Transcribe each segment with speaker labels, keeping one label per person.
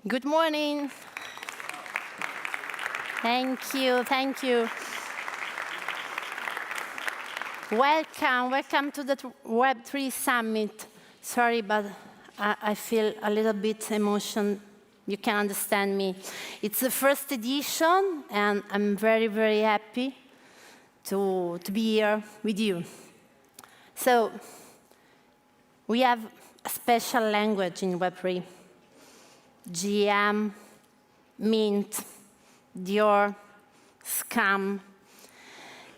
Speaker 1: Good morning. Thank you, thank you. Welcome to the Web3 Summit. Sorry, but I feel a little bit emotional. You can understand me. It's the first edition, and I'm very, very happy to be here with you. So, we have a special language in Web3. GM, Mint, Dior, Scam.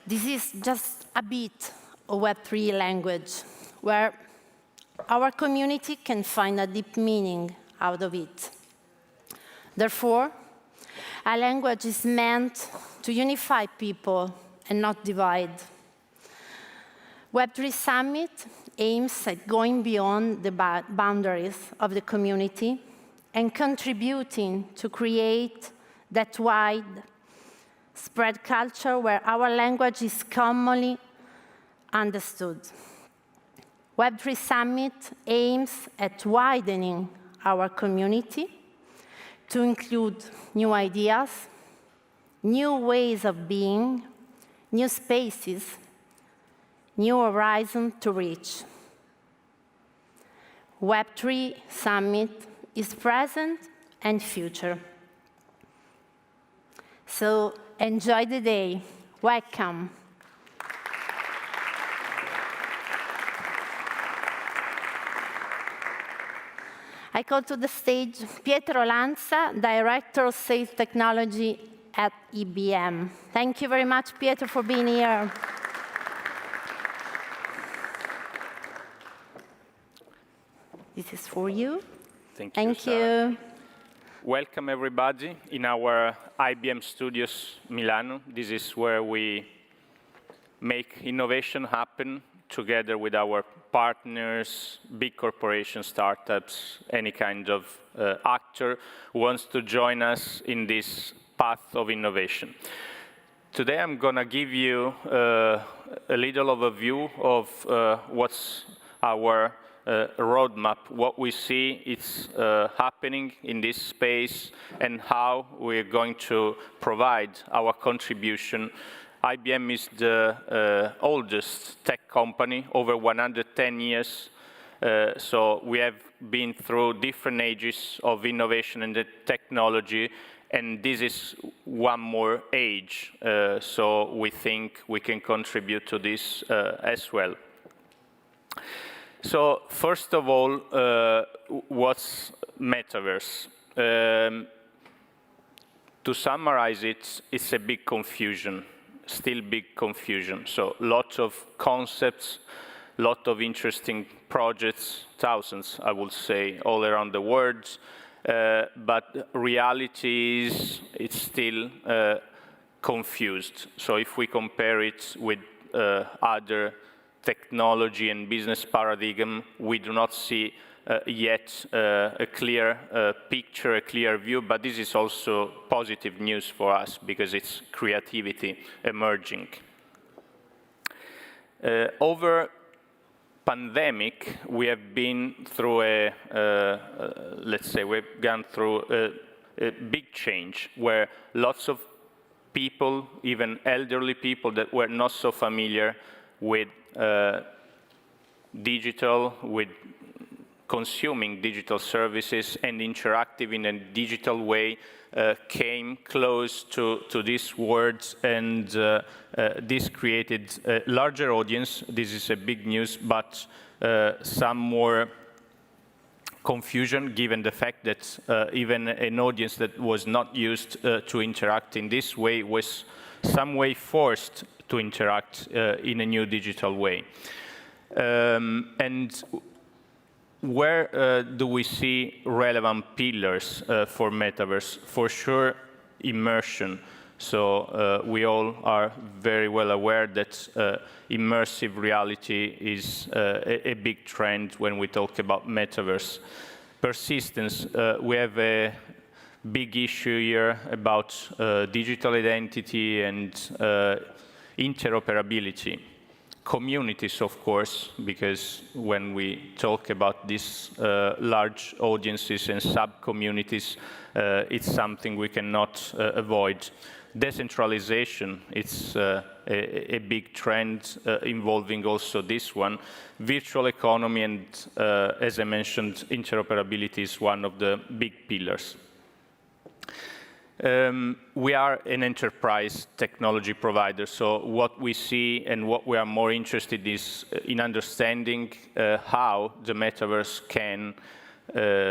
Speaker 1: This is just a bit of Web3 language, where our community can find a deep meaning out of it. Therefore, a language is meant to unify people and not divide. Web3 Summit aims at going beyond the boundaries of the community and contributing to create that widespread culture where our language is commonly understood. Web3 Summit aims at widening our community to include new ideas, new ways of being, new spaces, new horizons to reach. Web3 Summit is present and future. So enjoy the day. Welcome. I call to the stage Pietro Lanza, Director of Sales Technology at IBM. Thank you very much, Pietro, for being here. This is for you.
Speaker 2: Thank you. Welcome, everybody, in our IBM studios, Milan. This is where we make innovation happen together with our partners, big corporations, startups, any kind of actor who wants to join us in this path of innovation. Today, I'm going to give you a little overview of what's our roadmap, what we see is happening in this space, and how we're going to provide our contribution. IBM is the oldest tech company, over 110 years. So we have been through different ages of innovation and the technology, and this is one more age. So we think we can contribute to this as well. So first of all, what's metaverse? To summarize it, it's a big confusion, still big confusion. So lots of concepts, lot of interesting projects, thousands, I would say, all around the world. But reality is, it's still confused. So if we compare it with other technology and business paradigm, we do not see yet a clear picture, a clear view, but this is also positive news for us because it's creativity emerging. Over pandemic, we have been through let's say we've gone through a big change where lots of people, even elderly people that were not so familiar with digital, with consuming digital services and interactive in a digital way, came close to these words, and this created a larger audience. This is a big news, but some more confusion, given the fact that even an audience that was not used to interact in this way was some way forced to interact in a new digital way. And where do we see relevant pillars for metaverse? For sure, immersion. So we all are very well aware that immersive reality is a big trend when we talk about metaverse. Persistence, we have a big issue here about digital identity and interoperability. communities, of course, because when we talk about these large audiences and sub-communities, it's something we cannot avoid. Decentralization, it's a big trend involving also this one. Virtual economy and, as I mentioned, interoperability is one of the big pillars. We are an enterprise technology provider, so what we see and what we are more interested is in understanding how the metaverse can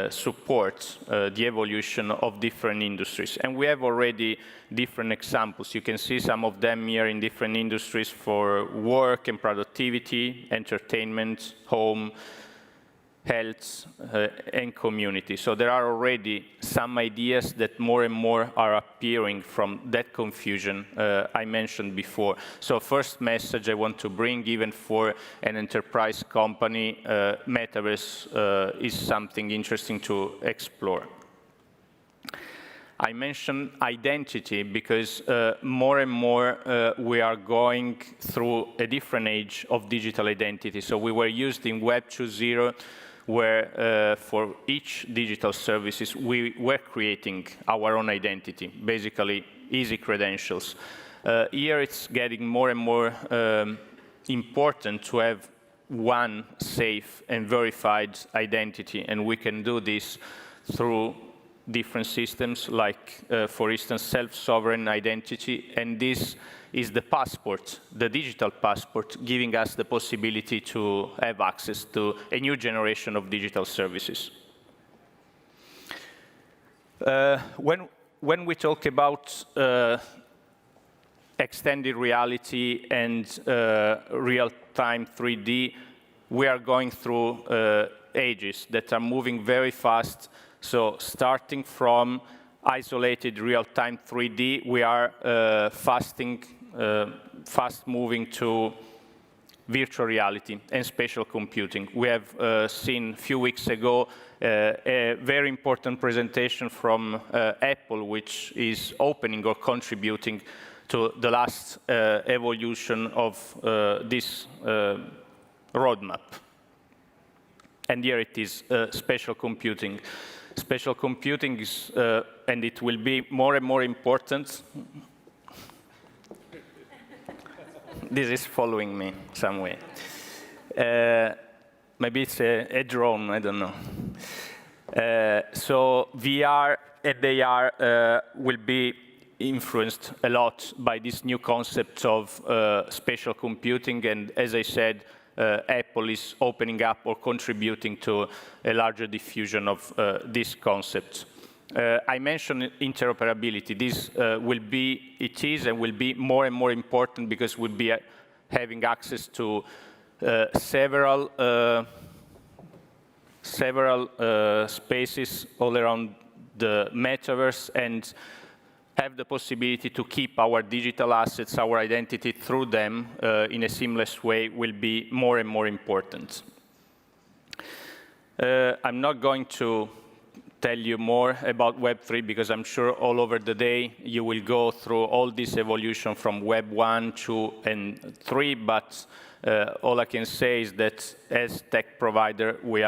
Speaker 2: support the evolution of different industries. And we have already different examples. You can see some of them here in different industries for work and productivity, entertainment, home, health, and community. So there are already some ideas that more and more are appearing from that confusion I mentioned before. So first message I want to bring, even for an enterprise company, metaverse is something interesting to explore. I mentioned identity because more and more we are going through a different age of digital identity. So we were used in Web 2.0, where for each digital services, we were creating our own identity, basically easy credentials. Here it's getting more and more important to have one safe and verified identity, and we can do this through different systems, like, for instance, self-sovereign identity, and this is the passport, the digital passport, giving us the possibility to have access to a new generation of digital services. When we talk about extended reality and real-time 3D, we are going through ages that are moving very fast. So starting from isolated real-time 3D, we are fast moving to virtual reality and spatial computing. We have seen a few weeks ago a very important presentation from Apple, which is opening or contributing to the last evolution of this roadmap. And here it is, spatial computing. Spatial computing is, and it will be more and more important. This is following me some way. Maybe it's a drone, I don't know. So VR and AR will be influenced a lot by this new concept of spatial computing, and as I said, Apple is opening up or contributing to a larger diffusion of this concept. I mentioned interoperability. This it is and will be more and more important because we'll be having access to several spaces all around the metaverse, and have the possibility to keep our digital assets, our identity through them in a seamless way will be more and more important. I'm not going to tell you more about Web3 because I'm sure all over the day you will go through all this evolution from Web 1, 2, and 3, but all I can say is that as tech provider, we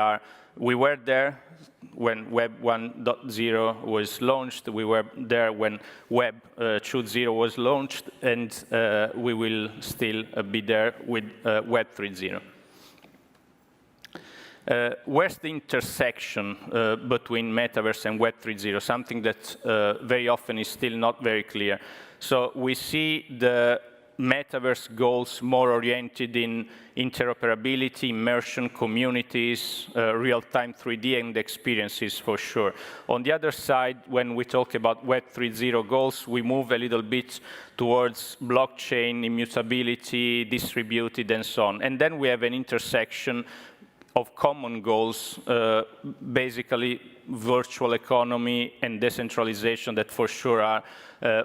Speaker 2: were there when Web 1.0 was launched, we were there when Web 2.0 was launched, and we will still be there with Web 3.0. Where's the intersection between Metaverse and Web 3.0? Something that very often is still not very clear. So we see the Metaverse goals more oriented in interoperability, immersion, communities, real-time 3D, and experiences for sure. On the other side, when we talk about Web 3.0 goals, we move a little bit towards blockchain, immutability, distributed, and so on. And then we have an intersection of common goals, basically virtual economy and decentralization that for sure are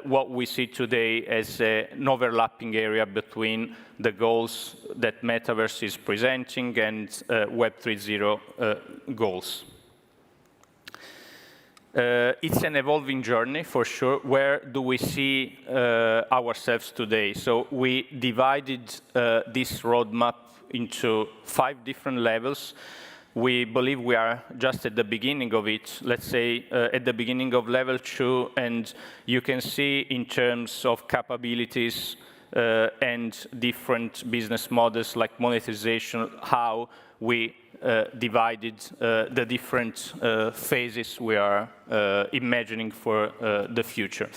Speaker 2: what we see today as an overlapping area between the goals that Metaverse is presenting and Web 3.0 goals. It's an evolving journey, for sure. Where do we see ourselves today? So we divided this roadmap into 5 different levels. We believe we are just at the beginning of it, let's say at the beginning of level 2, and you can see in terms of capabilities and different business models like monetization, how we divided the different phases we are imagining for the future.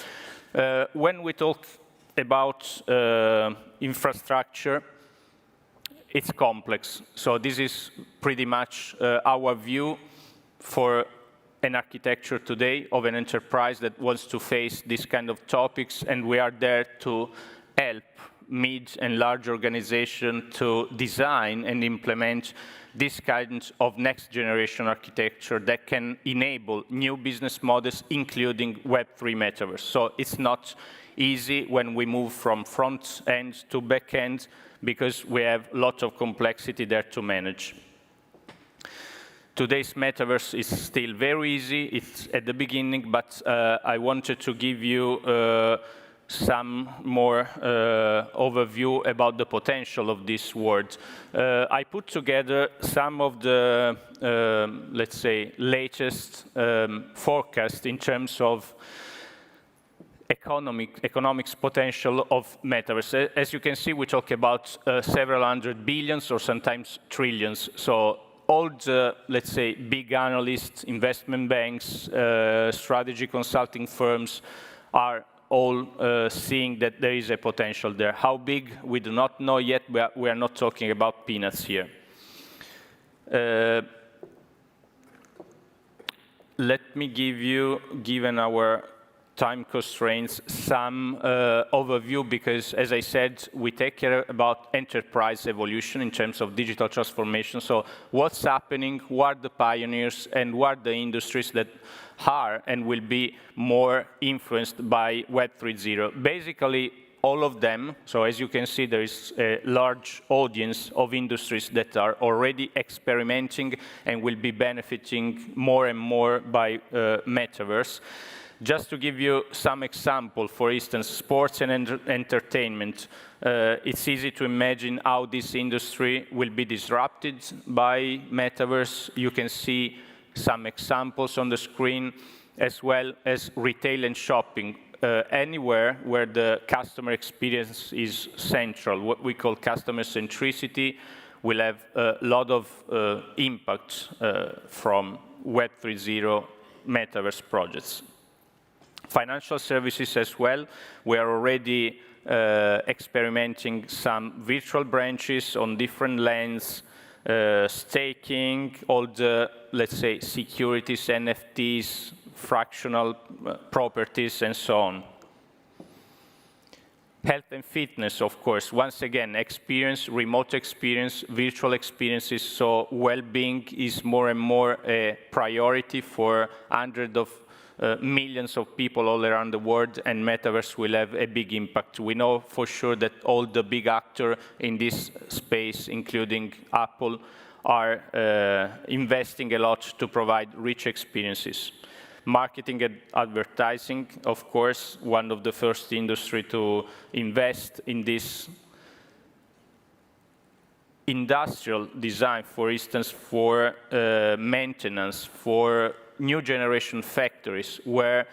Speaker 2: When we talk about infrastructure, it's complex. So this is pretty much our view for an architecture today of an enterprise that wants to face these kind of topics, and we are there to help mid and large organizations to design and implement this kind of next generation architecture that can enable new business models, including Web3 metaverse. So it's not easy when we move from front end to back end, because we have a lot of complexity there to manage. Today's metaverse is still very easy. It's at the beginning, but I wanted to give you some more overview about the potential of this world. I put together some of the, let's say, latest forecasts in terms of economics potential of metaverse. As you can see, we talk about several hundred billions or sometimes trillions. So all the, let's say, big analysts, investment banks, strategy consulting firms are all seeing that there is a potential there. How big, we do not know yet. We are not talking about peanuts here. Let me give you, given our time constraints, some overview, because as I said, we take care about enterprise evolution in terms of digital transformation. So what's happening, who are the pioneers, and what are the industries that are and will be more influenced by Web 3.0. Basically, all of them. So as you can see, there is a large audience of industries that are already experimenting and will be benefiting more and more by metaverse. Just to give you some example, for instance, sports and entertainment. It's easy to imagine how this industry will be disrupted by metaverse. You can see some examples on the screen, as well as retail and shopping. Anywhere where the customer experience is central, what we call customer centricity, will have a lot of impact from Web 3.0 metaverse projects. Financial services as well. We are already experimenting some virtual branches on different lands, staking, all the, let's say, securities, NFTs, fractional properties, and so on. Health and fitness, of course. Once again, experience, remote experience, virtual experiences. So well-being is more and more a priority for hundreds of millions of people all around the world, and metaverse will have a big impact. We know for sure that all the big actors in this space, including Apple, are investing a lot to provide rich experiences. Marketing and advertising, of course, one of the first industry to invest in this. Industrial design, for instance, for maintenance, for new generation factories, where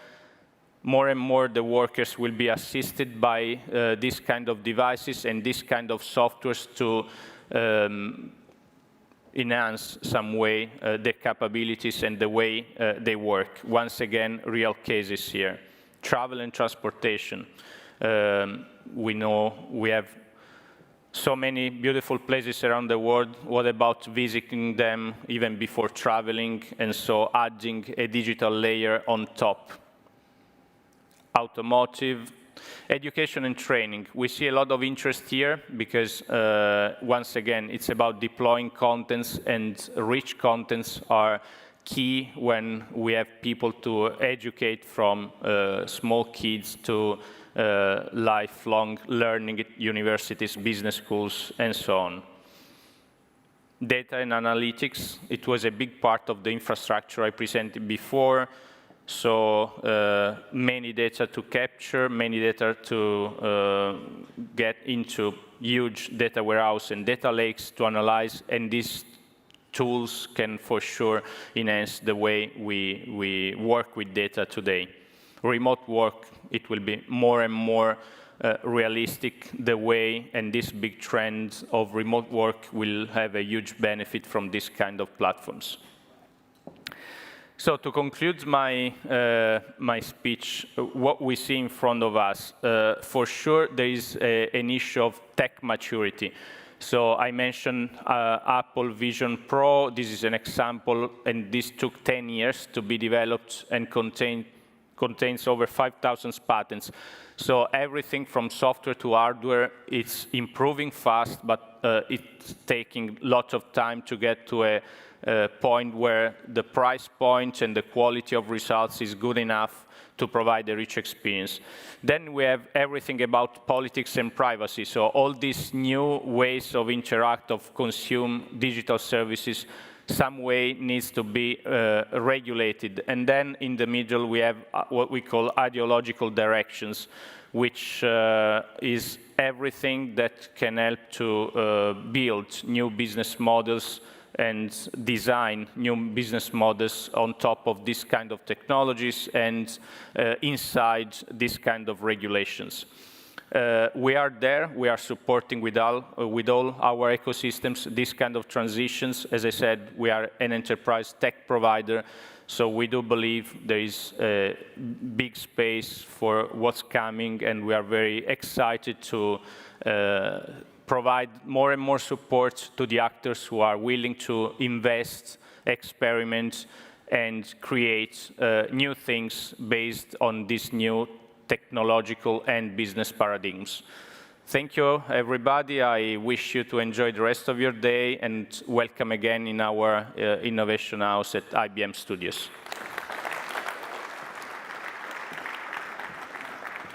Speaker 2: more and more the workers will be assisted by this kind of devices and this kind of softwares to enhance some way their capabilities and the way they work. Once again, real cases here. Travel and transportation. We know we have so many beautiful places around the world. What about visiting them even before traveling, and so adding a digital layer on top? Automotive, education and training. We see a lot of interest here because, once again, it's about deploying contents, and rich contents are key when we have people to educate from small kids to lifelong learning at universities, business schools, and so on. Data and analytics, it was a big part of the infrastructure I presented before. So many data to capture, many data to get into huge data warehouse and data lakes to analyze, and these tools can for sure enhance the way we work with data today. Remote work, it will be more and more realistic the way, and this big trend of remote work will have a huge benefit from this kind of platforms. So to conclude my, my speech, what we see in front of us, for sure there is an issue of tech maturity. So I mentioned Apple Vision Pro. This is an example, and this took 10 years to be developed and contains over 5,000 patents. So everything from software to hardware, it's improving fast, but it's taking lots of time to get to a point where the price point and the quality of results is good enough to provide a rich experience. Then we have everything about politics and privacy. So all these new ways of interact, of consume digital services, some way needs to be regulated. And then in the middle, we have what we call ideological directions, which is everything that can help to build new business models and design new business models on top of this kind of technologies and inside this kind of regulations. We are there. We are supporting with all our ecosystems these kind of transitions. As I said, we are an enterprise tech provider, so we do believe there is a big space for what's coming, and we are very excited to provide more and more support to the actors who are willing to invest, experiment, and create new things based on these new technological and business paradigms. Thank you, everybody. I wish you to enjoy the rest of your day, and welcome again in our innovation house at IBM Studios.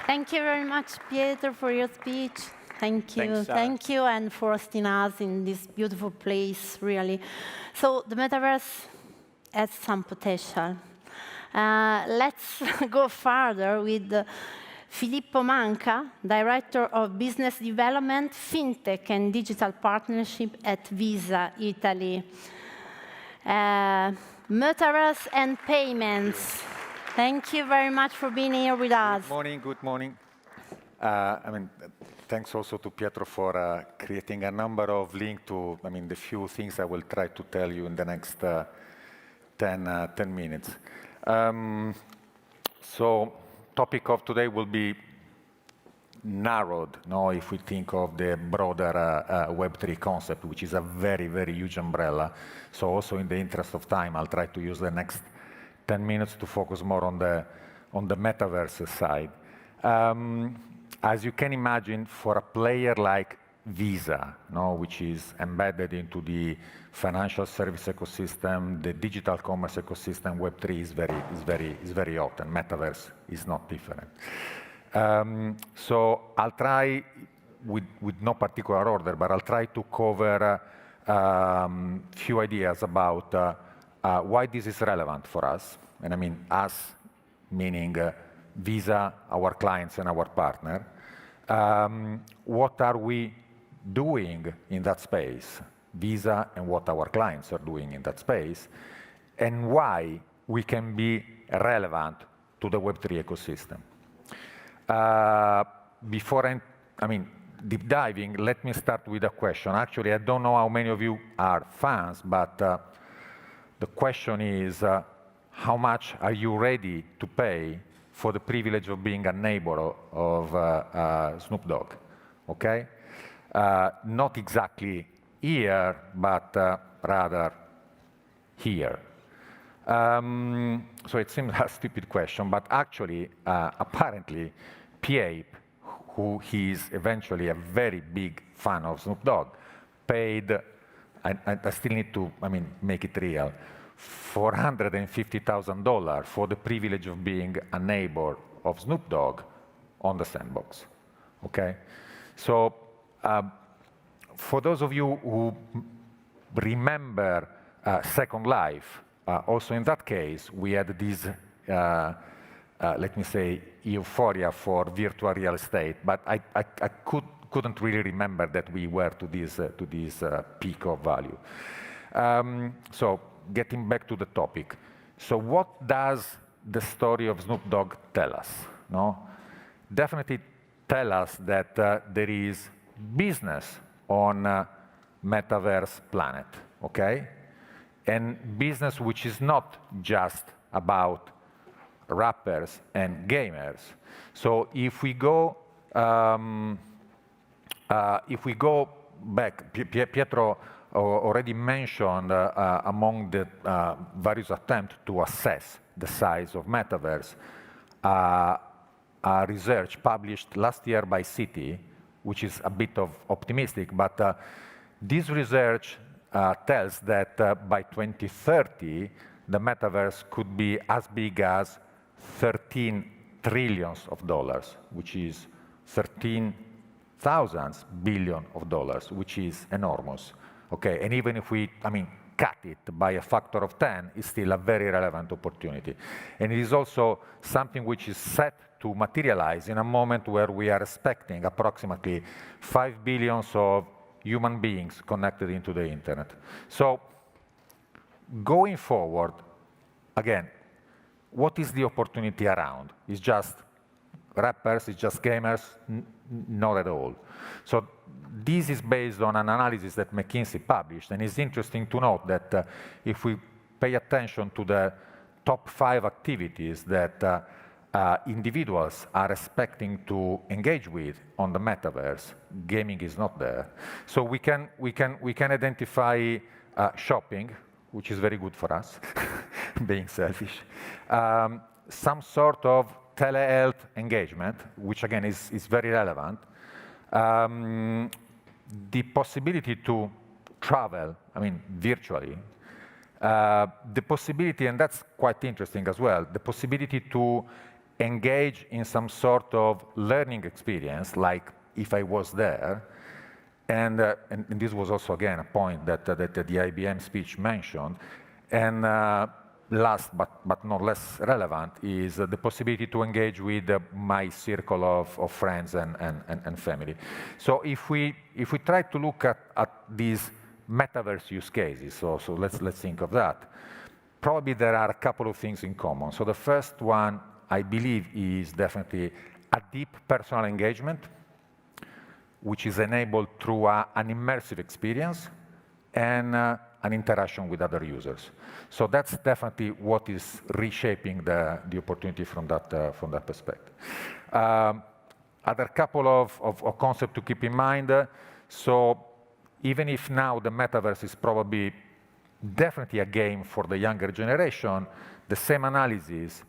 Speaker 1: Thank you very much, Pietro, for your speech. Thank you.
Speaker 2: Thanks, Sarah.
Speaker 1: Thank you, and for hosting us in this beautiful place, really. So the metaverse has some potential. Let's go further with Filippo Manca, Director of Business Development, FinTech and Digital Partnership at Visa, Italy. Metaverse and payments. Thank you very much for being here with us.
Speaker 3: Good morning, good morning. Thanks also to Pietro for creating a number of links to, the few things I will try to tell you in the next 10 minutes. So, topic of today will be narrowed, if we think of the broader Web3 concept, which is a very, very huge umbrella. So also in the interest of time, I'll try to use the next 10 minutes to focus more on the metaverse side. As you can imagine, for a player like Visa, which is embedded into the financial service ecosystem, the digital commerce ecosystem, Web3 is very hot, and metaverse is not different. So I'll try, with no particular order, but I'll try to cover few ideas about why this is relevant for us, and I mean us, meaning Visa, our clients, and our partner. What are we doing in that space, Visa, and what our clients are doing in that space, and why we can be relevant to the Web3 ecosystem. Before deep diving, let me start with a question. Actually, I don't know how many of you are fans, but the question is, how much are you ready to pay for the privilege of being a neighbor of Snoop Dogg? Okay? Not exactly here, but rather here. So it seems a stupid question, but actually, apparently, P-Ape, who is eventually a very big fan of Snoop Dogg, paid, I still need to make it real, $450,000 for the privilege of being a neighbor of Snoop Dogg on the sandbox. Okay? So, for those of you who remember Second Life, also in that case, we had this let me say, euphoria for virtual real estate, but I couldn't really remember that we were to this peak of value. So getting back to the topic. So what does the story of Snoop Dogg tell us? No? Definitely tell us that there is business on metaverse planet, okay? And business which is not just about rappers and gamers. So if we go back, Pietro already mentioned among the various attempts to assess the size of metaverse, a research published last year by Citi, which is a bit of optimistic, but this research tells that by 2030, the metaverse could be as big as $13 trillion, which is 13,000 billion of dollars, which is enormous. Okay, and even if we, cut it by a factor of 10, it's still a very relevant opportunity. And it is also something which is set to materialize in a moment where we are expecting approximately 5 billion of human beings connected into the internet. So going forward, again, what is the opportunity around? It's just rappers, it's just gamers? Not at all. So this is based on an analysis that McKinsey published, and it's interesting to note that if we pay attention to the top 5 activities that individuals are expecting to engage with on the metaverse, gaming is not there. So we can identify shopping, which is very good for us, being selfish. Some sort of telehealth engagement, which again is very relevant. The possibility to travel, virtually. The possibility, and that's quite interesting as well, the possibility to engage in some sort of learning experience, like if I was there. And this was also, again, a point that the IBM speech mentioned. And last but not less relevant is the possibility to engage with my circle of friends and family. So if we try to look at these metaverse use cases, so let's think of that, probably there are a couple of things in common. So the first one, I believe, is definitely a deep personal engagement, which is enabled through an immersive experience and an interaction with other users. So that's definitely what is reshaping the opportunity from that perspective. Other couple of concepts to keep in mind. So even if now the metaverse is probably definitely a game for the younger generation, the same analysis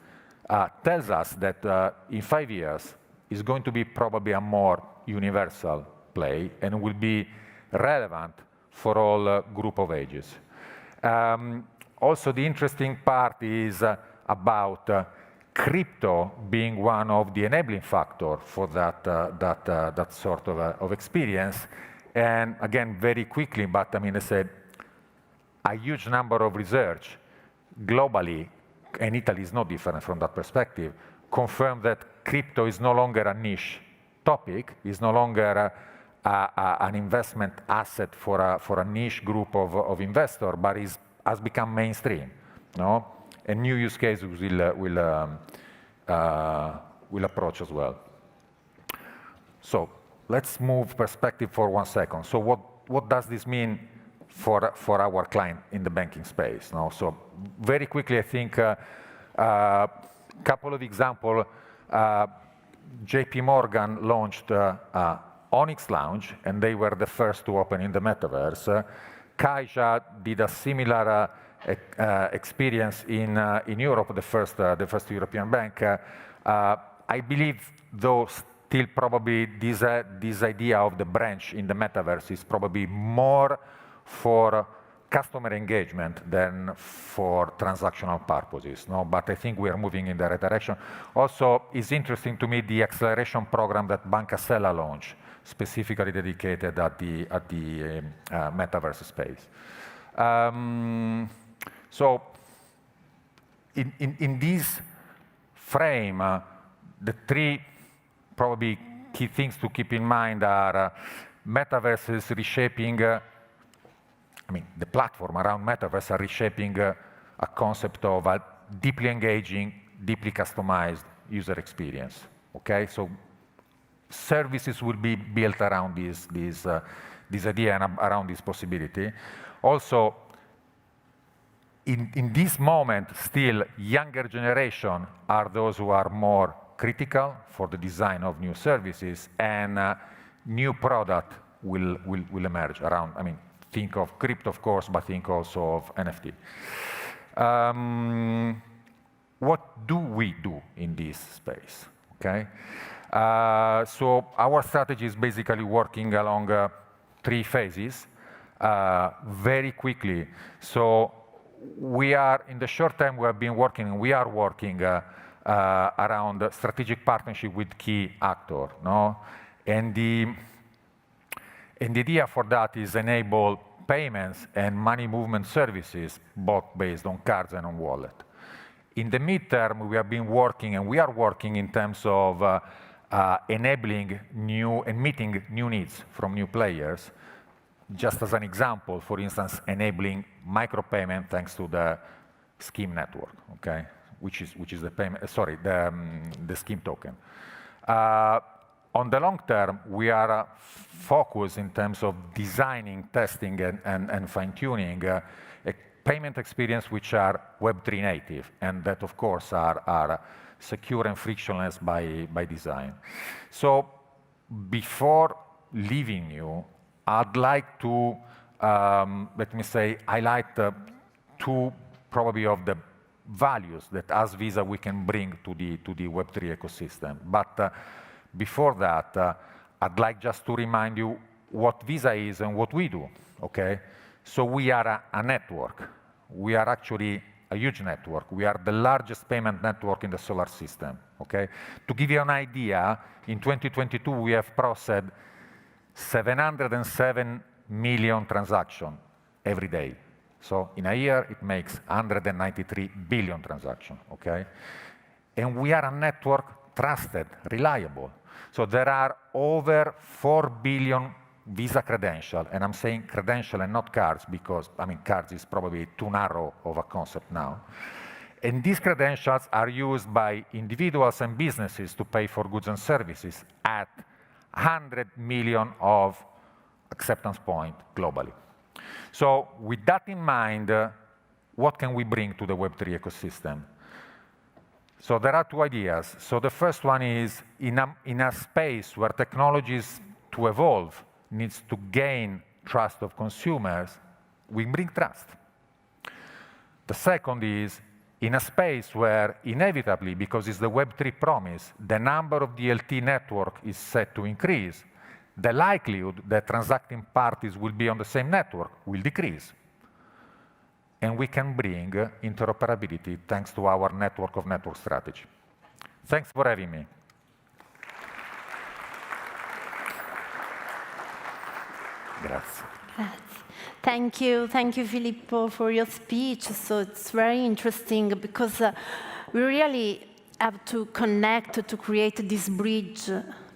Speaker 3: tells us that in 5 years it's going to be probably a more universal play and will be relevant for all group of ages. Also, the interesting part is about crypto being one of the enabling factors for that sort of experience. And again, very quickly, but I said a huge number of research globally, and Italy is no different from that perspective, confirm that crypto is no longer a niche topic, is no longer an investment asset for a niche group of investors, but has become mainstream. No? And new use cases will approach as well. So let's move perspective for 1 second. So what does this mean for our client in the banking space? No? So very quickly, I think a couple of examples. JP Morgan launched Onyx Lounge, and they were the first to open in the metaverse. Caixa did a similar experience in Europe, the first European bank. I believe, though, still probably this idea of the branch in the metaverse is probably more for customer engagement than for transactional purposes. No? But I think we are moving in the right direction. Also, it's interesting to me the acceleration program that Banca Sella launched, specifically dedicated at the metaverse space. So in this frame, the three probably key things to keep in mind are metaverse is reshaping, the platform around metaverse are reshaping a concept of a deeply engaging, deeply customized user experience, okay? So services will be built around this idea and around this possibility. Also, in this moment, still, younger generation are those who are more critical for the design of new services, and new product will emerge around, think of crypto, of course, but think also of NFT. What do we do in this space, okay? So our strategy is basically working along 3 phases very quickly. So we are, in the short term, we have been working, and we are working around strategic partnership with key actors, no? And the idea for that is enable payments and money movement services, both based on cards and on wallet. In the midterm, we have been working, and we are working in terms of enabling new and meeting new needs from new players. Just as an example, for instance, enabling micropayment thanks to the scheme network, okay? Which is the payment, the scheme token. On the long term, we are focused in terms of designing, testing, and fine-tuning a payment experience which are Web3 native, and that, of course, are secure and frictionless by design. So before leaving you, I'd like to, let me say, highlight 2 probably of the values that as Visa we can bring to the Web3 ecosystem. But before that, I'd like just to remind you what Visa is and what we do, okay? So we are a network. We are actually a huge network. We are the largest payment network in the solar system, okay? To give you an idea, in 2022, we have processed 707 million transactions every day. So in a year, it makes 193 billion transactions, okay? And we are a network trusted, reliable. So there are over 4 billion Visa credentials, and I'm saying credential and not cards because, cards is probably too narrow of a concept now. And these credentials are used by individuals and businesses to pay for goods and services at 100 million of acceptance points globally. So with that in mind, what can we bring to the Web3 ecosystem? So there are 2 ideas. So the first one is, in a space where technologies to evolve needs to gain trust of consumers, we bring trust. The second is, in a space where inevitably, because it's the Web3 promise, the number of DLT network is set to increase, the likelihood that transacting parties will be on the same network will decrease. And we can bring interoperability thanks to our network of network strategy. Thanks for having me. Grazie.
Speaker 1: Thank you, Filippo, for your speech. So it's very interesting because we really have to connect to create this bridge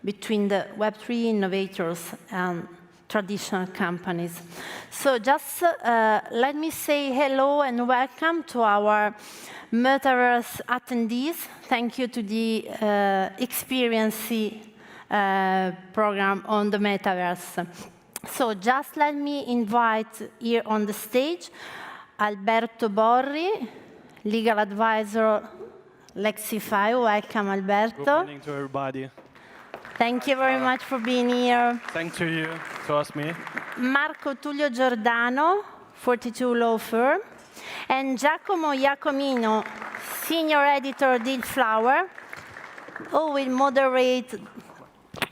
Speaker 1: between the Web3 innovators and traditional companies. So just let me say hello and welcome to our Metaverse attendees. Thank you to the Experience program on the Metaverse. So just let me invite here on the stage Alberto Borri, legal advisor, Lexify. Welcome, Alberto.
Speaker 4: Good morning to everybody.
Speaker 1: Thank you very much for being here.
Speaker 4: Thanks to you to ask me.
Speaker 1: Marco Tullio Giordano, 42 Law Firm, and Giacomo Iacomino, senior editor, Deal Flower, who will moderate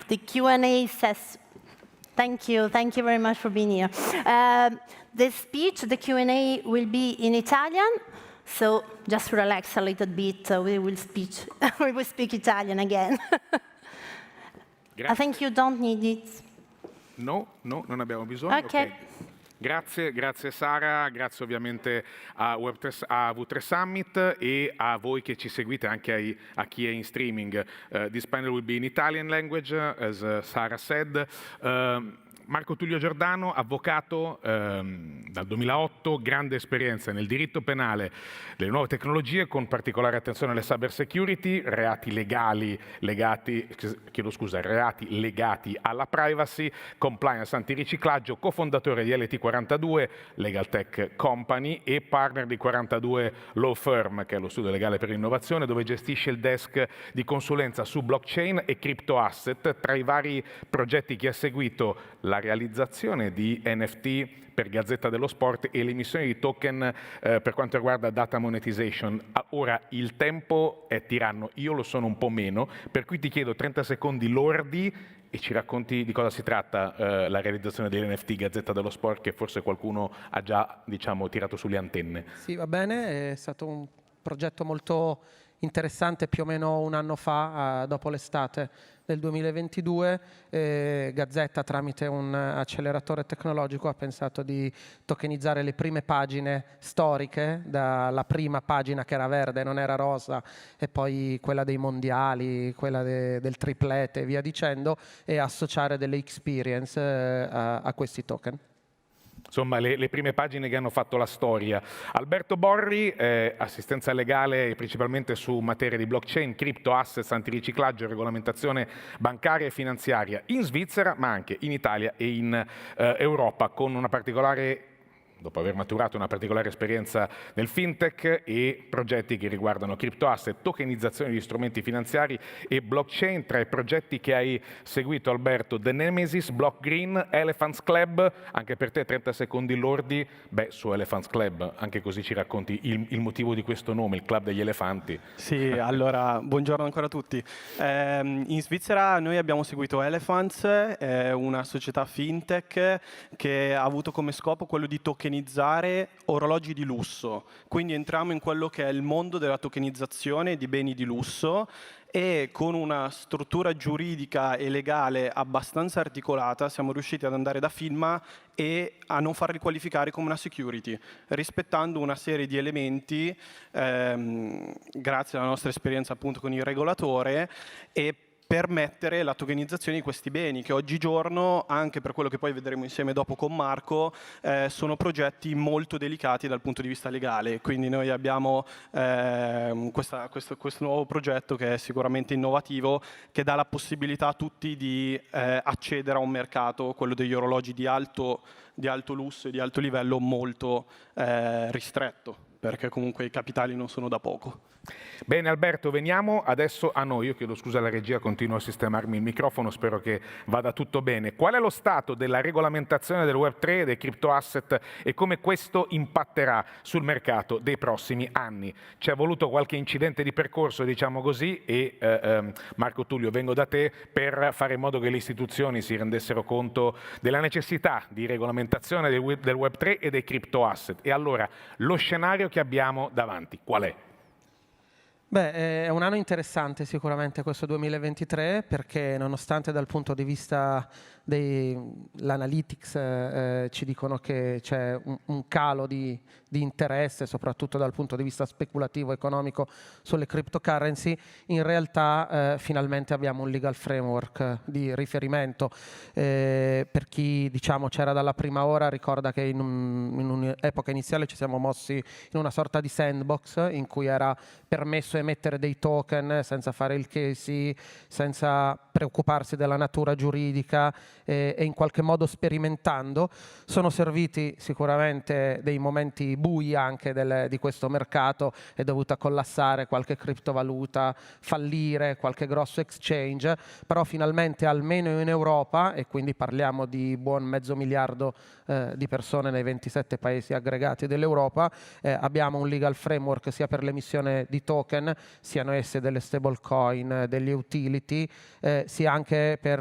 Speaker 1: the Q&A session. Thank you very much for being here. The speech, the Q&A will be in Italian, so just relax a little bit. We will speak Italian again.
Speaker 5: Grazie.
Speaker 1: I think you don't need it.
Speaker 5: No, non abbiamo bisogno.
Speaker 1: Okay.
Speaker 5: Grazie Sara, grazie ovviamente a W3 Summit e a voi che ci seguite, anche a chi è in streaming. This panel will be in Italian language, as Sara said. Marco Tullio Giordano, avvocato dal 2008, grande esperienza nel diritto penale delle nuove tecnologie, con particolare attenzione alle cyber security, reati legati alla privacy, compliance antiriciclaggio, cofondatore di LT42, Legal Tech Company, e partner di 42 Law Firm, che è lo studio legale per l'innovazione, dove gestisce il desk di consulenza su blockchain e crypto asset. Tra i vari progetti che ha seguito, la realizzazione di NFT per Gazzetta dello Sport e l'emissione di token per quanto riguarda data monetization. Ora il tempo è tiranno, io lo sono un po' meno, per cui ti chiedo 30 secondi lordi e ci racconti di cosa si tratta la realizzazione dell'NFT Gazzetta dello Sport, che forse qualcuno ha già, diciamo, tirato sulle antenne.
Speaker 6: Sì, va bene, è stato un progetto molto interessante più o meno un anno fa, dopo l'estate del 2022. Gazzetta, tramite un acceleratore tecnologico, ha pensato di tokenizzare le prime pagine storiche, dalla prima pagina che era verde, non era rosa, e poi quella dei mondiali, quella del triplete e via dicendo, e associare delle experience a questi token.
Speaker 5: Insomma, le prime pagine che hanno fatto la storia. Alberto Borri, assistenza legale principalmente su materie di blockchain, crypto assets, antiriciclaggio, regolamentazione bancaria e finanziaria in Svizzera, ma anche in Italia e in Europa, con una particolare, dopo aver maturato una particolare esperienza nel fintech e progetti che riguardano crypto asset, tokenizzazione di strumenti finanziari e blockchain. Tra i progetti che hai seguito, Alberto, The Nemesis, Block Green, Elephants Club. Anche per te 30 secondi lordi. Beh, su Elephants Club, anche così ci racconti il motivo di questo nome, il club degli elefanti.
Speaker 4: Sì, allora, buongiorno ancora a tutti. In Svizzera noi abbiamo seguito Elephants, una società fintech che ha avuto come scopo quello di tokenizzare orologi di lusso. Quindi entriamo in quello che è il mondo della tokenizzazione di beni di lusso, e con una struttura giuridica e legale abbastanza articolata siamo riusciti ad andare da firma e a non farli qualificare come una security, rispettando una serie di elementi grazie alla nostra esperienza appunto con il regolatore, e permettere la tokenizzazione di questi beni, che oggigiorno, anche per quello che poi vedremo insieme dopo con Marco, sono progetti molto delicati dal punto di vista legale. Quindi noi abbiamo questo nuovo progetto che è sicuramente innovativo, che dà la possibilità a tutti di accedere a un mercato, quello degli orologi di alto lusso e di alto livello, molto ristretto, perché comunque i capitali non sono da poco.
Speaker 5: Bene Alberto, veniamo adesso a noi. Io chiedo scusa alla regia, continuo a sistemarmi il microfono, spero che vada tutto bene. Qual è lo stato della regolamentazione del Web3 e dei crypto asset e come questo impatterà sul mercato dei prossimi anni? Ci è voluto qualche incidente di percorso, diciamo così, e Marco Tullio, vengo da te per fare in modo che le istituzioni si rendessero conto della necessità di regolamentazione del Web3 e dei crypto asset. E allora, lo scenario che abbiamo davanti, qual è?
Speaker 6: Beh, è un anno interessante sicuramente questo 2023, perché nonostante dal punto di vista dell'analytics ci dicono che c'è un calo di interesse, soprattutto dal punto di vista speculativo economico, sulle cryptocurrency, in realtà finalmente abbiamo un legal framework di riferimento. Per chi, diciamo, c'era dalla prima ora, ricorda che in un'epoca iniziale ci siamo mossi in una sorta di sandbox in cui era permesso emettere dei token senza fare il KYC, senza preoccuparsi della natura giuridica, e in qualche modo sperimentando. Sono serviti sicuramente dei momenti bui anche di questo mercato, è dovuta collassare qualche criptovaluta, fallire qualche grosso exchange, però finalmente almeno in Europa, e quindi parliamo di buon 500 milioni di persone nei 27 paesi aggregati dell'Europa, abbiamo un legal framework sia per l'emissione di token token, siano esse delle stablecoin, degli utility, sia anche per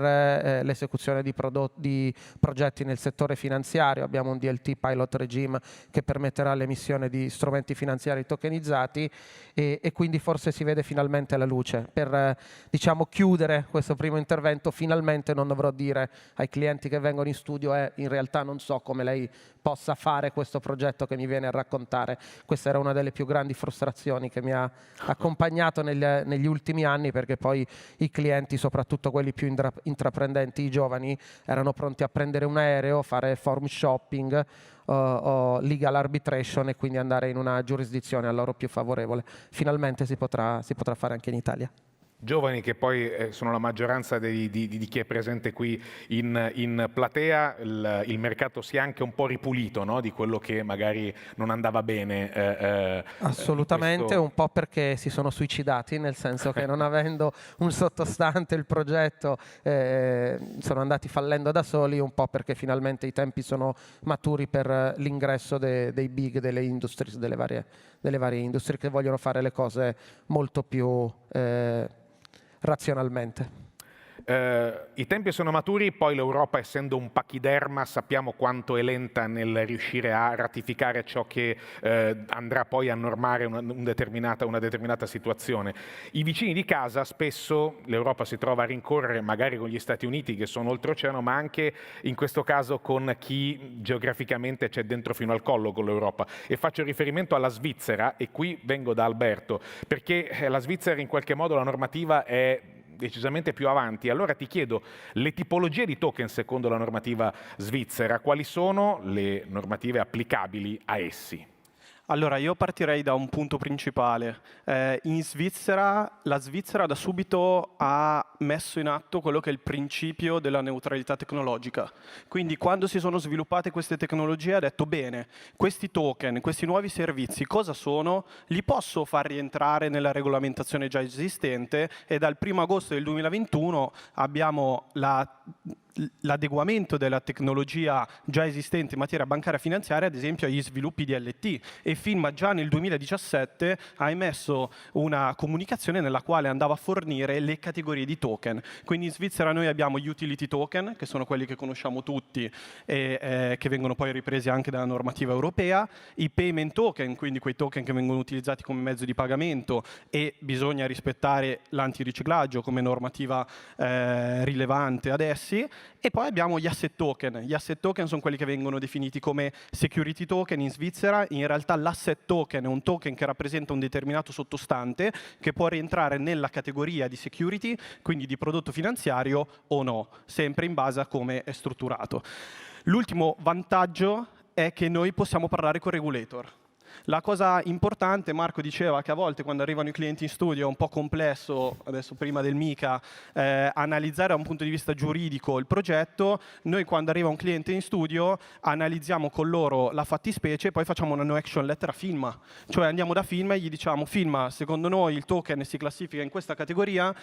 Speaker 6: l'esecuzione di progetti nel settore finanziario. Abbiamo un DLT pilot regime che permetterà l'emissione di strumenti finanziari tokenizzati e quindi forse si vede finalmente la luce. Per diciamo chiudere questo primo intervento, finalmente non dovrò dire ai clienti che vengono in studio in realtà non so come lei possa fare questo progetto che mi viene a raccontare. Questa era una delle più grandi frustrazioni che mi ha accompagnato negli ultimi anni, perché poi i clienti, soprattutto quelli più intraprendenti, i giovani, erano pronti a prendere un aereo, fare forum shopping o legal arbitration e quindi andare in una giurisdizione a loro più favorevole. Finalmente si potrà fare anche in Italia.
Speaker 5: Giovani che poi sono la maggioranza di chi è presente qui in platea, il mercato si è anche un po' ripulito, no? Di quello che magari non andava bene.
Speaker 6: Assolutamente, un po' perché si sono suicidati, nel senso che non avendo un sottostante il progetto sono andati fallendo da soli, un po' perché finalmente i tempi sono maturi per l'ingresso dei big, delle industries, delle varie industrie che vogliono fare le cose molto più razionalmente.
Speaker 5: I tempi sono maturi, poi l'Europa, essendo un pachiderma, sappiamo quanto è lenta nel riuscire a ratificare ciò che andrà poi a normare una determinata situazione. I vicini di casa, spesso l'Europa si trova a rincorrere magari con gli Stati Uniti che sono oltreoceano, ma anche in questo caso con chi geograficamente c'è dentro fino al collo con l'Europa. E faccio riferimento alla Svizzera, e qui vengo da Alberto, perché la Svizzera in qualche modo la normativa è decisamente più avanti. Allora ti chiedo, le tipologie di token secondo la normativa svizzera, quali sono le normative applicabili a essi?
Speaker 4: Allora, io partirei da un punto principale. In Svizzera, la Svizzera da subito ha messo in atto quello che è il principio della neutralità tecnologica. Quindi quando si sono sviluppate queste tecnologie ha detto bene, questi token, questi nuovi servizi cosa sono? Li posso far rientrare nella regolamentazione già esistente e dal 1° agosto del 2021 abbiamo l'adeguamento della tecnologia già esistente in materia bancaria finanziaria, ad esempio agli sviluppi DLT, e FINMA già nel 2017 ha emesso una comunicazione nella quale andava a fornire le categorie di token. Quindi in Svizzera noi abbiamo gli utility token, che sono quelli che conosciamo tutti e che vengono poi ripresi anche dalla normativa europea, i payment token, quindi quei token che vengono utilizzati come mezzo di pagamento e bisogna rispettare l'antiriciclaggio come normativa rilevante ad essi. E poi abbiamo gli asset token. Gli asset token sono quelli che vengono definiti come security token in Svizzera. In realtà l'asset token è un token che rappresenta un determinato sottostante che può rientrare nella categoria di security, quindi di prodotto finanziario o no, sempre in base a come è strutturato. L'ultimo vantaggio è che noi possiamo parlare con il regulator. La cosa importante, Marco diceva che a volte quando arrivano i clienti in studio è un po' complesso, adesso prima del MiCA, analizzare da un punto di vista giuridico il progetto. Noi quando arriva un cliente in studio analizziamo con loro la fattispecie e poi facciamo una no action letter a FINMA. Cioè andiamo da FINMA e gli diciamo: FINMA, secondo noi il token si classifica in questa categoria,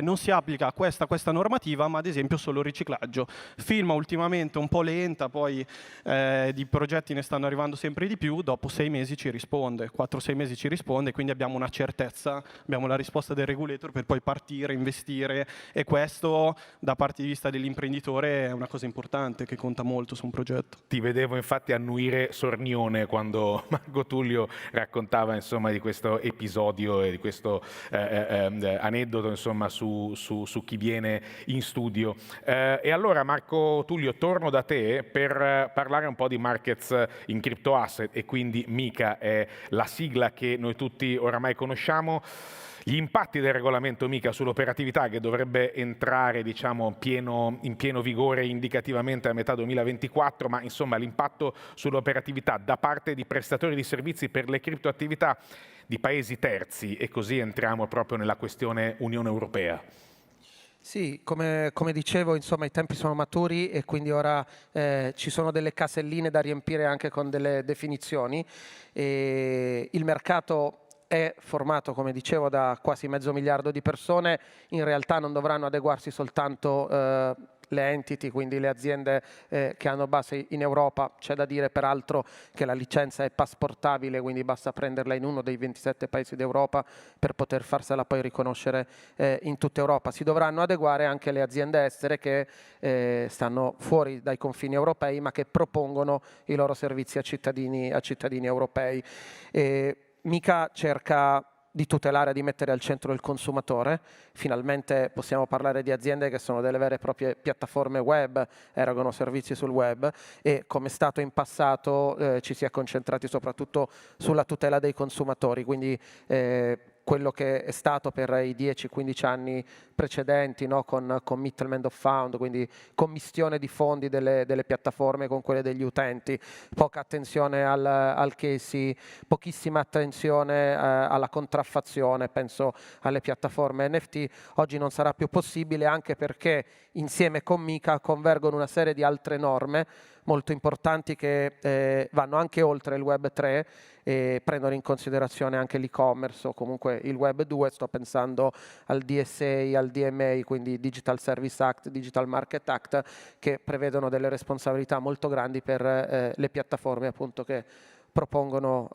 Speaker 4: non si applica a questa normativa, ma ad esempio solo il riciclaggio. FINMA ultimamente un po' lenta, poi di progetti ne stanno arrivando sempre di più, dopo 6 mesi ci risponde, 4-6 mesi ci risponde, quindi abbiamo una certezza, abbiamo la risposta del regulator per poi partire, investire, e questo da parte di vista dell'imprenditore è una cosa importante che conta molto su un progetto.
Speaker 5: Ti vedevo infatti annuire sornione quando Marco Tullio raccontava insomma di questo episodio e di questo aneddoto insomma su chi viene in studio. E allora Marco Tullio, torno da te per parlare un po' di markets in crypto asset, e quindi MiCA è la sigla che noi tutti oramai conosciamo. Gli impatti del regolamento MiCA sull'operatività, che dovrebbe entrare diciamo in pieno vigore indicativamente a metà 2024, ma insomma l'impatto sull'operatività da parte di prestatori di servizi per le criptoattività di paesi terzi, e così entriamo proprio nella questione Unione Europea.
Speaker 6: Sì, come dicevo, insomma, i tempi sono maturi e quindi ora ci sono delle caselline da riempire anche con delle definizioni. E il mercato è formato, come dicevo, da quasi 500 milioni di persone. In realtà non dovranno adeguarsi soltanto le entity, quindi le aziende che hanno base in Europa. C'è da dire peraltro che la licenza è passportabile, quindi basta prenderla in uno dei 27 paesi d'Europa per poter farsela poi riconoscere in tutta Europa. Si dovranno adeguare anche le aziende estere che stanno fuori dai confini europei ma che propongono i loro servizi a cittadini europei. Mica cerca di tutelare, di mettere al centro il consumatore. Finalmente possiamo parlare di aziende che sono delle vere e proprie piattaforme web, erogano servizi sul web, e come è stato in passato ci si è concentrati soprattutto sulla tutela dei consumatori, quindi quello che è stato per i 10-15 anni precedenti, no? con commitment of fund, quindi commistione di fondi delle piattaforme con quelle degli utenti, poca attenzione al KYC, pochissima attenzione alla contraffazione, penso alle piattaforme NFT. Oggi non sarà più possibile, anche perché insieme con MiCA convergono una serie di altre norme molto importanti che vanno anche oltre il Web 3 e prendono in considerazione anche l'e-commerce o comunque il Web 2, sto pensando al DSA, al DMA, quindi Digital Service Act, Digital Market Act, che prevedono delle responsabilità molto grandi per le piattaforme appunto che propongono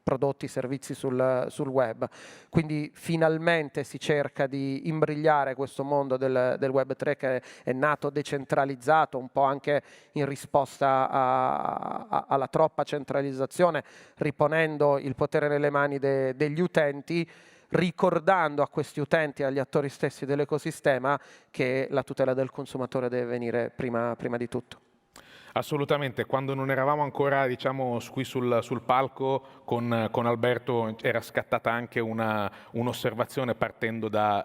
Speaker 6: prodotti, servizi sul web. Quindi finalmente si cerca di imbrigliare questo mondo del Web 3 che è nato decentralizzato, un po' anche in risposta alla troppa centralizzazione, riponendo il potere nelle mani degli utenti, ricordando a questi utenti e agli attori stessi dell'ecosistema che la tutela del consumatore deve venire prima di tutto.
Speaker 5: Assolutamente, quando non eravamo ancora diciamo, qui sul palco con Alberto era scattata anche un'osservazione partendo da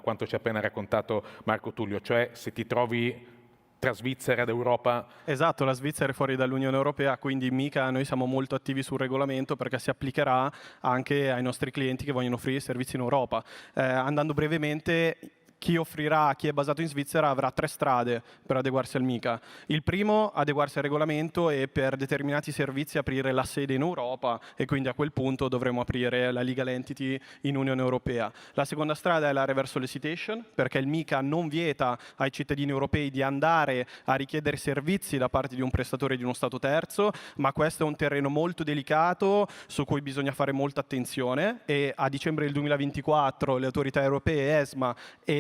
Speaker 5: quanto ci ha appena raccontato Marco Tullio, cioè se ti trovi tra Svizzera ed Europa.
Speaker 4: Esatto, la Svizzera è fuori dall'Unione Europea, quindi mica noi siamo molto attivi sul regolamento perché si applicherà anche ai nostri clienti che vogliono offrire servizi in Europa. Andando brevemente, chi è basato in Svizzera avrà 3 strade per adeguarsi al MiCA. Il primo, adeguarsi al regolamento e per determinati servizi aprire la sede in Europa, e quindi a quel punto dovremo aprire la legal entity in Unione Europea. La seconda strada è la reverse solicitation, perché il MiCA non vieta ai cittadini europei di andare a richiedere servizi da parte di un prestatore di uno Stato terzo, ma questo è un terreno molto delicato su cui bisogna fare molta attenzione, e a dicembre del 2024 le autorità europee, ESMA,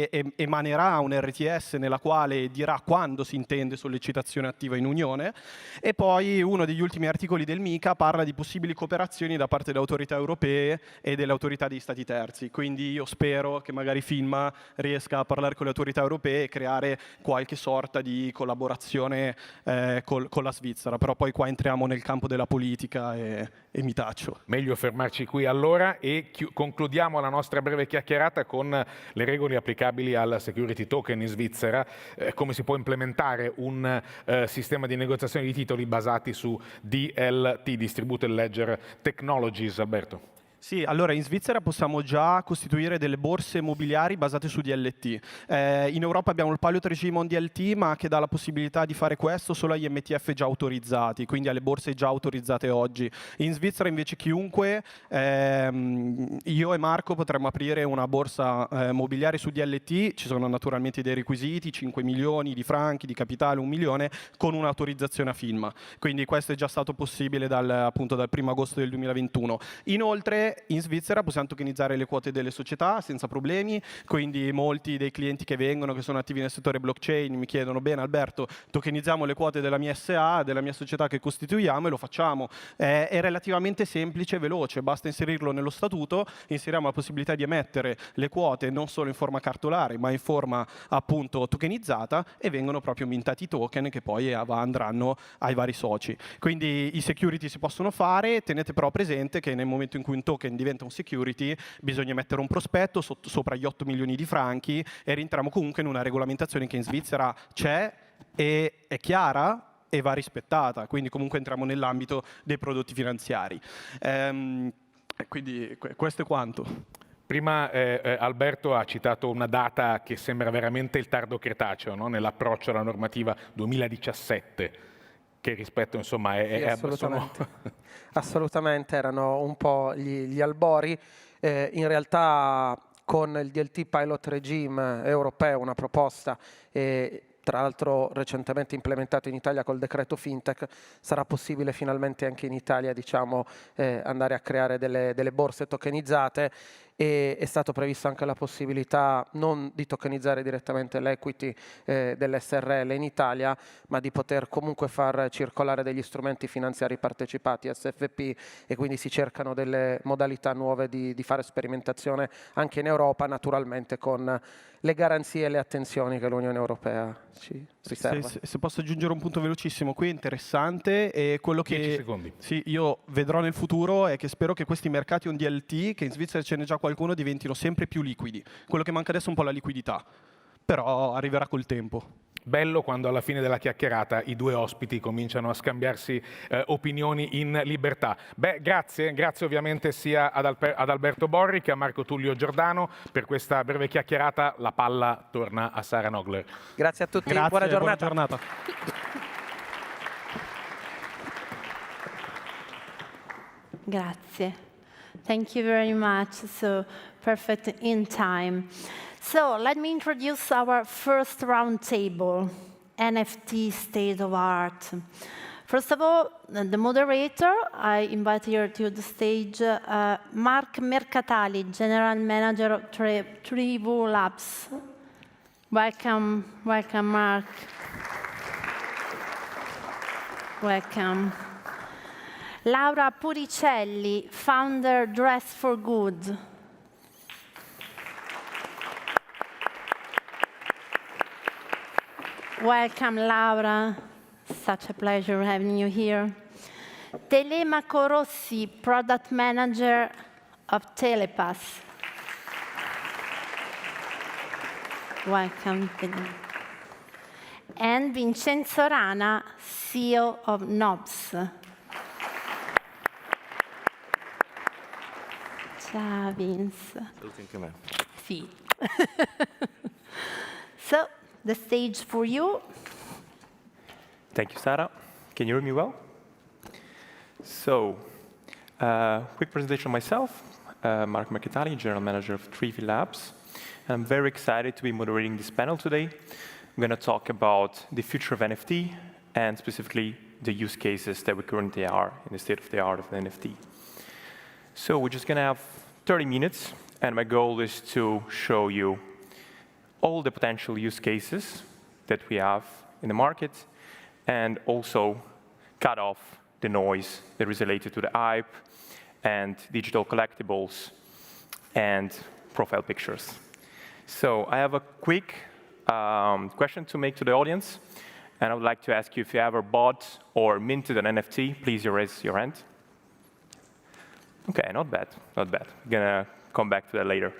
Speaker 4: emanerà un RTS nella quale dirà quando si intende sollecitazione attiva in Unione. E poi uno degli ultimi articoli del MiCA parla di possibili cooperazioni da parte delle autorità europee e delle autorità dei stati terzi, quindi io spero che magari Filma riesca a parlare con le autorità europee e creare qualche sorta di collaborazione con la Svizzera, però poi qua entriamo nel campo della politica e mi taccio.
Speaker 5: Meglio fermarci qui allora e concludiamo la nostra breve chiacchierata con le regole applicabili al security token in Svizzera, come si può implementare un sistema di negoziazione di titoli basati su DLT, Distributed Ledger Technologies, Alberto.
Speaker 4: Sì, allora in Svizzera possiamo già costituire delle borse mobiliari basate su DLT. In Europa abbiamo il pilot regime on DLT, ma che dà la possibilità di fare questo solo agli MTF già autorizzati, quindi alle borse già autorizzate oggi. In Svizzera invece chiunque, io e Marco, potremmo aprire una borsa mobiliare su DLT. Ci sono naturalmente dei requisiti, 5 milioni di franchi di capitale, 1 milione, con un'autorizzazione a firma. Quindi questo è già stato possibile appunto dal 1° agosto del 2021. Inoltre in Svizzera possiamo tokenizzare le quote delle società senza problemi, quindi molti dei clienti che vengono, che sono attivi nel settore blockchain, mi chiedono: bene Alberto, tokenizziamo le quote della mia SA, della mia società che costituiamo, e lo facciamo. È relativamente semplice e veloce, basta inserirlo nello statuto, inseriamo la possibilità di emettere le quote non solo in forma cartolare ma in forma appunto tokenizzata, e vengono proprio mintati i token che poi andranno ai vari soci. Quindi i security si possono fare, tenete però presente che nel momento in cui un token diventa un security bisogna mettere un prospetto sopra gli 8 milioni di franchi, e rientriamo comunque in una regolamentazione che in Svizzera c'è e è chiara e va rispettata, quindi comunque entriamo nell'ambito dei prodotti finanziari. Quindi questo è quanto.
Speaker 5: Prima Alberto ha citato una data che sembra veramente il tardo Cretaceo, no? Nell'approccio alla normativa 2017, che rispetto insomma è
Speaker 6: assolutamente. Assolutamente, erano un po' gli albori. In realtà con il DLT Pilot Regime europeo, una proposta, tra l'altro recentemente implementato in Italia col decreto fintech, sarà possibile finalmente anche in Italia, diciamo, andare a creare delle borse tokenizzate, e è stato previsto anche la possibilità non di tokenizzare direttamente l'equity dell'SRL in Italia, ma di poter comunque far circolare degli strumenti finanziari partecipati SFP, e quindi si cercano delle modalità nuove di fare sperimentazione anche in Europa, naturalmente con le garanzie e le attenzioni che l'Unione Europea ci riserva.
Speaker 4: Se posso aggiungere un punto velocissimo qui, interessante, e quello
Speaker 5: 10
Speaker 4: che
Speaker 5: secondi.
Speaker 4: sì, io vedrò nel futuro è che spero che questi mercati on DLT, che in Svizzera ce n'è già qualcuno, diventino sempre più liquidi. Quello che manca adesso è un po' la liquidità, però arriverà col tempo.
Speaker 5: Bello quando alla fine della chiacchierata i due ospiti cominciano a scambiarsi opinioni in libertà. Beh, grazie ovviamente sia ad Alberto Borri che a Marco Tullio Giordano per questa breve chiacchierata. La palla torna a Sara Nogler.
Speaker 6: Grazie a tutti,
Speaker 4: Grazie,
Speaker 6: buona giornata.
Speaker 4: Buona giornata.
Speaker 1: Grazie. Thank you very much. So perfect in time. So let me introduce our first roundtable, NFT State of Art. First of all, the moderator, I invite here to the stage Mark Mercatali, General Manager of Tribu Labs. Welcome, Mark. Welcome. Laura Puricelli, founder Dress for Good. Welcome, Laura. Such a pleasure having you here. Telemaco Rossi, Product Manager of Telepass. Welcome. And Vincenzo Rana, CEO of Knobs. Ciao, Vince.
Speaker 7: Saluti anche a me.
Speaker 1: Sì. So, the stage for you.
Speaker 8: Thank you, Sara. Can you hear me well? So, quick presentation of myself. Mark Mercatali, General Manager of 3V Labs. I'm very excited to be moderating this panel today. I'm going to talk about the future of NFT and specifically the use cases that we currently are in the state of the art of the NFT. So we're just going to have 30 minutes, and my goal is to show you all the potential use cases that we have in the market, and also cut off the noise that is related to the hype and digital collectibles and profile pictures. So I have a quick question to make to the audience, and I would like to ask you if you ever bought or minted an NFT. Please raise your hand. Okay, not bad, not bad. I'm gonna come back to that later.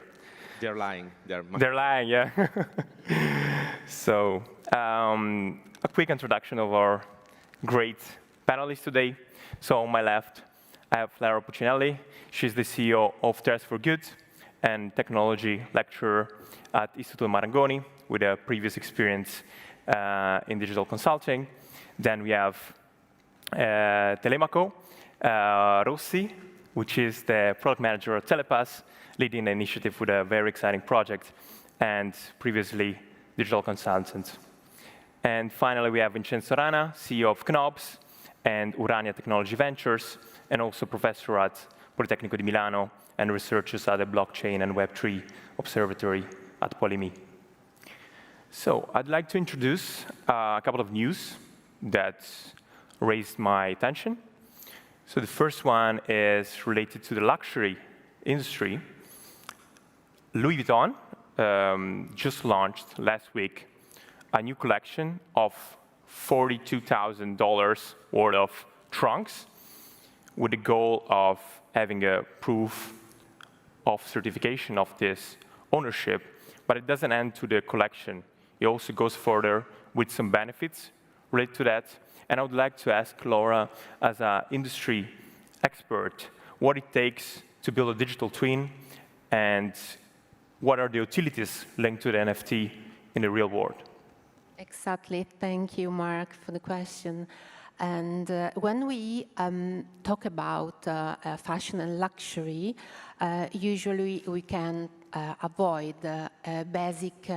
Speaker 7: They're lying.
Speaker 8: They're lying, yeah. So, a quick introduction of our great panelists today. So on my left, I have Laura Puccinelli. She's the CEO of Dress for Good and technology lecturer at Istituto Marangoni with a previous experience in digital consulting. Then we have Telemaco Rossi, which is the product manager at Telepass, leading the initiative with a very exciting project, and previously digital consultant. And finally, we have Vincenzo Rana, CEO of Knobs and Urania Technology Ventures, and also professor at Politecnico di Milano and researches at the Blockchain and Web3 Observatory at Polimi. So I'd like to introduce a couple of news that raised my attention. So the first one is related to the luxury industry. Louis Vuitton just launched last week a new collection of $42,000 worth of trunks with the goal of having a proof of certification of this ownership. But it doesn't end to the collection. It also goes further with some benefits related to that. And I would like to ask Laura, as an industry expert, what it takes to build a digital twin and what are the utilities linked to the NFT in the real world?
Speaker 9: Exactly. Thank you, Mark, for the question. And when we talk about fashion and luxury, usually we can avoid a basic,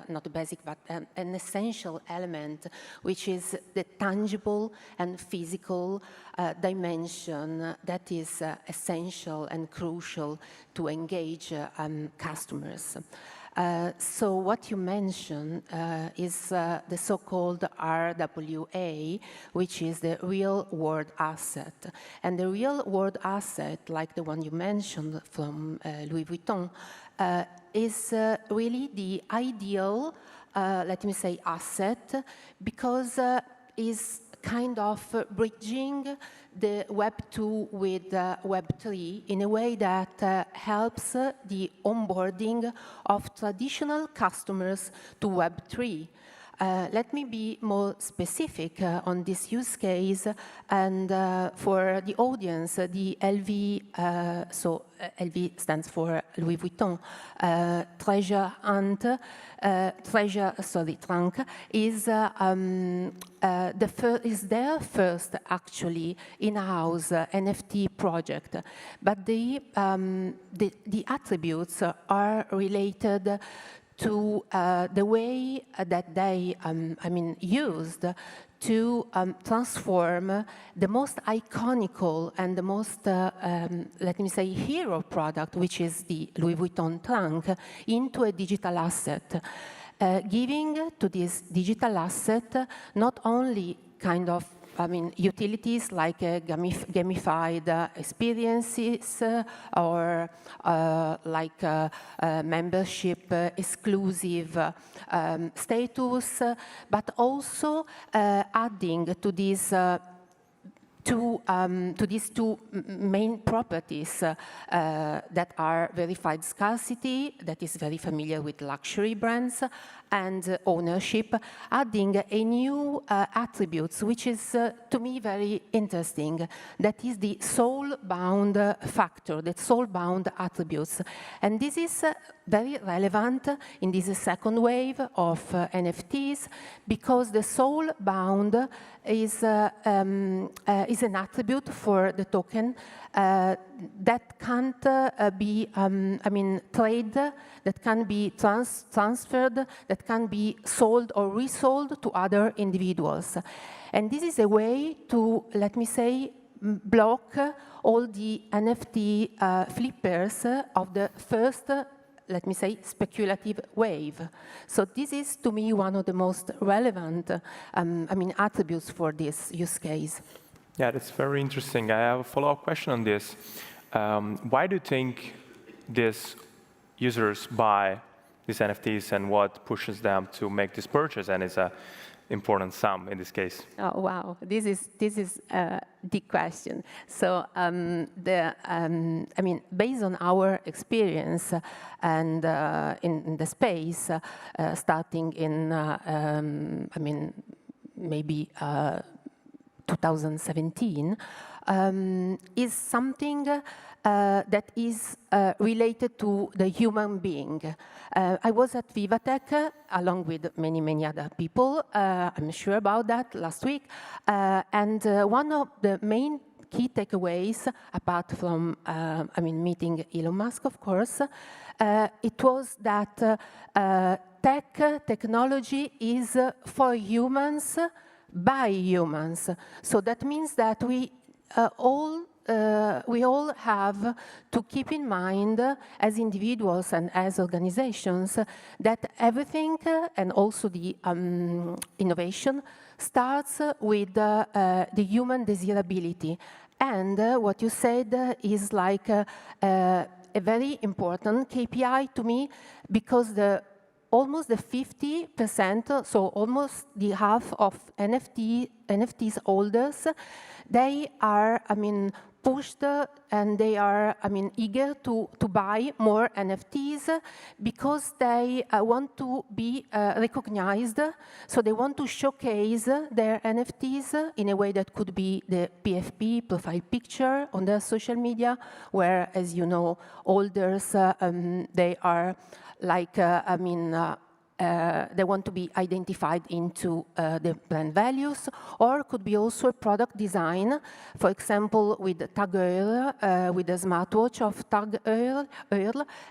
Speaker 9: not a basic, but an essential element, which is the tangible and physical dimension that is essential and crucial to engage customers. So what you mentioned is the so-called RWA, which is the real-world asset. And the real-world asset, like the one you mentioned from Louis Vuitton, is really the ideal, let me say, asset, because is kind of bridging the Web 2 with Web 3 in a way that helps the onboarding of traditional customers to Web 3. Let me be more specific on this use case, and for the audience, the LV, so LV stands for Louis Vuitton, treasure hunt, trunk is is their first actually in-house NFT project, but the attributes are related to the way that they, used to transform the most iconical and the most, let me say, hero product, which is the Louis Vuitton trunk, into a digital asset, giving to this digital asset not only kind of utilities like gamified experiences or like membership exclusive status, but also adding to these two main properties that are verified scarcity, that is very familiar with luxury brands, and ownership, adding a new attributes, which is, to me, very interesting. That is the soul-bound factor, the soul-bound attributes. And this is very relevant in this second wave of NFTs, because the soul-bound is an attribute for the token that can't be, traded, that can be transferred, that can be sold or resold to other individuals. And this is a way to, let me say, block all the NFT flippers of the first, let me say, speculative wave. So this is, to me, one of the most relevant, attributes for this use case.
Speaker 8: Yeah, that's very interesting. I have a follow-up question on this. Why do you think these users buy these NFTs, and what pushes them to make this purchase? And it's an important sum in this case.
Speaker 9: Oh wow, this is the question. So based on our experience and in the space, starting in maybe 2017, is something that is related to the human being. I was at Vivatech along with many other people, I'm sure about that, last week, and one of the main key takeaways, apart from meeting Elon Musk, of course, it was that technology is for humans, by humans. So that means that we all have to keep in mind, as individuals and as organizations, that everything and also the innovation starts with the human desirability. And what you said is like a very important KPI to me, because almost the 50%, so almost the half of NFTs holders, they are, pushed and they are, eager to buy more NFTs because they want to be recognized. So they want to showcase their NFTs in a way that could be the PFP, profile picture, on their social media, where, as you know, holders, they are like, they want to be identified into the brand values, or could be also a product design, for example, with Tag Heuer, with a smartwatch of Tag Heuer,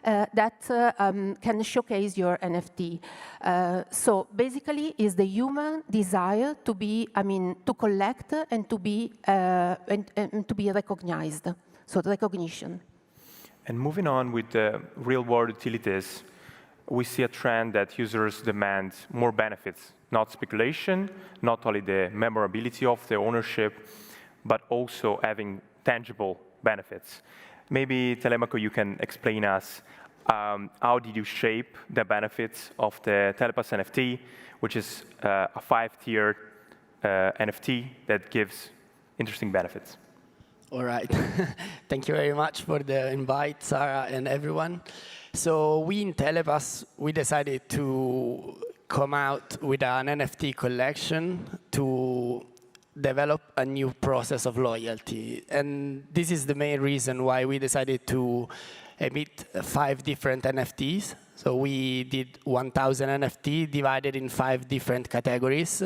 Speaker 9: that can showcase your NFT. So basically, is the human desire to be, to collect and to be recognized. So the recognition.
Speaker 8: And moving on with the real-world utilities, we see a trend that users demand more benefits, not speculation, not only the memorability of the ownership, but also having tangible benefits. Maybe, Telemaco, you can explain us how did you shape the benefits of the Telepass NFT, which is a 5-tiered NFT that gives interesting benefits.
Speaker 10: All right. Thank you very much for the invite, Sarah and everyone. So we in Telepass, we decided to come out with an NFT collection to develop a new process of loyalty. And this is the main reason why we decided to emit 5 different NFTs. So we did 1,000 NFT divided in 5 different categories.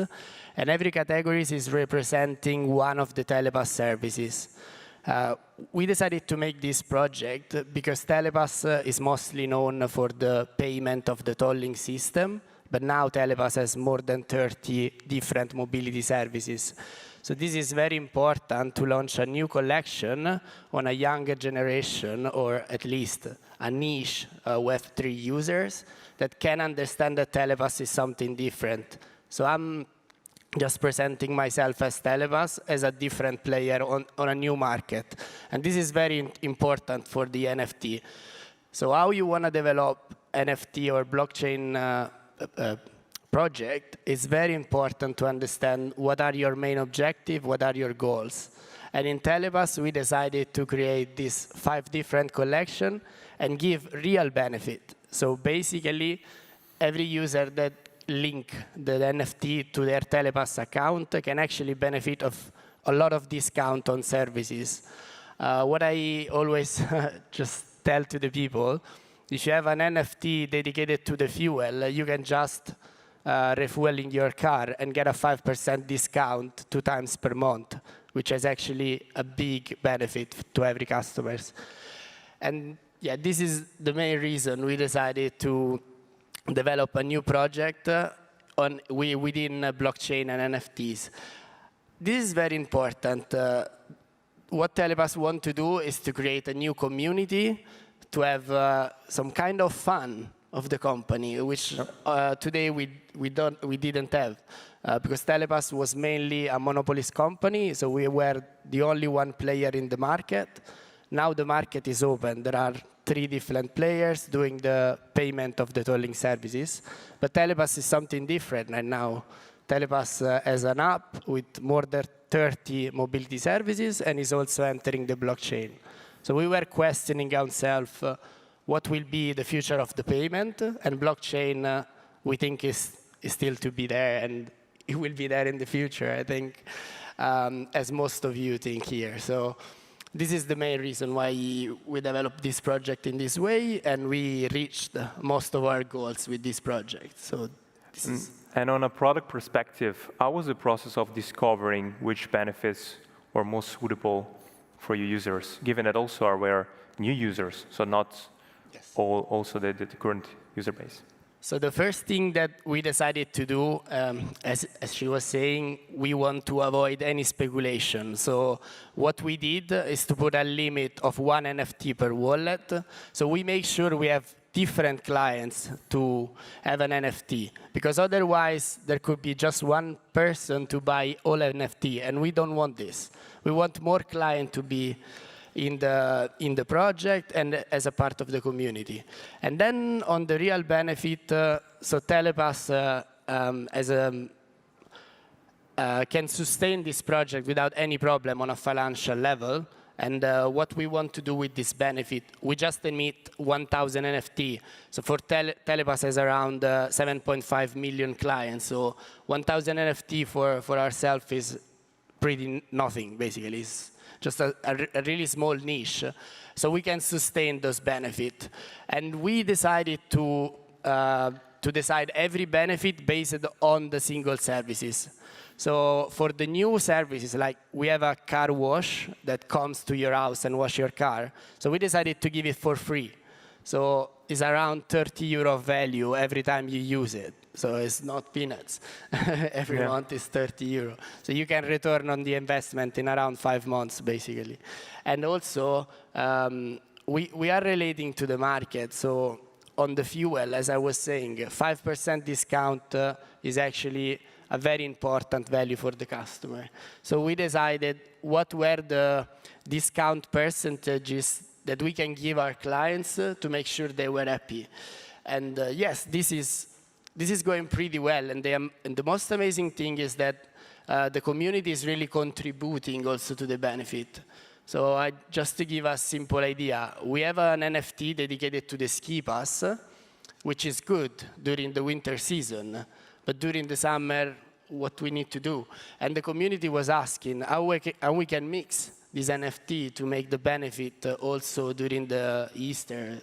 Speaker 10: And every category is representing one of the Telepass services. We decided to make this project because Telepass is mostly known for the payment of the tolling system, but now Telepass has more than 30 different mobility services. So this is very important to launch a new collection on a younger generation, or at least a niche Web3 users that can understand that Telepass is something different. So I'm just presenting myself as Telepass as a different player on a new market. And this is very important for the NFT. So how you want to develop NFT or blockchain project is very important to understand what are your main objectives, what are your goals. And in Telepass, we decided to create these 5 different collections and give real benefit. So basically, every user that link the NFT to their Telepass account can actually benefit of a lot of discount on services. What I always just tell to the people, if you have an NFT dedicated to the fuel, you can just refuel in your car and get a 5% discount 2 times per month, which is actually a big benefit to every customer. And yeah, this is the main reason we decided to develop a new project within blockchain and NFTs. This is very important. What Telepass want to do is to create a new community, to have some kind of fun of the company, which today we didn't have. Because Telepass was mainly a monopolist company, so we were the only one player in the market. Now the market is open. There are 3 different players doing the payment of the tolling services. But Telepass is something different right now. Telepass has an app with more than 30 mobility services and is also entering the blockchain. So we were questioning ourselves what will be the future of the payment, and blockchain we think is still to be there, and it will be there in the future, I think, as most of you think here. So this is the main reason why we developed this project in this way, and we reached most of our goals with this project. So this is.
Speaker 8: And on a product perspective, how was the process of discovering which benefits were most suitable for your users, given that also are new users, so not also the current user base?
Speaker 10: So the first thing that we decided to do, as she was saying, we want to avoid any speculation. So what we did is to put a limit of 1 NFT per wallet. So we make sure we have different clients to have an NFT, because otherwise there could be just one person to buy all NFT, and we don't want this. We want more clients to be in the project and as a part of the community. And then on the real benefit, so Telepass can sustain this project without any problem on a financial level. And what we want to do with this benefit, we just emit 1,000 NFT. So for Telepass has around 7.5 million clients. So 1,000 NFT for ourselves is pretty nothing, basically. It's just a really small niche. So we can sustain those benefits. And we decided to to decide every benefit based on the single services. So for the new services, like we have a car wash that comes to your house and wash your car. So we decided to give it for free. So it's around 30 euro value every time you use it. So it's not peanuts. Every month is 30 euro. So you can return on the investment in around 5 months, basically. And also, we are relating to the market. So on the fuel, as I was saying, 5% discount is actually a very important value for the customer. So we decided what were the discount percentages that we can give our clients to make sure they were happy. And yes, this is going pretty well. And the most amazing thing is that the community is really contributing also to the benefit. So just to give a simple idea, we have an NFT dedicated to the ski pass, which is good during the winter season. But during the summer, what we need to do. And the community was asking how we can mix this NFT to make the benefit also during the Easter,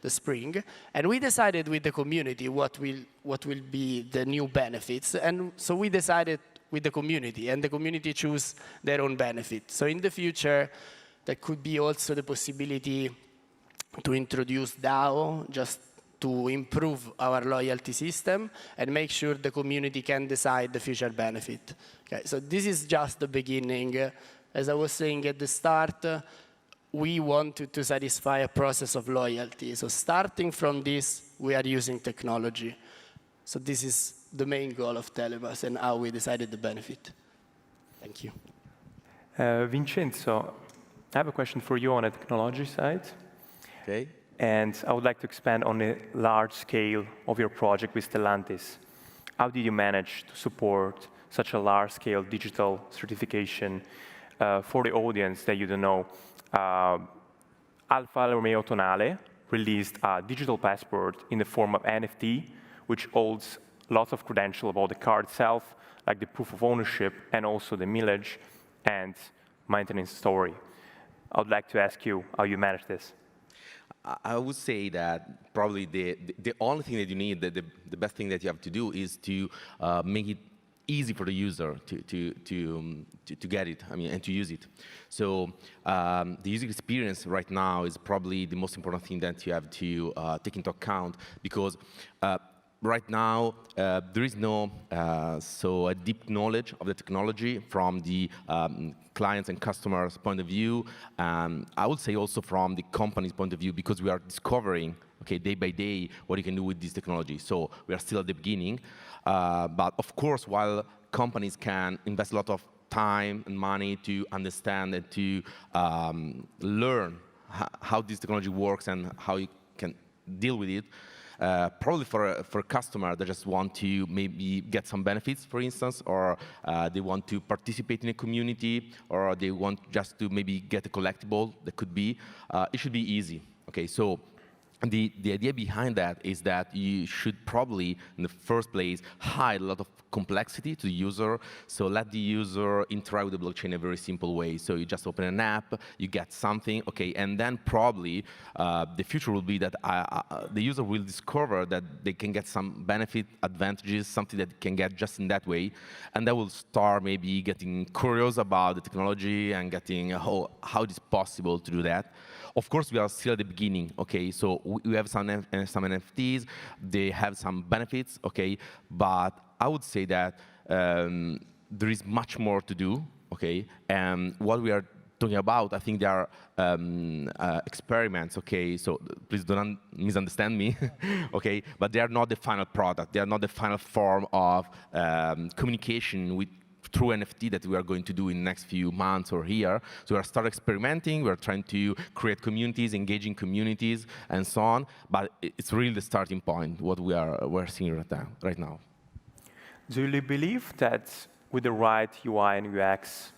Speaker 10: the spring. And we decided with the community what will be the new benefits. And so we decided with the community, and the community choose their own benefit. So in the future, there could be also the possibility to introduce DAO, just to improve our loyalty system and make sure the community can decide the future benefit. Okay, so this is just the beginning. As I was saying at the start, we wanted to satisfy a process of loyalty. So starting from this, we are using technology. So this is the main goal of Telebus and how we decided the benefit. Thank you.
Speaker 8: Vincenzo, I have a question for you on the technology side.
Speaker 7: Okay.
Speaker 8: And I would like to expand on the large scale of your project with Stellantis. How did you manage to support such a large scale digital certification for the audience that you don't know? Alfa Romeo Tonale released a digital passport in the form of NFT, which holds lots of credentials about the car itself, like the proof of ownership and also the mileage and maintenance story. I would like to ask you how you manage this.
Speaker 7: I would say that probably the only thing that you need, the best thing that you have to do is to make it easy for the user to get it, and to use it. So the user experience right now is probably the most important thing that you have to take into account, because right now, there is no a deep knowledge of the technology from the clients and customers' point of view. I would say also from the company's point of view, because we are discovering, day by day, what you can do with this technology. So we are still at the beginning. But of course, while companies can invest a lot of time and money to understand and to learn how this technology works and how you can deal with it, probably for a customer that just want to maybe get some benefits, for instance, or they want to participate in a community, or they want just to maybe get a collectible, that could be, it should be easy. Okay, so the idea behind that is that you should probably, in the first place, hide a lot of complexity to the user. So let the user interact with the blockchain in a very simple way. So you just open an app, you get something, and then probably the future will be that the user will discover that they can get some benefit, advantages, something that can get just in that way, and they will start maybe getting curious about the technology and getting how it is possible to do that. Of course, we are still at the beginning, so we have some NFTs, they have some benefits, but I would say that there is much more to do, and what we are talking about, I think there are experiments, so please don't misunderstand me, but they are not the final product, they are not the final form of communication through NFT that we are going to do in the next few months or year. So we are starting experimenting, we are trying to create communities, engaging communities, and so on, but it's really the starting point, what we're seeing right now.
Speaker 8: Do you believe that with the right UI and UX,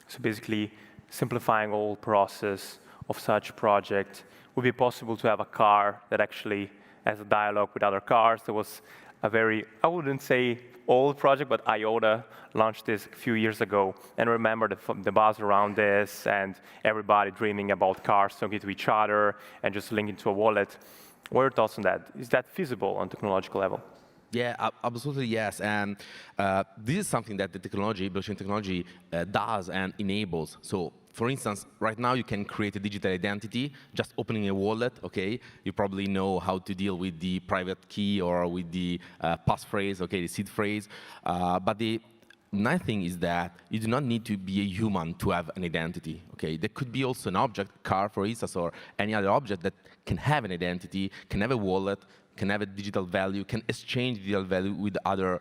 Speaker 8: so basically simplifying all process of such project, would be possible to have a car that actually has a dialogue with other cars? There was a very, I wouldn't say old project, but IOTA launched this a few years ago, and remember the buzz around this and everybody dreaming about cars talking to each other and just linking to a wallet. What are your thoughts on that? Is that feasible on technological level?
Speaker 7: Yeah, absolutely yes. And this is something that the technology, blockchain technology, does and enables. So, for instance, right now you can create a digital identity just opening a wallet. Okay, you probably know how to deal with the private key or with the passphrase. Okay, the seed phrase. But the nice thing is that you do not need to be a human to have an identity. Okay, there could be also an object, car, for instance, or any other object that can have an identity, can have a wallet, can have a digital value, can exchange digital value with other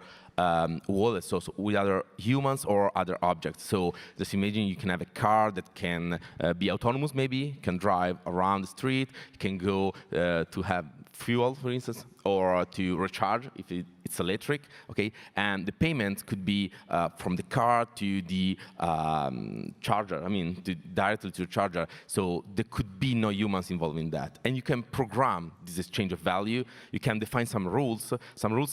Speaker 7: wallets, so with other humans or other objects. So just imagine you can have a car that can be autonomous, maybe, can drive around the street, can go to have fuel, for instance, or to recharge if it's electric, okay? And the payment could be from the car to the charger, directly to the charger. So there could be no humans involved in that. And you can program this exchange of value. You can define some rules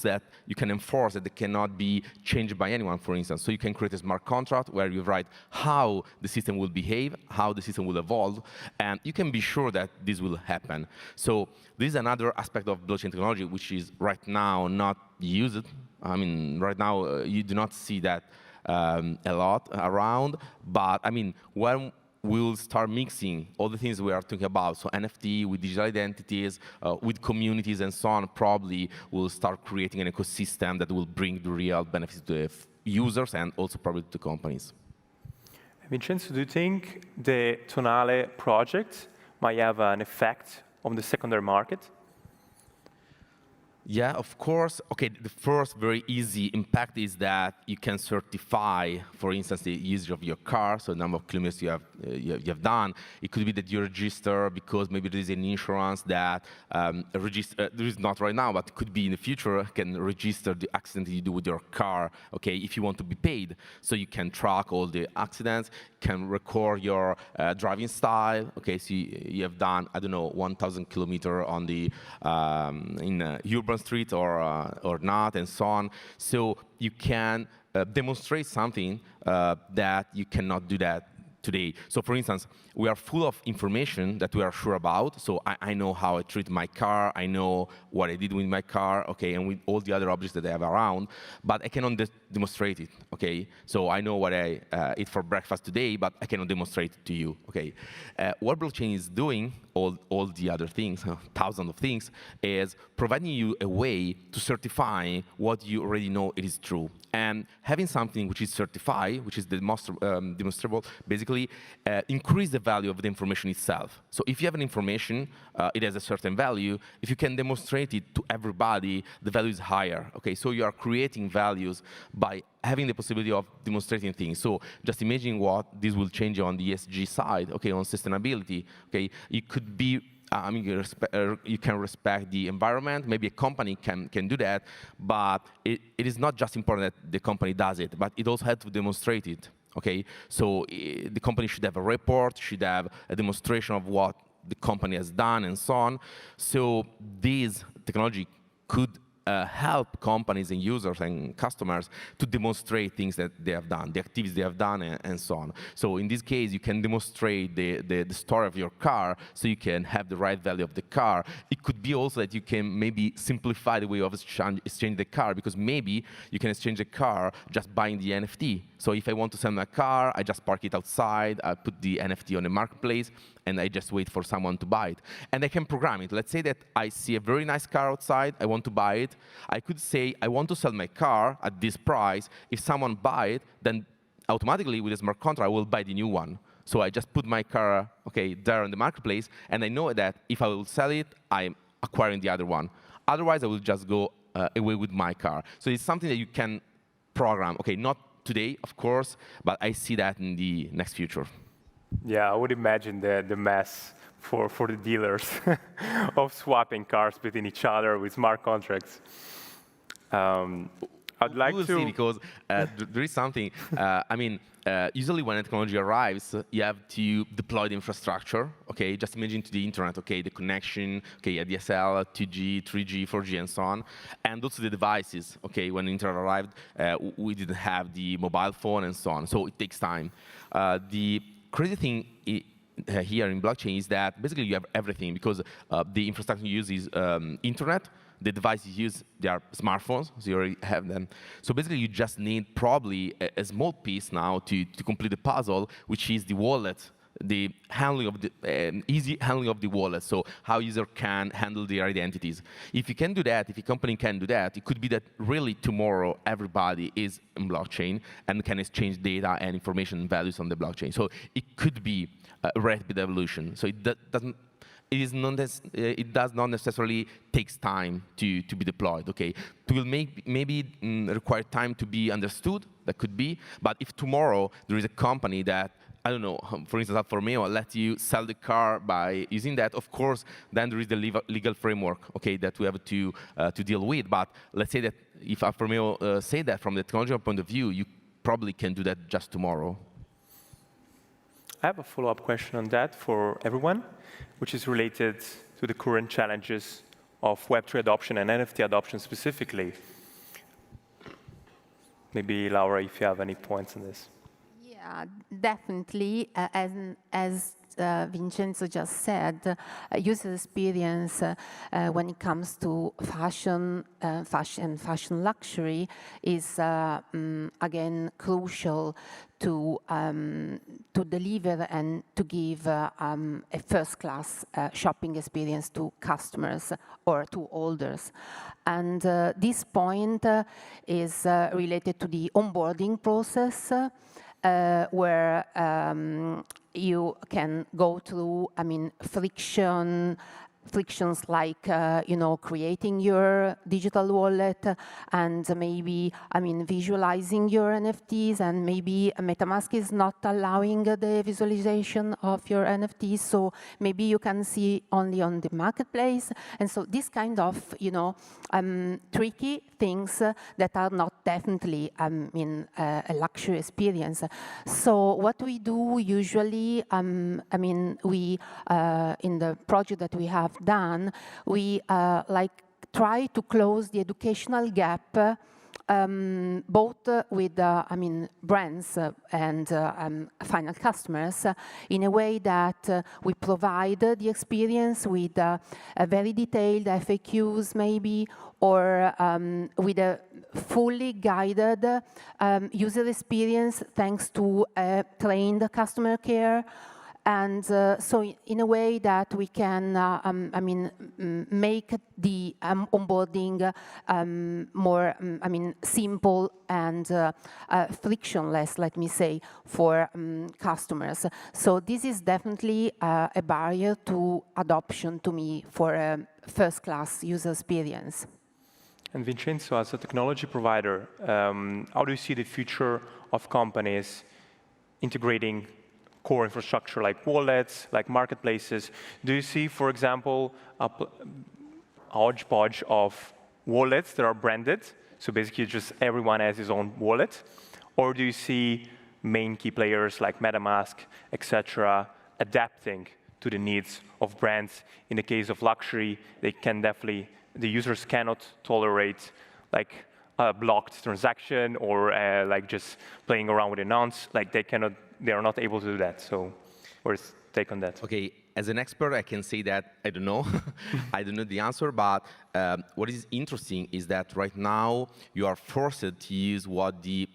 Speaker 7: that you can enforce that they cannot be changed by anyone, for instance. So you can create a smart contract where you write how the system will behave, how the system will evolve, and you can be sure that this will happen. So this is another aspect of blockchain technology which is right now not used. Right now you do not see that a lot around, but when we'll start mixing all the things we are talking about, so NFT with digital identities, with communities and so on, probably we'll start creating an ecosystem that will bring the real benefits to the users and also probably to companies.
Speaker 8: Vincenzo, do you think the Tonale project might have an effect on the secondary market?
Speaker 7: Yeah, of course. Okay, the first very easy impact is that you can certify, for instance, the usage of your car, so the number of kilometers you have done. It could be that you register because maybe there is an insurance that there is not right now, but could be in the future, can register the accident you do with your car, okay, if you want to be paid. So you can track all the accidents, can record your driving style, okay, so you have done, I don't know, 1,000 kilometers on the, in urban street or not, and so on. So you can demonstrate something that you cannot do that today. So for instance, we are full of information that we are sure about. So I know how I treat my car, I know what I did with my car, okay, and with all the other objects that I have around, but I cannot demonstrate it, okay? So I know what I eat for breakfast today, but I cannot demonstrate it to you, okay? What blockchain is doing, all the other things, thousands of things, is providing you a way to certify what you already know it is true. And having something which is certified, which is demonstrable, basically increase the value of the information itself. So if you have an information, it has a certain value. If you can demonstrate it to everybody, the value is higher. Okay, so you are creating values by having the possibility of demonstrating things. So just imagine what this will change on the ESG side, okay, on sustainability. Okay, it could be, you can respect the environment. Maybe a company can do that, but it is not just important that the company does it, but it also has to demonstrate it. Okay, so the company should have a report, should have a demonstration of what the company has done, and so on. So this technology could help companies and users and customers to demonstrate things that they have done, the activities they have done, and so on. So in this case, you can demonstrate the story of your car, so you can have the right value of the car. It could be also that you can maybe simplify the way of exchange the car, because maybe you can exchange the car just buying the NFT. So if I want to sell my car, I just park it outside, I put the NFT on the marketplace, and I just wait for someone to buy it. And I can program it. Let's say that I see a very nice car outside, I want to buy it. I could say, I want to sell my car at this price. If someone buys it, then automatically with a smart contract, I will buy the new one. So I just put my car, okay, there in the marketplace, and I know that if I will sell it, I'm acquiring the other one. Otherwise, I will just go away with my car. So it's something that you can program. Okay, not today, of course, but I see that in the next future.
Speaker 8: Yeah, I would imagine the mess for the dealers of swapping cars between each other with smart contracts. I'd like
Speaker 7: to see, because there is something. Usually when technology arrives, you have to deploy the infrastructure. Okay, just imagine to the internet. Okay, the connection. Okay, DSL, 2G, 3G, 4G, and so on. And also the devices. Okay, when the internet arrived, we didn't have the mobile phone and so on. So it takes time. The crazy thing here in blockchain is that basically you have everything, because the infrastructure you use is internet. The devices you use, they are smartphones, so you already have them. So basically, you just need probably a small piece now to complete the puzzle, which is the wallet, the handling of the easy handling of the wallet. So how user can handle their identities. If you can do that, if a company can do that, it could be that really tomorrow everybody is in blockchain and can exchange data and information and values on the blockchain. So it could be a rapid evolution. So it doesn't. It does not necessarily takes time to be deployed. Okay, it will maybe require time to be understood. That could be. But if tomorrow there is a company that, I don't know, for instance, Alfa Romeo lets you sell the car by using that, of course, then there is the legal framework, okay, that we have to deal with. But let's say that if Alfa Romeo say that from the technological point of view, you probably can do that just tomorrow.
Speaker 8: I have a follow-up question on that for everyone, which is related to the current challenges of Web3 adoption and NFT adoption specifically. Maybe, Laura, if you have any points on this.
Speaker 9: Yeah, definitely. As Vincenzo just said, user experience when it comes to fashion luxury is again crucial to deliver and to give a first-class shopping experience to customers or to holders. And this point is related to the onboarding process, where you can go through, frictions like, creating your digital wallet and maybe, visualizing your NFTs, and maybe MetaMask is not allowing the visualization of your NFTs, so maybe you can see only on the marketplace. And so this kind of, tricky things that are not definitely, a luxury experience. So what we do usually, we, in the project that we have done, we try to close the educational gap, both with brands and final customers, in a way that we provide the experience with a very detailed FAQs maybe, or with a fully guided user experience thanks to trained customer care. And so in a way that we can, make the onboarding more, simple and frictionless, let me say, for customers. So this is definitely a barrier to adoption to me for a first-class user experience.
Speaker 8: And Vincenzo, as a technology provider, how do you see the future of companies integrating core infrastructure like wallets, like marketplaces? Do you see, for example, a hodgepodge of wallets that are branded, so basically just everyone has his own wallet? Or do you see main key players like MetaMask, etc., adapting to the needs of brands? In the case of luxury, they can definitely, the users cannot tolerate like a blocked transaction or like just playing around with a nonce. Like they are not able to do that. So what's your take on that?
Speaker 7: Okay, as an expert, I can say that I don't know. I don't know the answer, but what is interesting is that right now you are forced to use what the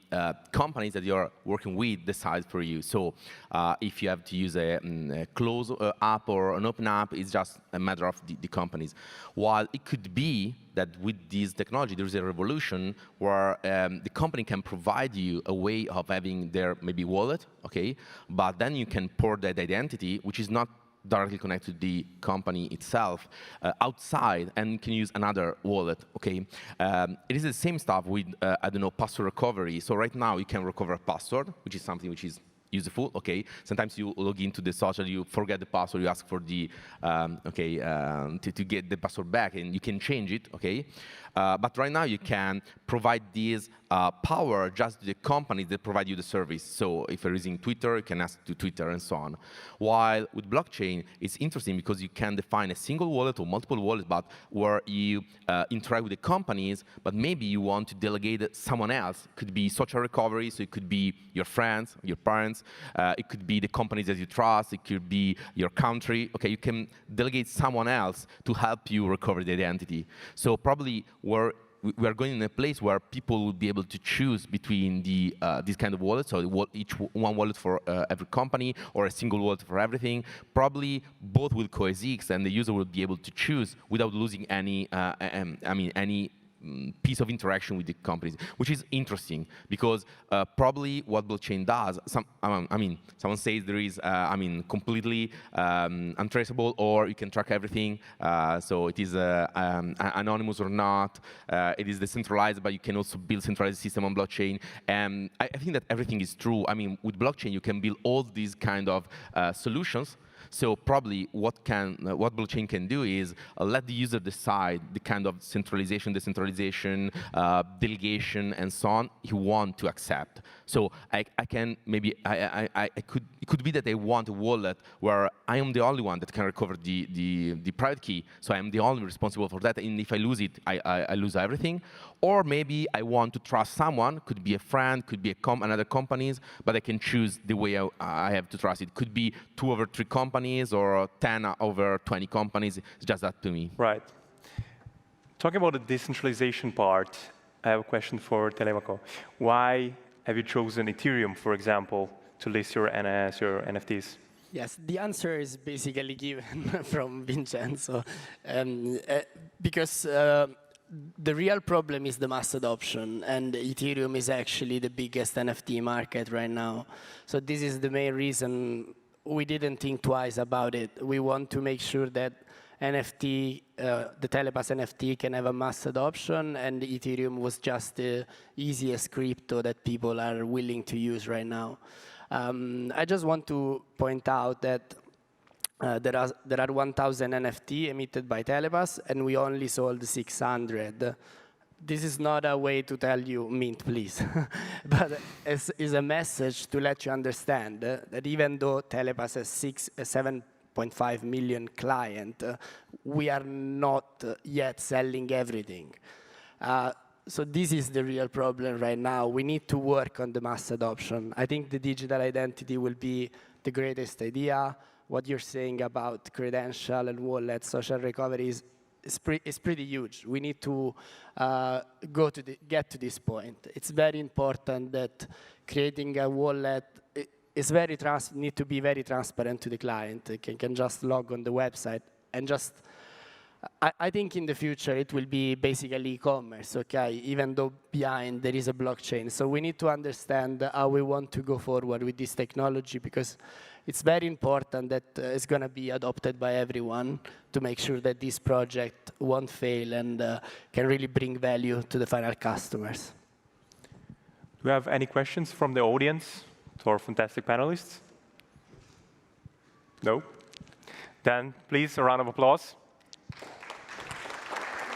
Speaker 7: companies that you are working with decide for you. So if you have to use a closed app or an open app, it's just a matter of the companies. While it could be that with this technology, there is a revolution where the company can provide you a way of having their maybe wallet, okay, but then you can port that identity, which is not directly connected to the company itself, outside, and you can use another wallet, okay? It is the same stuff with, I don't know, password recovery. So right now you can recover a password, which is something which is useful, okay? Sometimes you log into the social, you forget the password, you ask for the, to get the password back, and you can change it, okay? But right now you can provide this power just to the companies that provide you the service. So if you're using Twitter, you can ask to Twitter and so on. While with blockchain, it's interesting because you can define a single wallet or multiple wallets, but where you interact with the companies, but maybe you want to delegate it someone else. It could be social recovery, so it could be your friends, your parents. It could be the companies that you trust. It could be your country. Okay, you can delegate someone else to help you recover the identity. So probably we are going in a place where people will be able to choose between these kind of wallets, so each one wallet for every company, or a single wallet for everything. Probably both will coexist, and the user will be able to choose without losing any, any piece of interaction with the companies, which is interesting because probably what blockchain does, someone says there is, completely untraceable, or you can track everything, so it is anonymous or not. It is decentralized, but you can also build centralized system on blockchain. And I think that everything is true. I mean, with blockchain, you can build all these kind of solutions. So probably what blockchain can do is let the user decide the kind of centralization, decentralization, delegation, and so on he want to accept. So it could be that I want a wallet where I am the only one that can recover the private key, so I am the only responsible for that, and if I lose it, I lose everything. Or maybe I want to trust someone, could be a friend, could be another companies, but I can choose the way I have to trust it. Could be 2 over 3 companies or 10 over 20 companies. It's just that to me.
Speaker 8: Right. Talking about the decentralization part, I have a question for Telemaco. Why have you chosen Ethereum, for example, to list your NFTs?
Speaker 10: Yes, the answer is basically given from Vincenzo, because the real problem is the mass adoption, and Ethereum is actually the biggest NFT market right now. So this is the main reason we didn't think twice about it. We want to make sure that NFT, the Telepass NFT can have a mass adoption, and Ethereum was just the easiest crypto that people are willing to use right now. I just want to point out that there are 1,000 NFT emitted by Telepass, and we only sold 600. This is not a way to tell you, mint, please. But it's a message to let you understand that even though Telepass has 7.5 million clients, we are not yet selling everything. So this is the real problem right now. We need to work on the mass adoption. I think the digital identity will be the greatest idea. What you're saying about credential and wallet, social recovery is pretty huge. We need to get to this point. It's very important that creating a wallet need to be very transparent to the client. They can just log on the website and just. I think in the future it will be basically e-commerce, okay? Even though behind there is a blockchain. So we need to understand how we want to go forward with this technology, because it's very important that it's going to be adopted by everyone to make sure that this project won't fail and can really bring value to the final customers.
Speaker 8: Do we have any questions from the audience to our fantastic panelists? No? Then please, a round of applause.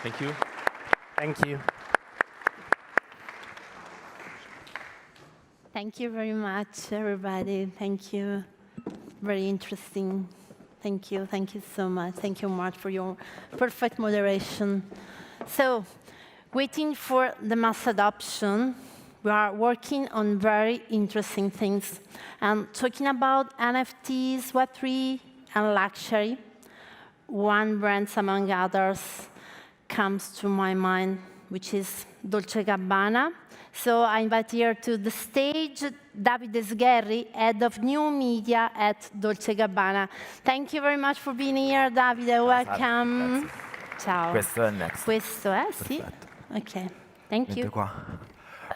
Speaker 8: Thank you.
Speaker 10: Thank you.
Speaker 1: Thank you very much, everybody. Thank you. Very interesting. Thank you. Thank you so much. Thank you, Mark, for your perfect moderation. So, waiting for the mass adoption, we are working on very interesting things. And talking about NFTs, Web3, and luxury, one brand among others comes to my mind, which is Dolce & Gabbana. So I invite here to the stage Davide Sgherri, Head of New Media at Dolce & Gabbana. Thank you very much for being here, Davide. Welcome. Ciao.
Speaker 11: Questo è next.
Speaker 1: Questo è, sì. Okay. Thank you.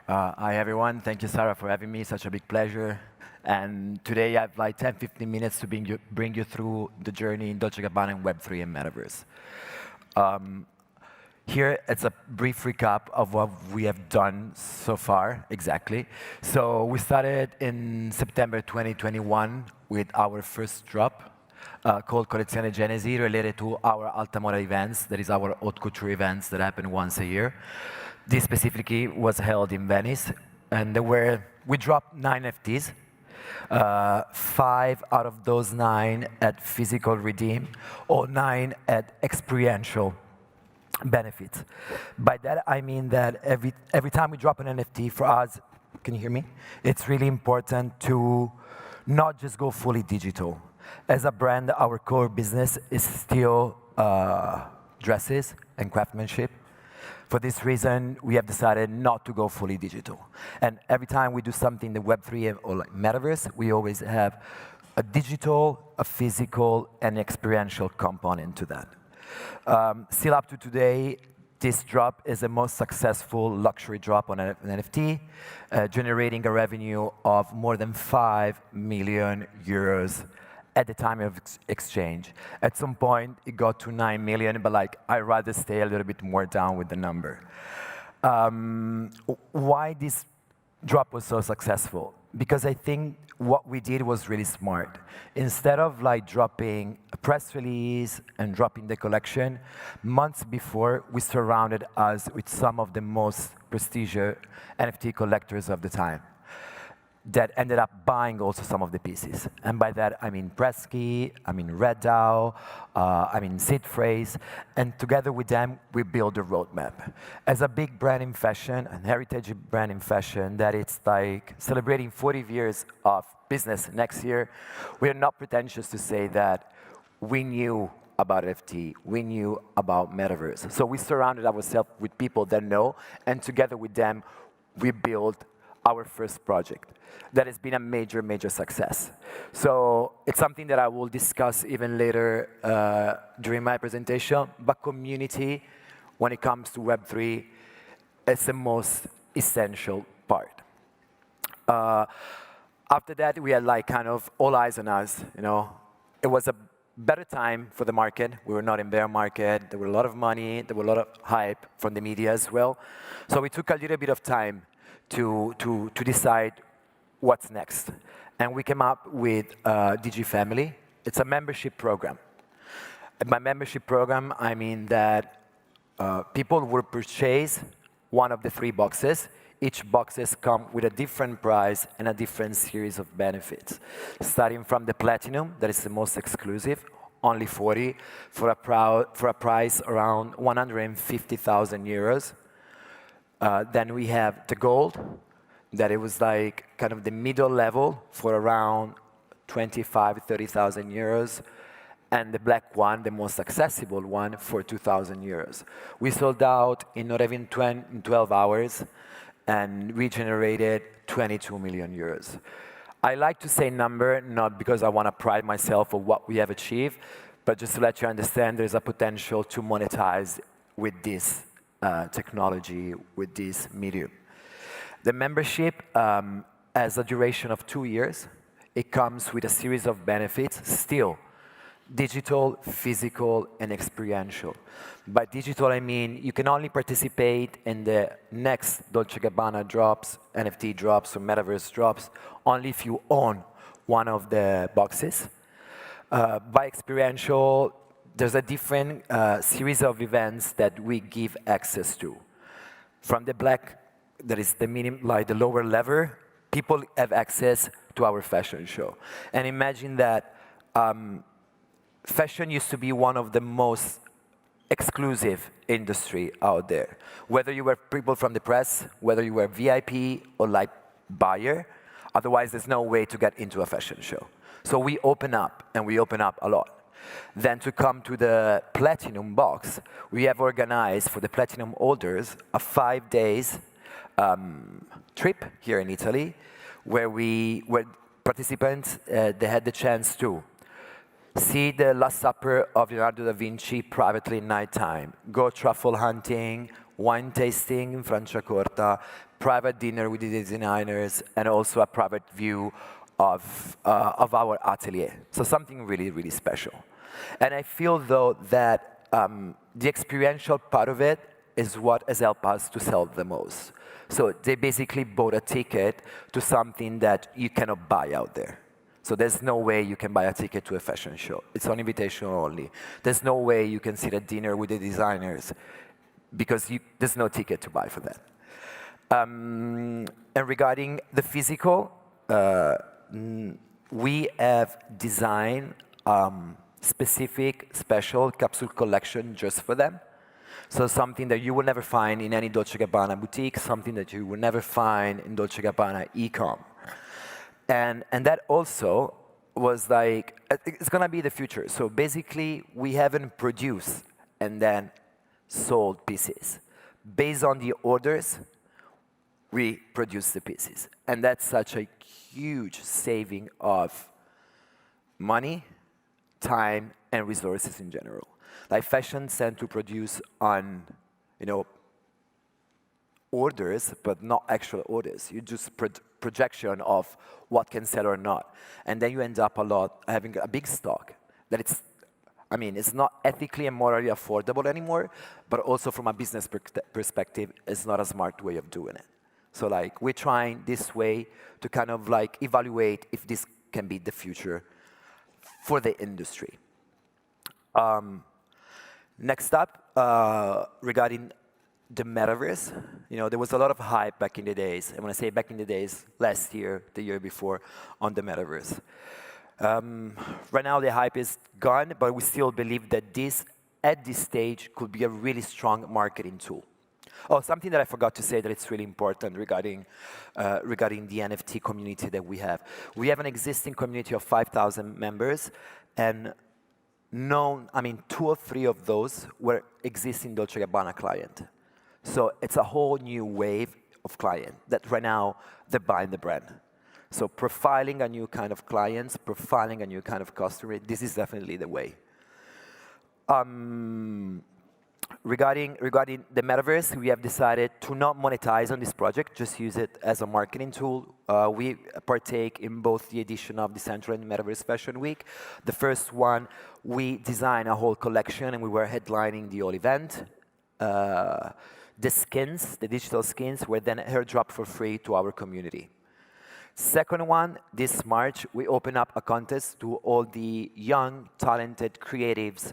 Speaker 11: Hi, everyone. Thank you, Sarah, for having me. Such a big pleasure. And today I have like 10-15 minutes to bring you through the journey in Dolce & Gabbana and Web3 and Metaverse. Here, it's a brief recap of what we have done so far, exactly. So we started in September 2021 with our first drop called Collezione Genesi, related to our Alta Moda events. That is our haute couture events that happen once a year. This specifically was held in Venice, and we dropped 9 NFTs. 5 out of those 9 at physical redeem, or 9 at experiential benefits. By that I mean that every time we drop an NFT for us, can you hear me? It's really important to not just go fully digital. As a brand, our core business is still dresses and craftsmanship. For this reason, we have decided not to go fully digital. And every time we do something in the Web3 or like metaverse, we always have a digital, a physical, and experiential component to that. Still up to today, this drop is the most successful luxury drop on an NFT, generating a revenue of more than 5 million euros at the time of exchange. At some point, it got to 9 million, but like, I'd rather stay a little bit more down with the number. Why this drop was so successful? Because I think what we did was really smart. Instead of like dropping a press release and dropping the collection, months before, we surrounded us with some of the most prestigious NFT collectors of the time that ended up buying also some of the pieces. And by that, I mean Presky, I mean Red DAO, I mean Sid Phrase, and together with them, we build a roadmap. As a big brand in fashion, an heritage brand in fashion, that it's like celebrating 40 years of business next year, we are not pretentious to say that we knew about NFT, we knew about metaverse. So we surrounded ourselves with people that know, and together with them, we built our first project. That has been a major, major success. So it's something that I will discuss even later during my presentation, but community, when it comes to Web3, is the most essential part. After that, we had like kind of all eyes on us, you know. It was a better time for the market. We were not in bear market. There were a lot of money. There were a lot of hype from the media as well. So we took a little bit of time to decide what's next. And we came up with DG Family. It's a membership program. And by membership program, I mean that people will purchase one of the 3 boxes. Each boxes come with a different price and a different series of benefits. Starting from the Platinum, that is the most exclusive, only 40, for a price around 150,000 euros. Then we have the Gold, that it was like kind of the middle level for around 25,000, 30,000 euros. And the black one, the most accessible one, for 2,000 euros. We sold out in not even 12 hours, and we generated 22 million euros. I like to say number, not because I want to pride myself on what we have achieved, but just to let you understand there's a potential to monetize with this technology, with this medium. The membership has a duration of 2 years. It comes with a series of benefits, still digital, physical, and experiential. By digital, I mean you can only participate in the next Dolce & Gabbana drops, NFT drops, or metaverse drops, only if you own one of the boxes. By experiential, there's a different series of events that we give access to. From the black, that is the like the lower level, people have access to our fashion show. And imagine that fashion used to be one of the most exclusive industry out there. Whether you were people from the press, whether you were VIP or like buyer, otherwise there's no way to get into a fashion show. So we open up, and we open up a lot. Then to come to the Platinum box, we have organized for the Platinum holders a 5 days trip here in Italy, where participants they had the chance to see the Last Supper of Leonardo da Vinci privately nighttime, go truffle hunting, wine tasting in Franciacorta, private dinner with the designers, and also a private view of our atelier. So something really, really special. And I feel, though, that the experiential part of it is what has helped us to sell the most. So they basically bought a ticket to something that you cannot buy out there. So there's no way you can buy a ticket to a fashion show. It's on invitation only. There's no way you can sit at dinner with the designers. because there's no ticket to buy for that. And regarding the physical, we have designed specific, special capsule collection just for them. So something that you will never find in any Dolce & Gabbana boutique, something that you will never find in Dolce & Gabbana e-com. And that also was like, it's gonna be the future. So basically, we haven't produced and then sold pieces. Based on the orders, we produce the pieces. And that's such a huge saving of money, time, and resources in general. Like fashion tend to produce on, orders, but not actual orders. You just projection of what can sell or not. And then you end up having a big stock that it's not ethically and morally affordable anymore, but also from a business perspective, it's not a smart way of doing it. So like, we're trying this way to kind of like evaluate if this can be the future for the industry. Next up, regarding the metaverse, there was a lot of hype back in the days. And when I say back in the days, last year, the year before, on the metaverse. Right now, the hype is gone, but we still believe that this, at this stage, could be a really strong marketing tool. Oh, something that I forgot to say that it's really important regarding the NFT community that we have. We have an existing community of 5,000 members, and 2 or 3 of those were existing Dolce & Gabbana client. So it's a whole new wave of client that right now they're buying the brand. So profiling a new kind of clients, profiling a new kind of customer, this is definitely the way. Regarding the metaverse, we have decided to not monetize on this project, just use it as a marketing tool. We partake in both the edition of Decentraland and Metaverse Fashion Week. The first one, we designed a whole collection and we were headlining the whole event. The skins, the digital skins, were then airdropped for free to our community. Second one, this March, we open up a contest to all the young, talented creatives,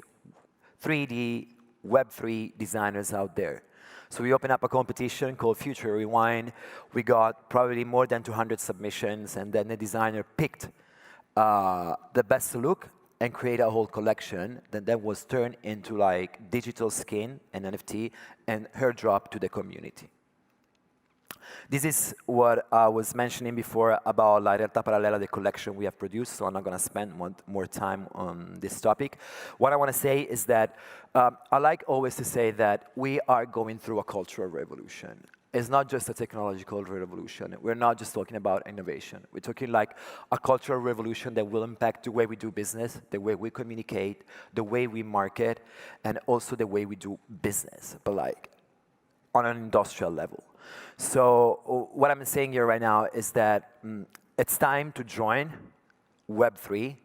Speaker 11: 3D, Web3 designers out there. So we open up a competition called Future Rewind. We got probably more than 200 submissions, and then the designer picked the best look and create a whole collection that was turned into like digital skin and NFT and airdrop to the community. This is what I was mentioning before about La Realtà Paralela, the collection we have produced, so I'm not going to spend more time on this topic. What I want to say is that I like always to say that we are going through a cultural revolution. It's not just a technological revolution. We're not just talking about innovation. We're talking like a cultural revolution that will impact the way we do business, the way we communicate, the way we market, and also the way we do business, but like on an industrial level. So what I'm saying here right now is that it's time to join Web3,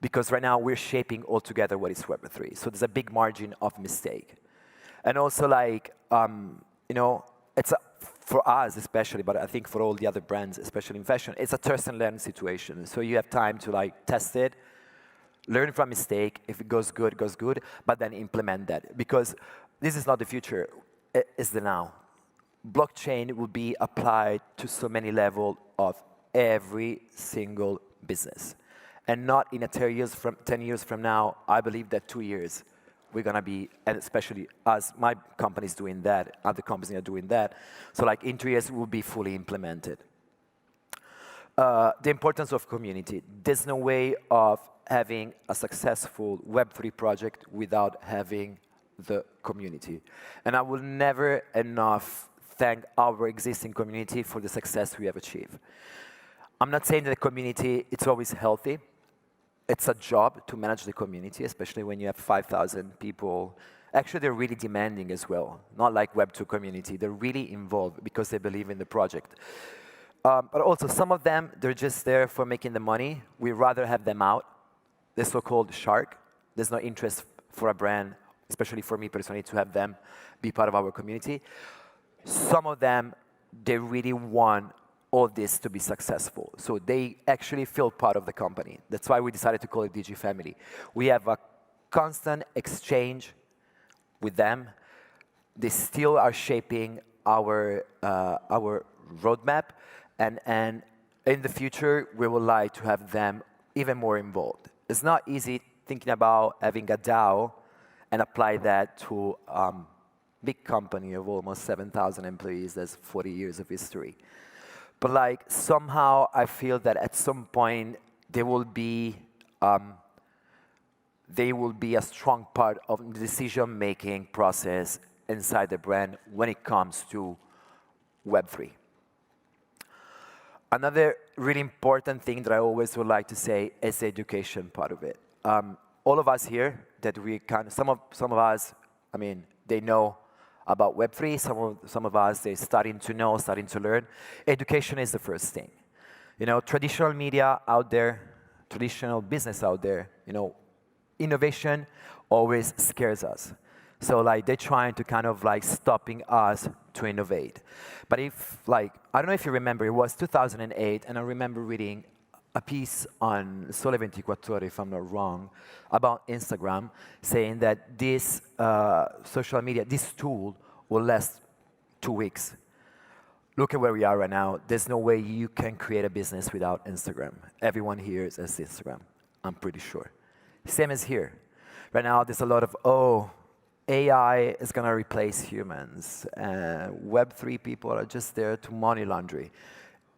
Speaker 11: because right now we're shaping altogether what is Web3. So there's a big margin of mistake. And also like, it's for us especially, but I think for all the other brands, especially in fashion, it's a test and learn situation. So you have time to like test it, learn from mistake. If it goes good, but then implement that. Because this is not the future, it's the now. Blockchain will be applied to so many levels of every single business. And not in 10 years from now, I believe that 2 years, we're going to be, and especially us, my company is doing that, other companies are doing that. So like in 2 years, it will be fully implemented. The importance of community. There's no way of having a successful Web3 project without having the community. And I will never enough thank our existing community for the success we have achieved. I'm not saying that the community, it's always healthy. It's a job to manage the community, especially when you have 5,000 people. Actually, they're really demanding as well, not like Web2 community. They're really involved because they believe in the project. But also, some of them, they're just there for making the money. We'd rather have them out. The so-called shark. There's no interest for a brand, especially for me personally, to have them be part of our community. Some of them, they really want all this to be successful. So they actually feel part of the company. That's why we decided to call it DG Family. We have a constant exchange with them. they still are shaping our roadmap, and in the future, we would like to have them even more involved. It's not easy thinking about having a DAO and apply that to big company of almost 7,000 employees that's 40 years of history. But like somehow I feel that at some point they will be a strong part of the decision-making process inside the brand when it comes to Web3. Another really important thing that I always would like to say is the education part of it. All of us here, that we some of us, I mean, they know about Web3. Some of us, they're starting to know, starting to learn. Education is the first thing. You know, traditional media out there, traditional business out there, you know, innovation always scares us. So like they're trying to kind of like stopping us to innovate. But if like, I don't know if you remember, it was 2008, and I remember reading a piece on Sole 24 Ore, if I'm not wrong, about Instagram, saying that this social media, this tool will last 2 weeks. Look at where we are right now. There's no way you can create a business without Instagram. Everyone here is Instagram, I'm pretty sure. Same as here. Right now, there's a lot of, oh, AI is going to replace humans. Web3 people are just there to money laundry.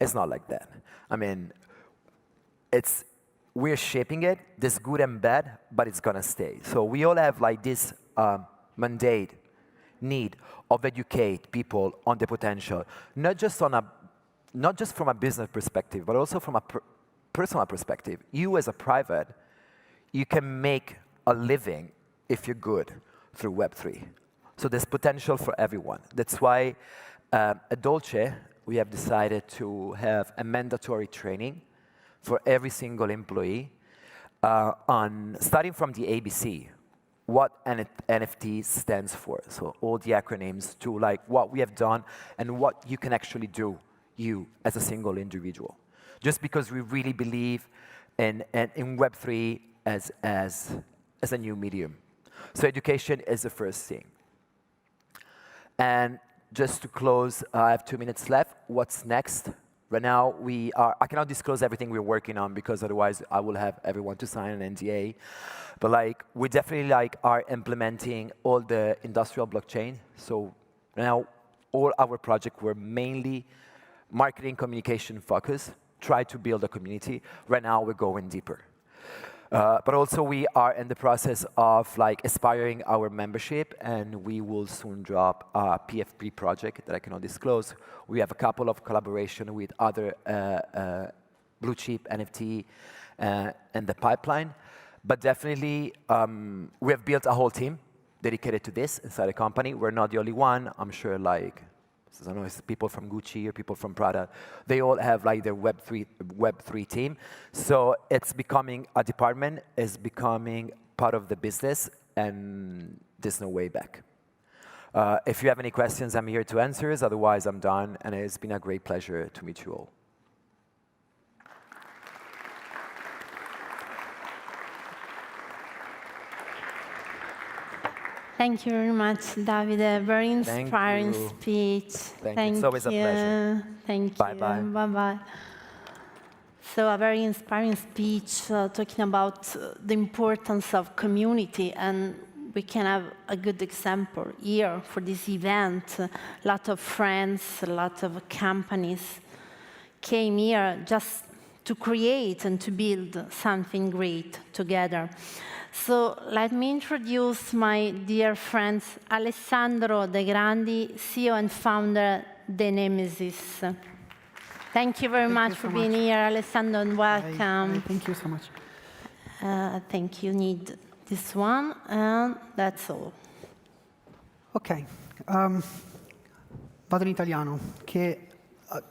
Speaker 11: It's not like that. I mean, we're shaping it. There's good and bad, but it's going to stay. So we all have like this mandate, need of educate people on the potential, not just from a business perspective, but also from a personal perspective. You as a private, you can make a living if you're good through Web3. So there's potential for everyone. That's why at Dolce, we have decided to have a mandatory training for every single employee starting from the ABC, what NFT stands for. So all the acronyms to like what we have done and what you can actually do, you as a single individual. Just because we really believe in Web3 as a new medium. So education is the first thing. And just to close, I have 2 minutes left. What's next? Right now, I cannot disclose everything we're working on because otherwise I will have everyone to sign an NDA. But like, we definitely like are implementing all the industrial blockchain. So now all our projects were mainly marketing communication focused, try to build a community. Right now, we're going deeper. But also we are in the process of like aspiring our membership, and we will soon drop a PFP project that I cannot disclose. We have a couple of collaboration with other blue chip NFT in the pipeline. But definitely we have built a whole team dedicated to this inside the company. We're not the only one. I'm sure like, I don't know, it's people from Gucci or people from Prada. They all have like their Web3 team. So it's becoming a department, it's becoming part of the business, and there's no way back. If you have any questions, I'm here to answer. Otherwise, I'm done, and it's been a great pleasure to meet you all.
Speaker 1: Thank you very much, Davide. Very inspiring speech.
Speaker 11: Thank you. It's always a pleasure.
Speaker 1: Thank you.
Speaker 11: Bye-bye.
Speaker 1: Bye-bye. So a very inspiring speech talking about the importance of community, and we can have a good example here for this event. A lot of friends, a lot of companies came here just to create and to build something great together. So let me introduce my dear friends, Alessandro De Grandi, CEO and founder de Nemesis. Thank you very much for being here, Alessandro, and welcome.
Speaker 12: Thank you so much.
Speaker 1: I think you need this one, and that's all.
Speaker 12: Ok, vado in italiano, che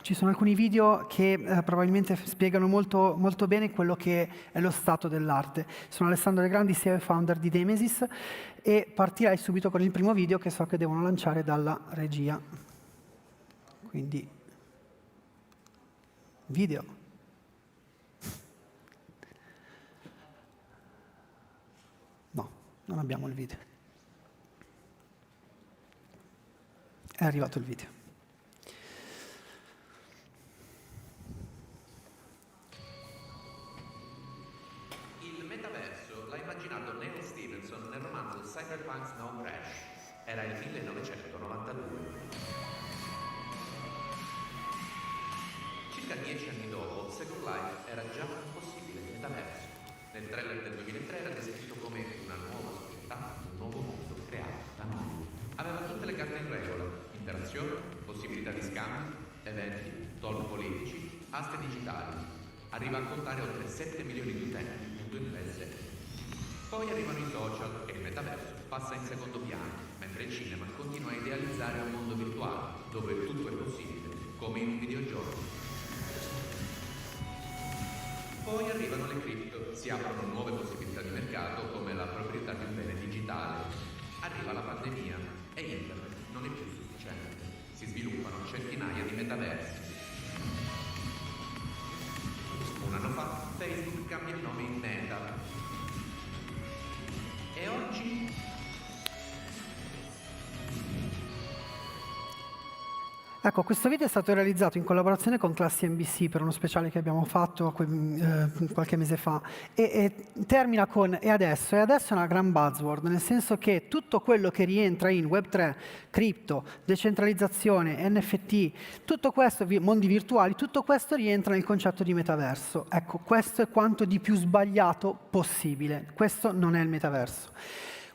Speaker 12: ci sono alcuni video che probabilmente spiegano molto bene quello che è lo stato dell'arte. Sono Alessandro De Grandi, CEO e founder di Nemesis, e partirei subito con il primo video che so che devono lanciare dalla regia. Quindi, video. No, non abbiamo il video. È arrivato il video.
Speaker 13: Il metaverso l'ha immaginato Neil Stevenson nel romanzo Cyberpunk Snow Crash. Era il 1992. Circa 10 anni dopo, Second Life era già un possibile metaverso. Nel trailer del 2003 era descritto come una nuova società, un nuovo mondo creato da noi. Aveva tutte le carte in regola: interazioni, possibilità di scambi, eventi, talk politici, aste digitali. Arriva a contare oltre 7 milioni di utenti nel 2007. Poi arrivano i social e il metaverso passa in secondo piano, mentre il cinema continua a idealizzare un mondo virtuale, dove tutto è possibile, come in un videogioco. Poi arrivano le cripto, si aprono nuove possibilità di mercato come la proprietà di un bene digitale. Arriva la pandemia e internet non è più sufficiente. Si sviluppano centinaia di metaversi. Un anno fa Facebook cambia il nome in Meta. E oggi
Speaker 12: Ecco, questo video è stato realizzato in collaborazione con Classi NBC per uno speciale che abbiamo fatto qualche mese fa e termina con "e adesso?". E adesso è una gran buzzword, nel senso che tutto quello che rientra in Web3, cripto, decentralizzazione, NFT, tutto questo, mondi virtuali, tutto questo rientra nel concetto di metaverso. Ecco, questo è quanto di più sbagliato possibile. Questo non è il metaverso.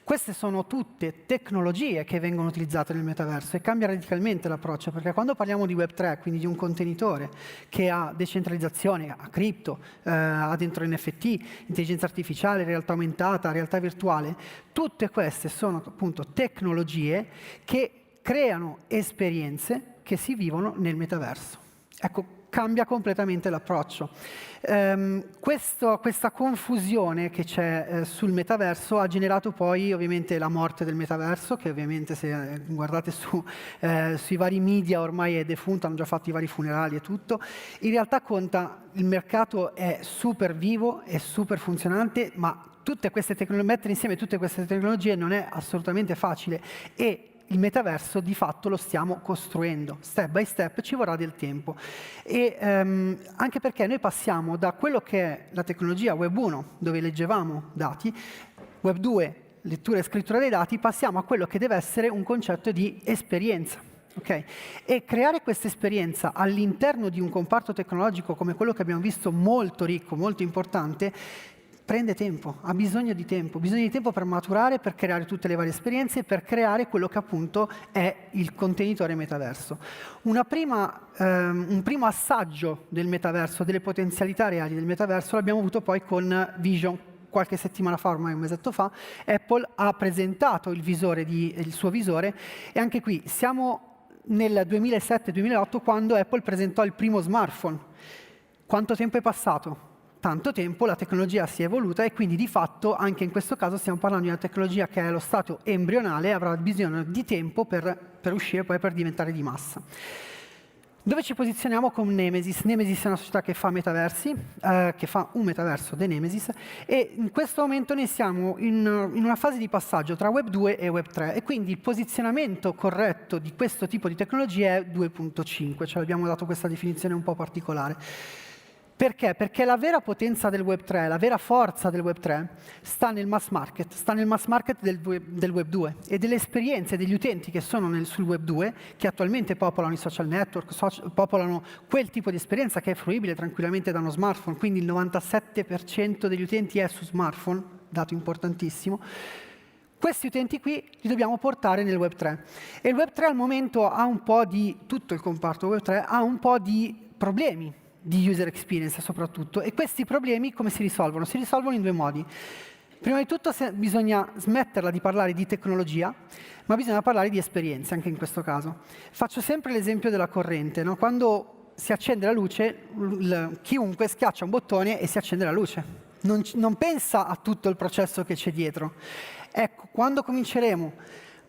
Speaker 12: Queste sono tutte tecnologie che vengono utilizzate nel metaverso e cambia radicalmente l'approccio, perché quando parliamo di Web3, quindi di un contenitore che ha decentralizzazione, ha cripto, ha dentro NFT, intelligenza artificiale, realtà aumentata, realtà virtuale, tutte queste sono appunto tecnologie che creano esperienze che si vivono nel metaverso. Ecco, cambia completamente l'approccio. Questa confusione che c'è sul metaverso ha generato poi ovviamente la morte del metaverso, che ovviamente se guardate sui vari media ormai è defunto, hanno già fatto i vari funerali e tutto. In realtà conta, il mercato è super vivo, è super funzionante, ma mettere insieme tutte queste tecnologie non è assolutamente facile e il metaverso di fatto lo stiamo costruendo, step by step, ci vorrà del tempo. E anche perché noi passiamo da quello che è la tecnologia Web 1, dove leggevamo dati, Web 2, lettura e scrittura dei dati, passiamo a quello che deve essere un concetto di esperienza. Okay? E creare questa esperienza all'interno di un comparto tecnologico come quello che abbiamo visto, molto ricco, molto importante, prende tempo, ha bisogno di tempo per maturare, per creare tutte le varie esperienze, per creare quello che appunto è il contenitore metaverso. Un primo assaggio del metaverso, delle potenzialità reali del metaverso, l'abbiamo avuto poi con Vision. Qualche settimana fa, ormai un mesetto fa, Apple ha presentato il suo visore e anche qui siamo nel 2007-2008 quando Apple presentò il primo smartphone. Quanto tempo è passato? Tanto tempo, la tecnologia si è evoluta e quindi di fatto anche in questo caso stiamo parlando di una tecnologia che è allo stato embrionale e avrà bisogno di tempo per uscire poi per diventare di massa. Dove ci posizioniamo con Nemesis? Nemesis è una società che fa metaversi, che fa un metaverso di Nemesis e in questo momento noi siamo in una fase di passaggio tra Web 2 e Web 3 e quindi il posizionamento corretto di questo tipo di tecnologia è 2.5, cioè abbiamo dato questa definizione un po' particolare. Perché? Perché la vera potenza del Web 3, la vera forza del Web 3 sta nel mass market del Web 2 e delle esperienze degli utenti che sono sul Web 2, che attualmente popolano i social network, popolano quel tipo di esperienza che è fruibile tranquillamente da uno smartphone, quindi il 97% degli utenti è su smartphone, dato importantissimo. Questi utenti qui li dobbiamo portare nel Web 3 e il Web 3 al momento ha un po' di, tutto il comparto Web 3 ha un po' di problemi di user experience soprattutto, e questi problemi come si risolvono? Si risolvono in due modi. Prima di tutto bisogna smetterla di parlare di tecnologia, ma bisogna parlare di esperienze anche in questo caso. Faccio sempre l'esempio della corrente, no? Quando si accende la luce, chiunque schiaccia un bottone e si accende la luce. Non pensa a tutto il processo che c'è dietro. Ecco, quando cominceremo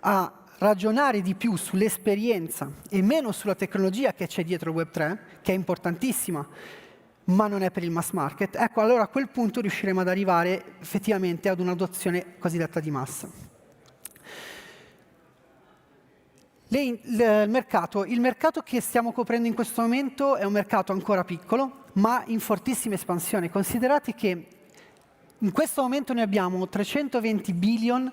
Speaker 12: a ragionare di più sull'esperienza e meno sulla tecnologia che c'è dietro il Web 3, che è importantissima, ma non è per il mass market, ecco, allora a quel punto riusciremo ad arrivare effettivamente ad un'adozione cosiddetta di massa. Il mercato che stiamo coprendo in questo momento è un mercato ancora piccolo, ma in fortissima espansione. Considerate che in questo momento noi abbiamo 320 billion,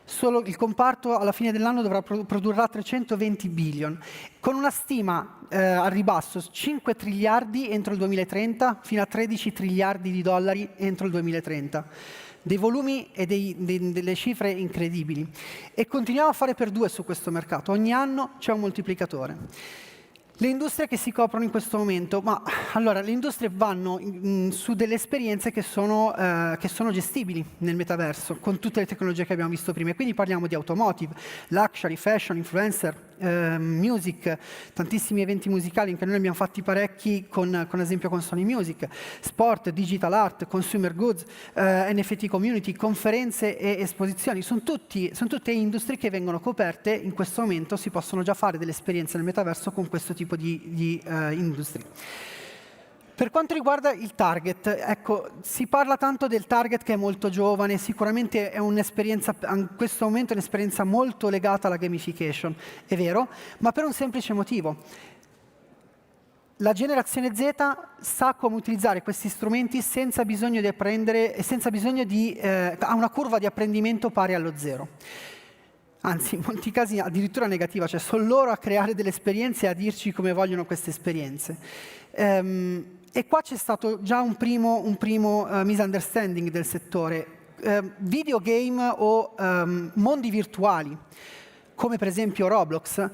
Speaker 12: solo il comparto alla fine dell'anno produrrà 320 billion, con una stima al ribasso 5 triliardi entro il 2030, fino a 13 triliardi di dollari entro il 2030. Dei volumi e delle cifre incredibili. E continuiamo a fare per 2 su questo mercato. Ogni anno c'è un moltiplicatore. Le industrie che si coprono in questo momento, le industrie vanno su delle esperienze che sono gestibili nel metaverso, con tutte le tecnologie che abbiamo visto prima. E quindi parliamo di automotive, luxury, fashion, influencer, music, tantissimi eventi musicali, anche noi abbiamo fatti parecchi con ad esempio con Sony Music, sport, digital art, consumer goods, NFT community, conferenze e esposizioni. Sono tutte industrie che vengono coperte in questo momento, si possono già fare delle esperienze nel metaverso con questo tipo di industrie. Per quanto riguarda il target, ecco, si parla tanto del target che è molto giovane, sicuramente è un'esperienza, in questo momento è un'esperienza molto legata alla gamification, è vero, ma per un semplice motivo. La generazione Z sa come utilizzare questi strumenti senza bisogno di apprendere e senza bisogno ha una curva di apprendimento pari allo 0. Anzi, in molti casi addirittura negativa, cioè sono loro a creare delle esperienze e a dirci come vogliono queste esperienze. E qua c'è stato già un primo misunderstanding del settore. Videogame o mondi virtuali, come per esempio Roblox,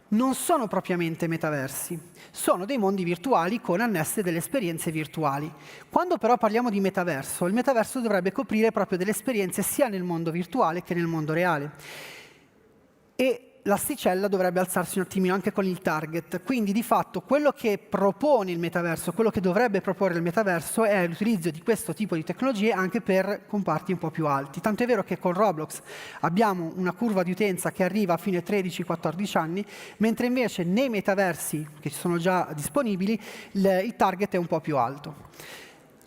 Speaker 12: non sono propriamente metaversi, sono dei mondi virtuali con annesse delle esperienze virtuali. Quando però parliamo di metaverso, il metaverso dovrebbe coprire proprio delle esperienze sia nel mondo virtuale che nel mondo reale. E l'asticella dovrebbe alzarsi un attimino anche con il target. Quindi di fatto quello che propone il metaverso, quello che dovrebbe proporre il metaverso è l'utilizzo di questo tipo di tecnologie anche per comparti un po' più alti. Tanto è vero che con Roblox abbiamo una curva di utenza che arriva a fine 13-14 anni, mentre invece nei metaversi che sono già disponibili il target è un po' più alto.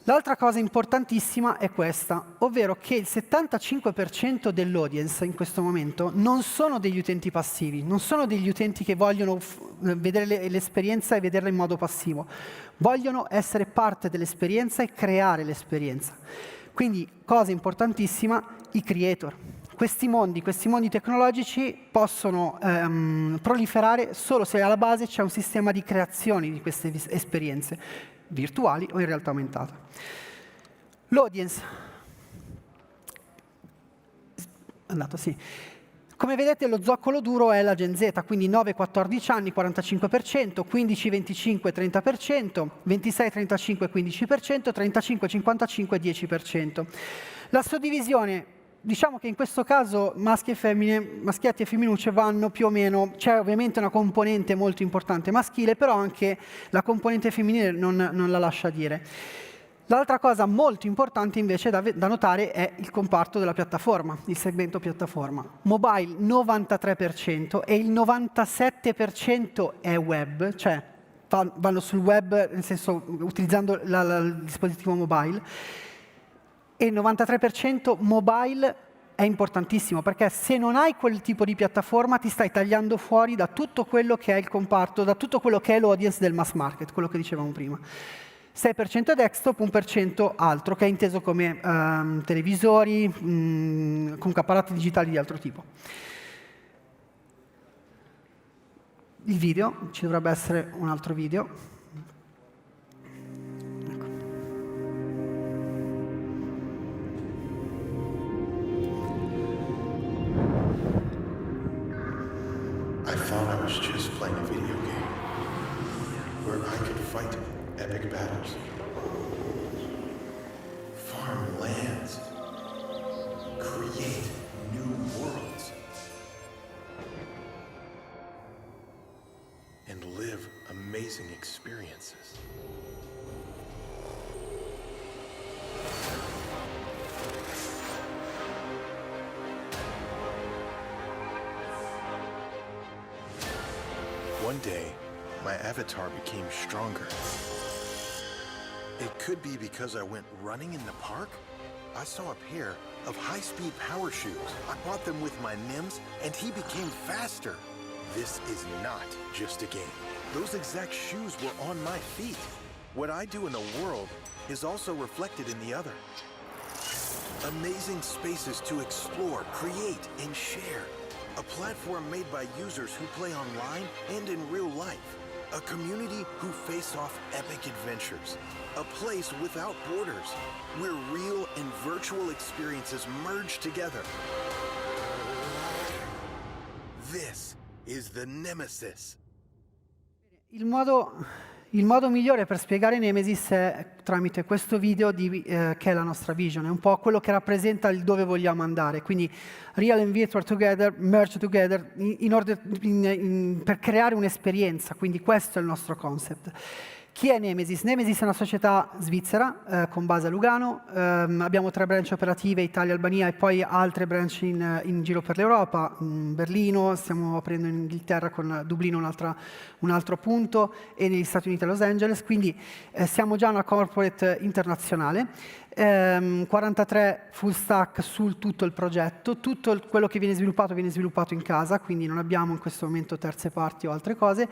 Speaker 12: L'altra cosa importantissima è questa, ovvero che il 75% dell'audience in questo momento non sono degli utenti passivi, non sono degli utenti che vogliono vedere l'esperienza e vederla in modo passivo, vogliono essere parte dell'esperienza e creare l'esperienza. Quindi, cosa importantissima, i creator. Questi mondi tecnologici possono proliferare solo se alla base c'è un sistema di creazione di queste esperienze, virtuali o in realtà aumentata. L'audience. Come vedete lo zoccolo duro è la Gen Z, quindi 9-14 anni 45%, 15-25 30%, 26-35 15%, 35-55 10%. La suddivisione, diciamo che in questo caso maschi e femmine, maschietti e femminucce vanno più o meno, c'è ovviamente una componente molto importante maschile, però anche la componente femminile non la lascia dire. L'altra cosa molto importante invece da notare è il comparto della piattaforma, il segmento piattaforma. Mobile 93% e il 97% è web, cioè vanno sul web, nel senso utilizzando il dispositivo mobile. E il 93% mobile è importantissimo, perché se non hai quel tipo di piattaforma ti stai tagliando fuori da tutto quello che è il comparto, da tutto quello che è l'audience del mass market, quello che dicevamo prima. 6% desktop, 1% altro, che è inteso come televisori, comunque apparati digitali di altro tipo. Il video, ci dovrebbe essere un altro video.
Speaker 14: I thought I was just playing a video game where I could fight epic battles, farm lands, create new worlds, and live amazing experiences. One day, my avatar became stronger. It could be because I went running in the park? I saw a pair of high-speed power shoes. I bought them with my NIMS, and he became faster. This is not just a game. Those exact shoes were on my feet. What I do in the world is also reflected in the other. Amazing spaces to explore, create, and share. A platform made by users who play online and in real life. A community who face off epic adventures. A place without borders, where real and virtual experiences merge together. This is the Nemesis.
Speaker 12: Il modo migliore per spiegare Nemesis è tramite questo video che è la nostra vision, è un po' quello che rappresenta il dove vogliamo andare, quindi real and virtual together, merge together, per creare un'esperienza, quindi questo è il nostro concept. Chi è Nemesis? Nemesis è una società svizzera con base a Lugano, abbiamo 3 branch operative, Italia, Albania e poi altre branch in giro per l'Europa, Berlino, stiamo aprendo in Inghilterra con Dublino un altro punto e negli Stati Uniti a Los Angeles, quindi siamo già una corporate internazionale. 43 full stack su tutto il progetto, tutto quello che viene sviluppato in casa, quindi non abbiamo in questo momento terze parti o altre cose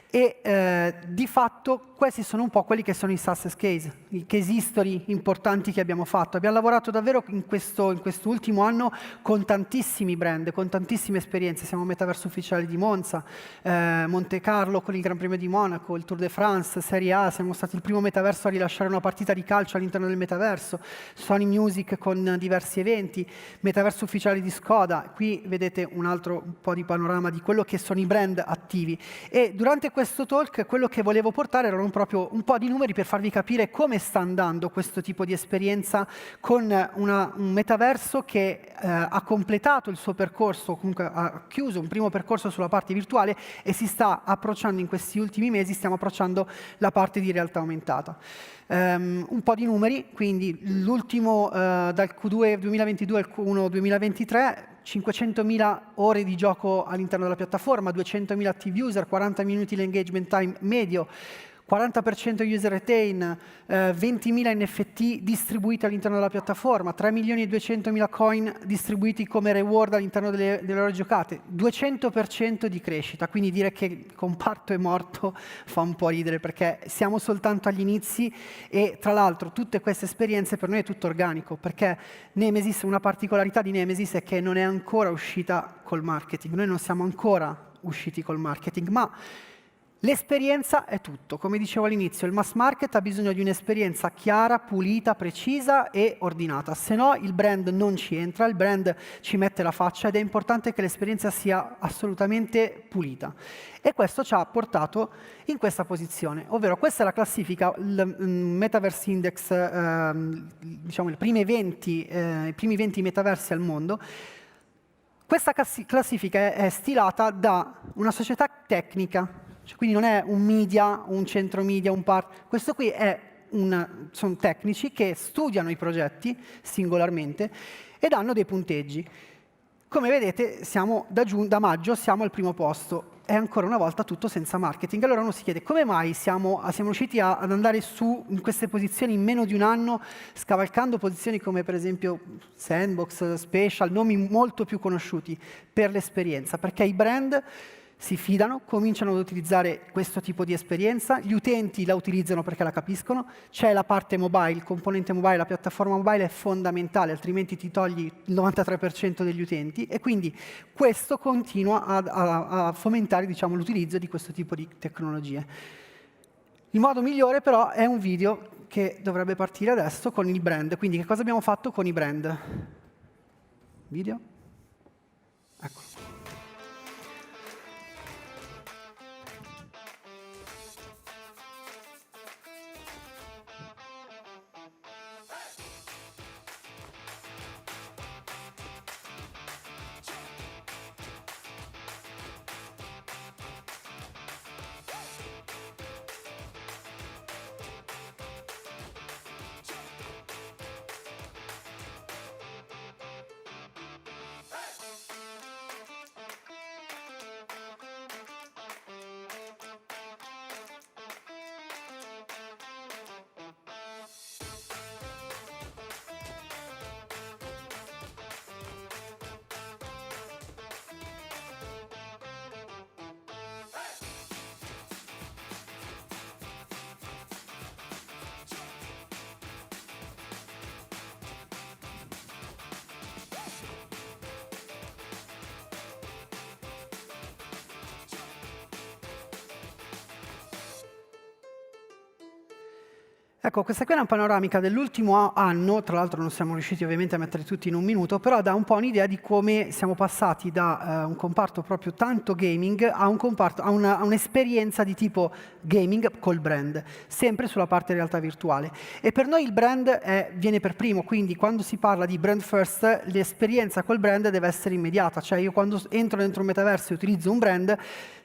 Speaker 12: e di fatto questi sono un po' quelli che sono i success case, i case history importanti che abbiamo fatto. Abbiamo lavorato davvero in quest'ultimo anno con tantissimi brand, con tantissime esperienze, siamo metaverso ufficiale di Monza, Monte Carlo con il Gran Premio di Monaco, il Tour de France, Serie A, siamo stati il primo metaverso a rilasciare una partita di calcio all'interno del metaverso, Sony Music con diversi eventi, metaverso ufficiale di Skoda. Qui vedete un po' di panorama di quello che sono i brand attivi e durante questo talk quello che volevo portare erano proprio un po' di numeri per farvi capire come sta andando questo tipo di esperienza con un metaverso che ha completato il suo percorso, comunque ha chiuso un primo percorso sulla parte virtuale e si sta approcciando in questi ultimi mesi, stiamo approcciando la parte di realtà aumentata. Un po' di numeri, quindi l'ultimo dal Q2 2022 al Q1 2023, 500.000 ore di gioco all'interno della piattaforma, 200.000 active user, 40 minuti l'engagement time medio, 40% user retain, 20.000 NFT distribuiti all'interno della piattaforma, 3.200.000 coin distribuiti come reward all'interno delle ore giocate, 200% di crescita, quindi dire che il comparto è morto fa un po' ridere perché siamo soltanto agli inizi e tra l'altro tutte queste esperienze per noi è tutto organico perché Nemesis, una particolarità di Nemesis è che non è ancora uscita col marketing, noi non siamo ancora usciti col marketing, ma l'esperienza è tutto. Come dicevo all'inizio, il mass market ha bisogno di un'esperienza chiara, pulita, precisa e ordinata. Se no il brand non ci entra, il brand ci mette la faccia ed è importante che l'esperienza sia assolutamente pulita. E questo ci ha portato in questa posizione, ovvero questa è la classifica, il Metaverse Index, diciamo i primi 20 metaversi al mondo. Questa classifica è stilata da una società tecnica, quindi non è un media, un centro media, un part. Questo qui sono tecnici che studiano i progetti singolarmente e danno dei punteggi. Come vedete, da maggio siamo al primo posto. È ancora una volta tutto senza marketing. Allora uno si chiede come mai siamo riusciti ad andare su in queste posizioni in meno di un anno, scavalcando posizioni come per esempio Sandbox, Special, nomi molto più conosciuti per l'esperienza, perché i brand si fidano, cominciano ad utilizzare questo tipo di esperienza, gli utenti la utilizzano perché la capiscono, c'è la parte mobile, il componente mobile, la piattaforma mobile è fondamentale, altrimenti ti togli il 93% degli utenti e quindi questo continua a fomentare diciamo, l'utilizzo di questo tipo di tecnologie. Il modo migliore però è un video che dovrebbe partire adesso con il brand, quindi che cosa abbiamo fatto con i brand? Video? Ecco. Ecco, questa qui è una panoramica dell'ultimo anno, tra l'altro non siamo riusciti ovviamente a mettere tutti in un minuto, però dà un po' un'idea di come siamo passati da un comparto proprio tanto gaming a un'esperienza di tipo gaming col brand, sempre sulla parte realtà virtuale. E per noi il brand viene per primo, quindi quando si parla di brand first, l'esperienza col brand deve essere immediata, cioè io quando entro dentro un metaverso e utilizzo un brand,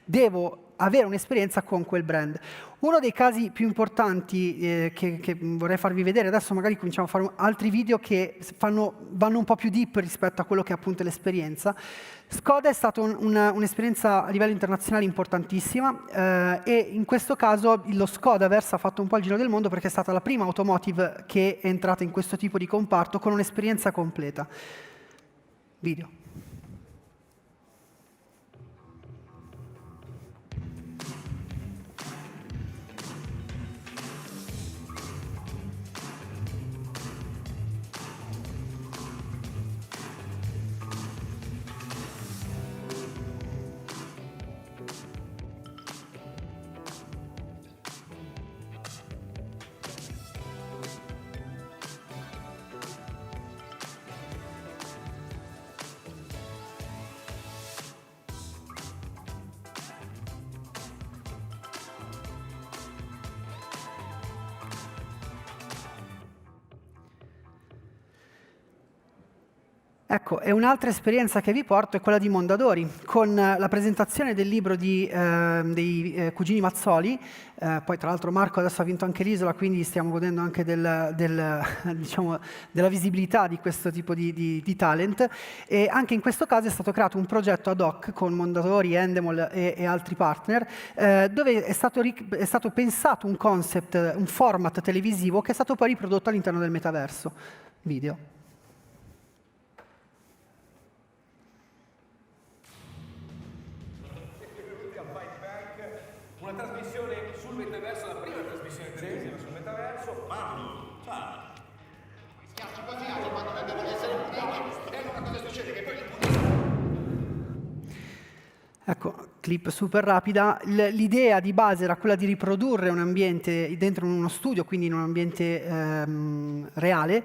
Speaker 12: devo avere un'esperienza con quel brand. Uno dei casi più importanti che vorrei farvi vedere, adesso magari cominciamo a fare altri video che vanno un po' più deep rispetto a quello che è appunto l'esperienza. Skoda è stata un'esperienza a livello internazionale importantissima e in questo caso lo Skodaverse ha fatto un po' il giro del mondo perché è stata la prima automotive che è entrata in questo tipo di comparto con un'esperienza completa. Video. Ecco, e un'altra esperienza che vi porto è quella di Mondadori, con la presentazione del libro dei cugini Mazzoli. Poi tra l'altro Marco adesso ha vinto anche l'Isola, quindi stiamo godendo anche diciamo, della visibilità di questo tipo di talent. E anche in questo caso è stato creato un progetto ad hoc con Mondadori, Endemol e altri partner, dove è stato pensato un concept, un format televisivo che è stato poi riprodotto all'interno del metaverso. Video.
Speaker 13: Una trasmissione sul metaverso, la prima trasmissione televisiva sul metaverso, ciao. Schiacci così, quando devono essere puniti, e allora cosa succede? Che poi li puniscono.
Speaker 12: Ecco, clip super rapida. L'idea di base era quella di riprodurre un ambiente dentro uno studio, quindi in un ambiente reale.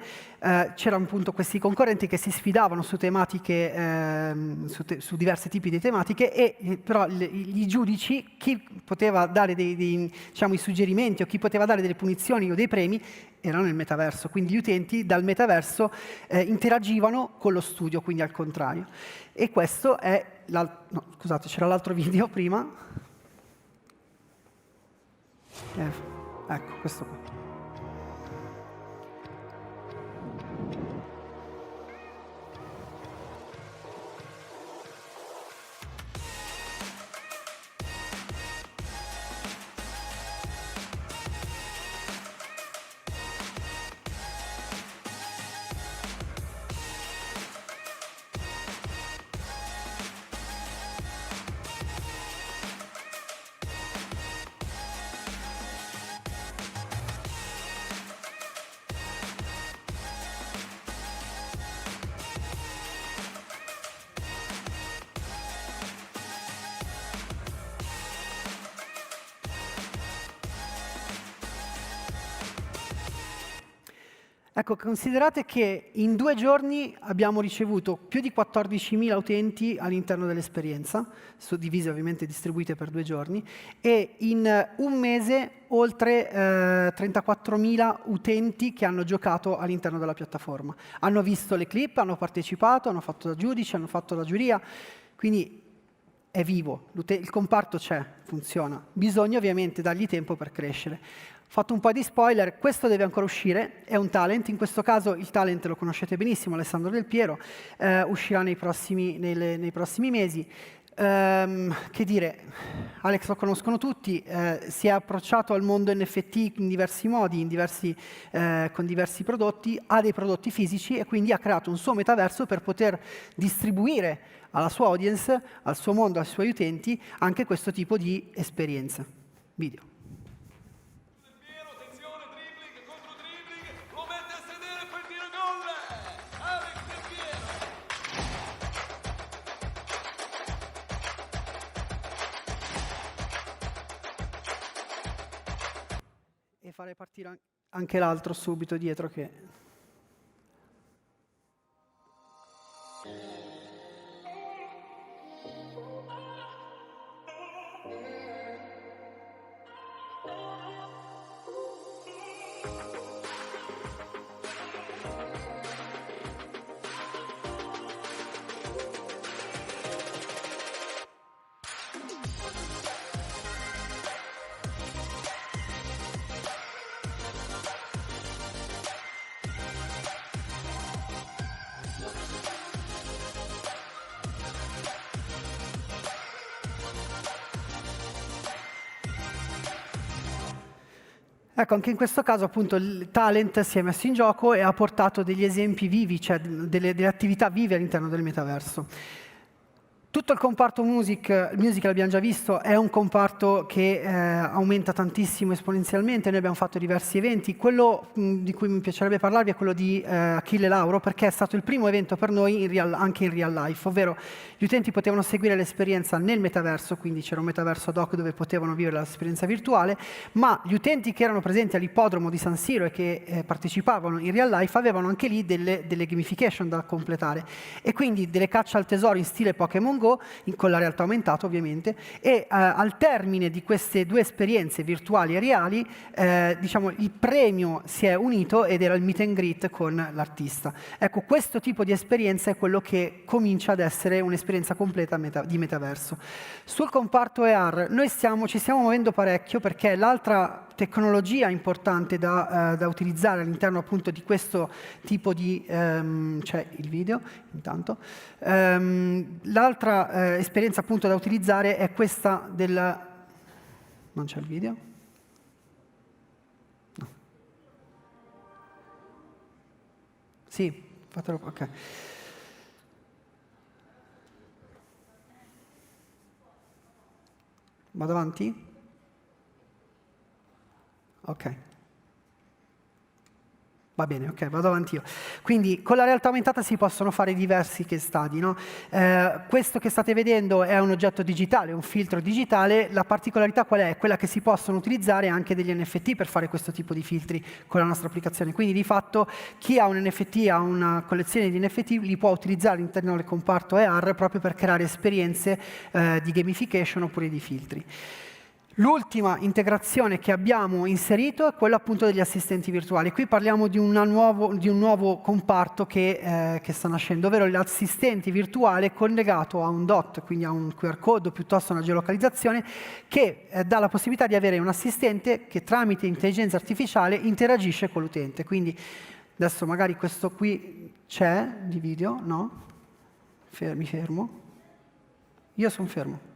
Speaker 12: C'erano appunto questi concorrenti che si sfidavano su tematiche, su diversi tipi di tematiche, e però i giudici, chi poteva dare diciamo, i suggerimenti o chi poteva dare delle punizioni o dei premi, erano nel metaverso. Quindi gli utenti dal metaverso interagivano con lo studio, quindi al contrario. E questo è no, scusate, c'era l'altro video prima. Ecco, questo qua. Ecco, considerate che in 2 giorni abbiamo ricevuto più di 14.000 utenti all'interno dell'esperienza, suddivise ovviamente distribuite per 2 giorni, e in un mese oltre 34.000 utenti che hanno giocato all'interno della piattaforma. Hanno visto le clip, hanno partecipato, hanno fatto da giudice, hanno fatto da giuria, quindi è vivo, il comparto c'è, funziona. Bisogna ovviamente dargli tempo per crescere. Ho fatto un po' di spoiler, questo deve ancora uscire, è un talent, in questo caso il talent lo conoscete benissimo, Alessandro Del Piero, uscirà nei prossimi mesi. Che dire, Alex lo conoscono tutti, si è approcciato al mondo NFT in diversi modi, con diversi prodotti, ha dei prodotti fisici e quindi ha creato un suo metaverso per poter distribuire alla sua audience, al suo mondo, ai suoi utenti, anche questo tipo di esperienze. Video. E fare partire anche l'altro subito dietro che... Ecco, anche in questo caso appunto il talent si è messo in gioco e ha portato degli esempi vivi, cioè delle attività vive all'interno del metaverso. Tutto il comparto music l'abbiamo già visto, è un comparto che aumenta tantissimo esponenzialmente, noi abbiamo fatto diversi eventi, quello di cui mi piacerebbe parlarvi è quello di Achille Lauro, perché è stato il primo evento per noi anche in real life, ovvero gli utenti potevano seguire l'esperienza nel metaverso, quindi c'era un metaverso ad hoc dove potevano vivere l'esperienza virtuale, ma gli utenti che erano presenti all'ippodromo di San Siro e che partecipavano in real life avevano anche lì delle gamification da completare e quindi delle cacce al tesoro in stile Pokémon Go, con la realtà aumentata ovviamente, e al termine di queste due esperienze virtuali e reali, diciamo, il premio si è unito ed era il meet and greet con l'artista. Ecco, questo tipo di esperienza è quello che comincia ad essere un'esperienza completa di metaverso. Sul comparto AR noi ci stiamo muovendo parecchio perché l'altra tecnologia importante da utilizzare all'interno appunto di questo tipo di... c'è il video intanto. L'altra esperienza appunto da utilizzare è questa del... Non c'è il video? No. Sì, fatelo... ok. Vado avanti? Ok. Va bene, ok, vado avanti io. Quindi con la realtà aumentata si possono fare diversi case study, no? Questo che state vedendo è un oggetto digitale, un filtro digitale. La particolarità qual è? Quella che si possono utilizzare anche degli NFT per fare questo tipo di filtri con la nostra applicazione. Quindi di fatto chi ha un NFT, ha una collezione di NFT, li può utilizzare all'interno del comparto AR proprio per creare esperienze di gamification oppure di filtri. L'ultima integrazione che abbiamo inserito è quella appunto degli assistenti virtuali. Qui parliamo di un nuovo comparto che sta nascendo, ovvero l'assistente virtuale collegato a un DOT, quindi a un QR code o piuttosto a una geolocalizzazione, che dà la possibilità di avere un assistente che tramite intelligenza artificiale interagisce con l'utente. Quindi adesso magari questo qui c'è di video, no? Mi fermo. Io sono fermo.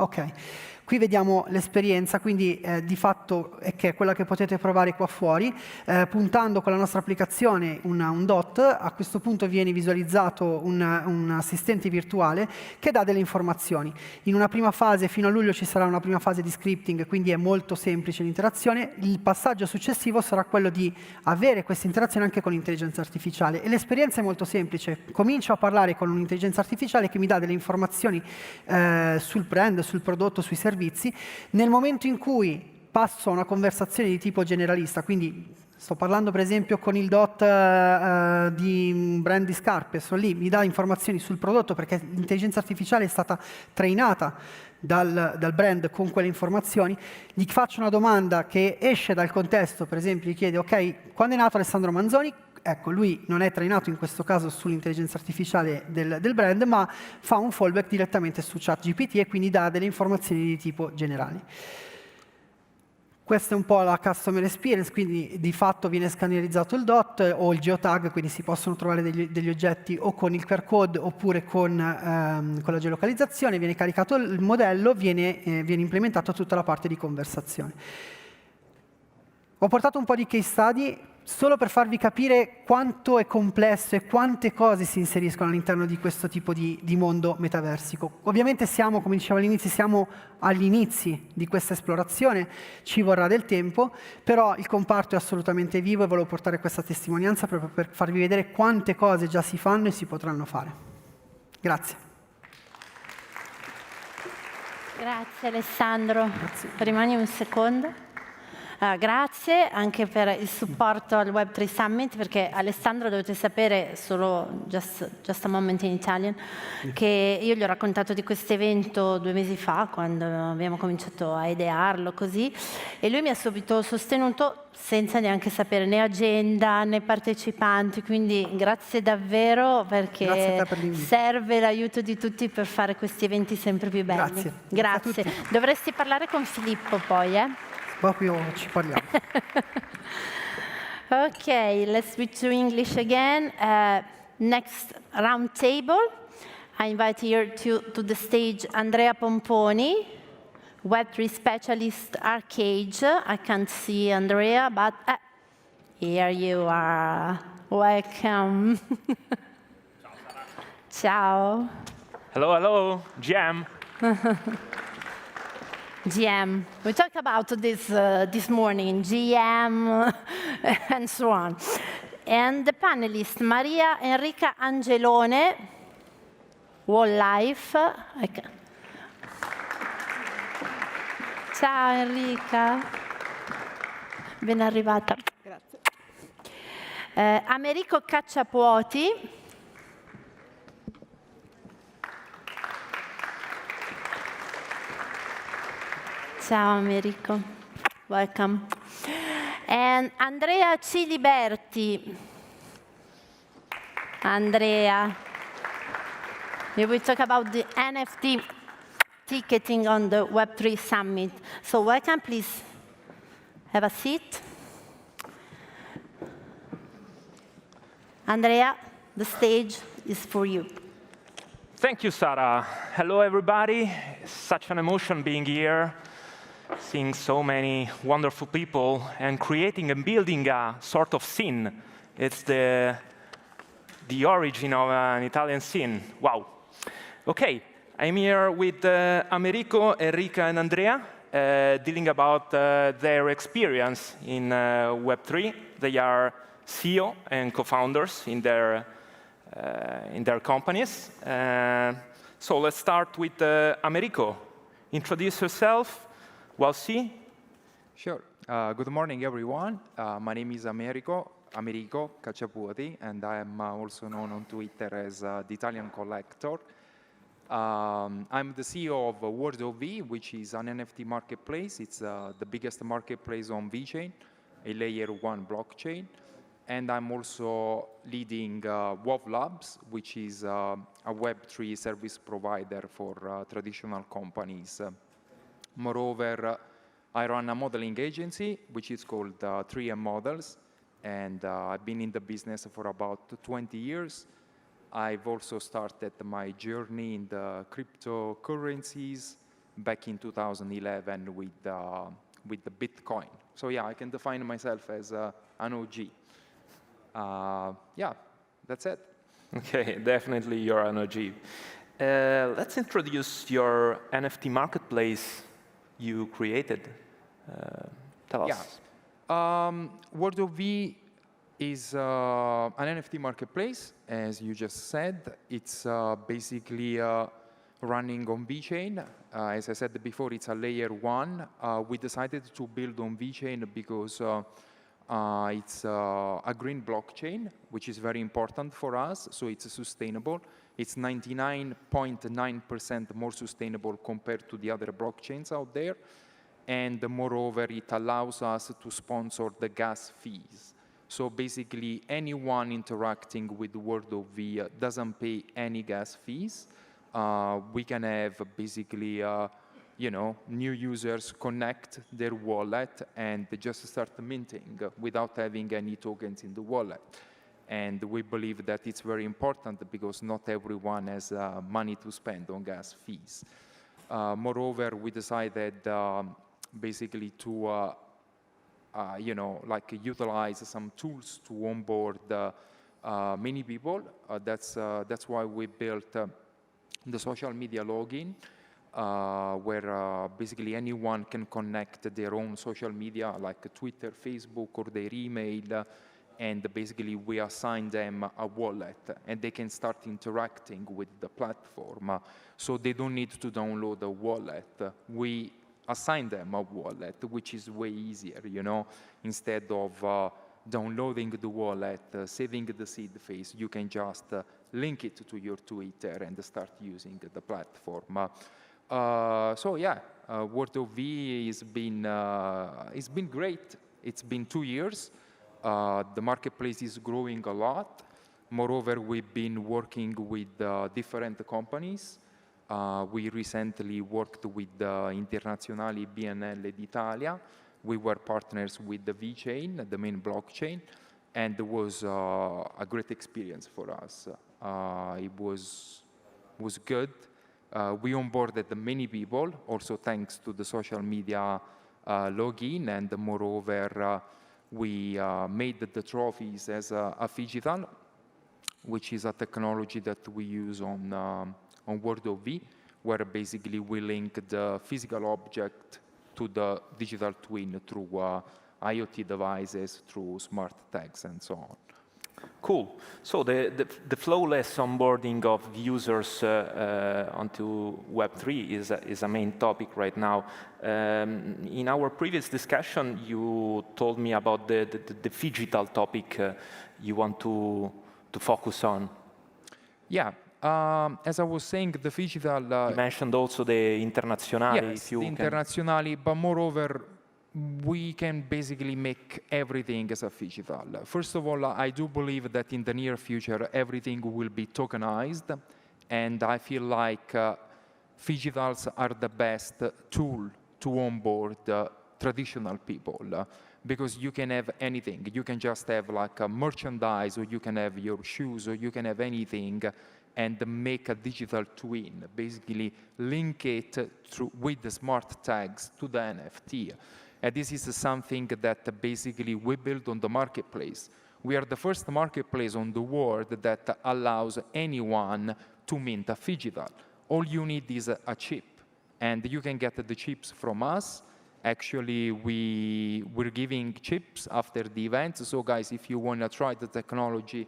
Speaker 12: Ok, qui vediamo l'esperienza, quindi di fatto è che è quella che potete provare qua fuori, puntando con la nostra applicazione un DOT, a questo punto viene visualizzato un assistente virtuale che dà delle informazioni. In una prima fase, fino a luglio, ci sarà una prima fase di scripting, quindi è molto semplice l'interazione. Il passaggio successivo sarà quello di avere questa interazione anche con l'intelligenza artificiale e l'esperienza è molto semplice. Comincio a parlare con un'intelligenza artificiale che mi dà delle informazioni sul brand, sul prodotto, sui servizi. Nel momento in cui passo a una conversazione di tipo generalista, quindi sto parlando per esempio con il DOT di un brand di scarpe, sono lì, mi dà informazioni sul prodotto perché l'intelligenza artificiale è stata trainata dal brand con quelle informazioni, gli faccio una domanda che esce dal contesto, per esempio gli chiedo, ok, quando è nato Alessandro Manzoni? Ecco, lui non è trainato in questo caso sull'intelligenza artificiale del brand, ma fa un fallback direttamente su ChatGPT e quindi dà delle informazioni di tipo generali. Questa è un po' la customer experience, quindi di fatto viene scannerizzato il DOT o il geotag, quindi si possono trovare degli oggetti o con il QR code oppure con la geolocalizzazione, viene caricato il modello, viene implementato tutta la parte di conversazione. Ho portato un po' di case study solo per farvi capire quanto è complesso e quante cose si inseriscono all'interno di questo tipo di mondo metaversico. Ovviamente siamo, come dicevo all'inizio, siamo agli inizi di questa esplorazione, ci vorrà del tempo, però il comparto è assolutamente vivo e volevo portare questa testimonianza proprio per farvi vedere quante cose già si fanno e si potranno fare. Grazie.
Speaker 1: Grazie Alessandro. Grazie. Rimani un secondo. Grazie anche per il supporto al Web3 Summit, perché Alessandro dovete sapere, solo just a moment in Italian, che io gli ho raccontato di questo evento 2 mesi fa, quando abbiamo cominciato a idearlo così, e lui mi ha subito sostenuto senza neanche sapere né agenda né partecipanti, quindi grazie davvero, perché serve l'aiuto di tutti per fare questi eventi sempre più belli. Grazie. Dovresti parlare con Filippo poi,
Speaker 12: Proprio ci parliamo.
Speaker 1: Okay, let's switch to English again. Next round table, I invite here to the stage Andrea Pomponi, Web3 specialist Arcade. I can't see Andrea, but here you are. Welcome. Ciao.
Speaker 15: Hello, hello, GM.
Speaker 1: GM. We talked about this morning, GM and so on. And the panelists, Maria Enrica Angelone, Wall Life. Ciao Enrica, ben arrivata. Grazie. Americo Cacciapuoti. Ciao Americo, welcome. And Andrea Ciliberti. Andrea, we will talk about the NFT ticketing on the Web3 Summit. So welcome, please have a seat. Andrea, the stage is for you.
Speaker 15: Thank you, Sarah. Hello, everybody. Such an emotion being here, seeing so many wonderful people and creating and building a sort of scene. It's the origin of an Italian scene. Wow. Okay, I'm here with Americo, Enrica, and Andrea, dealing about their experience in Web3. They are CEO and co-founders in their companies. So let's start with Americo. Introduce yourself. Well, see?
Speaker 16: Sure. Good morning, everyone. My name is Americo Cacciapuoti, and I am also known on Twitter as the Italian Collector. I'm the CEO of World of V, which is an NFT marketplace. It's the biggest marketplace on VeChain, a layer 1 blockchain. And I'm also leading WoW Labs, which is a Web3 service provider for traditional companies. Moreover, I run a modeling agency, which is called 3M Models, and I've been in the business for about 20 years. I've also started my journey in the cryptocurrencies back in 2011 with the Bitcoin. So yeah, I can define myself as an OG. Yeah, that's it.
Speaker 15: Okay, definitely you're an OG. Let's introduce your NFT marketplace you created. Tell us.
Speaker 16: Yeah. World of V is an NFT marketplace, as you just said. It's basically running on VeChain. As I said before, it's a layer 1. We decided to build on VeChain because it's a green blockchain, which is very important for us, so it's sustainable. It's 99.9% more sustainable compared to the other blockchains out there. And moreover, it allows us to sponsor the gas fees. So basically, anyone interacting with World of V doesn't pay any gas fees. We can have basically new users connect their wallet and just start minting without having any tokens in the wallet. And we believe that it's very important because not everyone has money to spend on gas fees. Moreover, we decided basically to utilize some tools to onboard many people. That's why we built the social media login, where basically anyone can connect their own social media, like Twitter, Facebook, or their email, and basically we assign them a wallet, and they can start interacting with the platform. So they don't need to download a wallet. We assign them a wallet, which is way easier, you know, instead of downloading the wallet, saving the seed phase, you can just link it to your Twitter and start using the platform. So yeah, Word of V has been, it's been great. It's been 2 years. The marketplace is growing a lot. Moreover, we've been working with different companies. We recently worked with Internazionali BNL d'Italia. We were partners with the VeChain, the main blockchain, and it was a great experience for us. It was good. We onboarded many people, also thanks to the social media login, and moreover, we made the trophies as a phygital, which is a technology that we use on Word of V, where basically we link the physical object to the digital twin through IoT devices, through smart tags, and so on.
Speaker 15: Cool. So the flawless onboarding of users onto Web3 is a main topic right now. In our previous discussion, you told me about the phygital topic you want to focus on.
Speaker 16: Yeah. As I was saying, the phygital...
Speaker 15: you mentioned also the Internazionali.
Speaker 16: Yes, the Internazionali, but moreover, we can basically make everything as a phygital. First of all, I do believe that in the near future, everything will be tokenized, and I feel like phygitals are the best tool to onboard traditional people, because you can have anything. You can just have like a merchandise, or you can have your shoes, or you can have anything, and make a digital twin, basically link it with the smart tags to the NFT. And this is something that basically we build on the marketplace. We are the first marketplace on the world that allows anyone to mint a phygital. All you need is a chip, and you can get the chips from us. Actually, we're giving chips after the event, so guys, if you want to try the technology,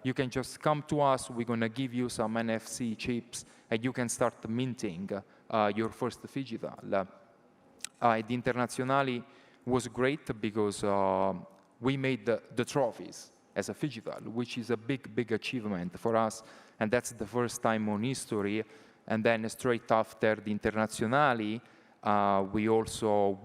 Speaker 16: you can just come to us. We're going to give you some NFC chips, and you can start minting your first phygital. The Internazionali was great because we made the trophies as a phygital, which is a big achievement for us, and that's the first time on history. And then straight after the Internazionali, we also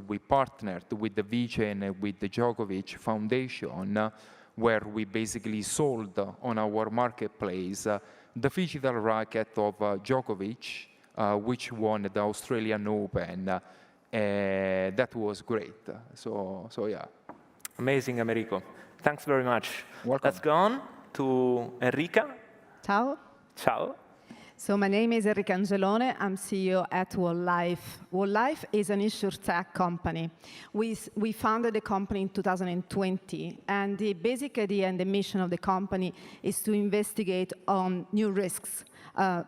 Speaker 16: we partnered with the VeChain and with the Djokovic Foundation, where we basically sold on our marketplace the phygital racket of Djokovic, which won the Australian Open. That was great. So yeah.
Speaker 15: Amazing, Americo. Thanks very much.
Speaker 16: Welcome.
Speaker 15: Let's go on to Enrica.
Speaker 17: Ciao.
Speaker 15: Ciao.
Speaker 17: So my name is Enrica Angelone. I'm CEO at Walllife. Walllife is an insurtech company. We founded the company in 2020, and the basic idea and the mission of the company is to investigate on new risks.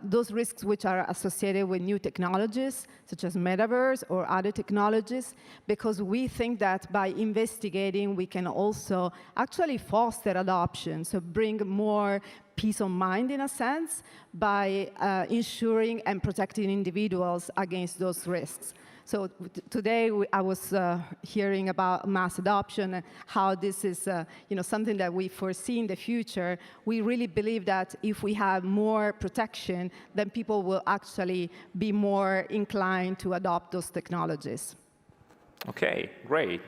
Speaker 17: Those risks which are associated with new technologies, such as metaverse or other technologies, because we think that by investigating, we can also actually foster adoption, so bring more peace of mind, in a sense, by ensuring and protecting individuals against those risks. So today, I was hearing about mass adoption and how this is something that we foresee in the future. We really believe that if we have more protection, then people will actually be more inclined to adopt those technologies.
Speaker 15: OK, great.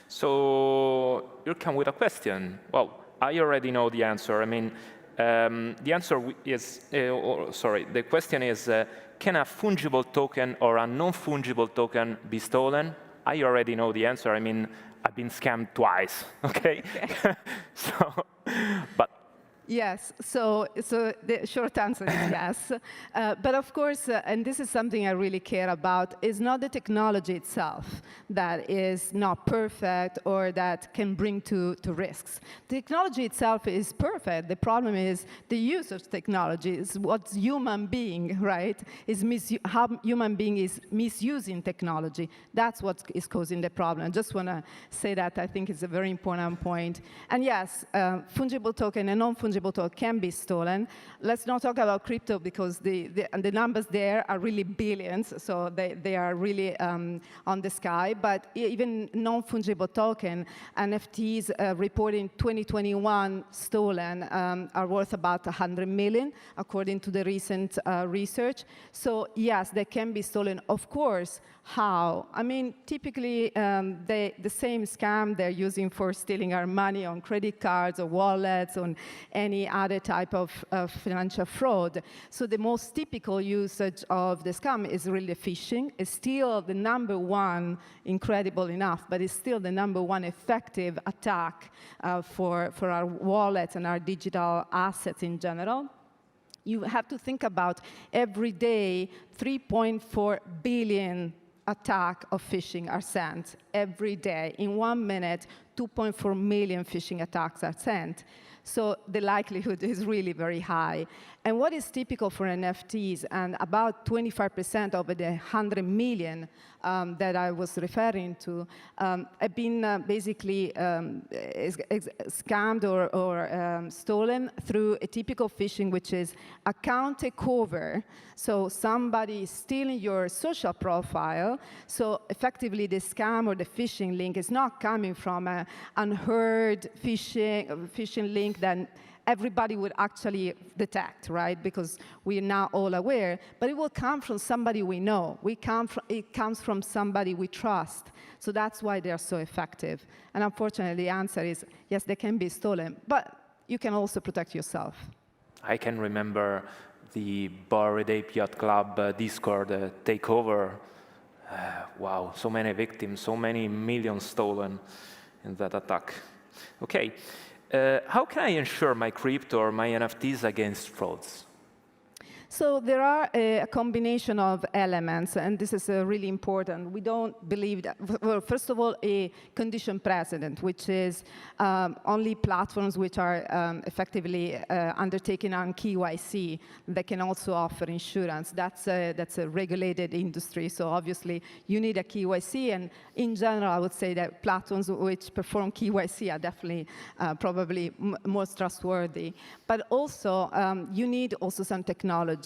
Speaker 15: So you come with a question. Well, I already know the answer. I mean, the answer is, the question is, can a fungible token or a non-fungible token be stolen? I already know the answer. I mean, I've been scammed twice, OK? But
Speaker 17: Yes, so the short answer is yes. But of course, and this is something I really care about, is not the technology itself that is not perfect or that can bring to risks. The technology itself is perfect. The problem is the use of technology, is what human being, right, how human being is misusing technology. That's what is causing the problem. I just want to say that I think it's a very important point. And yes, fungible token and non-fungible non-fungible token can be stolen. Let's not talk about crypto because the numbers there are really billions, so they are really on the sky. But even non-fungible token, NFTs reported in 2021 stolen are worth about 100 million, according to the recent research. So yes, they can be stolen. Of course, how? I mean, typically, the same scam they're using for stealing our money on credit cards or wallets, on any other type of financial fraud. So the most typical usage of the scam is really phishing. It's still the #1, incredible enough, but it's still the #1 effective attack for our wallets and our digital assets in general. You have to think about every day 3.4 billion attack of phishing are sent every day. In 1 minute, 2.4 million phishing attacks are sent. So the likelihood is really very high. And what is typical for NFTs, and about 25% of the 100 million that I was referring to have been basically scammed or stolen through a typical phishing, which is account takeover. So somebody is stealing your social profile. So effectively, the scam or the phishing link is not coming from an unheard phishing link that everybody would actually detect, right? Because we are now all aware. But it will come from somebody we know. It comes from somebody we trust. So that's why they are so effective. And unfortunately, the answer is, yes, they can be stolen. But you can also protect yourself.
Speaker 8: I can remember the Bored Ape Yacht Club Discord takeover. Wow, so many victims, so many millions stolen in that attack. Okay. How can I ensure my crypto or my NFTs against frauds?
Speaker 17: So there are a combination of elements, and this is really important. We don't believe that, well, first of all, a condition precedent, which is only platforms which are effectively undertaking on KYC that can also offer insurance. That's a regulated industry, so obviously you need a KYC, and in general, I would say that platforms which perform KYC are definitely probably most trustworthy. But also, you need also some technology.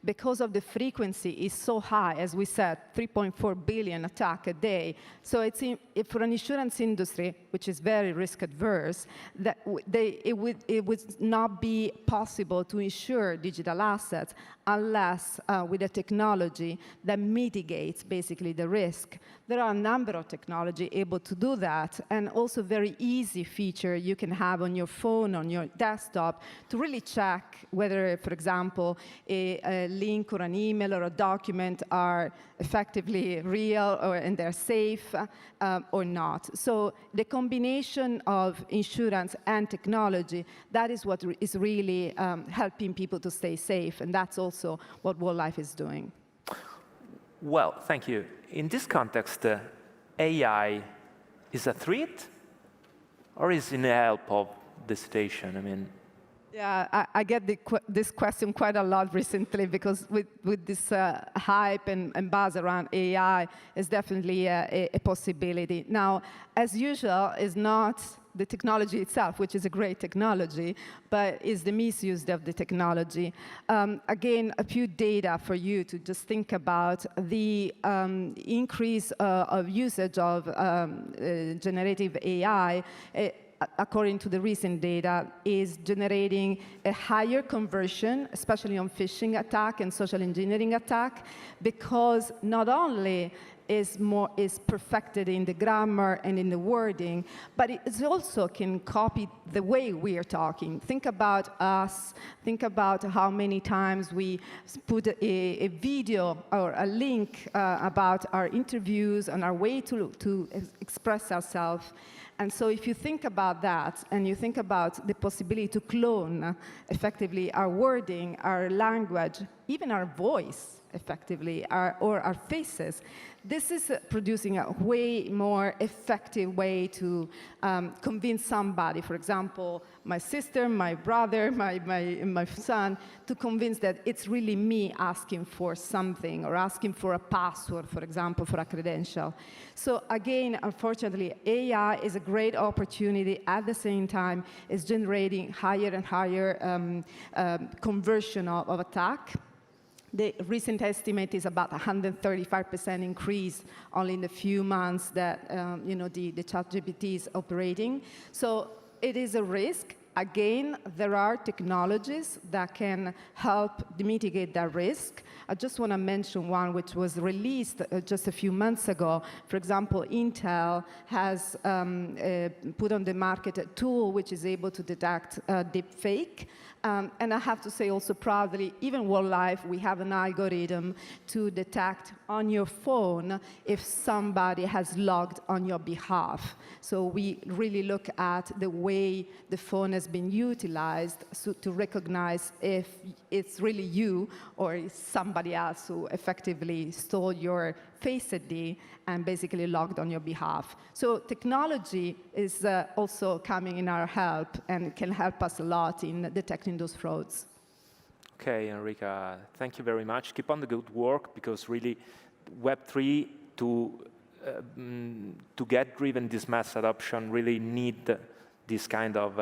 Speaker 17: Because of the frequency is so high, as we said, 3.4 billion attacks a day. So it's for an insurance industry, which is very risk adverse, that it would not be possible to insure digital assets unless with a technology that mitigates basically the risk. There are a number of technology able to do that, and also very easy feature you can have on your phone, on your desktop, to really check whether, for example, a link or an email or a document are effectively real and they're safe or not. So the combination of insurance and technology, that is what is really helping people to stay safe, and that's also what WorldLife is doing.
Speaker 8: Well, thank you. In this context, AI is a threat or is in the help of the situation? I mean,
Speaker 17: yeah, I get this question quite a lot recently, because with this hype and buzz around AI, is definitely a possibility. Now, as usual, is not the technology itself, which is a great technology, but is the misuse of the technology. Again, a few data for you to just think about the increase of usage of generative AI. According to the recent data, is generating a higher conversion, especially on phishing attack and social engineering attack, because not only is perfected in the grammar and in the wording, but it also can copy the way we are talking. Think about us. Think about how many times we put a video or a link about our interviews and our way to express ourselves. And so if you think about that, and you think about the possibility to clone effectively our wording, our language, even our voice, effectively, or our faces. This is producing a way more effective way to convince somebody, for example, my sister, my brother, my son, to convince that it's really me asking for something or asking for a password, for example, for a credential. So again, unfortunately, AI is a great opportunity. At the same time, it's generating higher and higher conversion of attack. The recent estimate is about 135% increase only in the few months that the ChatGPT is operating. So it is a risk. Again, there are technologies that can help mitigate that risk. I just want to mention one which was released just a few months ago. For example, Intel has put on the market a tool which is able to detect deepfake. And I have to say also proudly, even WorldLife, we have an algorithm to detect on your phone if somebody has logged on your behalf. So we really look at the way the phone has been utilized to recognize if it's really you or it's somebody else who effectively stole your Face ID and basically logged on your behalf. So technology is also coming in our help and can help us a lot in detecting those frauds.
Speaker 15: Okay, Enrica, thank you very much. Keep on the good work, because really Web3 to get driven this mass adoption really need this kind of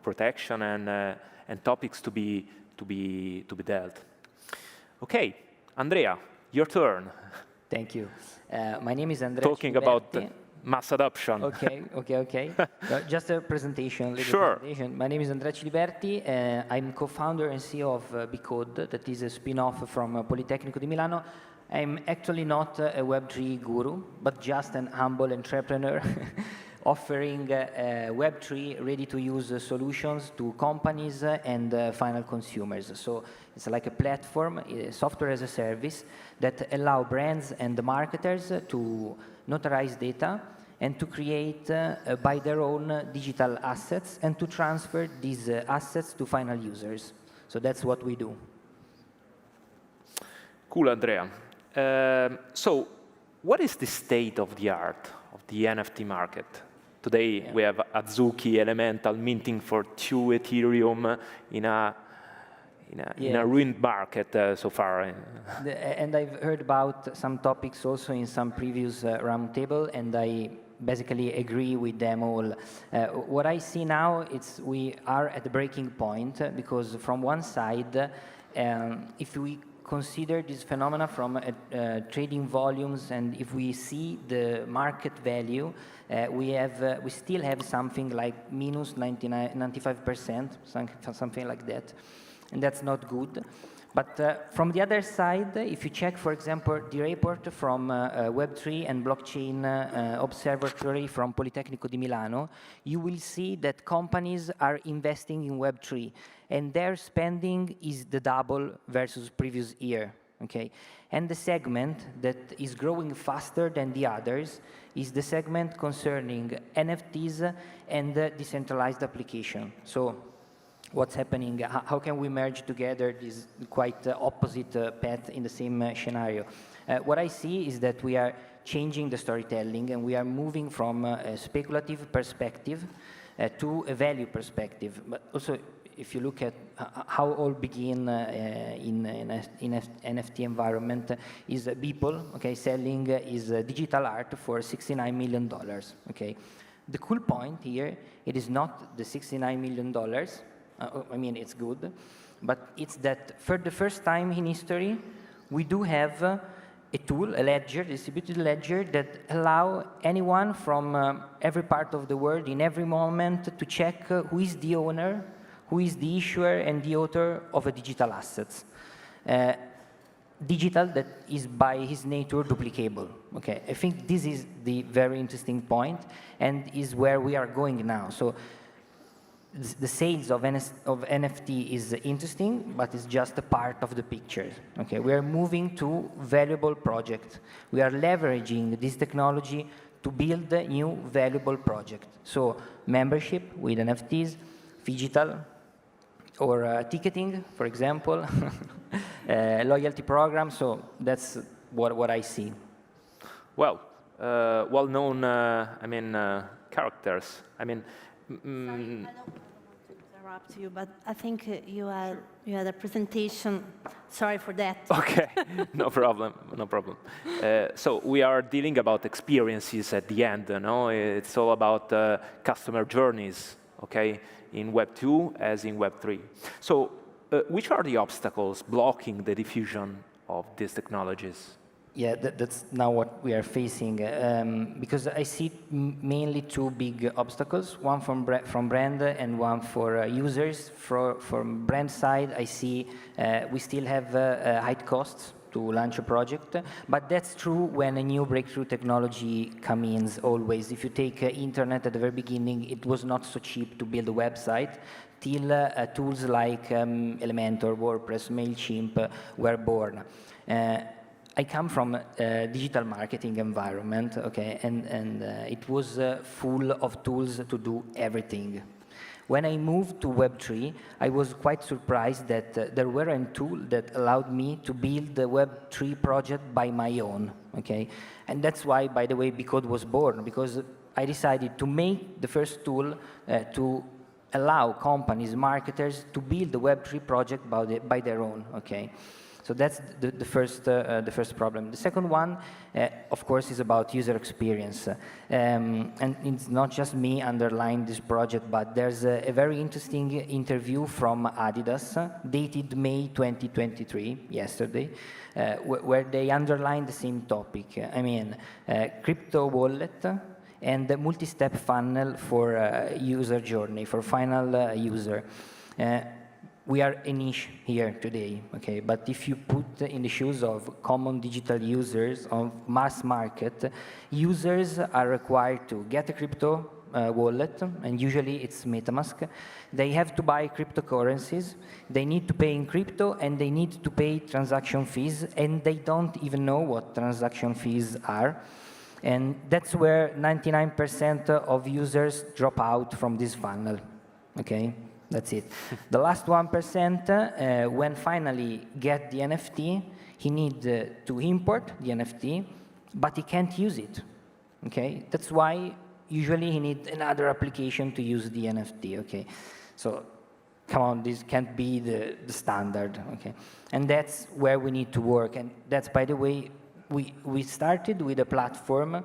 Speaker 15: protection and topics to be dealt. Okay, Andrea, your turn.
Speaker 18: Thank you. My name is Andrea.
Speaker 15: Talking about mass adoption.
Speaker 18: Okay. Just a presentation.
Speaker 15: Sure.
Speaker 18: Presentation. My name is Andrea Ciliberti. I'm co-founder and CEO of Bcode, that is a spin-off from Politecnico di Milano. I'm actually not a Web3 guru, but just an humble entrepreneur offering Web3 ready-to-use solutions to companies and final consumers. So it's like a platform, software as a service, that allow brands and marketers to notarize data and to create by their own digital assets and to transfer these assets to final users. So that's what we do.
Speaker 15: Cool, Andrea. So what is the state of the art of the NFT market? Today, we have Azuki Elemental minting for 2 Ethereum in a ruined market so far.
Speaker 18: And I've heard about some topics also in some previous roundtable, and I basically agree with them all. What I see now, we are at the breaking point, because from one side, if we consider this phenomena from trading volumes, and if we see the market value, we still have something like minus 95%, something like that, and that's not good. But from the other side, if you check, for example, the report from Web3 and Blockchain Observatory from Politecnico di Milano, you will see that companies are investing in Web3, and their spending is the double versus previous year. Okay, and the segment that is growing faster than the others is the segment concerning NFTs and decentralized application. So what's happening, how can we merge together this quite opposite path in the same scenario? What I see is that we are changing the storytelling, and we are moving from a speculative perspective to a value perspective. But also, if you look at how all begin in NFT environment, is people, okay, selling is digital art for $69 million, okay? The cool point here, it is not the $69 million, I mean, it's good, but it's that for the first time in history, we do have a tool, a ledger, distributed ledger, that allow anyone from every part of the world in every moment to check who is the owner, who is the issuer and the author of a digital assets. Digital that is by his nature duplicable. Okay, I think this is the very interesting point, and is where we are going now. So the sales of NFT is interesting, but it's just a part of the picture. Okay, we are moving to valuable projects. We are leveraging this technology to build a new valuable project. So membership with NFTs, digital, or ticketing, for example, loyalty program. So that's what I see.
Speaker 15: Well, well-known, characters. I mean,
Speaker 1: Sorry, I don't want to interrupt you, but I think you had a presentation. Sorry for that.
Speaker 15: Okay, no problem, no problem. So we are dealing about experiences at the end, no? It's all about customer journeys, okay, in Web 2 as in Web 3. So which are the obstacles blocking the diffusion of these technologies?
Speaker 18: Yeah, that's now what we are facing, because I see mainly two big obstacles, one from brand and one for users. From brand side, I see we still have high costs to launch a project, but that's true when a new breakthrough technology comes in always. If you take internet at the very beginning, it was not so cheap to build a website, till tools like Elementor, WordPress, MailChimp were born. I come from a digital marketing environment, okay, and it was full of tools to do everything. When I moved to Web3, I was quite surprised that there were a tool that allowed me to build the Web3 project by my own, okay? And that's why, by the way, Bcode was born, because I decided to make the first tool to allow companies, marketers, to build the Web3 project by their own, okay? So that's the first problem. The second one, of course, is about user experience. And it's not just me underlying this project, but there's a very interesting interview from Adidas, dated May 2023, yesterday, where they underline the same topic. I mean, crypto wallet and the multi-step funnel for user journey, for final user. We are a niche here today, okay? But if you put in the shoes of common digital users, of mass market, users are required to get a crypto wallet, and usually it's MetaMask. They have to buy cryptocurrencies, they need to pay in crypto, and they need to pay transaction fees, and they don't even know what transaction fees are. And that's where 99% of users drop out from this funnel, okay? That's it. The last 1%, when finally get the NFT, he needs to import the NFT, but he can't use it, okay? That's why usually he needs another application to use the NFT, okay? So come on, this can't be the standard, okay? And that's where we need to work. And that's, by the way, we started with a platform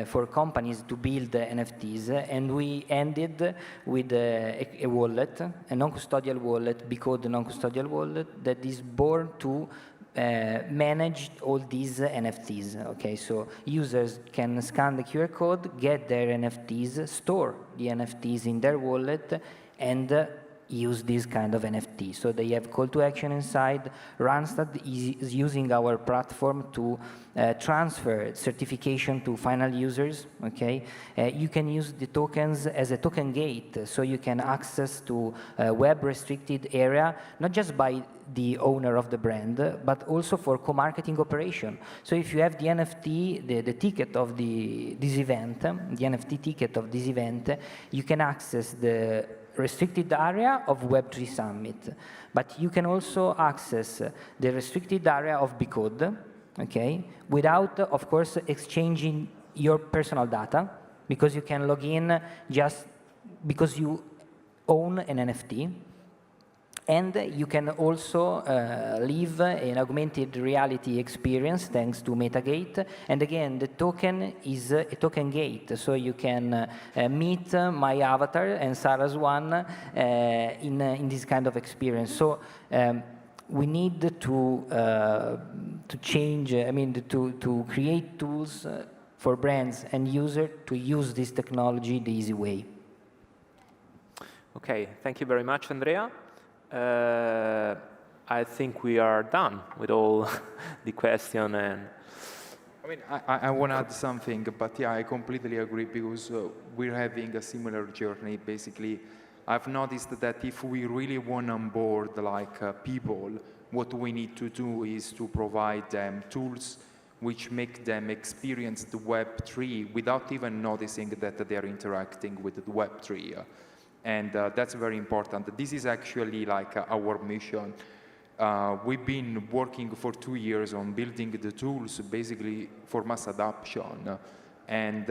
Speaker 18: for companies to build NFTs, and we ended with a wallet, a non-custodial wallet, Bcode non-custodial wallet, that is born to manage all these NFTs, okay? So users can scan the QR code, get their NFTs, store the NFTs in their wallet, and use this kind of NFT. So they have call to action inside. Randstad is using our platform to transfer certification to final users, okay? You can use the tokens as a token gate, so you can access to a web-restricted area, not just by the owner of the brand, but also for co-marketing operation. So if you have the NFT, the ticket of this event, the NFT ticket of this event, you can access the restricted area of Web3 Summit, but you can also access the restricted area of Bcode, okay, without, of course, exchanging your personal data, because you can log in just because you own an NFT. And you can also live an augmented reality experience thanks to Metagate. And again, the token is a token gate, so you can meet my avatar and Sarah's one in this kind of experience. So we need to change, I mean, to create tools for brands and users to use this technology the easy way.
Speaker 15: Okay, thank you very much, Andrea. I think we are done with all the question. And
Speaker 16: I mean, I want to add something, but yeah, I completely agree, because we're having a similar journey. Basically, I've noticed that if we really want to onboard like people, what we need to do is to provide them tools which make them experience the Web3 without even noticing that they're interacting with the Web3. And that's very important. This is actually like our mission. we've been working for 2 years on building the tools basically for mass adoption. And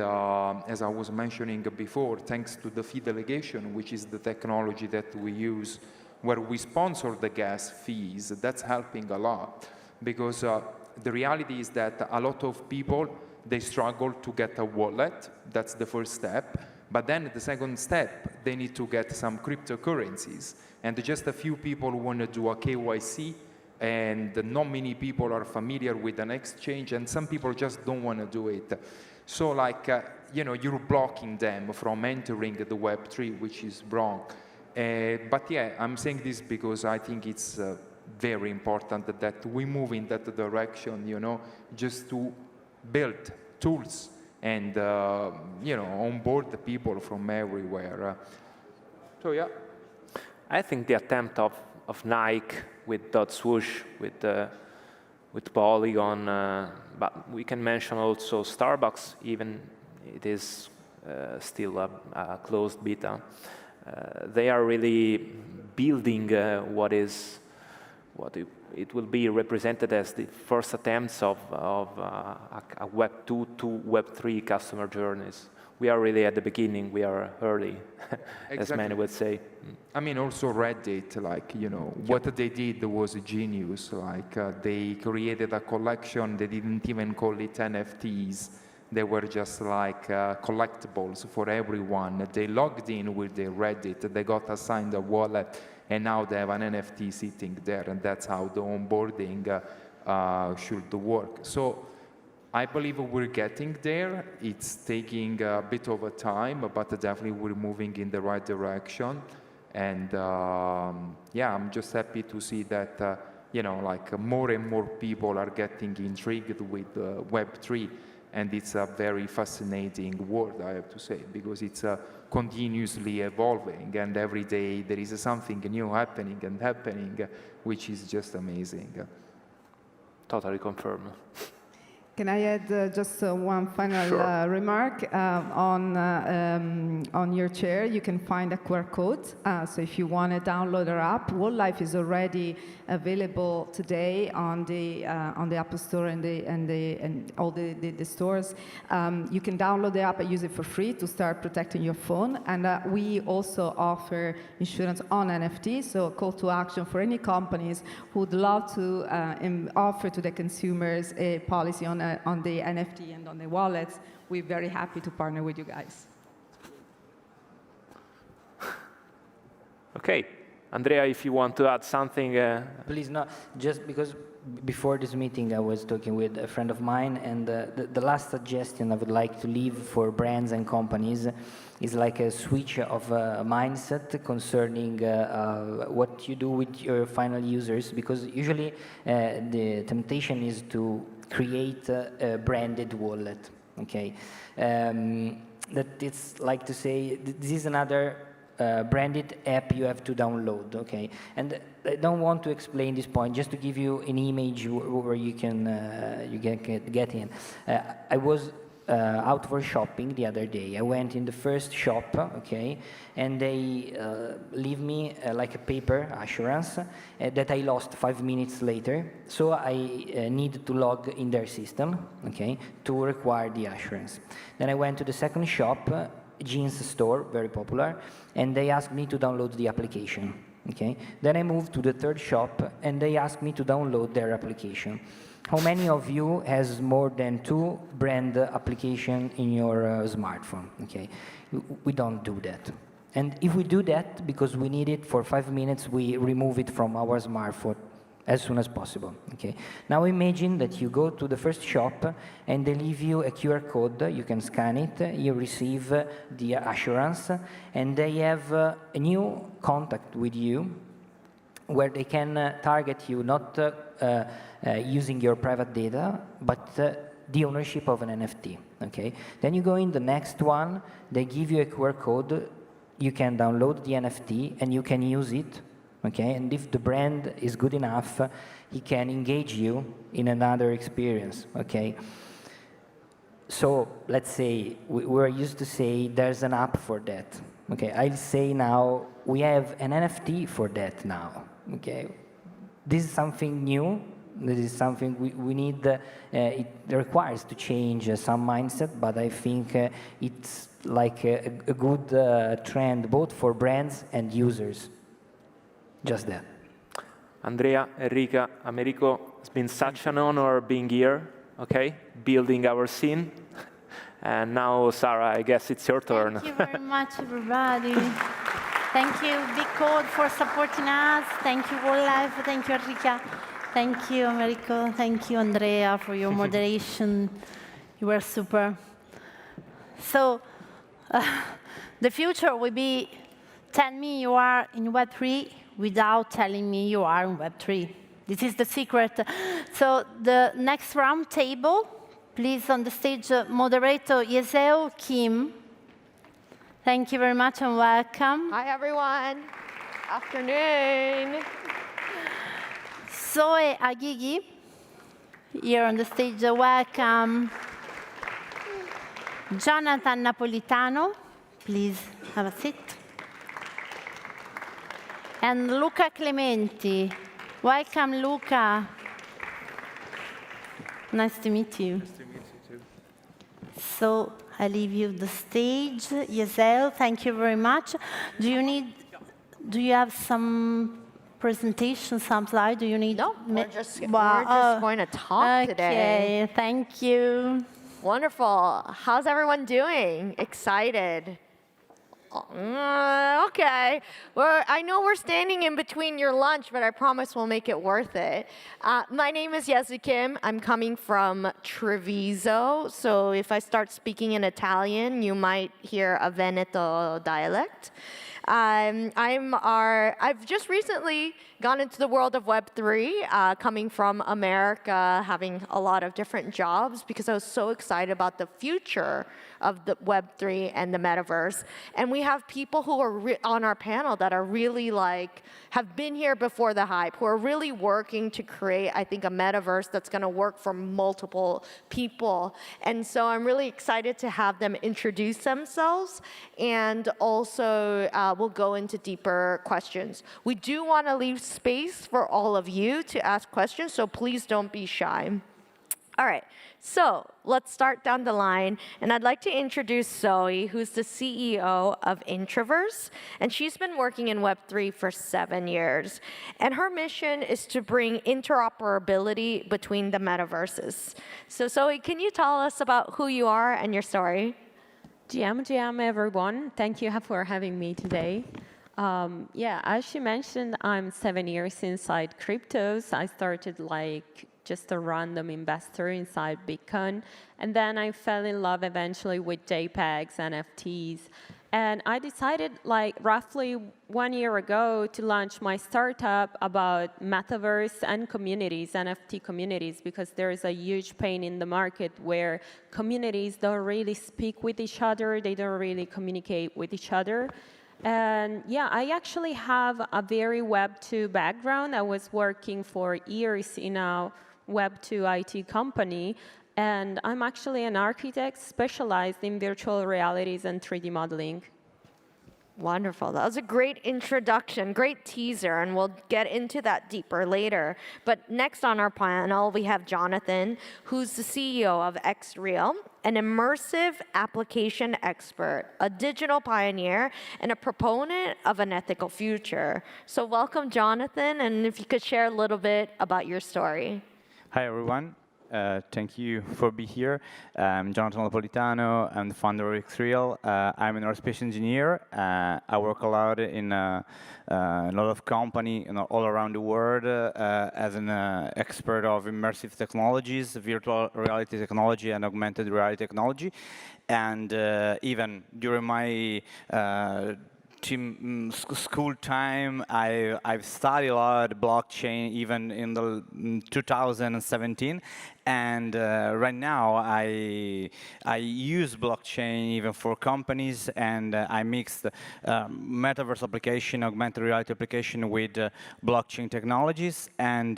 Speaker 16: as I was mentioning before, thanks to the fee delegation, which is the technology that we use where we sponsor the gas fees, that's helping a lot. Because the reality is that a lot of people, they struggle to get a wallet. That's the first step. But then the second step, they need to get some cryptocurrencies. And just a few people want to do a KYC, and not many people are familiar with an exchange, and some people just don't want to do it. So like, you're blocking them from entering the Web3, which is wrong. But yeah, I'm saying this because I think it's very important that we move in that direction, just to build tools and, onboard the people from everywhere. So yeah.
Speaker 15: I think the attempt of Nike with .swoosh, with Polygon, but we can mention also Starbucks, even it is still a closed beta. They are really building what it will be represented as the first attempts of a Web2 to Web3 customer journeys. We are really at the beginning, we are early, as many would say.
Speaker 16: I mean, also Reddit, what they did was genius. They created a collection, they didn't even call it NFTs. They were just collectibles for everyone. They logged in with their Reddit, they got assigned a wallet, and now they have an NFT sitting there, and that's how the onboarding should work. So I believe we're getting there. It's taking a bit of a time, but definitely we're moving in the right direction. And yeah, I'm just happy to see that, more and more people are getting intrigued with Web3. And it's a very fascinating world, I have to say, because it's continuously evolving, and every day there is something new happening, which is just amazing.
Speaker 15: Totally confirmed.
Speaker 17: Can I add just one final remark? On your chair, you can find a QR code. So if you want to download our app, WorldLife is already available today on the Apple Store and all the stores. You can download the app and use it for free to start protecting your phone. And we also offer insurance on NFT. So a call to action for any companies who would love to offer to the consumers a policy on the NFT and on the wallets. We're very happy to partner with you guys.
Speaker 15: Okay. Andrea, if you want to add something.
Speaker 18: Please, no, just because before this meeting I was talking with a friend of mine, and the last suggestion I would like to leave for brands and companies is like a switch of mindset concerning what you do with your final users, because usually the temptation is to create a branded wallet, okay? That it's like to say, this is another branded app you have to download, okay? And I don't want to explain this point, just to give you an image where you can get in. I was out for shopping the other day. I went in the first shop, okay, and they leave me like a paper assurance that I lost 5 minutes later. So I need to log in their system, okay, to require the assurance. Then I went to the second shop, jeans store, very popular, and they asked me to download the application, okay? Then I moved to the third shop, and they asked me to download their application. How many of you has more than 2 brand applications in your smartphone, okay? We don't do that. And if we do that, because we need it for 5 minutes, we remove it from our smartphone as soon as possible, okay? Now imagine that you go to the first shop and they leave you a QR code, you can scan it, you receive the assurance, and they have a new contact with you where they can target you not using your private data, but the ownership of an NFT, okay? Then you go in the next one, they give you a QR code, you can download the NFT and you can use it, okay? And if the brand is good enough, he can engage you in another experience, okay? So let's say, we're used to say there's an app for that, okay? I'll say now, we have an NFT for that now, okay? this is something new. This is something we need. It requires to change some mindset, but I think it's like a good trend both for brands and users. Just that.
Speaker 15: Andrea, Enrica, Americo, it's been such an honor being here, okay, building our scene. And now, Sarah, I guess it's your turn.
Speaker 1: Thank you very much, everybody. Thank you, Big Code, for supporting us. Thank you, Wall Life. Thank you, Enrica. Thank you, Americo. Thank you, Andrea, for your moderation. You were super. So, the future will be, tell me you are in Web3 without telling me you are in Web3. This is the secret. So, the next round table, please, on the stage, moderator Yeseo Kim. Thank you very much and welcome.
Speaker 19: Hi, everyone. Afternoon.
Speaker 1: Zoe Agigi, here on the stage, welcome. Jonathan Napolitano, please have a seat. And Luca Clementi. Welcome, Luca. Nice to meet you.
Speaker 20: Nice to meet you, too.
Speaker 1: So I leave you the stage. Yesel, thank you very much. Do you have some presentation, some slide? Do you need?
Speaker 19: No, we're just going to talk today.
Speaker 1: Okay, thank you.
Speaker 19: Wonderful. How's everyone doing? Excited? Okay. Well, I know we're standing in between your lunch, but I promise we'll make it worth it. My name is Yesu Kim. I'm coming from Treviso. So if I start speaking in Italian, you might hear a Veneto dialect. I've just recently gone into the world of Web3, coming from America, having a lot of different jobs because I was so excited about the future of the Web3 and the metaverse. And we have people who are on our panel that are really have been here before the hype, who are really working to create, I think, a metaverse that's going to work for multiple people. And so I'm really excited to have them introduce themselves, and also we'll go into deeper questions. We do want to leave space for all of you to ask questions, so please don't be shy. All right, so let's start down the line. And I'd like to introduce Zoe, who's the CEO of Introverse. And she's been working in Web3 for 7 years. And her mission is to bring interoperability between the metaverses. So Zoe, can you tell us about who you are and your story?
Speaker 21: GM, everyone. Thank you for having me today. Yeah, as she mentioned, I'm 7 years inside cryptos. I started just a random investor inside Bitcoin. And then I fell in love eventually with JPEGs, NFTs. And I decided roughly 1 year ago to launch my startup about metaverse and communities, NFT communities, because there is a huge pain in the market where communities don't really speak with each other, they don't really communicate with each other. And yeah, I actually have a very Web2 background. I was working for years in a Web2 IT company, and I'm actually an architect specialized in virtual realities and 3D modeling.
Speaker 19: Wonderful. That was a great introduction, great teaser, and we'll get into that deeper later. But next on our panel, we have Jonathan, who's the CEO of XReal, an immersive application expert, a digital pioneer, and a proponent of an ethical future. So welcome, Jonathan, and if you could share a little bit about your story.
Speaker 22: Hi, everyone. Thank you for being here. I'm Jonathan Napolitano. I'm the founder of XReal. I'm an aerospace engineer. I work a lot in a lot of companies all around the world as an expert of immersive technologies, virtual reality technology, and augmented reality technology. And even during my school time, I've studied a lot blockchain, even in 2017, And right now, I use blockchain even for companies, and I mixed metaverse application, augmented reality application with blockchain technologies. And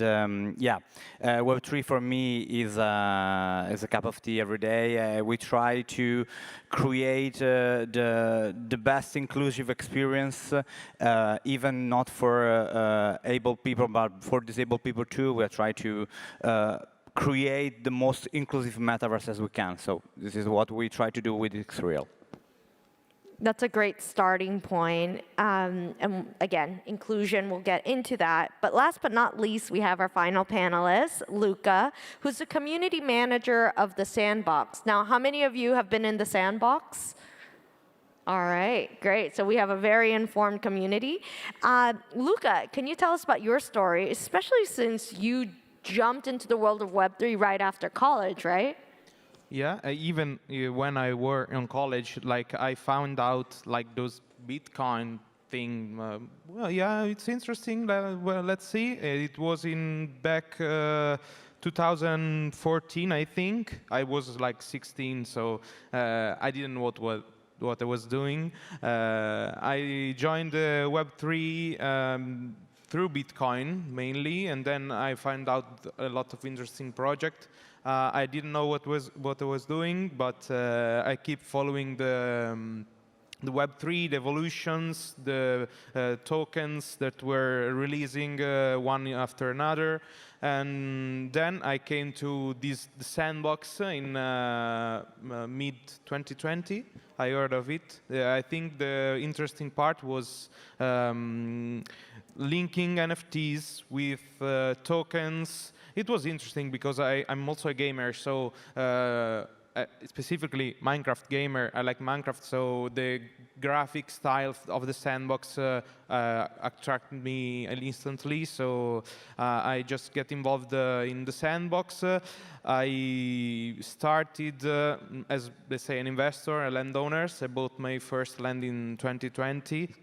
Speaker 22: yeah, Web3 for me is a cup of tea every day. We try to create the best inclusive experience, even not for able people, but for disabled people too. We try to create the most inclusive metaverse as we can. So this is what we try to do with Xreal.
Speaker 19: That's a great starting point. And again, inclusion, we'll get into that. But last but not least, we have our final panelist, Luca, who's the community manager of the Sandbox. Now, how many of you have been in the Sandbox? All right, great. So we have a very informed community. Luca, can you tell us about your story, especially since you jumped into the world of Web3 right after college, right?
Speaker 2: Yeah, even when I were in college, like I found out like those Bitcoin thing. Well, yeah, it's interesting. Well, let's see. It was in back 2014, I think. I was like 16, so I didn't know what I was doing. I joined Web3 through Bitcoin mainly, and then I found out a lot of interesting projects. I didn't know what I was doing, but I keep following the Web3, the evolutions, the tokens that were releasing one after another. And then I came to the Sandbox in mid-2020. I heard of it. I think the interesting part was linking NFTs with tokens. It was interesting because I'm also a gamer, so specifically Minecraft gamer. I like Minecraft, so the graphic style of the Sandbox attracted me instantly. So I just get involved in the Sandbox. I started as, let's say, an investor, a landowner. I bought my first land in 2020.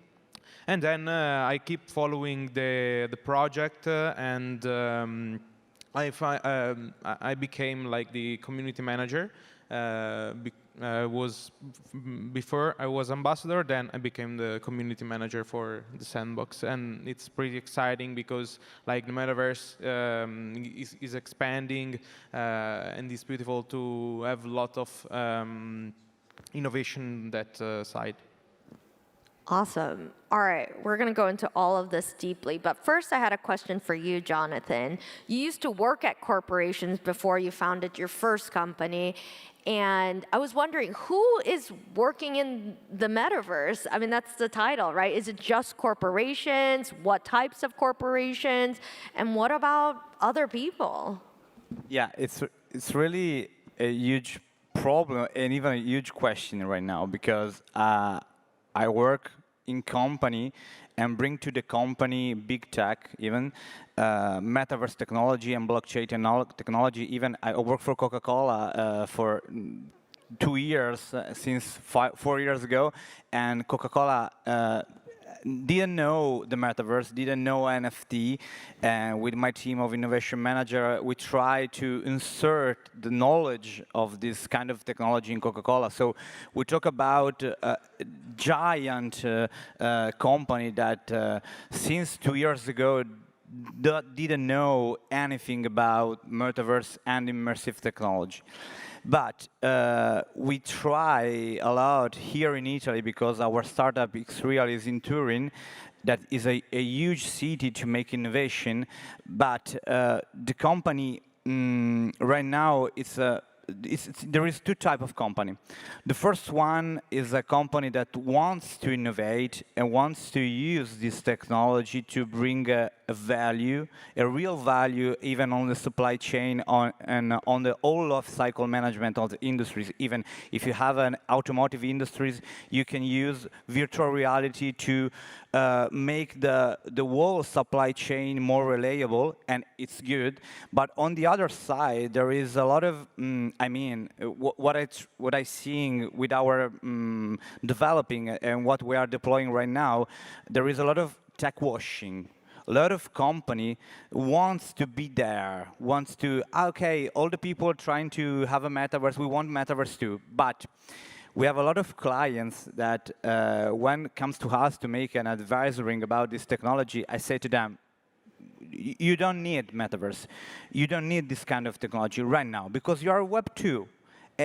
Speaker 2: And then I keep following the project, and I became like the community manager. Before I was ambassador, then I became the community manager for the Sandbox, and it's pretty exciting because like the metaverse is expanding, and it's beautiful to have a lot of innovation on that side.
Speaker 19: Awesome. All right, we're going to go into all of this deeply. But first, I had a question for you, Jonathan. You used to work at corporations before you founded your first company. And I was wondering, who is working in the metaverse? I mean, that's the title, right? Is it just corporations? What types of corporations? And what about other people?
Speaker 22: Yeah, it's really a huge problem and even a huge question right now, because I work in company and bring to the company big tech, even metaverse technology and blockchain technology. Even I work for Coca-Cola for 2 years, since 4 years ago, and Coca-Cola didn't know the metaverse, didn't know NFT, and with my team of innovation manager, we try to insert the knowledge of this kind of technology in Coca-Cola. So we talk about a giant company that since 2 years ago didn't know anything about metaverse and immersive technology. But we try a lot here in Italy, because our startup Xreal is in Turin. That is a huge city to make innovation. But the company right now, there is two types of company. The first one is a company that wants to innovate and wants to use this technology to bring a value, a real value, even on the supply chain and on the whole life cycle management of the industries. Even if you have an automotive industries, you can use virtual reality to make the whole supply chain more reliable, and it's good. But on the other side, there is a lot of, what I seeing with our developing and what we are deploying right now, there is a lot of tech washing a lot of company wants to be there, wants to, okay, all the people trying to have a metaverse, we want metaverse too. But we have a lot of clients that when it comes to us to make an advisory about this technology, I say to them, you don't need metaverse. You don't need this kind of technology right now because you are Web 2.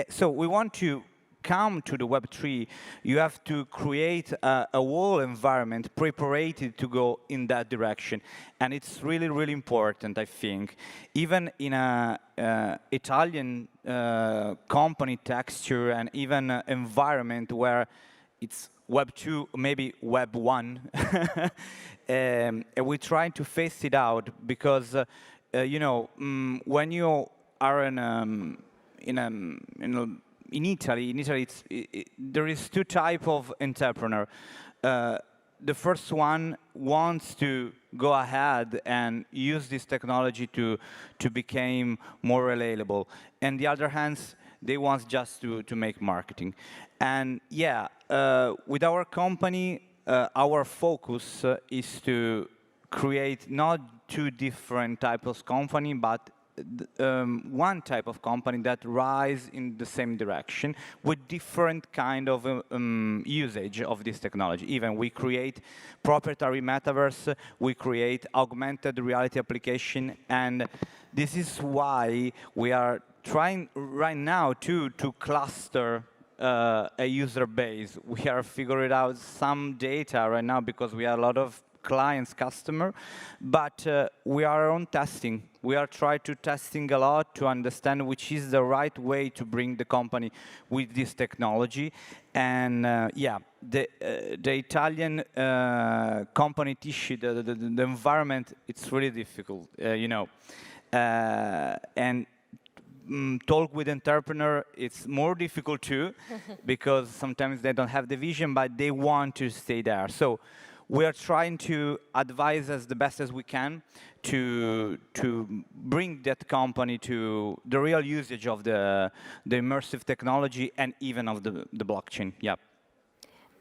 Speaker 22: So we want to come to the Web 3, you have to create a whole environment prepared to go in that direction. And it's really, really important, I think. Even in a Italian company texture and even environment where it's Web 2, maybe Web 1, we try to phase it out because, you know, when you are in Italy, there is two types of entrepreneur. The first one wants to go ahead and use this technology to become more reliable. And the other hand, they want just to make marketing. And yeah, with our company, our focus is to create not two different types of company, but one type of company that rise in the same direction with different kind of usage of this technology. Even we create proprietary metaverse, we create augmented reality application, and this is why we are trying right now to cluster a user base. We are figuring out some data right now because we have a lot of clients, customer, but we are on testing. We are trying to testing a lot to understand which is the right way to bring the company with this technology. And yeah, the Italian company tissue, the environment, it's really difficult, you know. And talk with entrepreneur, it's more difficult too, because sometimes they don't have the vision, but they want to stay there. So we are trying to advise as the best as we can to bring that company to the real usage of the immersive technology and even of the blockchain. Yeah.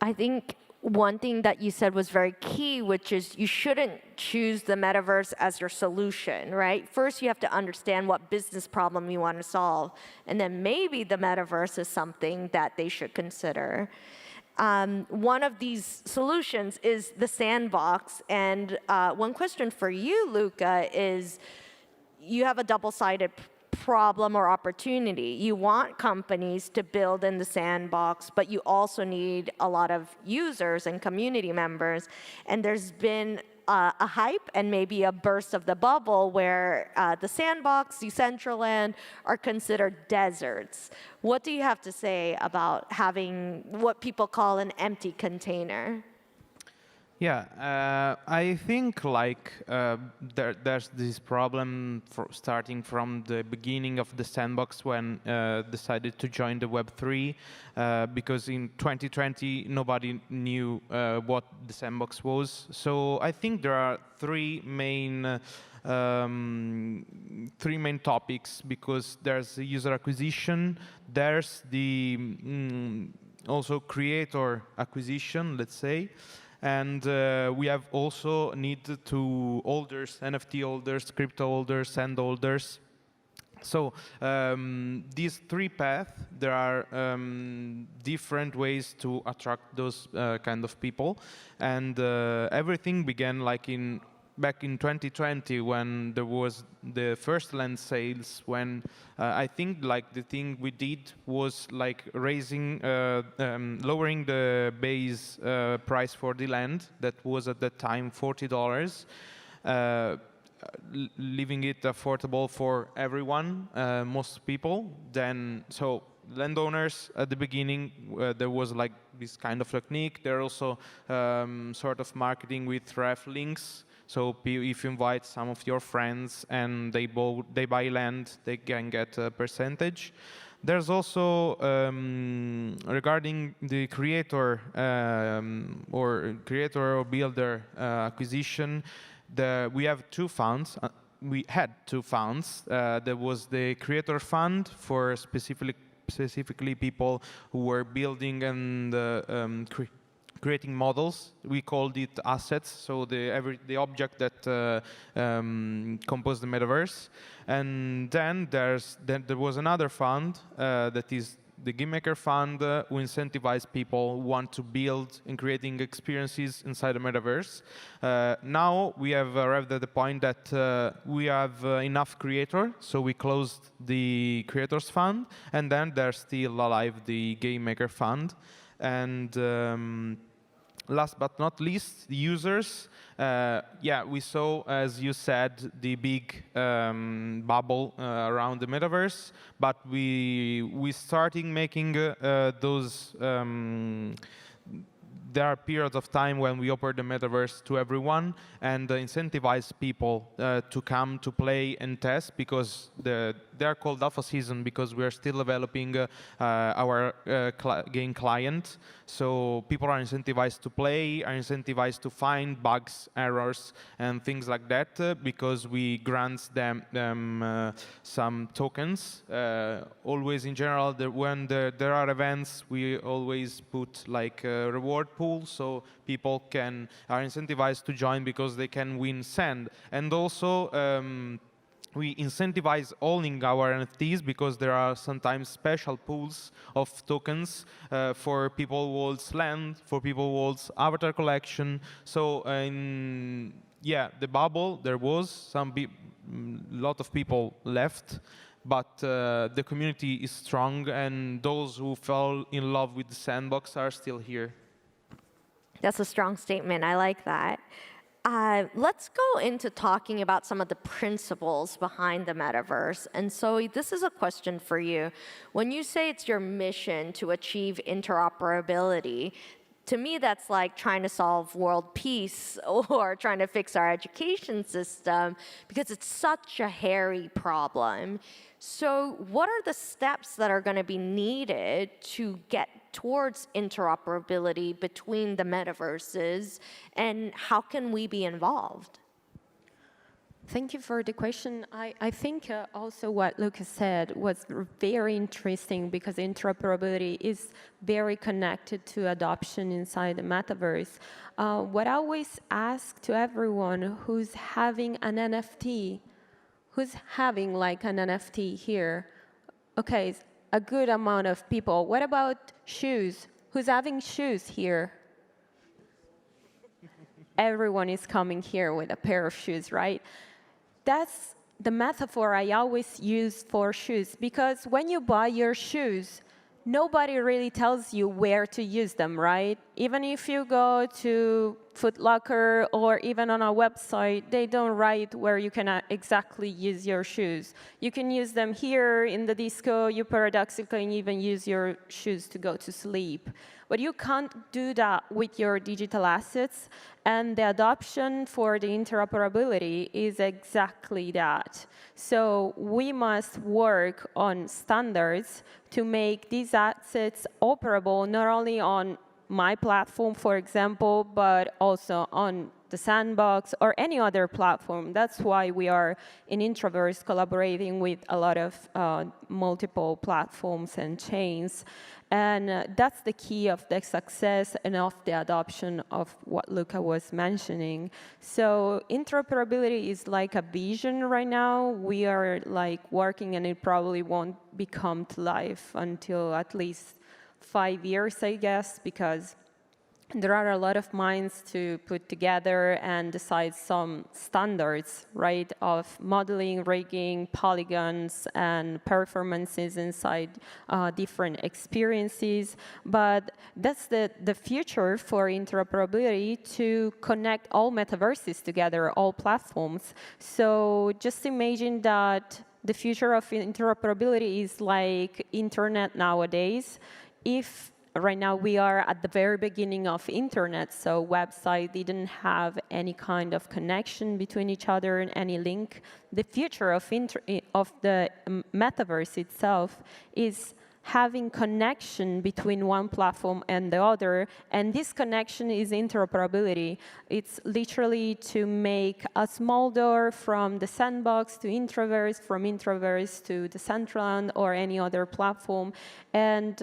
Speaker 19: I think one thing that you said was very key, which is you shouldn't choose the metaverse as your solution, right? First, you have to understand what business problem you want to solve, and then maybe the metaverse is something that they should consider. One of these solutions is the sandbox, and one question for you, Luca, is you have a double-sided problem or opportunity. You want companies to build in the sandbox, but you also need a lot of users and community members, and there's been a hype and maybe a burst of the bubble where the sandbox, Decentraland are considered deserts. What do you have to say about having what people call an empty container?
Speaker 2: Yeah, I think like there's this problem starting from the beginning of the sandbox when decided to join the Web3 because in 2020 nobody knew what the sandbox was. So I think there are three main topics because there's user acquisition, there's the also creator acquisition, let's say. And we have also need to holders, NFT holders, crypto holders, sand holders. So these three paths, there are different ways to attract those kind of people. And everything began like back in 2020 when there was the first land sales, when I think like the thing we did was like raising, lowering the base price for the land that was at that time $40, leaving it affordable for everyone, most people. Then, so landowners at the beginning, there was like this kind of technique. There are also sort of marketing with ref links. So if you invite some of your friends and they buy land, they can get a percentage. There's also, regarding the creator or builder acquisition, we have two funds. We had two funds. There was the creator fund for specifically people who were building and creating models. We called it assets, so the object that compose the metaverse. And then there was another fund that is the Game Maker Fund, who incentivize people who want to build and creating experiences inside the metaverse. Now we have arrived at the point that we have enough creators, so we closed the Creators Fund, and then there's still alive the Game Maker Fund. And last but not least, the users. Yeah, we saw, as you said, the big bubble around the metaverse, but we starting making those. There are periods of time when we offer the metaverse to everyone and incentivize people to come to play and test, because they are called alpha season because we are still developing our game client. So people are incentivized to play, are incentivized to find bugs, errors, and things like that, because we grant them some tokens. Always in general, when there are events, we always put like a reward pool, so people are incentivized to join because they can win sand. And also, we incentivize owning our NFTs because there are sometimes special pools of tokens for people who hold land, for people who hold avatar collection. So yeah, the bubble, there was a lot of people left, but the community is strong, and those who fell in love with the sandbox are still here.
Speaker 19: That's a strong statement. I like that. Let's go into talking about some of the principles behind the metaverse. And so this is a question for you. When you say it's your mission to achieve interoperability, to me, that's like trying to solve world peace or trying to fix our education system, because it's such a hairy problem. So what are the steps that are going to be needed to get towards interoperability between the metaverses, and how can we be involved?
Speaker 21: Thank you for the question. I think also what Lucas said was very interesting, because interoperability is very connected to adoption inside the metaverse. What I always ask to everyone who's having an NFT, who's having like an NFT here, okay, a good amount of people. What about shoes? Who's having shoes here? Everyone is coming here with a pair of shoes, right? That's the metaphor I always use for shoes, because when you buy your shoes, nobody really tells you where to use them, right? Even if you go to Foot Locker or even on a website, they don't write where you can exactly use your shoes. You can use them here in the disco. You paradoxically can even use your shoes to go to sleep. But you can't do that with your digital assets, and the adoption for the interoperability is exactly that. So we must work on standards to make these assets operable not only on my platform, for example, but also on the Sandbox or any other platform. That's why we are in Introverse collaborating with a lot of multiple platforms and chains. And that's the key of the success and of the adoption of what Luca was mentioning. So interoperability is like a vision right now. We are like working, and it probably won't become to life until at least 5 years, I guess, because there are a lot of minds to put together and decide some standards, right, of modeling, rigging, polygons, and performances inside different experiences. But that's the future for interoperability, to connect all metaverses together, all platforms. So just imagine that the future of interoperability is like internet nowadays. If right now we are at the very beginning of internet, so website didn't have any kind of connection between each other and any link. The future of the metaverse itself is having connection between one platform and the other, and this connection is interoperability. It's literally to make a small door from the sandbox to Introverse, from Introverse to the Decentraland or any other platform, and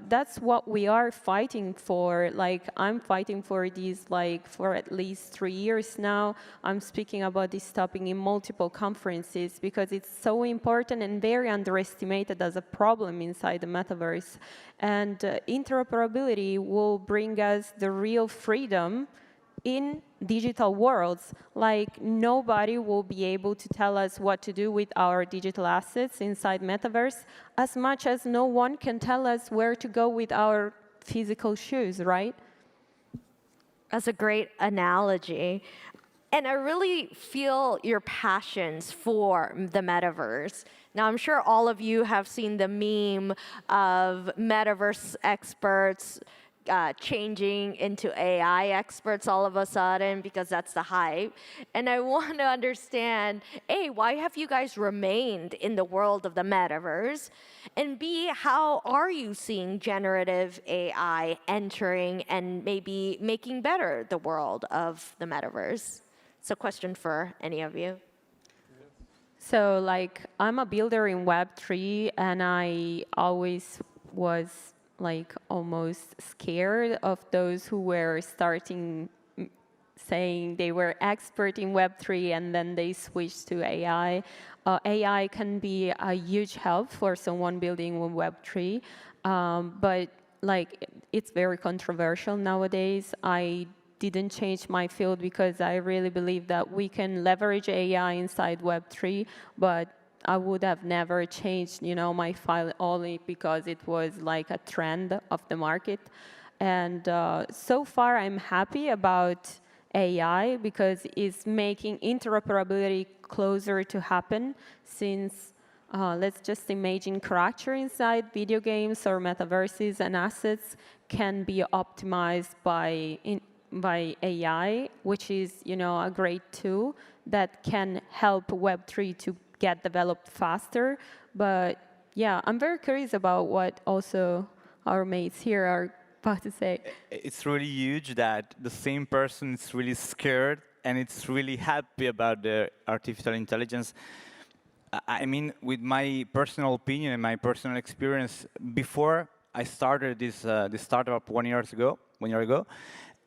Speaker 21: that's what we are fighting for. Like, I'm fighting for these like for at least 3 years now. I'm speaking about this topic in multiple conferences because it's so important and very underestimated as a problem inside the metaverse. And interoperability will bring us the real freedom in digital worlds. Like, nobody will be able to tell us what to do with our digital assets inside metaverse, as much as no one can tell us where to go with our physical shoes, right?
Speaker 19: That's a great analogy. And I really feel your passions for the metaverse. Now, I'm sure all of you have seen the meme of metaverse experts changing into AI experts all of a sudden because that's the hype. And I want to understand, A, why have you guys remained in the world of the metaverse? And B, how are you seeing generative AI entering and maybe making better the world of the metaverse? It's a question for any of you.
Speaker 21: So, like, I'm a builder in Web3, and I always was like almost scared of those who were starting saying they were expert in Web3 and then they switched to AI. AI can be a huge help for someone building with Web3, but like it's very controversial nowadays. I didn't change my field because I really believe that we can leverage AI inside Web3, but I would have never changed, you know, my file only because it was like a trend of the market. And so far, I'm happy about AI because it's making interoperability closer to happen. Since let's just imagine character inside video games or metaverses and assets can be optimized by AI, which is, you know, a great tool that can help Web3 to get developed faster. But yeah, I'm very curious about what also our mates here are about to say.
Speaker 22: It's really huge that the same person is really scared and it's really happy about the artificial intelligence. I mean, with my personal opinion and my personal experience, before I started this startup 1 year ago,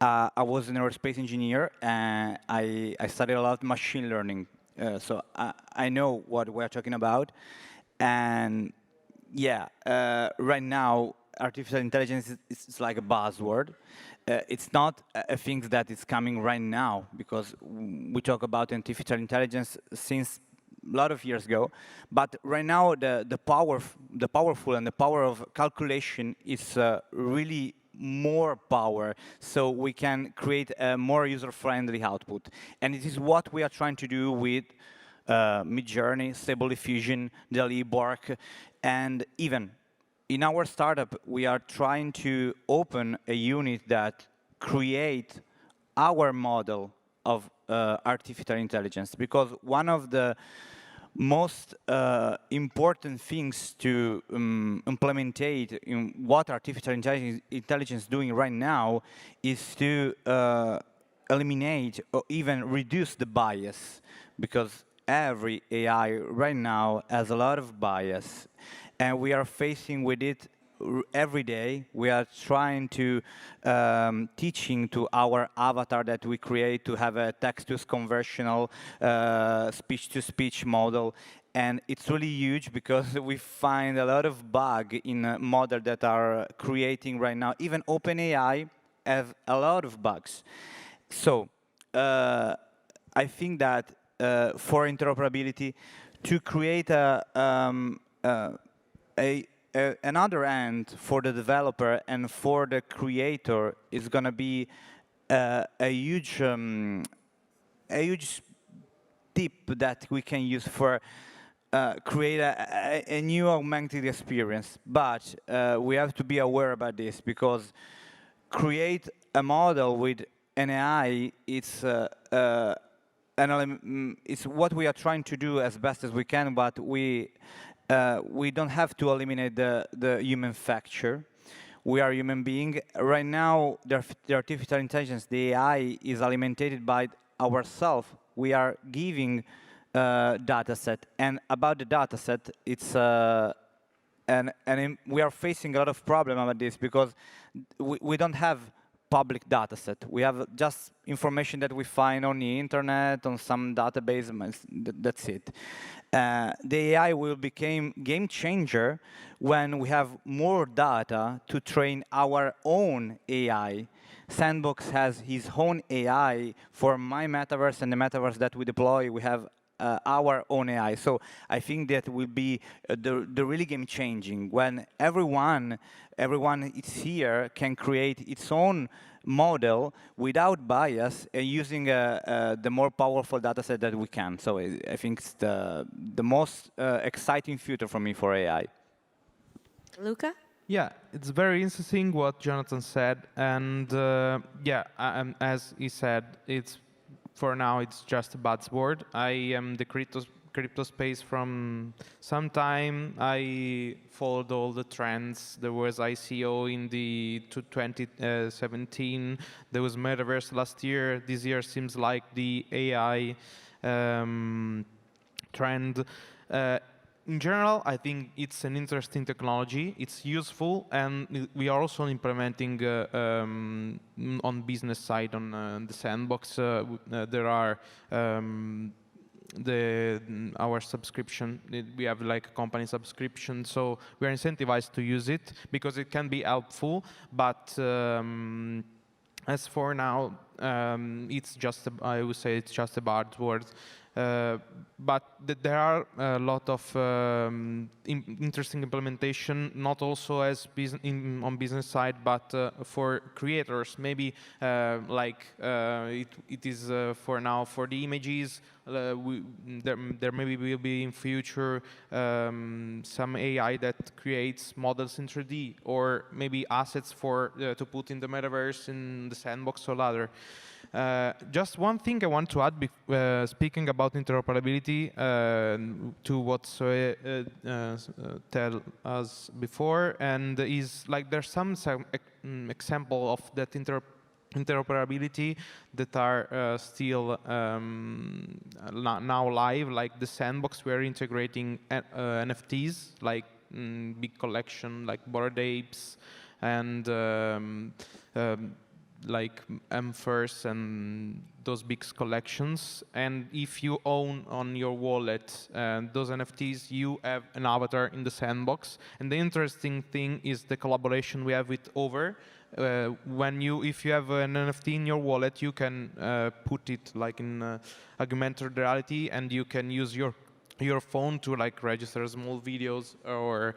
Speaker 22: I was an aerospace engineer and I studied a lot of machine learning. So I know what we're talking about. And yeah, right now, artificial intelligence is like a buzzword. It's not a thing that is coming right now, because we talk about artificial intelligence since a lot of years ago. But right now, the powerful and the power of calculation is really more power, so we can create a more user-friendly output. And it is what we are trying to do with Midjourney, Stable Diffusion, DALL-E, Bork, and even in our startup, we are trying to open a unit that create our model of artificial intelligence, because one of the most important things to implementate in what artificial intelligence is doing right now is to eliminate or even reduce the bias, because every AI right now has a lot of bias, and we are facing with it every day. We are trying to teaching to our avatar that we create to have a text-to conversational speech-to-speech model. And it's really huge because we find a lot of bug in models that are creating right now. Even OpenAI have a lot of bugs. So I think that for interoperability, to create another end for the developer and for the creator is going to be a huge tip that we can use for create a new augmented experience. But we have to be aware about this, because create a model with an AI, it's what we are trying to do as best as we can, but we we don't have to eliminate the human factor. We are human beings. Right now, the artificial intelligence, the AI, is alimentated by ourselves. We are giving data set. And about the data set, it's we are facing a lot of problem about this because we don't have public data set. We have just information that we find on the internet, on some database, that's it. The AI will become game changer when we have more data to train our own AI. Sandbox has his own AI for my metaverse and the metaverse that we deploy. We have our own AI. So I think that will be the really game changing when everyone is here can create its own model without bias and using the more powerful data set that we can. So I think it's the most exciting future for me for AI.
Speaker 19: Luca?
Speaker 2: Yeah, it's very interesting what Jonathan said, and yeah, as he said, for now it's just a buzzword. I am the crypto space from some time. I followed all the trends. There was ICO in the 2017. There was Metaverse last year. This year seems like the AI trend. In general, I think it's an interesting technology. It's useful, and we are also implementing on business side on the sandbox. There are our subscription. We have like a company subscription, so we are incentivized to use it because it can be helpful. But as for now, it's just I would say it's just a buzzword. But there are a lot of interesting implementation, not also as on business side, but for creators. Maybe it is for now for the images. There maybe will be in future some AI that creates models in 3D, or maybe assets for to put in the metaverse, in the sandbox or other. Just one thing I want to add, speaking about interoperability, to what Zoe tell us before, and is like there's some example of that interoperability that are still now live, like the sandbox. We are integrating NFTs, like big collection, like Bored Apes, and like M1st and those big collections. And if you own on your wallet those NFTs, you have an avatar in the sandbox. And the interesting thing is the collaboration we have with Over. If you have an NFT in your wallet, you can put it like in augmented reality, and you can use your phone to like register small videos or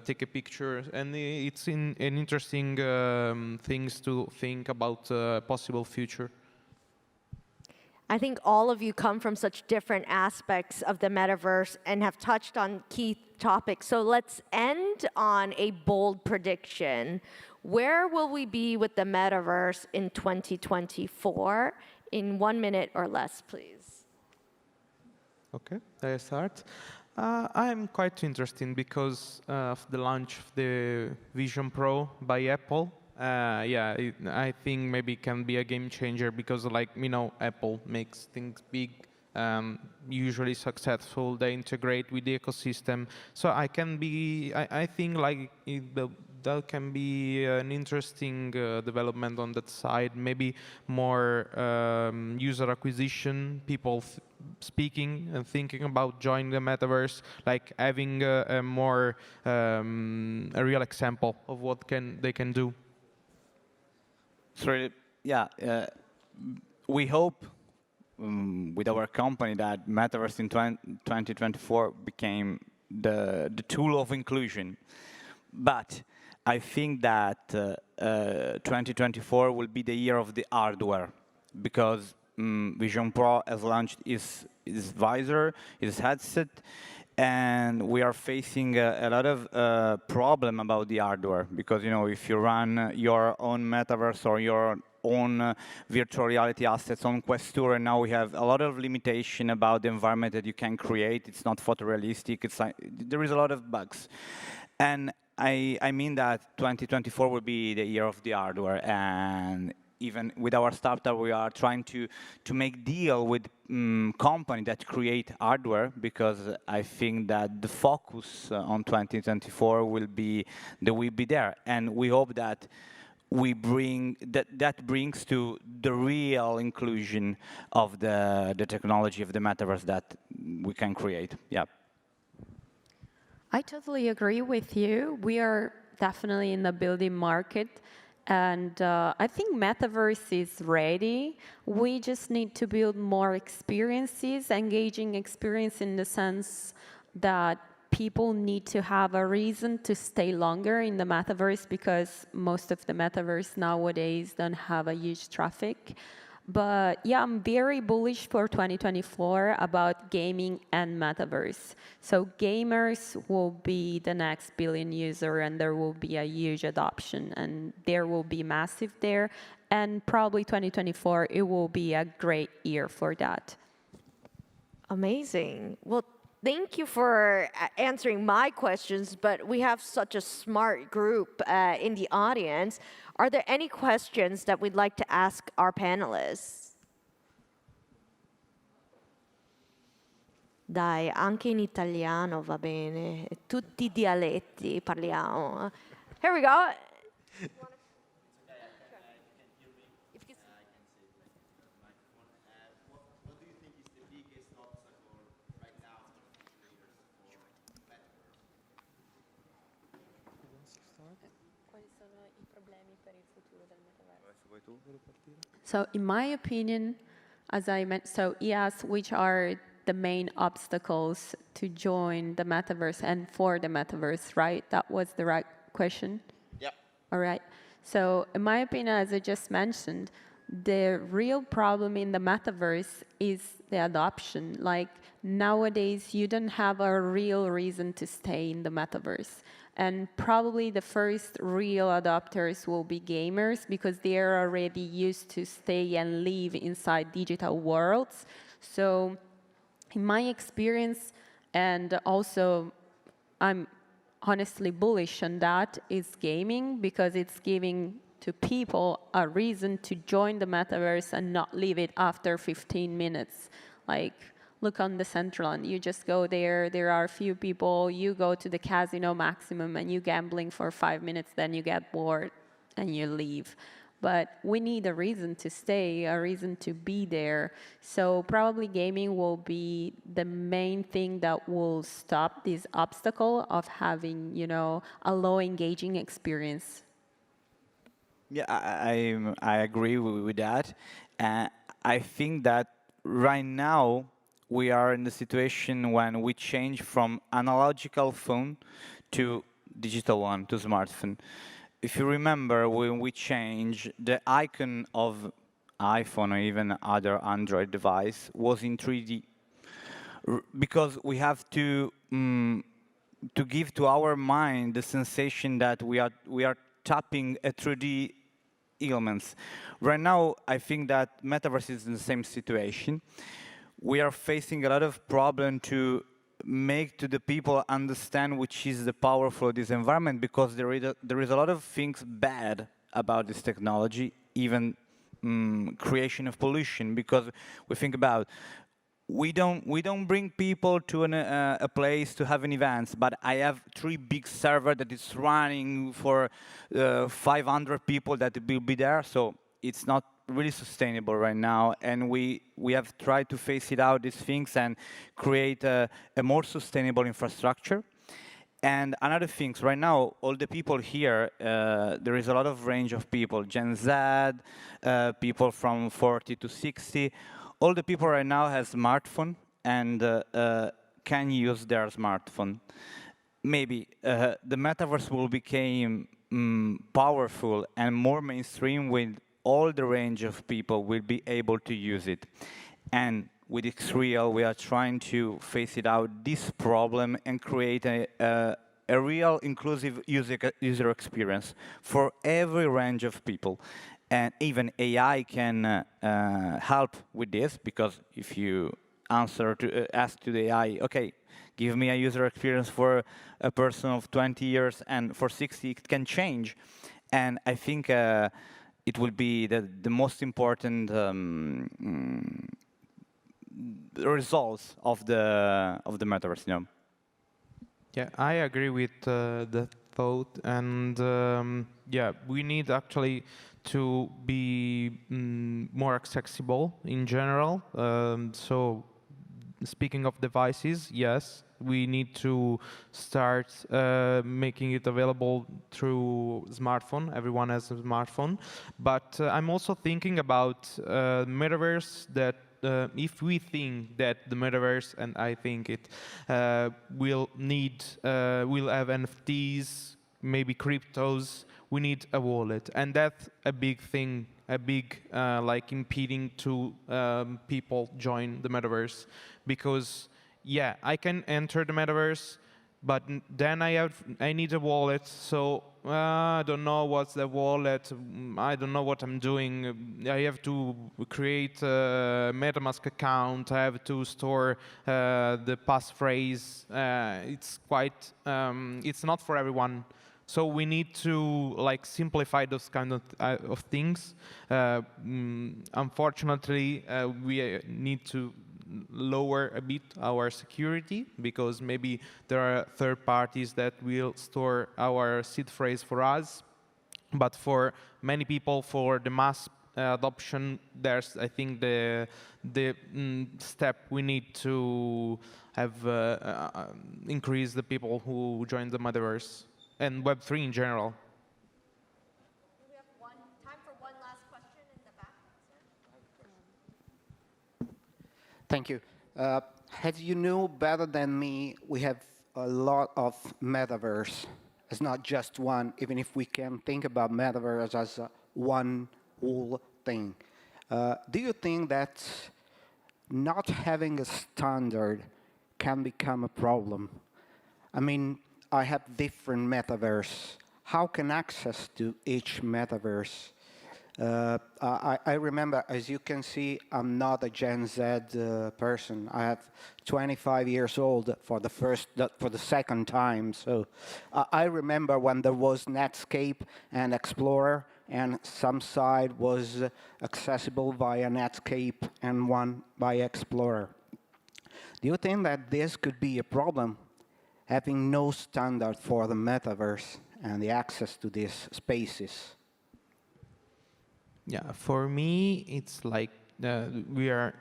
Speaker 2: take a picture, and it's an interesting things to think about possible future.
Speaker 19: I think all of you come from such different aspects of the metaverse and have touched on key topics. So let's end on a bold prediction. Where will we be with the metaverse in 2024? In 1 minute or less, please.
Speaker 2: Okay, I start. I'm quite interested because of the launch of the Vision Pro by Apple. Yeah, I think maybe it can be a game changer because, like, Apple makes things big, usually successful. They integrate with the ecosystem. So I think like that can be an interesting development on that side. Maybe more user acquisition, people speaking and thinking about joining the metaverse, like having a real example of what they can do.
Speaker 22: So yeah, we hope with our company that metaverse in 2024 became the tool of inclusion. But I think that 2024 will be the year of the hardware, because Vision Pro has launched its visor, its headset, and we are facing a lot of problem about the hardware, because if you run your own metaverse or your own virtual reality assets on Quest 2, and now we have a lot of limitation about the environment that you can create. It's not photorealistic. It's like, there is a lot of bugs. And I mean that 2024 will be the year of the hardware, and even with our startup, we are trying to make deal with companies that create hardware, because I think that the focus on 2024 will be there, and we hope that we bring that brings to the real inclusion of the technology of the metaverse that we can create. Yeah.
Speaker 21: I totally agree with you. We are definitely in the building market. And I think metaverse is ready. We just need to build more experiences, engaging experience in the sense that people need to have a reason to stay longer in the metaverse, because most of the metaverse nowadays don't have a huge traffic. But yeah, I'm very bullish for 2024 about gaming and metaverse. So gamers will be the next billion user, and there will be a huge adoption, and there will be massive there. And probably 2024, it will be a great year for that.
Speaker 19: Amazing. Well, thank you for answering my questions, but we have such a smart group in the audience. Are there any questions that we'd like to ask our panelists? Dai, anche in italiano va bene. Tutti i dialetti parliamo. Here we go.
Speaker 21: So in my opinion, as I mentioned, so yes, which are the main obstacles to join the metaverse and for the metaverse, right? That was the right question?
Speaker 7: Yeah.
Speaker 21: All right. So in my opinion, as I just mentioned, the real problem in the metaverse is the adoption. Like nowadays, you don't have a real reason to stay in the metaverse. And probably the first real adopters will be gamers, because they are already used to stay and live inside digital worlds. So in my experience, and also I'm honestly bullish on that, is gaming, because it's giving to people a reason to join the metaverse and not leave it after 15 minutes. Like, look on the Central, and you just go there, there are a few people, you go to the casino maximum, and you gambling for 5 minutes, then you get bored, and you leave. But we need a reason to stay, a reason to be there. So probably gaming will be the main thing that will stop this obstacle of having, you know, a low engaging experience.
Speaker 22: Yeah, I agree with that. I think that right now we are in the situation when we change from analogical phone to digital one, to smartphone. If you remember, when we changed, the icon of iPhone or even other Android device was in 3D, because we have to give to our mind the sensation that we are tapping a 3D elements. Right now, I think that metaverse is in the same situation. We are facing a lot of problem to make to the people understand which is the power for this environment, because there is a lot of things bad about this technology, even creation of pollution, because we think about we don't bring people to a place to have an event, but I have 3 big servers that is running for 500 people that will be there, so it's not really sustainable right now, and we have tried to phase it out, these things, and create a more sustainable infrastructure. And another thing, right now, all the people here, there is a lot of range of people, Gen Z, people from 40 to 60. All the people right now have smartphone and can use their smartphone. Maybe the metaverse will become powerful and more mainstream when all the range of people will be able to use it. And with Xreal, we are trying to face it out, this problem, and create a real inclusive user experience for every range of people. And even AI can help with this, because if you ask to the AI, okay, give me a user experience for a person of 20 years, and for 60 it can change. And I think it will be the most important results of the metaverse, you know.
Speaker 2: Yeah, I agree with that thought, and yeah, we need actually to be more accessible in general. So, speaking of devices, yes, we need to start making it available through smartphone. Everyone has a smartphone, but I'm also thinking about metaverse that. If we think that the metaverse, and I think it will have NFTs, maybe cryptos, we need a wallet, and that's a big thing, a big like impeding to people join the metaverse, because yeah, I can enter the metaverse, but then I need a wallet, so I don't know what's the wallet, I don't know what I'm doing, I have to create a MetaMask account, I have to store the passphrase, it's quite, it's not for everyone. So we need to like simplify those kind of things. Unfortunately, we need to lower a bit our security, because maybe there are third parties that will store our seed phrase for us. But for many people, for the mass adoption, there's, I think, the step we need to have increase the people who join the metaverse and Web3 in general.
Speaker 19: We have time for one last question in the back, sir.
Speaker 3: Thank you. As you know better than me, we have a lot of metaverse. It's not just one, even if we can think about metaverse as one whole thing. Do you think that not having a standard can become a problem? I mean, I have different metaverse. How can access to each metaverse? I remember, as you can see, I'm not a Gen Z person. I have 25 years old for the second time. So I remember when there was Netscape and Explorer, and some site was accessible via Netscape and one by Explorer. Do you think that this could be a problem, having no standard for the metaverse and the access to these spaces?
Speaker 2: Yeah, for me, it's like we are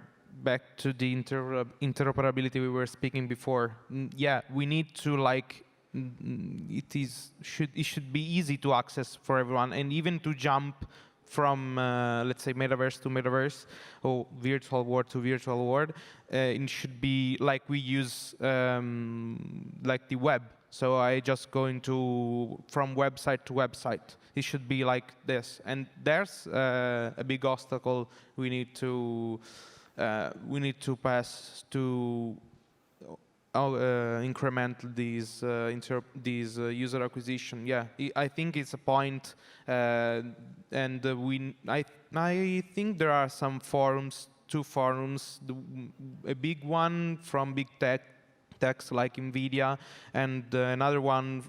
Speaker 2: back to the interoperability we were speaking before. Yeah, we need to like it should be easy to access for everyone, and even to jump from let's say metaverse to metaverse or virtual world to virtual world. It should be like we use like the web. So I just go from website to website. It should be like this. And there's a big obstacle we need to pass to increment these user acquisition. Yeah, I think it's a point, and I think there are some forums, two forums, a big one from big techs like NVIDIA, and another one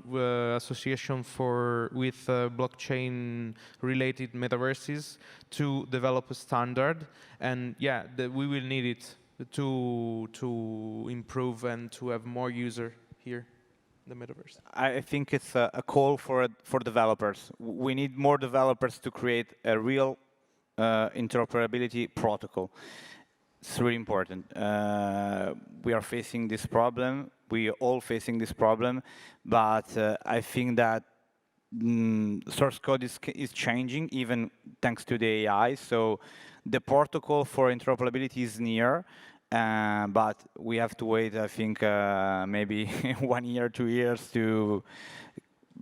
Speaker 2: association with blockchain-related metaverses to develop a standard. And yeah, we will need it to improve and to have more user here in the metaverse.
Speaker 22: I think it's a call for developers. We need more developers to create a real interoperability protocol. It's really important. We are facing this problem. We are all facing this problem, but I think that source code is changing, even thanks to the AI. So the protocol for interoperability is near, but we have to wait, I think, maybe 1 year, 2 years to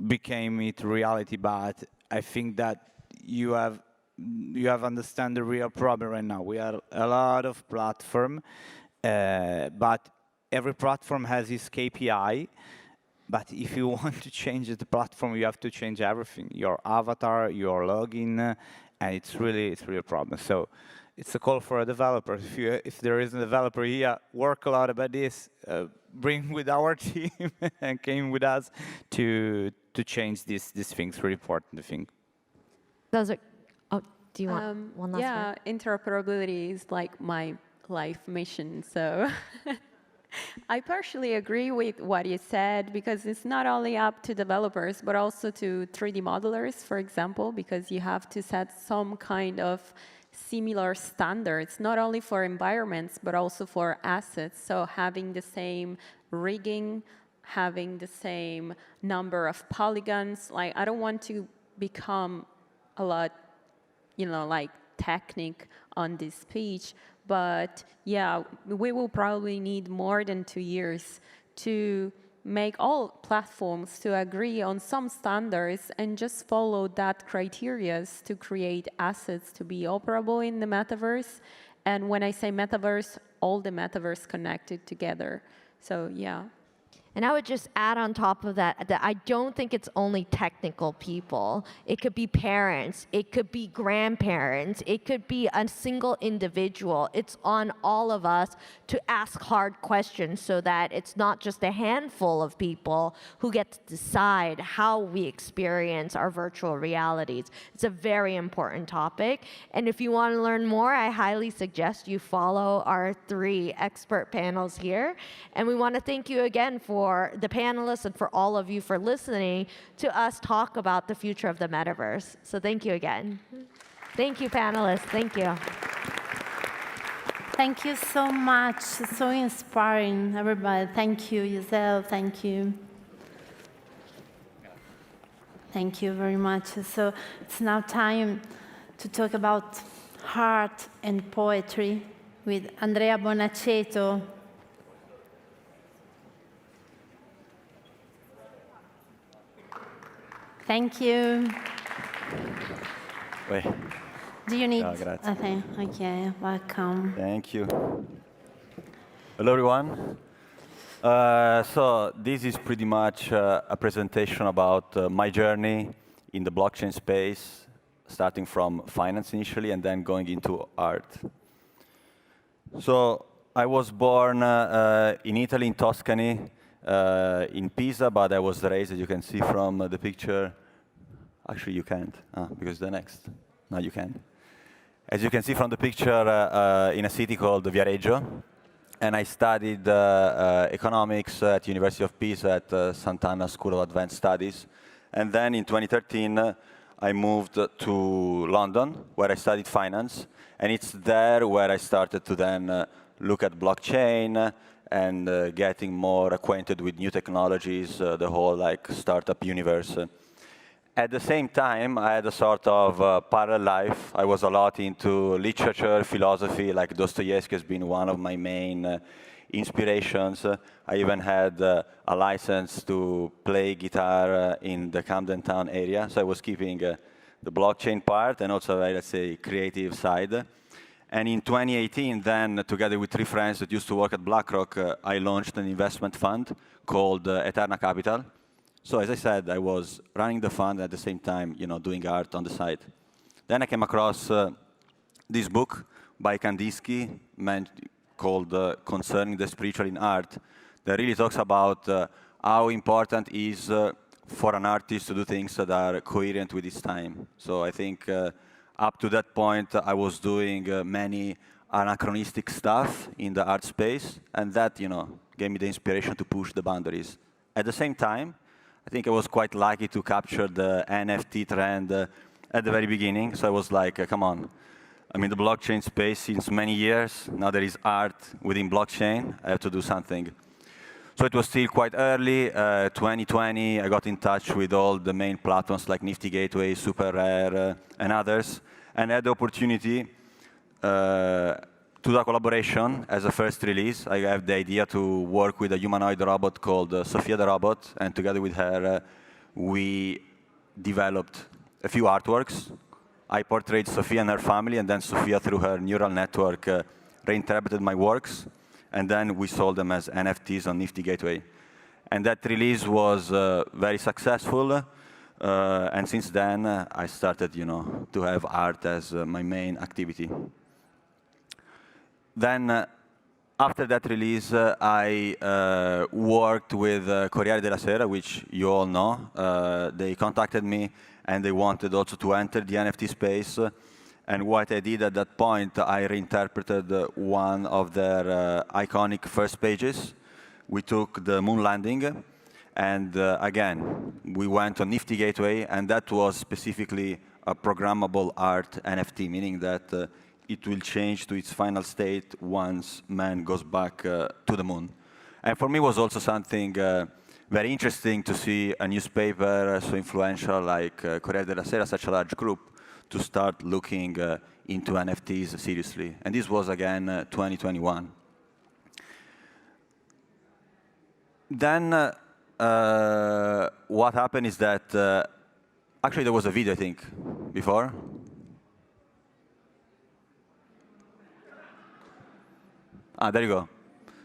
Speaker 22: become it reality. But I think that you have understand the real problem right now. We have a lot of platform, but every platform has its KPI. But if you want to change the platform, you have to change everything: your avatar, your login, and it's really a problem. So it's a call for a developer. If there is a developer here, work a lot about this, bring with our team and came with us to change these things. Really important, I think.
Speaker 19: Those are. Oh, do you want one last
Speaker 21: yeah,
Speaker 19: word?
Speaker 21: interoperability is like my life mission. So I partially agree with what you said, because it's not only up to developers, but also to 3D modelers, for example, because you have to set some kind of similar standards, not only for environments, but also for assets. So having the same rigging, having the same number of polygons. Like, I don't want to become a lot, like technique on this speech, but yeah, we will probably need more than 2 years to make all platforms to agree on some standards and just follow that criteria to create assets to be operable in the metaverse. And when I say metaverse, all the metaverse connected together. So yeah.
Speaker 19: And I would just add on top of that, that I don't think it's only technical people. It could be parents, it could be grandparents, it could be a single individual. It's on all of us to ask hard questions so that it's not just a handful of people who get to decide how we experience our virtual realities. It's a very important topic. And if you want to learn more, I highly suggest you follow our 3 expert panels here. And we want to thank you again for the panelists and for all of you for listening to us talk about the future of the metaverse. So thank you again. Thank you, panelists. Thank you.
Speaker 1: Thank you so much. So inspiring, everybody. Thank you, Giselle. Thank you. Thank you very much. So it's now time to talk about art and poetry with Andrea Bonaceto. Thank you.
Speaker 5: Wait.
Speaker 1: Do you need?
Speaker 5: Grazie.
Speaker 1: Okay, welcome.
Speaker 5: Thank you. Hello, everyone. So this is pretty much a presentation about my journey in the blockchain space, starting from finance initially and then going into art. So I was born in Italy, in Tuscany, in Pisa, but I was raised, as you can see from the picture. Actually, you can't, because the next. No, you can. As you can see from the picture, in a city called Viareggio, and I studied economics at University of Pisa at Sant'Anna School of Advanced Studies. And then in 2013, I moved to London, where I studied finance, and it's there where I started to then look at blockchain and getting more acquainted with new technologies, the whole startup universe. At the same time, I had a sort of parallel life. I was a lot into literature, philosophy, like Dostoevsky has been one of my main inspirations. I even had a license to play guitar in the Camden Town area, so I was keeping the blockchain part and also, let's say, creative side. And in 2018, then, together with 3 friends that used to work at BlackRock, I launched an investment fund called Eterna Capital. So as I said, I was running the fund at the same time, doing art on the side. Then I came across this book by Kandinsky called Concerning the Spiritual in Art, that really talks about how important it is for an artist to do things that are coherent with his time. So I think up to that point, I was doing many anachronistic stuff in the art space, and that, gave me the inspiration to push the boundaries. At the same time, I think I was quite lucky to capture the NFT trend at the very beginning. So I was like, come on. I'm in the blockchain space since many years. Now there is art within blockchain. I have to do something. So it was still quite early. 2020, I got in touch with all the main platforms like Nifty Gateway, Super Rare, and others, and had the opportunity to do a collaboration as a first release. I have the idea to work with a humanoid robot called Sophia the Robot, and together with her, we developed a few artworks. I portrayed Sophia and her family, and then Sophia, through her neural network, reinterpreted my works, and then we sold them as NFTs on Nifty Gateway. And that release was very successful. And since then, I started, to have art as my main activity. Then, after that release, I worked with Corriere della Sera, which you all know. They contacted me, and they wanted also to enter the NFT space. And what I did at that point, I reinterpreted one of their iconic first pages. We took the moon landing, and again, we went on Nifty Gateway, and that was specifically a programmable art NFT, meaning that it will change to its final state once man goes back to the moon. And for me, it was also something very interesting to see a newspaper so influential like Corriere della Sera, such a large group, to start looking into NFTs seriously. And this was, again, 2021. Then what happened is that, actually there was a video, I think, before. There you go.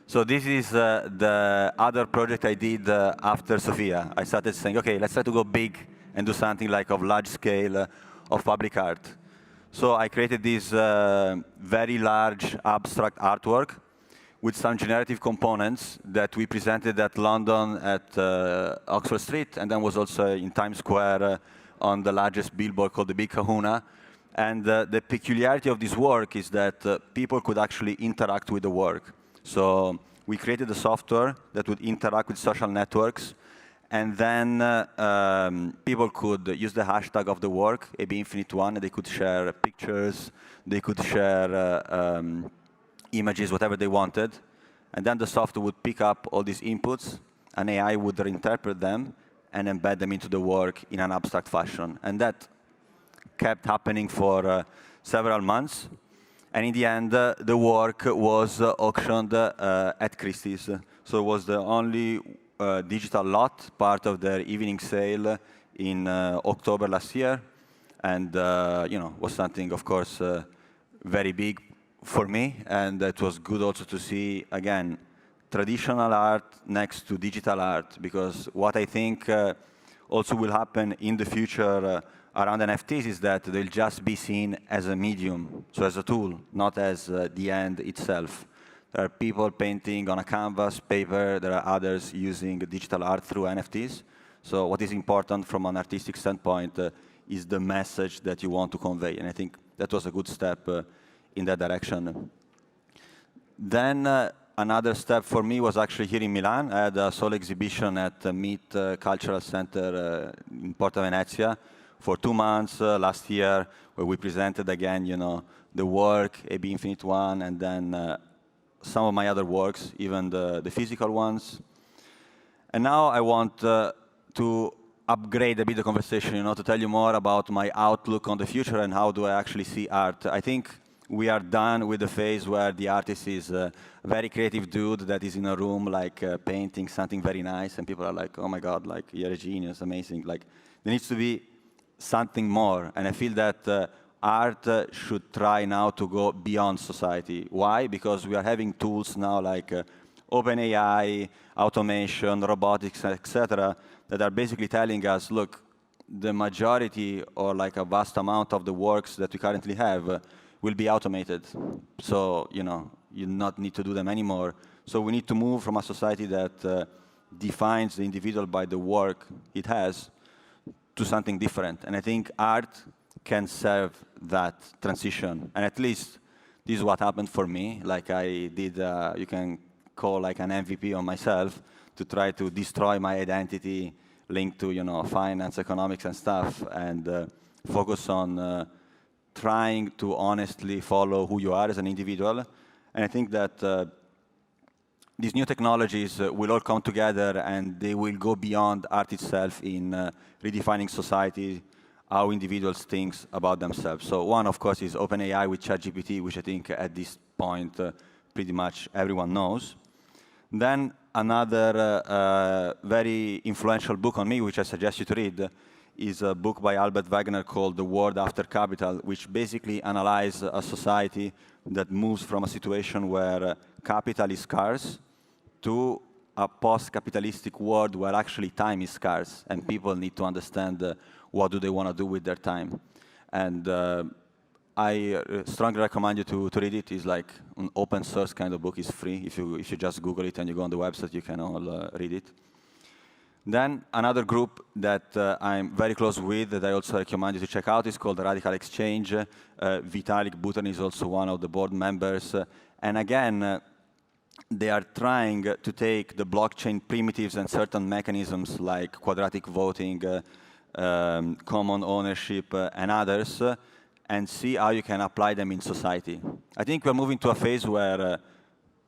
Speaker 5: So this is the other project I did after Sophia. I started saying, okay, let's try to go big and do something like of large scale of public art. So I created this very large abstract artwork with some generative components that we presented at London at Oxford Street, and then was also in Times Square on the largest billboard called the Big Kahuna. And the peculiarity of this work is that people could actually interact with the work. So we created a software that would interact with social networks, and then people could use the hashtag of the work, ABinfinite1, and they could share pictures, they could share images, whatever they wanted. And then the software would pick up all these inputs, and AI would reinterpret them and embed them into the work in an abstract fashion. And that kept happening for several months. And in the end, the work was auctioned at Christie's. So it was the only digital lot, part of their evening sale in October last year. And was something, of course, very big for me. And it was good also to see, again, traditional art next to digital art. Because what I think also will happen in the future around NFTs is that they'll just be seen as a medium, so as a tool, not as the end itself. There are people painting on a canvas, paper. There are others using digital art through NFTs. So what is important from an artistic standpoint is the message that you want to convey. And I think that was a good step in that direction. Then another step for me was actually here in Milan. I had a solo exhibition at the Meet Cultural Center in Porta Venezia for 2 months last year, where we presented again, the work, ABinfinite1, and then some of my other works, even the physical ones. And now I want to upgrade a bit the conversation, to tell you more about my outlook on the future and how do I actually see art. I think we are done with the phase where the artist is a very creative dude that is in a room, like painting something very nice, and people are like, oh my God, like, you're a genius, amazing. Like, there needs to be something more. And I feel that art should try now to go beyond society. Why? Because we are having tools now like OpenAI, automation, robotics, etc., that are basically telling us, look, the majority or like a vast amount of the works that we currently have will be automated. So, you not need to do them anymore. So we need to move from a society that defines the individual by the work it has to something different. And I think art can serve that transition. And at least this is what happened for me. Like I did, you can call like an MVP on myself to try to destroy my identity linked to, finance, economics and stuff, and focus on trying to honestly follow who you are as an individual. And I think that these new technologies will all come together and they will go beyond art itself in redefining society, how individuals think about themselves. So one, of course, is OpenAI with ChatGPT, which I think at this point pretty much everyone knows. Then another very influential book on me, which I suggest you to read, is a book by Albert Wagner called The World After Capital, which basically analyzes a society that moves from a situation where capital is scarce to a post-capitalistic world where actually time is scarce and people need to understand what do they want to do with their time. And I strongly recommend you to read it. It's like an open source kind of book. It's free. If you just Google it and you go on the website, you can all read it. Then another group that I'm very close with that I also recommend you to check out is called Radical Exchange. Vitalik Buterin is also one of the board members. And again, they are trying to take the blockchain primitives and certain mechanisms like quadratic voting, common ownership, and others, and see how you can apply them in society. I think we're moving to a phase where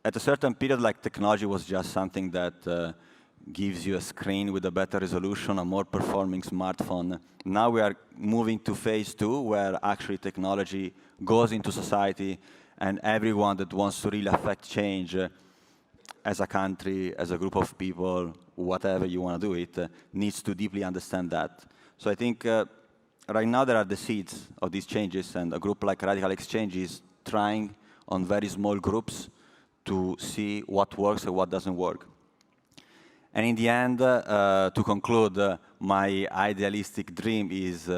Speaker 5: at a certain period, like technology was just something that gives you a screen with a better resolution, a more performing smartphone. Now we are moving to phase 2, where actually technology goes into society, and everyone that wants to really affect change as a country, as a group of people, whatever you want to do it, needs to deeply understand that. So I think right now there are the seeds of these changes, and a group like Radical Exchange is trying on very small groups to see what works and what doesn't work. And in the end, to conclude, my idealistic dream is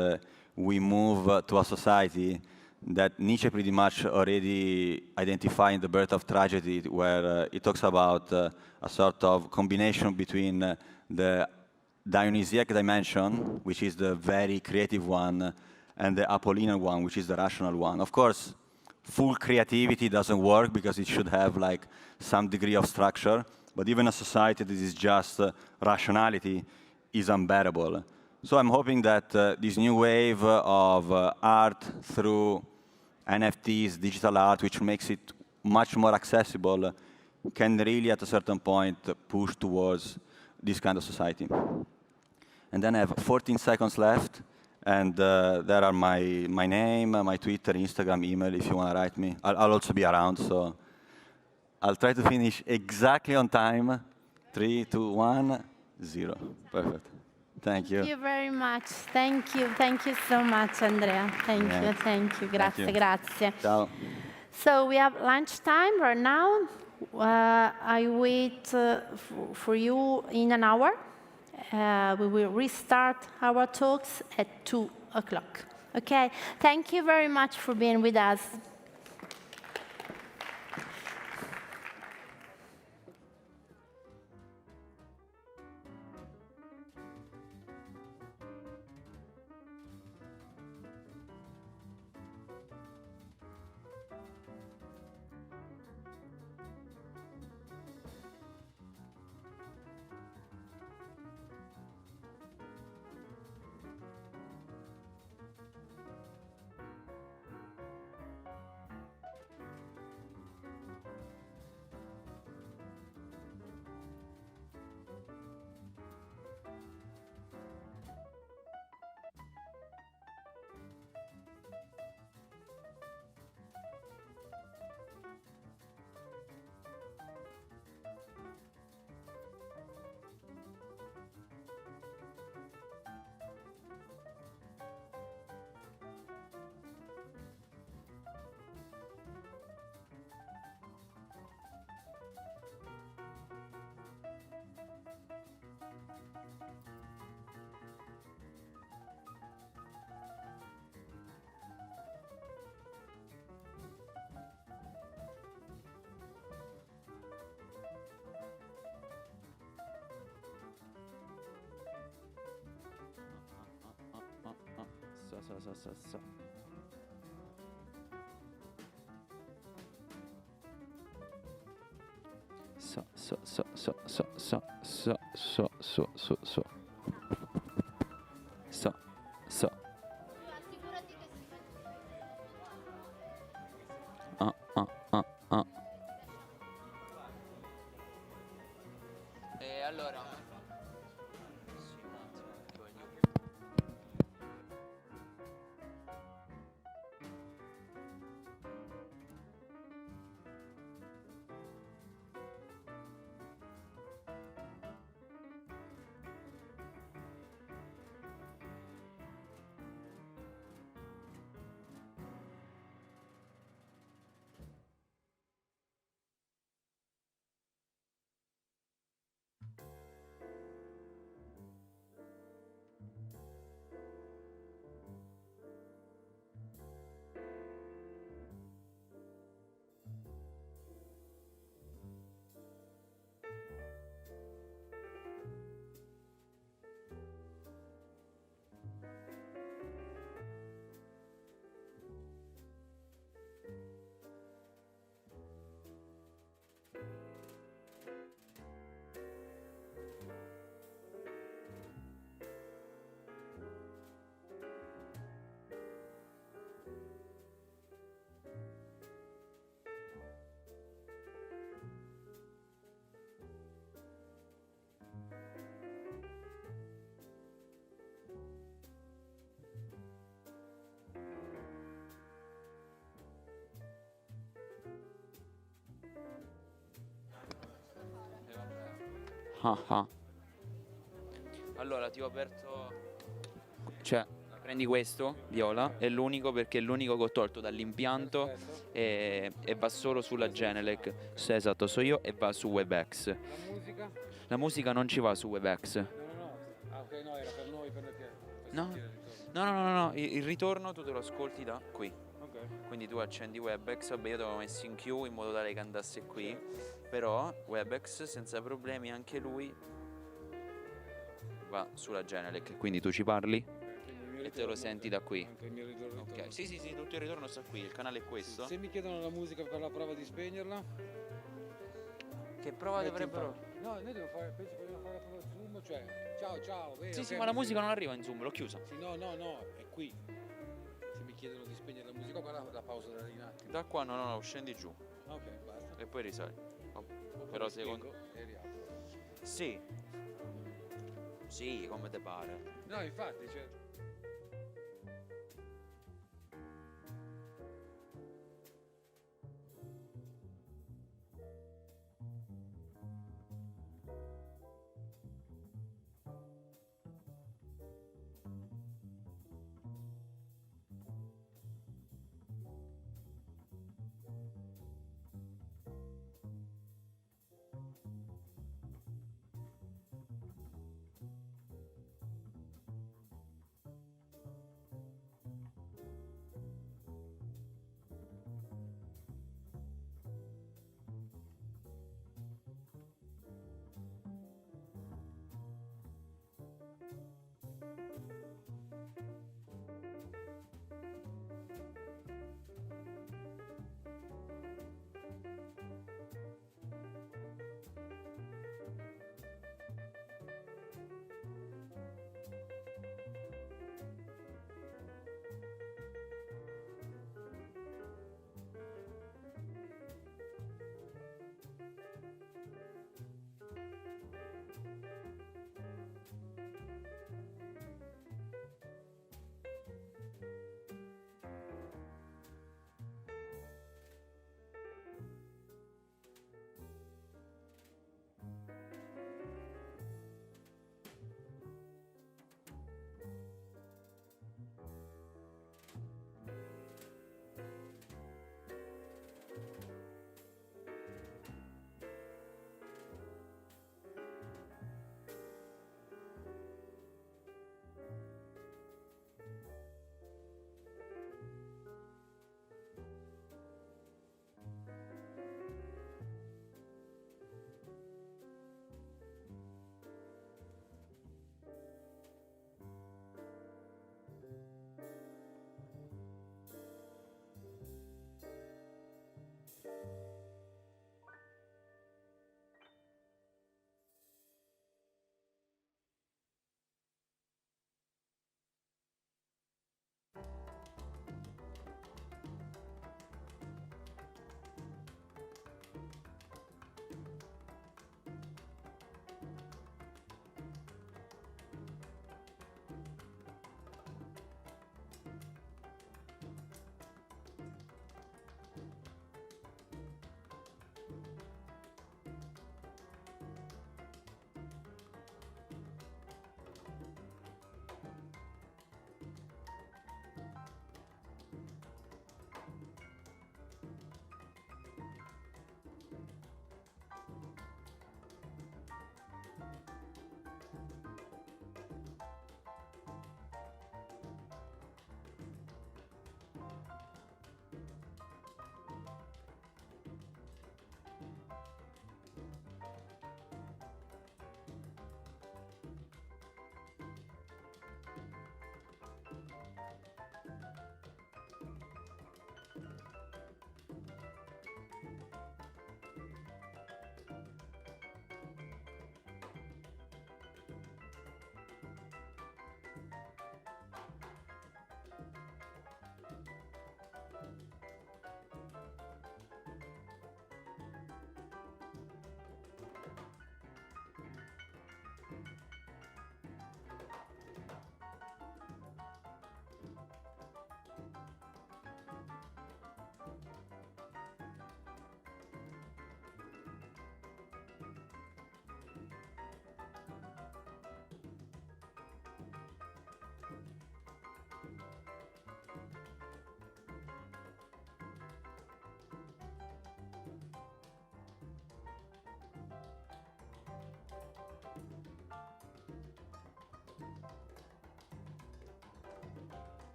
Speaker 5: we move to a society that Nietzsche pretty much already identified in The Birth of Tragedy, where he talks about a sort of combination between the Dionysiac dimension, which is the very creative one, and the Apollinian one, which is the rational one. Of course, full creativity doesn't work because it should have like some degree of structure, but even a society that is just rationality is unbearable. So I'm hoping that this new wave of art through NFTs, digital art, which makes it much more accessible, can really at a certain point push towards this kind of society. And then I have 14 seconds left, and there are my name, my Twitter, Instagram, email, if you want to write me. I'll also be around, so I'll try to finish exactly on time. 3, 2, 1, 0. Perfect. Thank you.
Speaker 1: Thank you very much. Thank you. Thank you so much, Andrea. Thank you. Thank you. Grazie, grazie.
Speaker 5: Ciao.
Speaker 1: So we have lunchtime right now. I wait for you in an hour. We will restart our talks at 2 o'clock. Okay? Thank you very much for being with us.
Speaker 6: Allora,
Speaker 4: Allora, ti ho aperto... Cioè, prendi questo, viola, è l'unico perché è l'unico che ho tolto dall'impianto e va solo sulla Genelec. Sì, esatto, so io e va su WebEx.
Speaker 20: La musica?
Speaker 4: La musica non ci va su WebEx.
Speaker 20: No. Ah, ok, no, era per noi che...
Speaker 4: No, il ritorno tu te lo ascolti da qui.
Speaker 20: Ok.
Speaker 4: Quindi tu accendi WebEx, vabbè io te l'avevo messo in queue in modo tale che andasse qui, però WebEx senza problemi anche lui va sulla Genelec, quindi tu ci parli e te lo senti da qui.
Speaker 20: Anche il mio ritorno.
Speaker 4: Ok, sì, tutto il ritorno sta qui, il canale è questo.
Speaker 20: Se mi chiedono la musica per la prova di spegnerla...
Speaker 4: Che prova dovrebbero...
Speaker 20: No, noi penso che dobbiamo fare la prova Zoom, cioè ciao, vero?
Speaker 4: Sì, ma la musica non arriva in Zoom, l'ho chiusa.
Speaker 20: Sì, no, è qui. Se mi chiedono di spegnere la musica, qua la pausa da un attimo.
Speaker 4: Da qua no, scendi giù.
Speaker 20: Ok, basta.
Speaker 4: E poi risali. Però secondo...
Speaker 20: E riapro.
Speaker 4: Sì, come te pare.
Speaker 20: No, infatti, cioè...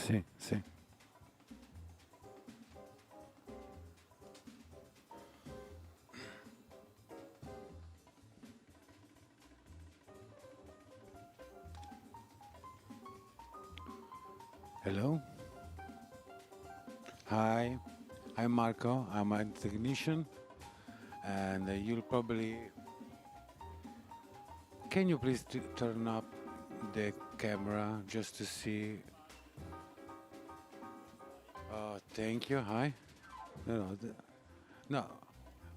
Speaker 9: Sì, sì. Hello. Hi, I'm Marco. I'm a technician, and you'll probably. Can you please turn up the camera just to see? Oh, thank you. Hi. No, no.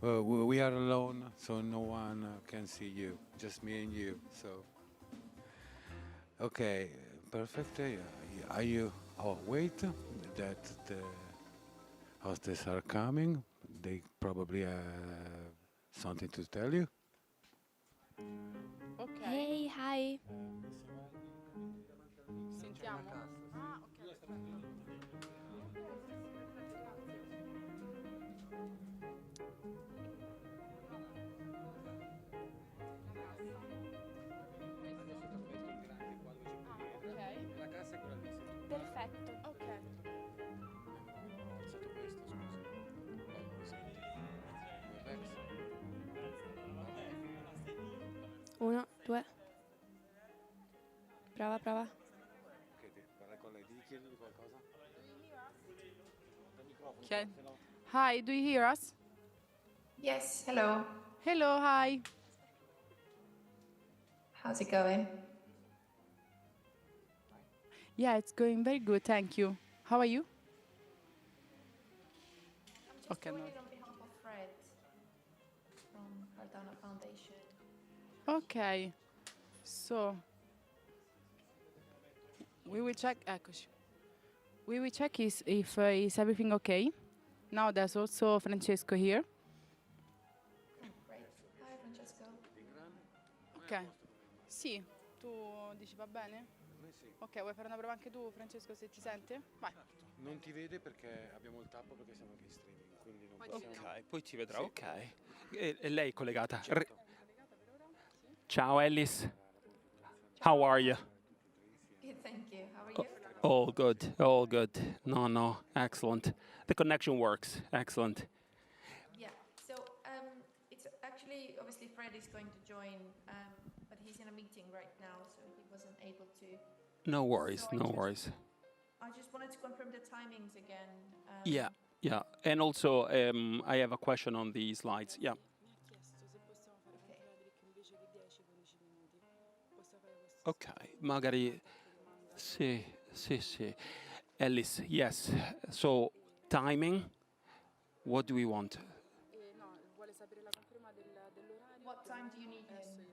Speaker 9: We are alone, so no one can see you. Just me and you. So. Okay, perfect. Are you? Oh, wait. That the hostess are coming. They probably have something to tell you.
Speaker 10: Hey, hi. Sentiamo. Ah,
Speaker 20: La classe è quella lì.
Speaker 10: perfetto.
Speaker 20: Ok. Ho alzato questo, scusa. Relax.
Speaker 10: Uno, due. Prova, prova.
Speaker 9: Ok, parla con lei, chiedili qualcosa.
Speaker 23: Okay. Hi, do you hear us?
Speaker 24: Yes, hello.
Speaker 23: Hello, hi.
Speaker 24: How's it going?
Speaker 23: Yeah, it's going very good, thank you. How are you? Okay, no.
Speaker 24: On behalf of Fred from Cardano Foundation.
Speaker 23: Okay, so we will check. Eccoci. We will check if is everything okay. Now there's also Francesco here.
Speaker 24: Great. Hi, Francesco.
Speaker 23: Ok. Sì, tu dici va bene? Ok, vuoi fare una prova anche tu, Francesco, se ti sente? Vai.
Speaker 9: Non ti vede perché abbiamo il tappo perché siamo anche in streaming, quindi non possiamo.
Speaker 25: Ok, poi ti vedrà,
Speaker 9: Sì.
Speaker 25: ok. E lei è collegata?
Speaker 9: Certo.
Speaker 25: Ciao Alice. How are you?
Speaker 24: Good, thank you. How are you?
Speaker 25: All good, all good. No, excellent. The connection works, excellent.
Speaker 24: Yeah. So it's actually obviously Fred is going to join, but he's in a meeting right now, so he wasn't able to.
Speaker 25: No worries,
Speaker 24: So
Speaker 25: no worries.
Speaker 24: I just wanted to confirm the timings again.
Speaker 25: Yeah. And also, I have a question on the slides. Yeah. Ok, magari sì. Alice, yes. So, timing, what do we want?
Speaker 24: What time do you need him?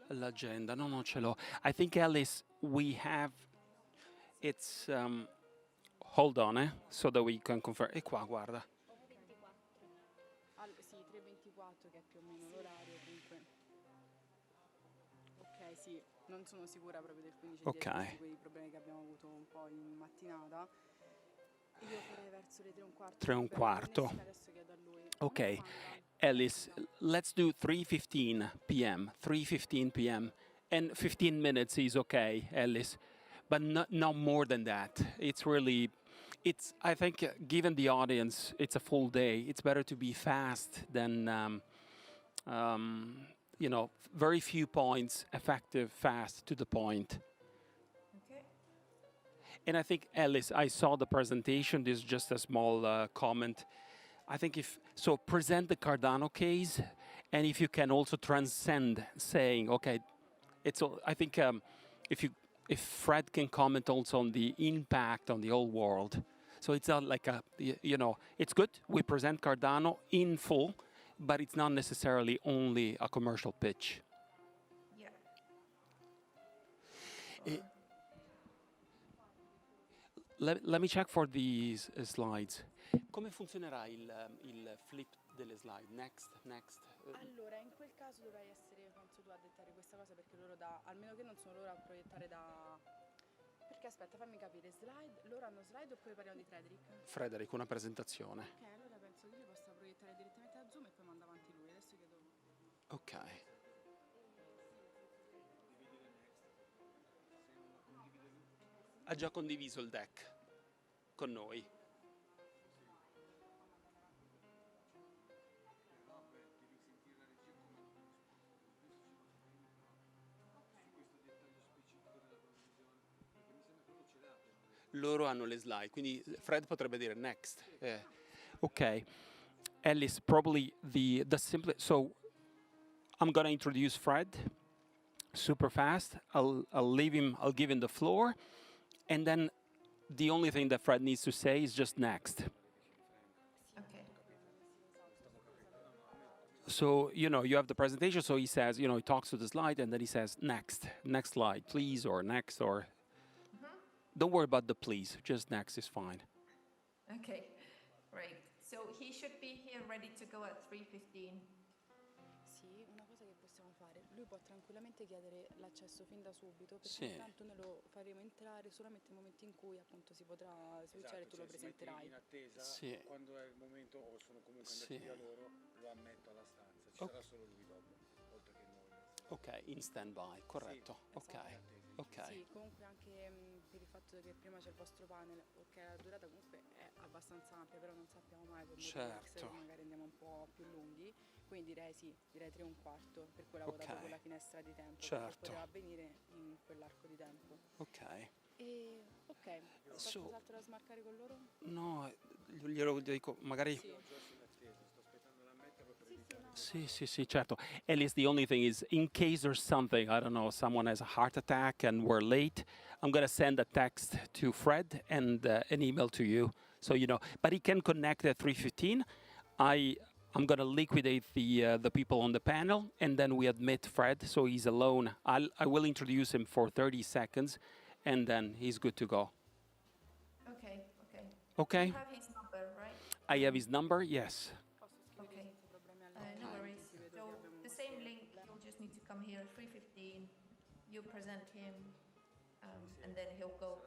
Speaker 25: L'agenda, no, ce l'ho. I think, Alice, we have, it's, hold on, so that we can confirm. E qua, guarda.
Speaker 23: Sì, 3:24 che è più o meno l'orario, comunque. Ok, sì, non sono sicura proprio del 15
Speaker 25: Ok.
Speaker 23: di quei problemi che abbiamo avuto un po' in mattinata. Io farei verso le 3:15.
Speaker 25: 3:15.
Speaker 23: Adesso chiedo a lui.
Speaker 25: Okay, Alice, let's do 3:15 p.m. 3:15 p.m. and 15 minutes is okay, Alice, but not more than that. It's really, I think, given the audience, it's a full day. It's better to be fast than, very few points, effective, fast, to the point.
Speaker 24: Okay.
Speaker 25: And I think, Alice, I saw the presentation. This is just a small comment. I think present the Cardano case, and if you can also transcend saying, okay, I think if Fred can comment also on the impact on the whole world. So it's not like it's good. We present Cardano in full, but it's not necessarily only a commercial pitch.
Speaker 24: Yeah.
Speaker 25: Let me check for these slides. Come funzionerà il flip delle slide? Next.
Speaker 23: Allora, in quel caso dovrai essere, penso tu, a dettare questa cosa perché loro almeno che non sono loro a proiettare da. Perché aspetta, fammi capire, slide, loro hanno slide oppure parliamo di Frederick?
Speaker 25: Frederick, una presentazione.
Speaker 23: Ok, allora penso che io possa proiettare direttamente da Zoom e poi manda avanti lui. Adesso chiedo.
Speaker 25: Ok. ha già condiviso il deck con noi. Loro hanno le slide, quindi Fred potrebbe dire next. Ok, Alice, probably the simplest. So I'm going to introduce Fred super fast. I'll give him the floor, and then the only thing that Fred needs to say is just next.
Speaker 24: Okay.
Speaker 25: So, you have the presentation, so he says, he talks to the slide, and then he says, next slide, please, or next, or... Don't worry about the please, just next is fine.
Speaker 24: Okay, great. So he should be here ready to go at 3:15.
Speaker 23: Sì, una cosa che possiamo fare, lui può tranquillamente chiedere l'accesso fin da subito, perché
Speaker 25: Sì.
Speaker 23: intanto noi lo faremo entrare solamente nel momento in cui appunto si potrà switchare e tu lo presenterai.
Speaker 9: In attesa,
Speaker 25: Sì.
Speaker 9: quando è il momento, o sono comunque andati
Speaker 25: Sì.
Speaker 9: via loro, lo ammetto alla stanza. Ci sarà solo lui dopo, oltre che noi.
Speaker 25: Ok, in stand-by, corretto. Ok.
Speaker 23: Sì, comunque anche per il fatto che prima c'è il vostro panel, ok, la durata comunque è abbastanza ampia, però non sappiamo mai per motivi
Speaker 25: Certo.
Speaker 23: magari andiamo un po' più lunghi, quindi direi 3:15, per cui avevo dato
Speaker 25: Ok.
Speaker 23: quella finestra di tempo,
Speaker 25: Certo.
Speaker 23: perché poteva avvenire in quell'arco di tempo.
Speaker 25: Ok.
Speaker 23: E ok, qualcos'altro da smarcare con loro?
Speaker 25: No, glielo dico, magari...
Speaker 23: Sì.
Speaker 25: Sì, certo. At least the only thing is, in case there's something, I don't know, someone has a heart attack and we're late, I'm going to send a text to Fred and an email to you, so you know. But he can connect at 3:15. I'm going to liquidate the people on the panel, and then we admit Fred, so he's alone. I will introduce him for 30 seconds, and then he's good to go.
Speaker 24: Okay.
Speaker 25: Okay?
Speaker 24: You have his number, right?
Speaker 25: I have his number, yes.
Speaker 24: Okay. No worries. So the same link, you'll just need to come here at 3:15. You present him, and then he'll go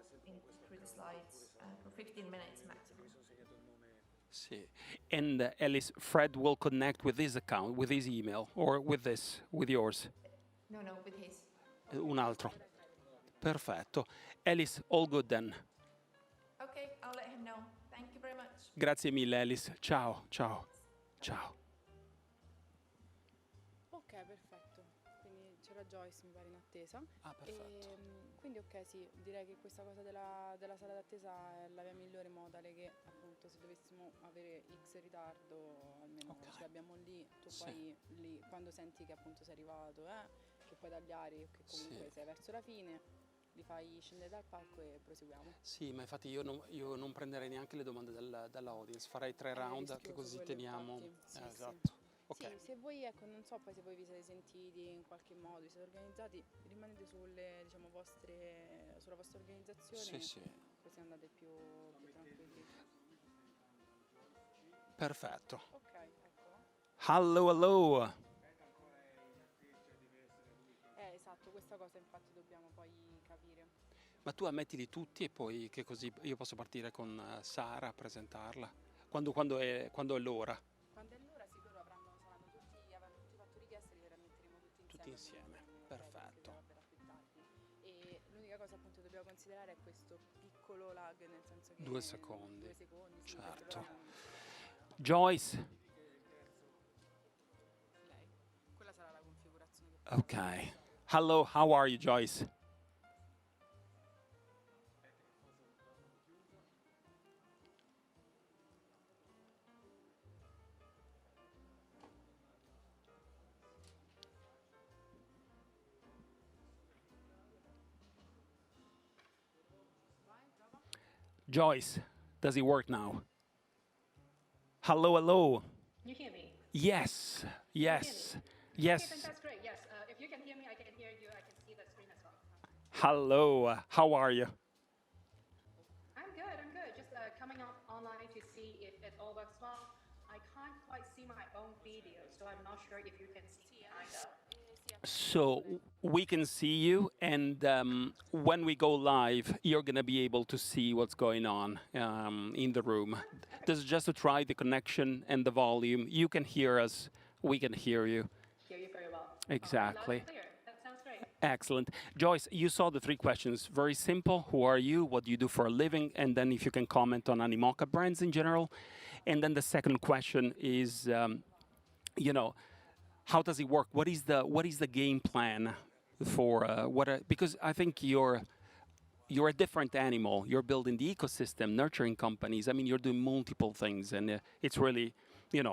Speaker 24: through the slides for 15 minutes maximum.
Speaker 25: Sì. And Alice, Fred will connect with his account, with his email, or with yours.
Speaker 24: No, with his.
Speaker 25: Un altro. Perfetto. Alice, all good then.
Speaker 24: Okay, I'll let him know. Thank you very much.
Speaker 25: Grazie mille, Alice. Ciao.
Speaker 23: Ok, perfetto. Quindi c'era Joyce, mi pare, in attesa.
Speaker 25: Ah, perfetto.
Speaker 23: Quindi ok, sì, direi che questa cosa della sala d'attesa è la via migliore, in modo tale che appunto se dovessimo avere X ritardo, almeno ce l'abbiamo lì, tu poi lì quando senti che appunto sei arrivato, che puoi tagliare, che comunque sei verso la fine, li fai scendere dal palco e proseguiamo.
Speaker 25: Sì, ma infatti io non prenderei neanche le domande dalla audience, farei 3 round che così teniamo.
Speaker 23: Sì,
Speaker 25: esatto.
Speaker 23: Sì,
Speaker 25: Ok.
Speaker 23: se voi, ecco, non so poi se voi vi siete sentiti in qualche modo, vi siete organizzati, rimanete sulla vostra organizzazione,
Speaker 25: Sì.
Speaker 23: così andate più tranquilli.
Speaker 25: Perfetto.
Speaker 23: Ok, ecco.
Speaker 25: Hello.
Speaker 23: Esatto, questa cosa infatti dobbiamo poi capire.
Speaker 25: Ma tu ammettili tutti e poi che così io posso partire con Sara a presentarla. Quando è l'ora?
Speaker 23: Quando è l'ora sì, loro avranno tutti fatto richiesta, li metteremo
Speaker 25: Tutti insieme. Perfetto.
Speaker 23: E l'unica cosa appunto che dobbiamo considerare è questo piccolo lag, nel senso che
Speaker 25: 2 secondi.
Speaker 23: 2 secondi, sì,
Speaker 25: Certo.
Speaker 23: perché
Speaker 25: Joyce.
Speaker 23: quella sarà la configurazione che
Speaker 25: Ok. Hello, how are you, Joyce? Joyce, does it work now? Hello.
Speaker 8: You hear me?
Speaker 25: Yes.
Speaker 8: Okay, that's great. Yes, if you can hear me, I can hear you. I can see the screen as well.
Speaker 25: Hello, how are you?
Speaker 8: I'm good. Just coming up online to see if it all works well. I can't quite see my own video, so I'm not sure if you can see me either.
Speaker 25: So we can see you, and when we go live, you're going to be able to see what's going on in the room. This is just to try the connection and the volume. You can hear us, we can hear you.
Speaker 8: Hear you very well.
Speaker 25: Exactly.
Speaker 8: Loud and clear. That sounds great.
Speaker 25: Excellent. Joyce, you saw the 3 questions. Very simple. Who are you? What do you do for a living? And then if you can comment on Animoca brands in general. And then the second question is, you know, how does it work? What is the game plan for because I think you're a different animal. You're building the ecosystem, nurturing companies. I mean, you're doing multiple things, and it's really,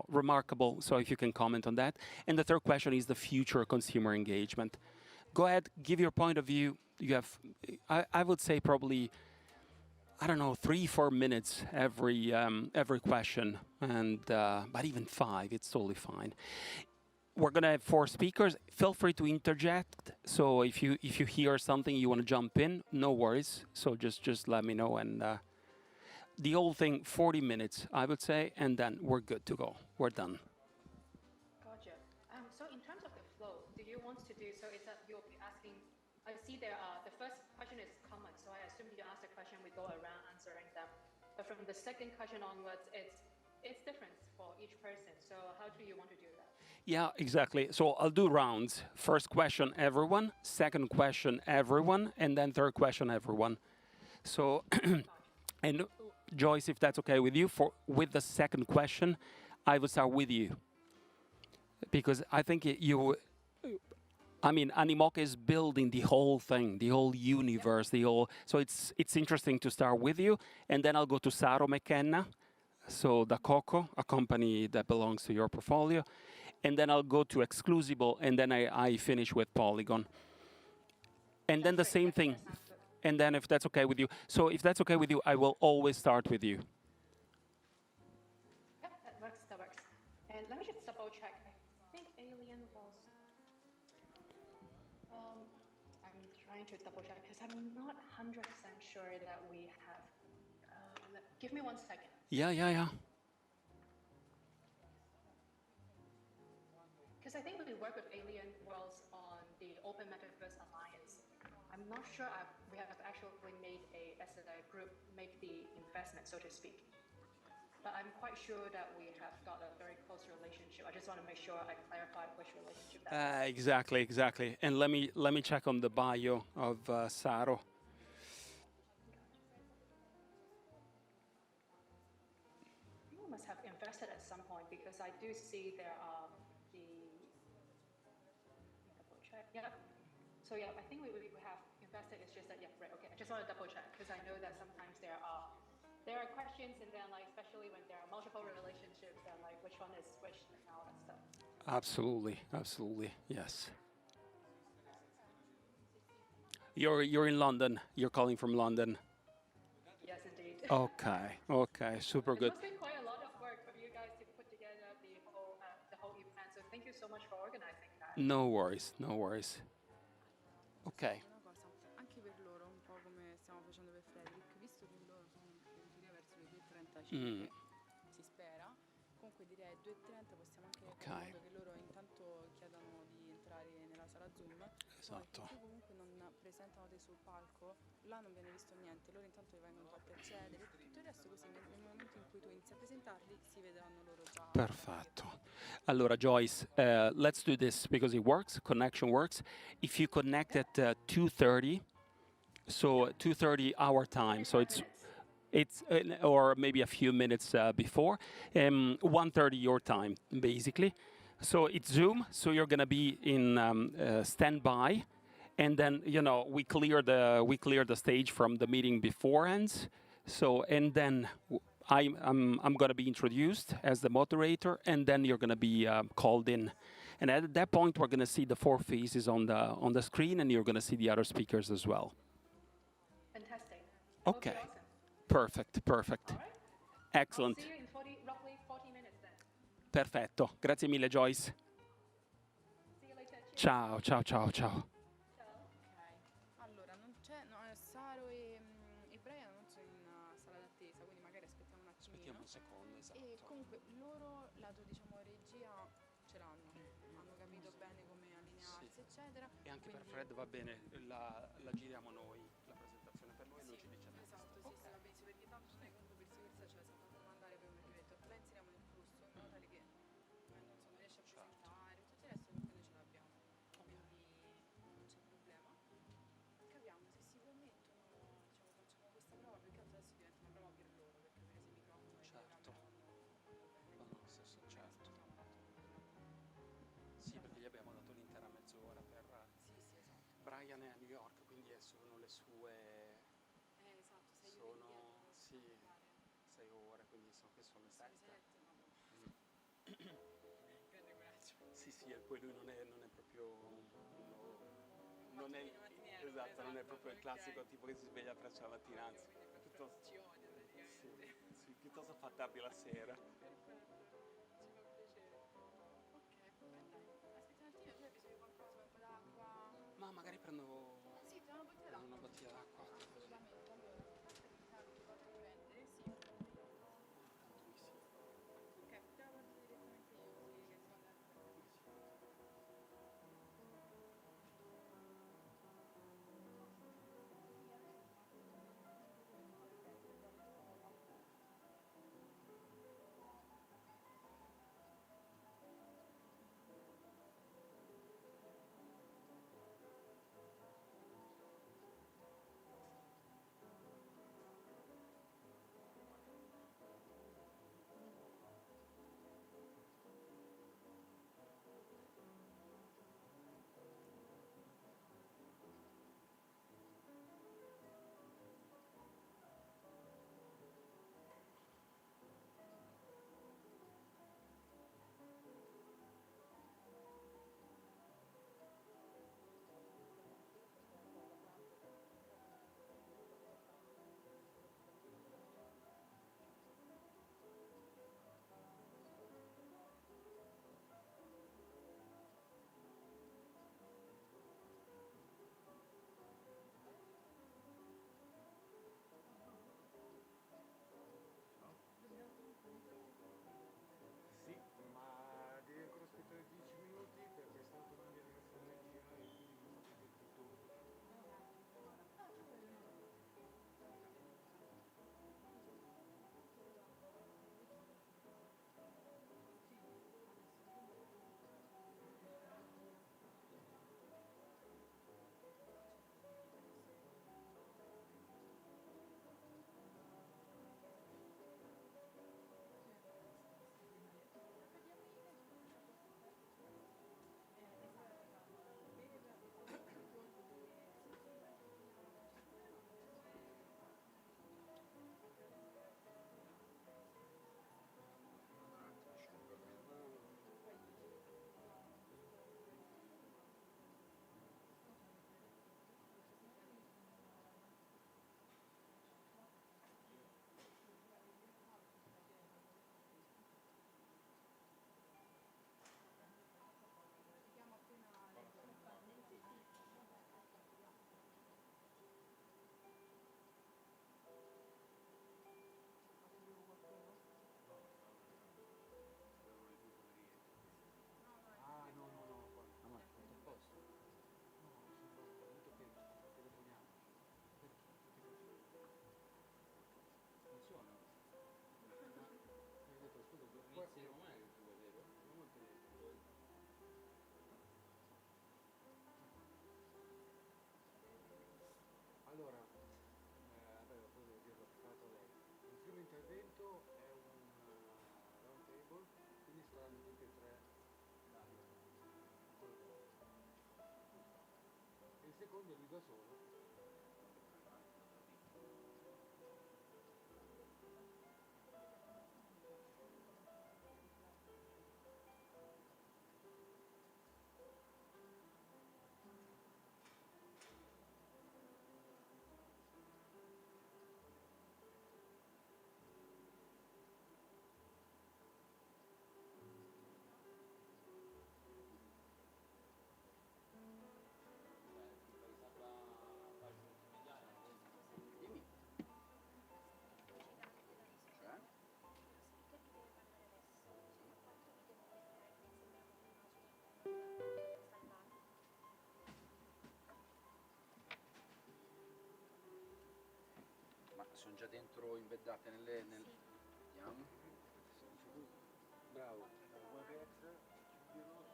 Speaker 25: remarkable. So if you can comment on that. And the third question is the future consumer engagement. Go ahead, give your point of view. You have, I would say probably, I don't know, 3-4 minutes every question, and but even 5, it's totally fine. We're gonna have 4 speakers. Feel free to interject. So if you hear something you want to jump in, no worries. So just let me know. And the whole thing, 40 minutes, I would say, and then we're good to go. We're done.
Speaker 8: Gotcha. So in terms of the flow, do you want to do, so it's that you'll be asking, I see there, the first question is common, so I assume you ask a question, we go around answering them. But from the second question onwards, it's different for each person. So how do you want to do that?
Speaker 25: Yeah, exactly. So I'll do rounds. First question, everyone. Second question, everyone. And then third question, everyone. So, and Joyce, if that's okay with you, with the second question, I will start with you. Because I think Animoca is building the whole thing, the whole universe, so it's interesting to start with you. And then I'll go to Saro McKenna, so Da Coco, a company that belongs to your portfolio. And then I'll go to Exclusible, and then I finish with Polygon. And then the same thing. And then if that's okay with you. So if that's okay with you, I will always start with you.
Speaker 8: Yeah, that works. And let me just double check. I think Alien was, I'm trying to double check because I'm not 100% sure that we have, give me 1 second.
Speaker 25: Yeah.
Speaker 8: Because I think we work with Alien Worlds on the Open Metaverse Alliance. I'm not sure we have actually made as a group, make the investment, so to speak. But I'm quite sure that we have got a very close relationship. I just want to make sure I clarify which relationship that is.
Speaker 25: Exactly. And let me check on the bio of Saro.
Speaker 8: I think we must have invested at some point because I do see there are double check. Yeah. So yeah, I think we have invested. It's just that right. Okay. I just want to double check because I know that sometimes there are questions, and then especially when there are multiple relationships, and which one is which and all that stuff.
Speaker 25: Absolutely, yes. You're in London. You're calling from London.
Speaker 8: Yes, indeed.
Speaker 25: Okay, super good.
Speaker 8: It must be quite a lot of work for you guys to put together the whole event. So thank you so much for organizing that.
Speaker 25: No worries. Ok.
Speaker 23: Anche per loro, un po' come stiamo facendo per Frederick, visto che loro sono in teoria verso le 2:35, si spera, comunque direi 2:30 possiamo anche fare in modo che loro intanto chiedano di entrare nella sala Zoom.
Speaker 25: Esatto.
Speaker 23: Poi comunque non presentano te sul palco, là non viene visto niente, loro intanto vengono fatti accedere, tutto il resto così nel momento in cui tu inizi a presentarli si vedranno loro già.
Speaker 25: Perfetto. Allora, Joyce, let's do this because it works. Connection works. If you connect at 2:30, so 2:30 our time, so it's or maybe a few minutes before, 1:30 your time, basically. So it's Zoom, so you're going to be in standby, and then we clear the stage from the meeting beforehand. So and then I'm going to be introduced as the moderator, and then you're going to be called in. And at that point, we're going to see the 4 faces on the screen, and you're going to see the other speakers as well.
Speaker 8: Fantastic.
Speaker 25: Okay.
Speaker 8: Awesome.
Speaker 25: Perfect.
Speaker 8: All right.
Speaker 25: Excellent.
Speaker 8: I'll see you in roughly 40 minutes then.
Speaker 25: Perfetto. Grazie mille, Joyce.
Speaker 8: See you later.
Speaker 25: Ciao.
Speaker 23: Allora, non c'è, Saro e Brian non sono in sala d'attesa, quindi magari aspettiamo un attimino.
Speaker 25: Aspettiamo un secondo, esatto.
Speaker 23: E comunque loro, lato regia, ce l'hanno, hanno capito bene come allinearsi, eccetera.
Speaker 25: E anche per Fred va bene, la giriamo noi, la presentazione per noi, lui ci dice la
Speaker 23: esatto, sì, va benissimo, perché tanto noi comunque per sicurezza ce la sappiamo mandare per un evento, la inseriamo nel flusso in modo tale che non riesce a presentare, tutto il resto comunque noi ce l'abbiamo, quindi non c'è problema.
Speaker 25: Ryan è a New York, quindi sono le sue...
Speaker 23: esatto, 6
Speaker 25: sono, sì, 6 ore, quindi so che sono le 7.
Speaker 23: Grande coraggio.
Speaker 25: Sì, sì, e poi lui non è proprio... non è, esatto, non è proprio il classico tipo che si sveglia presto la mattina, anzi, piuttosto,
Speaker 23: ci odia praticamente.
Speaker 25: sì, piuttosto fa tardi la sera.
Speaker 23: Perfetto, ci fa piacere. Ok, vabbè dai, aspetta un attimo, tu hai bisogno di qualcosa, un po' d'acqua?
Speaker 25: Ma magari prendo
Speaker 23: Sì, ti do una bottiglia d'acqua.
Speaker 25: una bottiglia d'acqua.
Speaker 23: Assolutamente, allora, aspetta che ti salgo cosa da prendere, sì.
Speaker 25: Tanto mi sì.
Speaker 23: Ok, te la porto direttamente io, così che si va andare a prendere.
Speaker 9: Sì, ma devi ancora aspettare 10 minuti perché stanno tornando i ragazzi dell'energia e quindi non so più tutto. Ah, no, no, no, guarda.
Speaker 4: Ma tutto a posto?
Speaker 9: No, sono venuto che telefoniamo. Perché? Che faccio?
Speaker 4: Funziona?
Speaker 9: Ma mi hai detto, scusa,
Speaker 4: Non
Speaker 9: poi...
Speaker 4: inizieremo mai che tu è vero?
Speaker 9: Non ho telefono. Allora, vabbè, poi devo dirlo che fatto lei. Il primo intervento è un roundtable, quindi saranno tutti e tre coinvolti. E il secondo è lui da solo.
Speaker 4: Dimmi. Cioè? Ma sono già dentro imbeddate nel... Vediamo.
Speaker 9: Bravo, WebEx, chiudono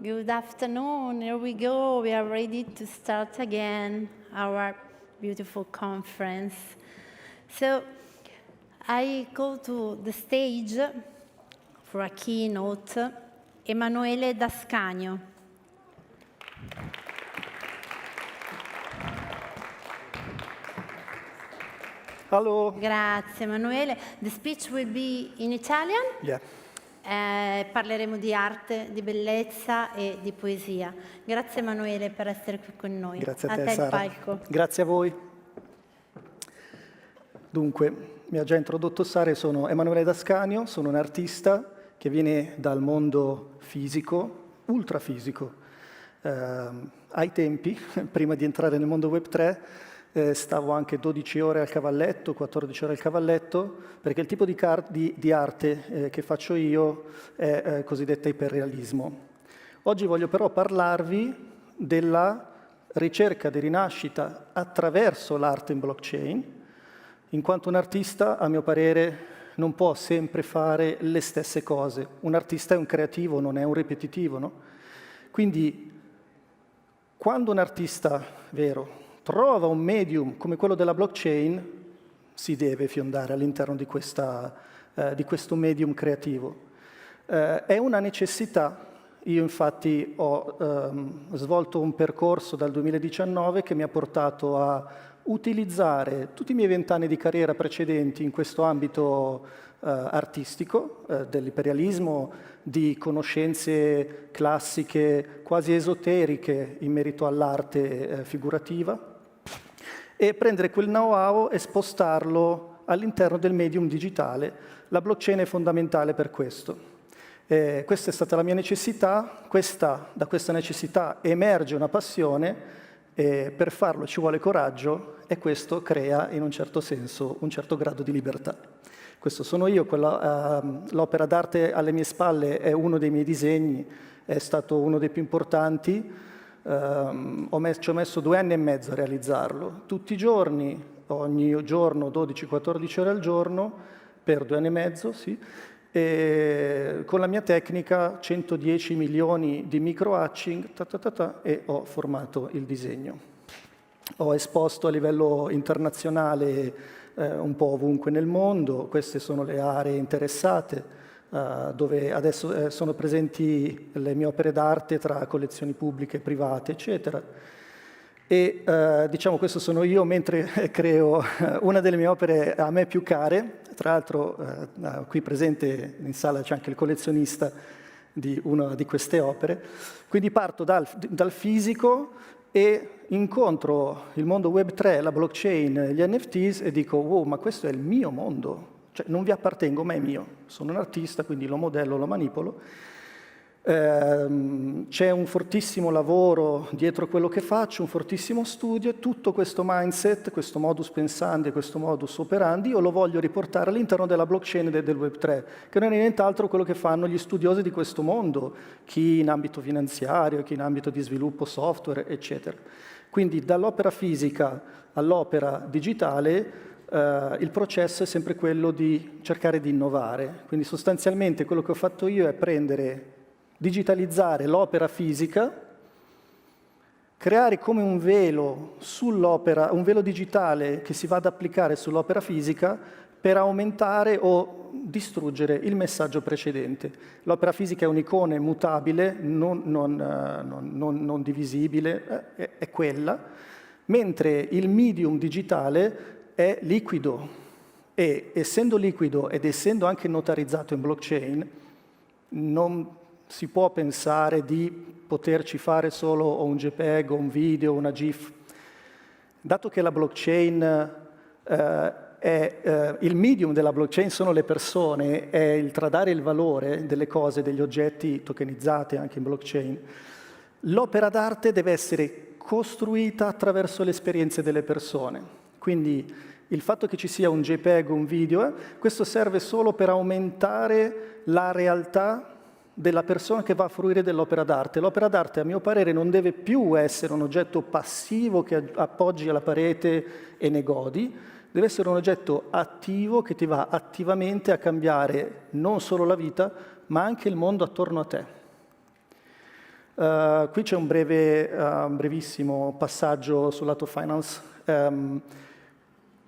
Speaker 1: Good afternoon. Here we go. We are ready to start again our beautiful conference. So I call to the stage for a keynote Emanuele D'Ascanio.
Speaker 11: Hello.
Speaker 1: Grazie Emanuele. The speech will be in Italian.
Speaker 11: Yeah.
Speaker 1: Parleremo di arte, di bellezza e di poesia. Grazie Emanuele per essere qui con noi.
Speaker 11: Grazie a
Speaker 1: te
Speaker 11: Sara.
Speaker 1: il palco.
Speaker 11: Grazie a voi. Dunque, mi ha già introdotto Sara, sono Emanuele D'Ascanio, sono un artista che viene dal mondo fisico, ultrafisico. Ai tempi, prima di entrare nel mondo Web3, stavo anche 12 ore al cavalletto, 14 ore al cavalletto, perché il tipo di arte che faccio io è cosiddetta iperrealismo. Oggi voglio però parlarvi della ricerca di rinascita attraverso l'arte in blockchain, in quanto un artista, a mio parere, non può sempre fare le stesse cose. Un artista è un creativo, non è un ripetitivo, no? Quindi, quando un artista vero trova un medium come quello della blockchain, si deve fiondare all'interno di questo medium creativo. È una necessità. Io infatti ho svolto un percorso dal 2019 che mi ha portato a utilizzare tutti i miei 20 anni di carriera precedenti in questo ambito artistico, dell'imperialismo, di conoscenze classiche quasi esoteriche in merito all'arte figurativa, e prendere quel know-how e spostarlo all'interno del medium digitale. La blockchain è fondamentale per questo. Questa è stata la mia necessità, da questa necessità emerge una passione, e per farlo ci vuole coraggio, e questo crea in un certo senso un certo grado di libertà. Questo sono io, l'opera d'arte alle mie spalle è uno dei miei disegni, è stato uno dei più importanti. Ci ho messo 2 anni e mezzo a realizzarlo, tutti i giorni, ogni giorno 12-14 ore al giorno, per 2 anni e mezzo, sì, e con la mia tecnica 110 milioni di micro hatching, e ho formato il disegno. Ho esposto a livello internazionale un po' ovunque nel mondo, queste sono le aree interessate, dove adesso sono presenti le mie opere d'arte tra collezioni pubbliche, private, eccetera. E diciamo, questo sono io mentre creo una delle mie opere a me più care. Tra l'altro qui presente in sala c'è anche il collezionista di una di queste opere. Quindi parto dal fisico e incontro il mondo Web3, la blockchain, gli NFTs e dico, wow, ma questo è il mio mondo. Cioè, non vi appartengo, ma è mio. Sono un artista, quindi lo modello, lo manipolo. C'è un fortissimo lavoro dietro quello che faccio, un fortissimo studio, e tutto questo mindset, questo modus pensandi, questo modus operandi, io lo voglio riportare all'interno della blockchain del Web3, che non è nient'altro quello che fanno gli studiosi di questo mondo, chi in ambito finanziario, chi in ambito di sviluppo software, eccetera. Quindi dall'opera fisica all'opera digitale, il processo è sempre quello di cercare di innovare. Quindi sostanzialmente quello che ho fatto io è digitalizzare l'opera fisica, creare come un velo sull'opera, un velo digitale che si va ad applicare sull'opera fisica per aumentare o distruggere il messaggio precedente. L'opera fisica è un'icona mutabile, non divisibile, è quella, mentre il medium digitale è liquido, e essendo liquido ed essendo anche notarizzato in blockchain, non si può pensare di poterci fare solo un JPEG, o un video, una GIF. Dato che la blockchain il medium della blockchain sono le persone, è il tradare il valore delle cose, degli oggetti tokenizzati anche in blockchain, l'opera d'arte deve essere costruita attraverso le esperienze delle persone. Quindi il fatto che ci sia un JPEG o un video, questo serve solo per aumentare la realtà della persona che va a fruire dell'opera d'arte. L'opera d'arte, a mio parere, non deve più essere un oggetto passivo che appoggi alla parete e ne godi, deve essere un oggetto attivo che ti va attivamente a cambiare non solo la vita, ma anche il mondo attorno a te. Qui c'è un brevissimo passaggio sul lato finance.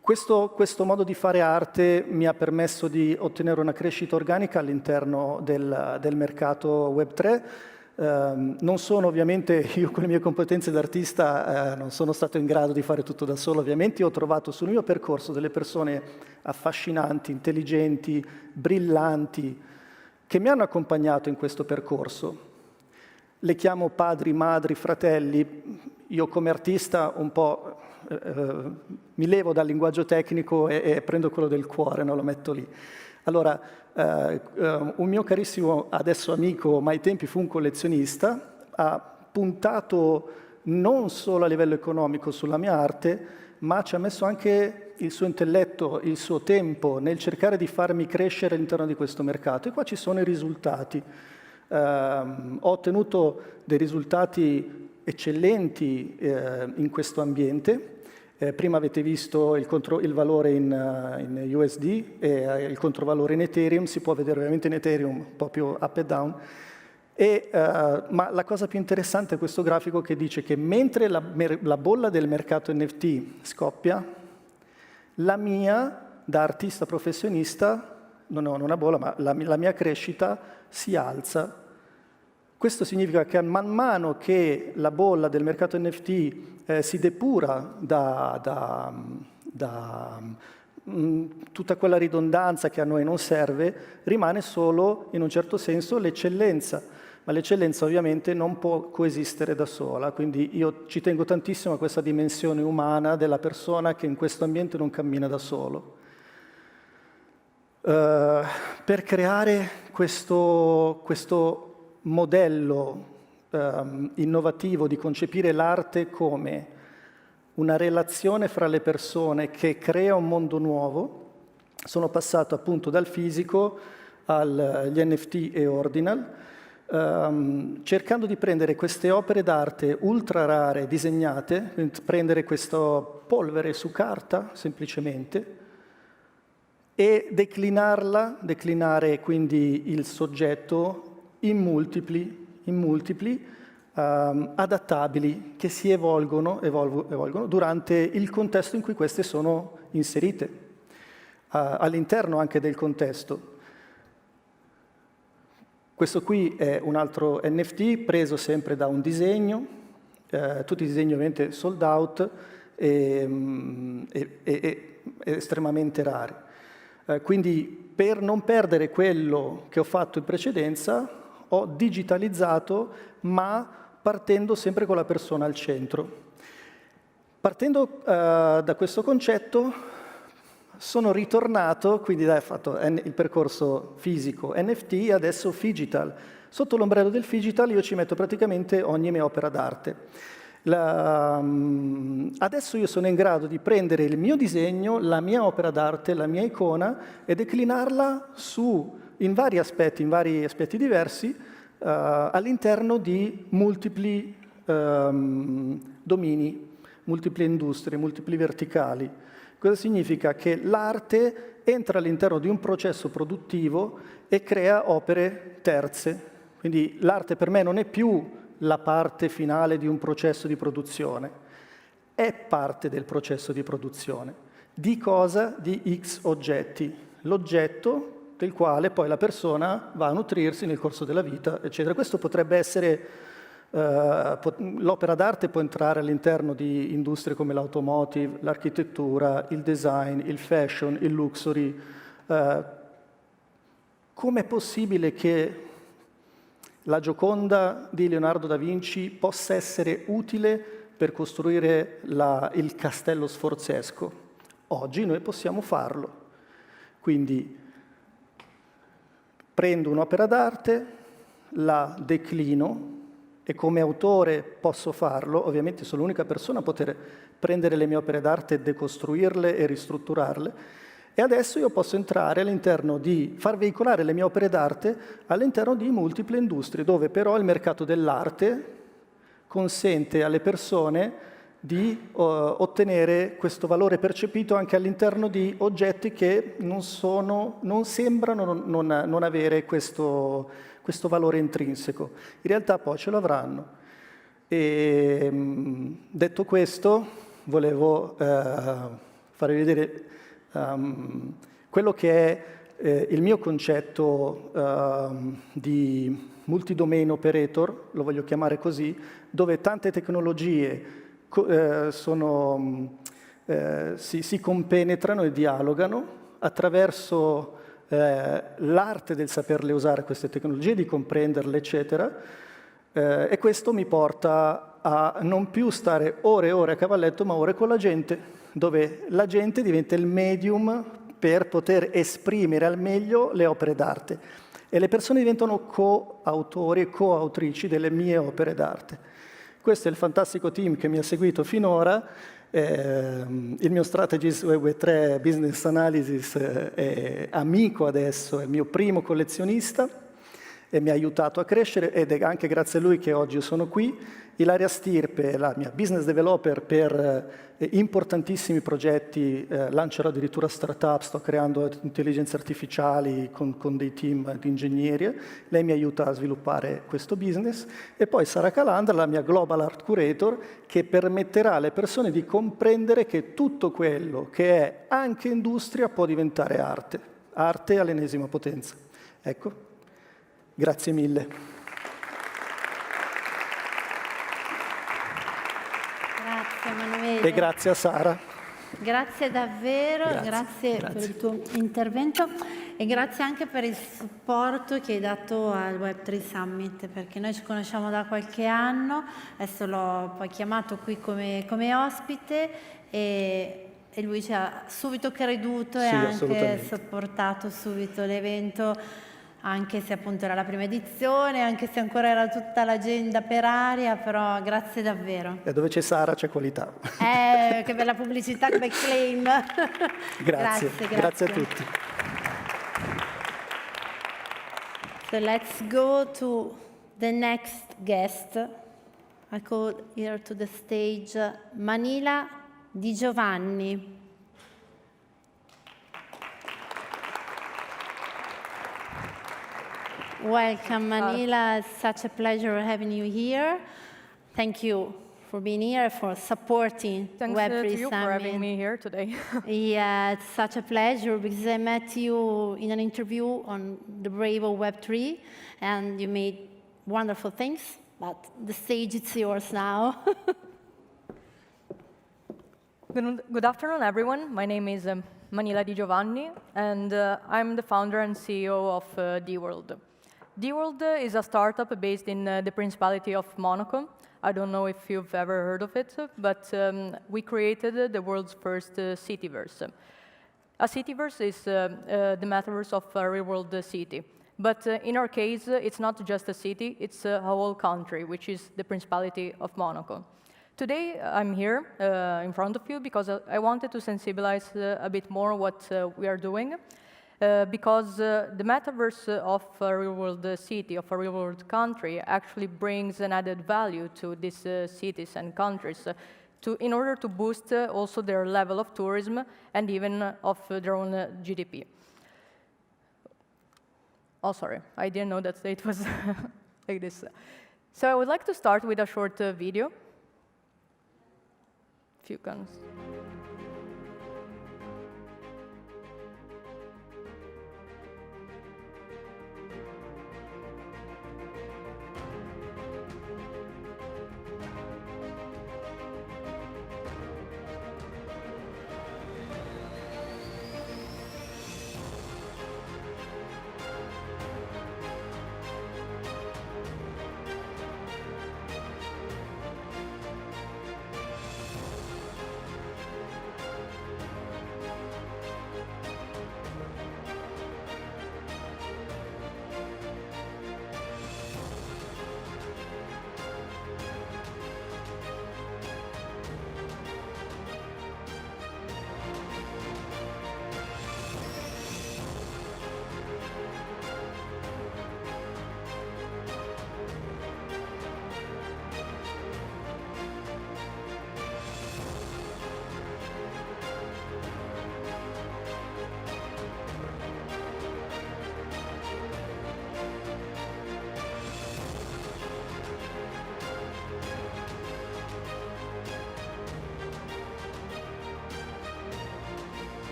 Speaker 11: Questo modo di fare arte mi ha permesso di ottenere una crescita organica all'interno del mercato Web3. Non sono ovviamente, io con le mie competenze d'artista non sono stato in grado di fare tutto da solo, ovviamente ho trovato sul mio percorso delle persone affascinanti, intelligenti, brillanti, che mi hanno accompagnato in questo percorso. Le chiamo padri, madri, fratelli. Io come artista un po' mi levo dal linguaggio tecnico e prendo quello del cuore, no? Lo metto lì. Allora, un mio carissimo adesso amico, ma ai tempi fu un collezionista, ha puntato non solo a livello economico sulla mia arte, ma ci ha messo anche il suo intelletto, il suo tempo nel cercare di farmi crescere all'interno di questo mercato. E qua ci sono i risultati. Ho ottenuto dei risultati eccellenti in questo ambiente. Prima avete visto il valore in USD e il controvalore in Ethereum. Si può vedere ovviamente in Ethereum un po' più up e down. Ma la cosa più interessante è questo grafico che dice che mentre la bolla del mercato NFT scoppia, la mia, da artista professionista, non ho una bolla, ma la mia crescita si alza. Questo significa che man mano che la bolla del mercato NFT si depura da tutta quella ridondanza che a noi non serve, rimane solo, in un certo senso, l'eccellenza. Ma l'eccellenza ovviamente non può coesistere da sola, quindi io ci tengo tantissimo a questa dimensione umana della persona che in questo ambiente non cammina da solo. Per creare questo modello innovativo di concepire l'arte come una relazione fra le persone che crea un mondo nuovo, sono passato appunto dal fisico agli NFT e ordinal, cercando di prendere queste opere d'arte ultra rare, disegnate, prendere questa polvere su carta semplicemente e declinare quindi il soggetto in multipli adattabili che si evolvono durante il contesto in cui queste sono inserite, all'interno anche del contesto. Questo qui è un altro NFT preso sempre da un disegno, tutti i disegni ovviamente sold out e estremamente rari. Quindi per non perdere quello che ho fatto in precedenza, ho digitalizzato, ma partendo sempre con la persona al centro. Partendo da questo concetto, sono ritornato, quindi ho fatto il percorso fisico NFT, adesso Phygital. Sotto l'ombrello del Phygital io ci metto praticamente ogni mia opera d'arte. Adesso io sono in grado di prendere il mio disegno, la mia opera d'arte, la mia icona e declinarla in vari aspetti diversi all'interno di multipli domini, multiple industrie, multipli verticali. Cosa significa? Che l'arte entra all'interno di un processo produttivo e crea opere terze. Quindi l'arte per me non è più la parte finale di un processo di produzione, è parte del processo di produzione. Di cosa? Di X oggetti. L'oggetto del quale poi la persona va a nutrirsi nel corso della vita, eccetera. Questo potrebbe essere, l'opera d'arte può entrare all'interno di industrie come l'automotive, l'architettura, il design, il fashion, il luxury. Com'è possibile che la Gioconda di Leonardo da Vinci possa essere utile per costruire il castello sforzesco? Oggi noi possiamo farlo. Quindi prendo un'opera d'arte, la declino e come autore posso farlo, ovviamente sono l'unica persona a poter prendere le mie opere d'arte, decostruirle e ristrutturarle, e adesso io posso entrare all'interno far veicolare le mie opere d'arte all'interno di multiple industrie, dove però il mercato dell'arte consente alle persone di ottenere questo valore percepito anche all'interno di oggetti che non sembrano non avere questo valore intrinseco. In realtà poi ce lo avranno. E, detto questo, volevo farvi vedere quello che è il mio concetto di multidomain operator, lo voglio chiamare così, dove tante tecnologie si compenetrano e dialogano attraverso l'arte del saperle usare queste tecnologie, di comprenderle, eccetera, e questo mi porta a non più stare ore e ore a cavalletto, ma ore con la gente, dove la gente diventa il medium per poter esprimere al meglio le opere d'arte. E le persone diventano coautori e coautrici delle mie opere d'arte. Questo è il fantastico team che mi ha seguito finora. Il mio strategist Web3 Business Analysis è amico adesso, è il mio primo collezionista e mi ha aiutato a crescere, ed è anche grazie a lui che oggi sono qui. Ilaria Stirpe, la mia business developer per importantissimi progetti, lancerò addirittura startup, sto creando intelligenze artificiali con dei team di ingegneri, lei mi aiuta a sviluppare questo business. E poi Sara Calandra, la mia global art curator, che permetterà alle persone di comprendere che tutto quello che è anche industria può diventare arte all'ennesima potenza. Ecco, grazie mille.
Speaker 1: Grazie Emanuele.
Speaker 11: E grazie a Sara.
Speaker 1: Grazie davvero, grazie per il tuo intervento e grazie anche per il supporto che hai dato al Web3 Summit, perché noi ci conosciamo da qualche anno, adesso l'ho poi chiamato qui come ospite e lui ci ha subito creduto e anche supportato subito l'evento, anche se appunto era la prima edizione, anche se ancora era tutta l'agenda per aria, però grazie davvero.
Speaker 11: E dove c'è Sara c'è qualità.
Speaker 1: Che bella pubblicità, che bel claim.
Speaker 11: Grazie. Grazie a tutti.
Speaker 1: So let's go to the next guest. I call here to the stage Manila Di Giovanni. Welcome, Manila. It's such a pleasure having you here. Thank you for being here, for supporting
Speaker 12: Thanks
Speaker 1: Web3
Speaker 12: to you
Speaker 1: Summit.
Speaker 12: for having me here today.
Speaker 1: Yeah, it's such a pleasure because I met you in an interview on the Brave of Web3, and you made wonderful things, but the stage is yours now.
Speaker 12: Good afternoon, everyone. My name is Manila Di Giovanni, and I'm the founder and CEO of D-World. D-World is a startup based in the Principality of Monaco. I don't know if you've ever heard of it, but we created the world's first cityverse. A cityverse is the metaverse of a real-world city. But in our case, it's not just a city, it's a whole country, which is the Principality of Monaco. Today, I'm here in front of you because I wanted to sensibilize a bit more what we are doing. Because the metaverse of a real-world city, of a real-world country, actually brings an added value to these cities and countries in order to boost also their level of tourism and even of their own GDP. Oh, sorry, I didn't know that it was like this. So I would like to start with a short video. If you can.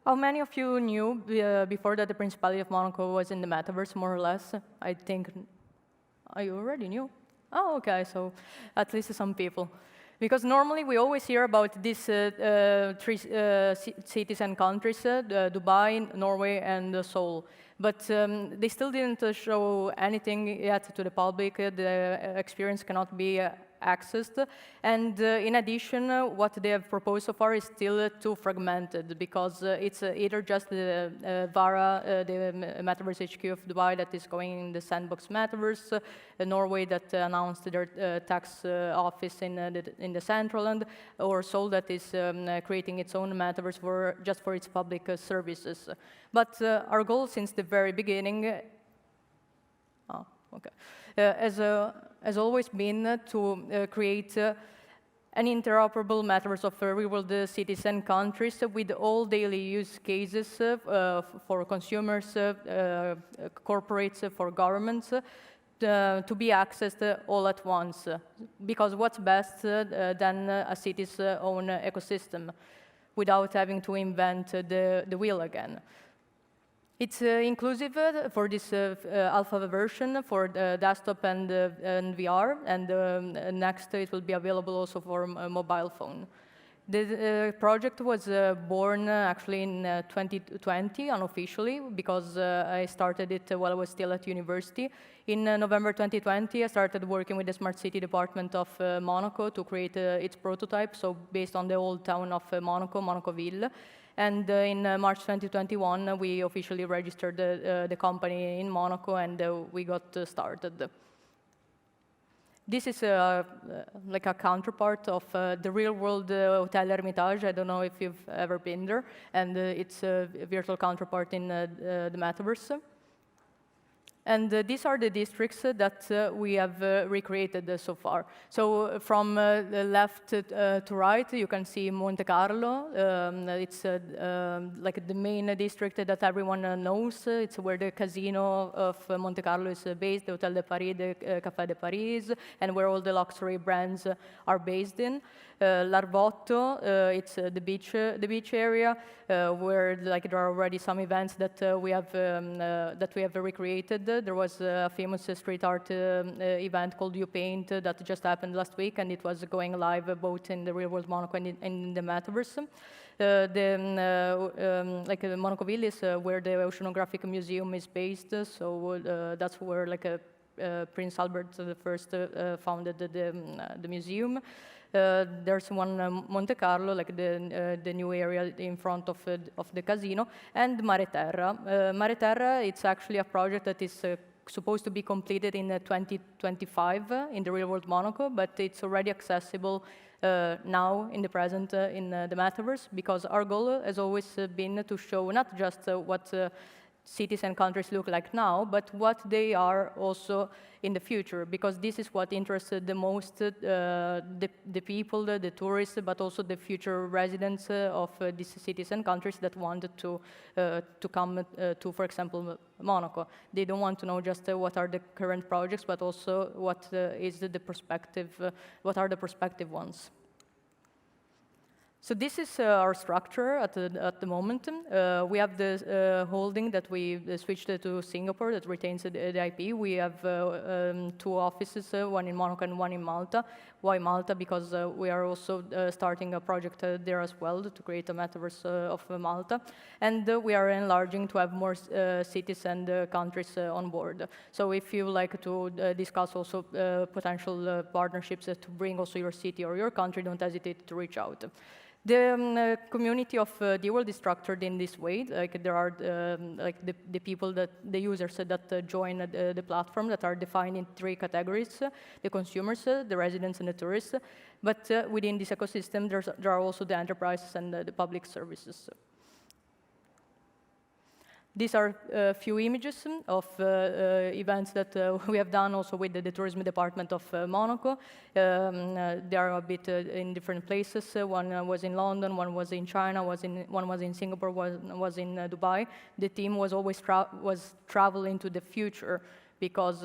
Speaker 12: How many of you knew before that the Principality of Monaco was in the metaverse, more or less? I think, you already knew? Oh, okay, so at least some people. Because normally we always hear about these three cities and countries, Dubai, Norway, and Seoul. But they still didn't show anything yet to the public. The experience cannot be accessed. And in addition, what they have proposed so far is still too fragmented, because it's either just the VARA, the Metaverse HQ of Dubai, that is going in the sandbox metaverse, Norway that announced their tax office in the Centraland, or Seoul that is creating its own metaverse just for its public services. But our goal since the very beginning has always been to create an interoperable metaverse of real-world cities and countries with all daily use cases for consumers, corporates, for governments, to be accessed all at once. Because what's best than a city's own ecosystem without having to invent the wheel again? It's inclusive for this alpha version for desktop and VR, and next it will be available also for mobile phone. The project was born actually in 2020, unofficially, because I started it while I was still at university. In November 2020, I started working with the Smart City Department of Monaco to create its prototype, so based on the old town of Monaco, Monacoville. And in March 2021, we officially registered the company in Monaco, and we got started. This is like a counterpart of the real-world Hotel Hermitage. I don't know if you've ever been there, and it's a virtual counterpart in the metaverse. And these are the districts that we have recreated so far. So from left to right, you can see Monte Carlo. It's like the main district that everyone knows. It's where the casino of Monte Carlo is based, the Hotel de Paris, the Café de Paris, and where all the luxury brands are based in. L'Arvotto, it's the beach area where there are already some events that we have recreated. There was a famous street art event called You Paint that just happened last week, and it was going live both in the real world Monaco and in the metaverse. Monacoville is where the Oceanographic Museum is based, so that's where Prince Albert I founded the museum. There's one Monte Carlo, the new area in front of the casino, and Mare Terra. Mare Terra, it's actually a project that is supposed to be completed in 2025 in the real world Monaco, but it's already accessible now in the present in the metaverse, because our goal has always been to show not just what cities and countries look like now, but what they are also in the future, because this is what interested the most the people, the tourists, but also the future residents of these cities and countries that wanted to come to, for example, Monaco. They don't want to know just what are the current projects, but also what is the perspective, what are the prospective ones. So this is our structure at the moment. We have the holding that we switched to Singapore that retains the IP. We have 2 offices, one in Monaco and one in Malta. Why Malta? Because we are also starting a project there as well to create a metaverse of Malta. And we are enlarging to have more cities and countries on board. So if you like to discuss also potential partnerships to bring also your city or your country, don't hesitate to reach out. The community of the world is structured in this way. There are the people the users that join the platform that are defined in 3 categories: the consumers, the residents, and the tourists. But within this ecosystem, there are also the enterprises and the public services. These are a few images of events that we have done also with the tourism department of Monaco. They are a bit in different places. One was in London, one was in China, one was in Singapore, one was in Dubai. The team was always travel into the future, because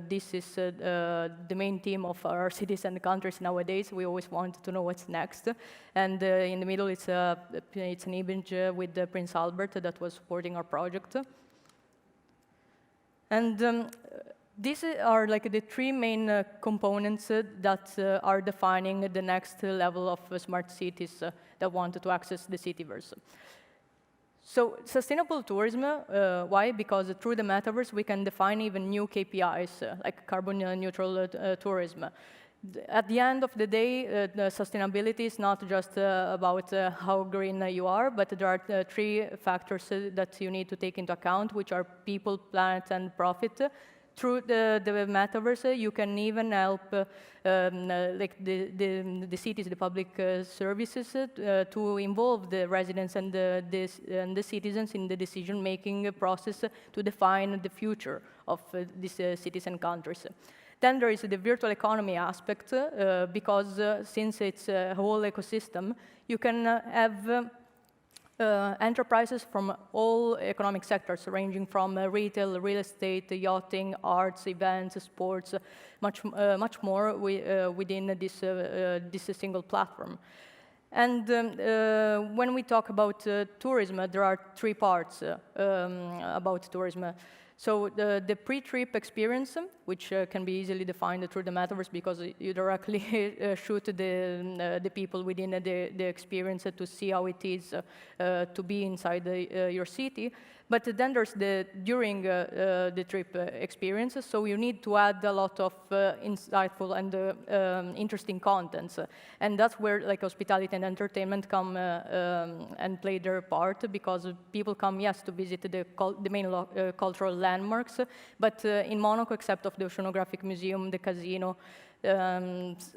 Speaker 12: this is the main theme of our cities and countries nowadays. We always want to know what's next. And in the middle, it's an image with Prince Albert that was supporting our project. And these are like the three main components that are defining the next level of smart cities that want to access the cityverse. So sustainable tourism, why? Because through the metaverse, we can define even new KPIs, like carbon neutral tourism. At the end of the day, the sustainability is not just about how green you are, but there are three factors that you need to take into account, which are people, planet, and profit. Through the metaverse, you can even help like the cities, the public services, to involve the residents and the citizens in the decision-making process to define the future of these cities and countries. Then there is the virtual economy aspect, because since it's a whole ecosystem, you can have enterprises from all economic sectors, ranging from retail, real estate, yachting, arts, events, sports, much more within this single platform. And when we talk about tourism, there are three parts about tourism. So the pre-trip experience, which can be easily defined through the metaverse because you directly shoot the people within the experience to see how it is to be inside your city. But then there's the during the trip experience, so you need to add a lot of insightful and interesting contents. And that's where like hospitality and entertainment come and play their part, because people come, yes, to visit the main cultural landmarks, but in Monaco, except of the Oceanographic Museum, the casino,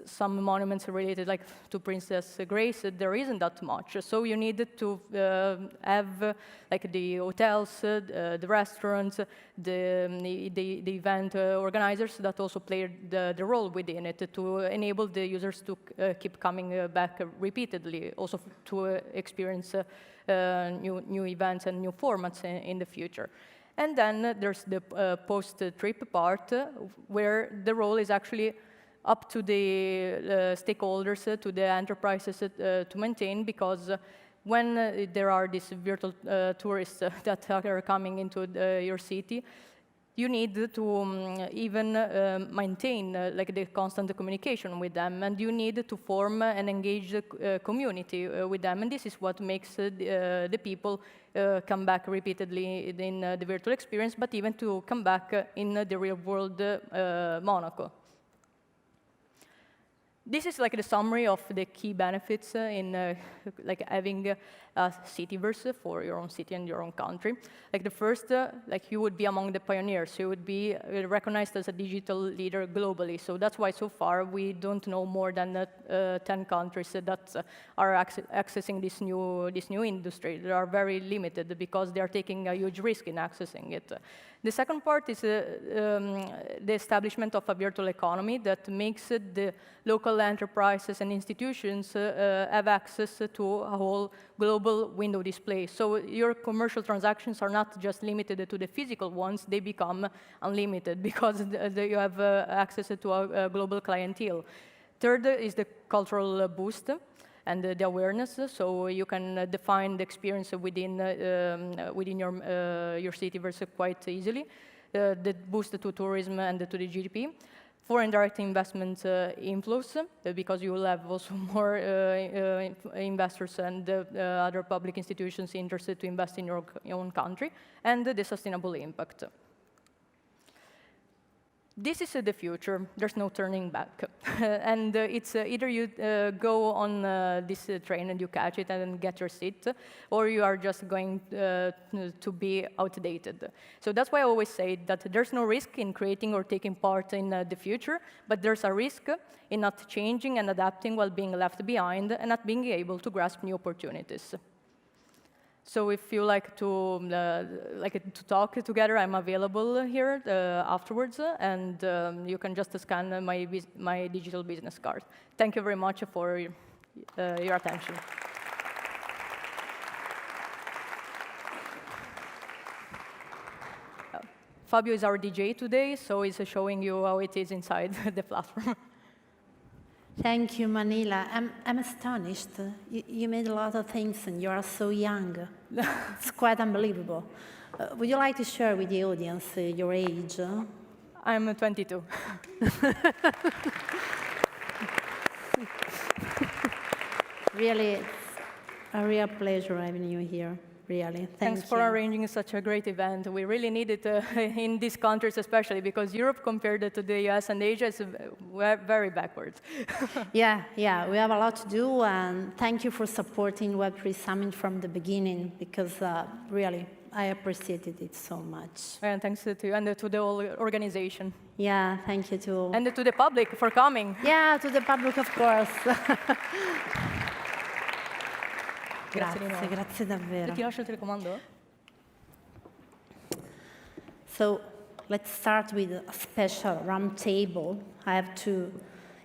Speaker 12: some monuments related like to Princess Grace, there isn't that much. So you need to have like the hotels, the restaurants, the event organizers that also play the role within it to enable the users to keep coming back repeatedly, also to experience new events and new formats in the future. And then there's the post-trip part, where the role is actually up to the stakeholders, to the enterprises to maintain, because when there are these virtual tourists that are coming into your city, you need to even maintain like the constant communication with them, and you need to form an engaged community with them, and this is what makes the people come back repeatedly in the virtual experience, but even to come back in the real world Monaco. This is like the summary of the key benefits in like having a cityverse for your own city and your own country. Like the first, like you would be among the pioneers. You would be recognized as a digital leader globally. So that's why so far we don't know more than 10 countries that are accessing this new industry. They are very limited because they are taking a huge risk in accessing it. The second part is the establishment of a virtual economy that makes the local enterprises and institutions have access to a whole global window display. So your commercial transactions are not just limited to the physical ones, they become unlimited because you have access to a global clientele. Third is the cultural boost and the awareness, so you can define the experience within your cityverse quite easily. The boost to tourism and to the GDP. Foreign direct investment inflows, because you will have also more investors and other public institutions interested to invest in your own country, and the sustainable impact. This is the future. There's no turning back. And it's either you go on this train and you catch it and get your seat, or you are just going to be outdated. So that's why I always say that there's no risk in creating or taking part in the future, but there's a risk in not changing and adapting while being left behind and not being able to grasp new opportunities. So if you like to talk together, I'm available here afterwards, and you can just scan my digital business card. Thank you very much for your attention. Fabio is our DJ today, so he's showing you how it is inside the platform.
Speaker 1: Thank you, Manila. I'm astonished. You made a lot of things and you are so young. It's quite unbelievable. Would you like to share with the audience your age?
Speaker 12: I'm 22.
Speaker 1: Really, it's a real pleasure having you here. Really,
Speaker 12: Thanks for arranging such a great event. We really need it in these countries, especially because Europe, compared to the US and Asia, is very backwards.
Speaker 1: Yeah, we have a lot to do, and thank you for supporting Web3 Summit from the beginning, because really, I appreciated it so much.
Speaker 12: And thanks to you and to the whole organization.
Speaker 1: Yeah, thank you too.
Speaker 12: And to the public for coming.
Speaker 1: Yeah, to the public, of course. Grazie davvero.
Speaker 12: Ti lascio il telecomando?
Speaker 1: So let's start with a special roundtable. I have to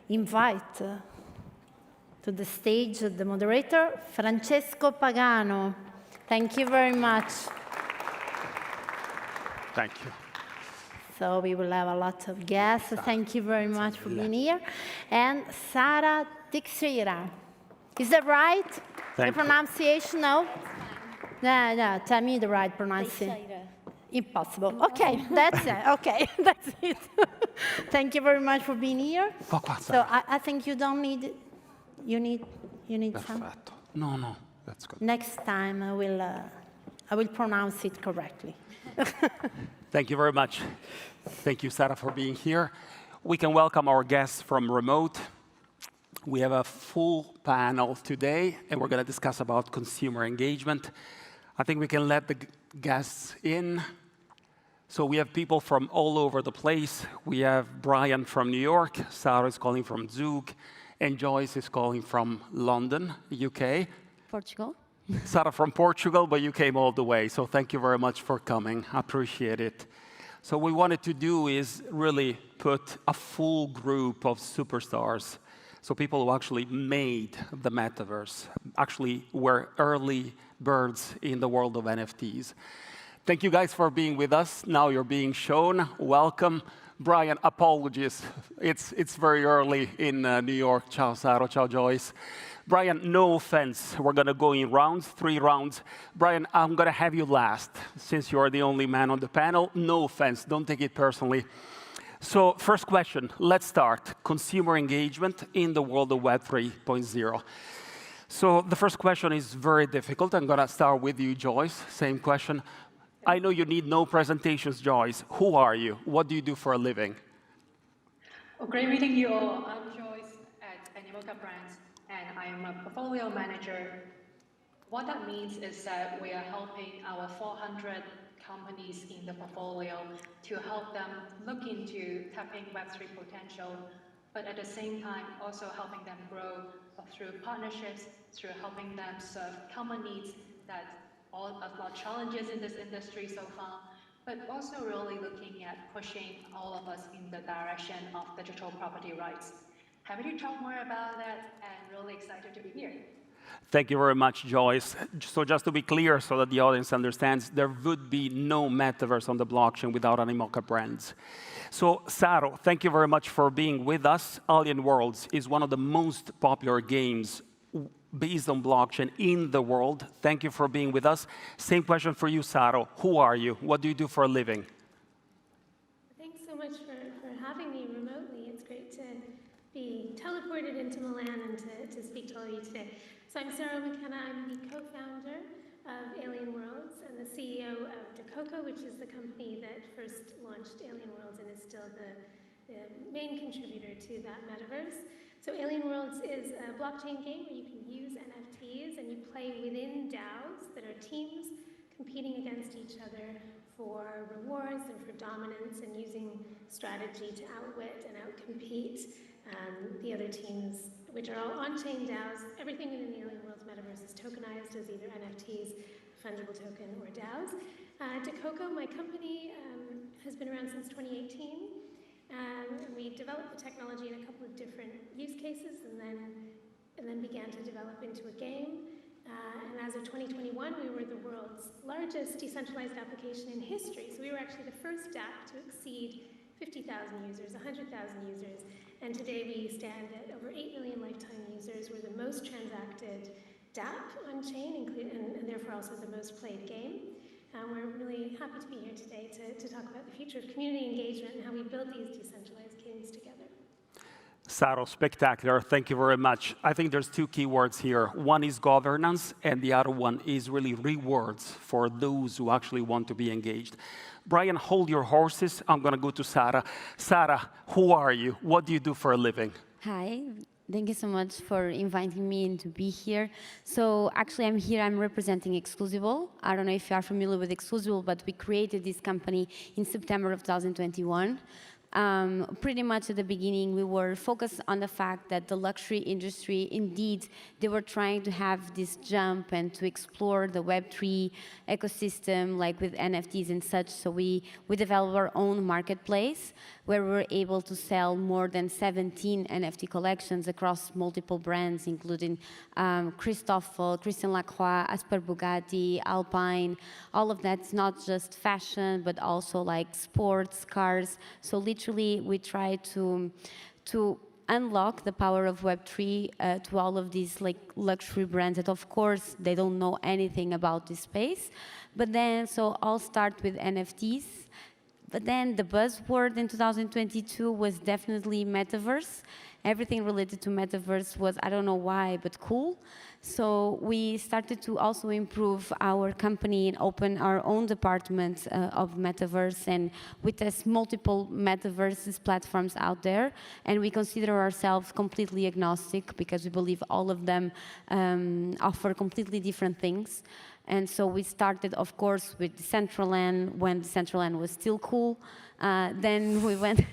Speaker 1: invite to the stage the moderator, Francesco Pagano. Thank you very much.
Speaker 25: Thank you.
Speaker 1: So we will have a lot of guests. Thank you very much for being here. And Sara Teixeira. Is that right? The pronunciation, no? No, tell me the right pronunciation. Impossible. Okay, that's it. Okay, that's it. Thank you very much for being here. So I think you don't need, you need some?
Speaker 25: No, that's good.
Speaker 1: Next time I will pronounce it correctly.
Speaker 25: Thank you very much. Thank you, Sarah, for being here. We can welcome our guests from remote. We have a full panel today, and we're going to discuss about consumer engagement. I think we can let the guests in. So we have people from all over the place. We have Brian from New York, Sarah is calling from Zug, and Joyce is calling from London, UK.
Speaker 13: Portugal.
Speaker 25: Sarah from Portugal, but you came all the way, so thank you very much for coming. I appreciate it. So what we wanted to do is really put a full group of superstars, so people who actually made the metaverse, actually were early birds in the world of NFTs. Thank you guys for being with us. Now you're being shown. Welcome. Brian, apologies. It's very early in New York. Ciao, Saro. Ciao, Joyce. Brian, no offense. We're going to go in rounds, 3 rounds. Brian, I'm going to have you last, since you're the only man on the panel. No offense. Don't take it personally. So first question, let's start. Consumer engagement in the world of Web 3.0. So the first question is very difficult. I'm going to start with you, Joyce. Same question. I know you need no presentations, Joyce. Who are you? What do you do for a living?
Speaker 8: Well, great meeting you all. I'm Joyce at Animoca Brands, and I'm a portfolio manager. What that means is that we are helping our 400 companies in the portfolio to help them look into tapping Web3 potential, but at the same time also helping them grow through partnerships, through helping them serve common needs that all of our challenges in this industry so far, but also really looking at pushing all of us in the direction of digital property rights. Happy to talk more about that and really excited to be here.
Speaker 25: Thank you very much, Joyce. So just to be clear, so that the audience understands, there would be no metaverse on the blockchain without Animoca Brands. So, Saro, thank you very much for being with us. Alien Worlds is one of the most popular games based on blockchain in the world. Thank you for being with us. Same question for you, Saro. Who are you? What do you do for a living?
Speaker 14: Thanks so much for having me remotely. It's great to be teleported into Milan and to speak to all of you today. So I'm Sarah McKenna. I'm the co-founder of Alien Worlds and the CEO of Dakoko, which is the company that first launched Alien Worlds and is still the main contributor to that metaverse. So Alien Worlds is a blockchain game where you can use NFTs and you play within DAOs that are teams competing against each other for rewards and for dominance and using strategy to outwit and outcompete the other teams, which are all on-chain DAOs. Everything within the Alien Worlds metaverse is tokenized as either NFTs, fungible token, or DAOs. Dakoko, my company, has been around since 2018. We developed the technology in a couple of different use cases and then began to develop into a game. And as of 2021, we were the world's largest decentralized application in history. So we were actually the first app to exceed 50,000 users, 100,000 users. And today we stand at over 8 million lifetime users. We're the most transacted DApp on chain, and therefore also the most played game. We're really happy to be here today to talk about the future of community engagement and how we build these decentralized games together.
Speaker 25: Saro, spectacular. Thank you very much. I think there's two key words here. One is governance, and the other one is really rewards for those who actually want to be engaged. Brian, hold your horses. I'm going to go to Sarah. Sarah, who are you? What do you do for a living?
Speaker 13: Hi. Thank you so much for inviting me and to be here. So actually I'm here, I'm representing Exclusible. I don't know if you are familiar with Exclusible, but we created this company in September of 2021. Pretty much at the beginning, we were focused on the fact that the luxury industry, indeed, they were trying to have this jump and to explore the Web3 ecosystem, like with NFTs and such. So we developed our own marketplace where we were able to sell more than 17 NFT collections across multiple brands, including Christophe, Christian Lacroix, Asper Bugatti, Alpine. All of that's not just fashion, but also like sports, cars. So literally, we try to unlock the power of Web3 to all of these like luxury brands that, of course, they don't know anything about this space. But then, so I'll start with NFTs. But then the buzzword in 2022 was definitely metaverse. Everything related to metaverse was, I don't know why, but cool. So we started to also improve our company and open our own department of metaverse, and we test multiple metaverses platforms out there. And we consider ourselves completely agnostic because we believe all of them offer completely different things. And so we started, of course, with Decentraland when Decentraland was still cool. Then we went,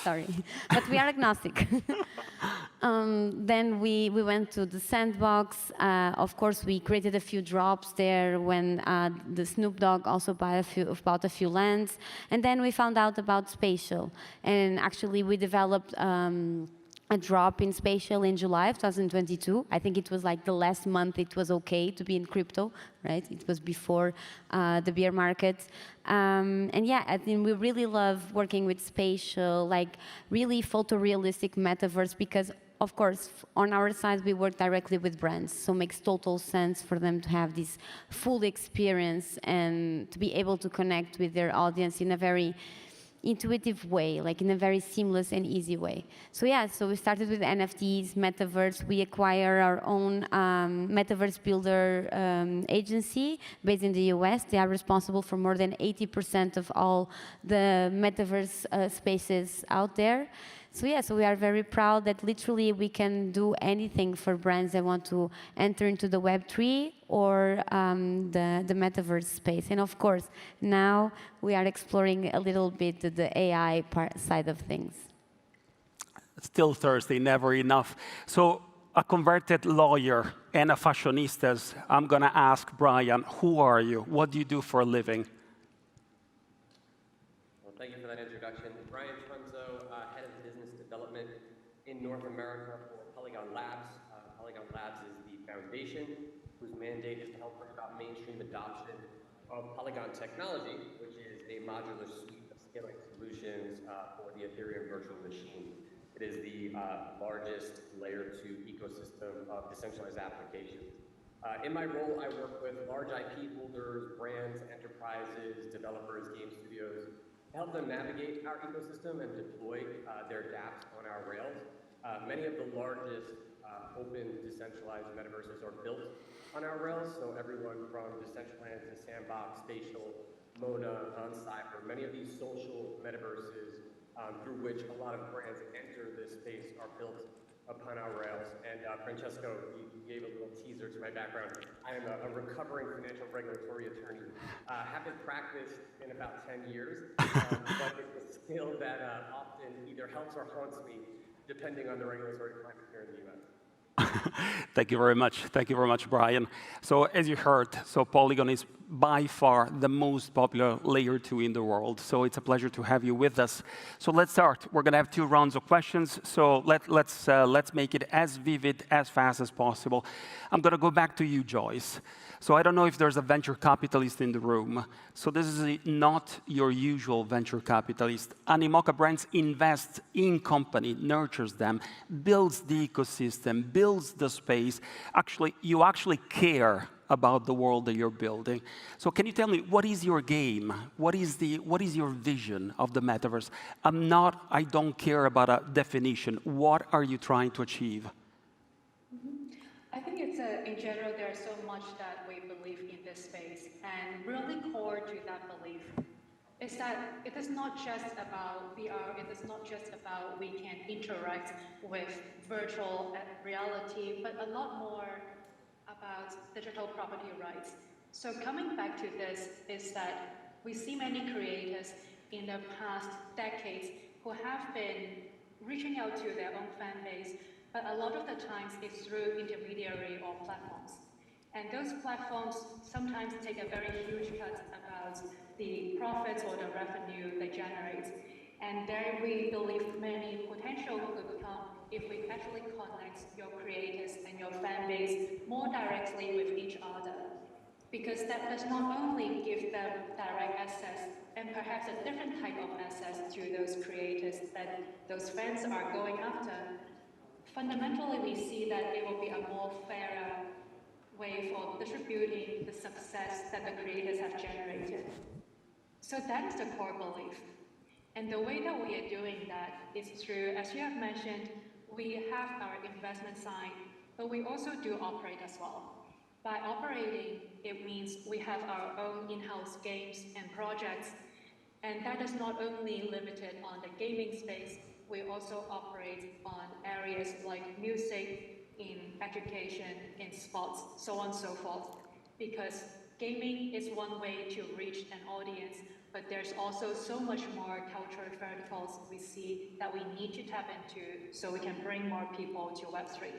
Speaker 13: sorry, but we are agnostic. Then we went to the Sandbox. Of course, we created a few drops there when the Snoop Dogg also bought a few lands. And then we found out about Spatial. And actually, we developed a drop in Spatial in July of 2022. I think it was like the last month it was okay to be in crypto, right? It was before the bear market. And yeah, I think we really love working with Spatial, like really photorealistic metaverse, because of course, on our side, we work directly with brands, so it makes total sense for them to have this full experience and to be able to connect with their audience in a very intuitive way, like in a very seamless and easy way. So yeah, so we started with NFTs, metaverse. We acquire our own metaverse builder agency based in the US. They are responsible for more than 80% of all the metaverse spaces out there. So yeah, so we are very proud that literally we can do anything for brands that want to enter into the Web3 or the metaverse space. And of course, now we are exploring a little bit the AI side of things.
Speaker 25: Still Thursday, never enough. So a converted lawyer and a fashionista, I'm going to ask Brian, who are you? What do you do for a living?
Speaker 15: Well, thank you for that introduction. Brian Trunzo, head of business development in North America for Polygon Labs. Polygon Labs is the foundation whose mandate is to help bring about mainstream adoption of Polygon technology, which is a modular suite of scaling solutions for the Ethereum virtual machine. It is the largest layer 2 ecosystem of decentralized applications. In my role, I work with large IP holders, brands, enterprises, developers, game studios, to help them navigate our ecosystem and deploy their dApps on our rails. Many of the largest open decentralized metaverses are built on our rails, so everyone from Decentraland to Sandbox, Spatial, Mona, OnCypher, many of these social metaverses through which a lot of brands enter this space are built upon our rails. And Francesco, you gave a little teaser to my background. I am a recovering financial regulatory attorney. Haven't practiced in about 10 years, but it's a skill that often either helps or haunts me, depending on the regulatory climate here in the US.
Speaker 25: Thank you very much. Thank you very much, Brian. So as you heard, so Polygon is by far the most popular layer 2 in the world. So it's a pleasure to have you with us. So let's start. We're going to have 2 rounds of questions. So let's make it as vivid, as fast as possible. I'm going to go back to you, Joyce. So I don't know if there's a venture capitalist in the room. So this is not your usual venture capitalist. Animoca Brands invests in company, nurtures them, builds the ecosystem, builds the space. Actually, you actually care about the world that you're building. So can you tell me, what is your game? What is your vision of the metaverse? I don't care about a definition. What are you trying to achieve?
Speaker 8: I think it's, in general, there's so much that we believe in this space, and really core to that belief is that it is not just about VR, it is not just about we can interact with virtual reality, but a lot more about digital property rights. So coming back to this is that we see many creators in the past decades who have been reaching out to their own fan base, but a lot of the times it's through intermediary or platforms. And those platforms sometimes take a very huge cut about the profits or the revenue they generate. And there we believe many potential could come if we actually connect your creators and your fan base more directly with each other. Because that does not only give them direct access and perhaps a different type of access to those creators that those fans are going after. Fundamentally, we see that it will be a more fairer way for distributing the success that the creators have generated. So that's the core belief. And the way that we are doing that is through, as you have mentioned, we have our investment side, but we also do operate as well. By operating, it means we have our own in-house games and projects, and that is not only limited on the gaming space, we also operate on areas like music, in education, in sports, so on and so forth. Because gaming is one way to reach an audience, but there's also so much more cultural verticals we see that we need to tap into so we can bring more people to Web3.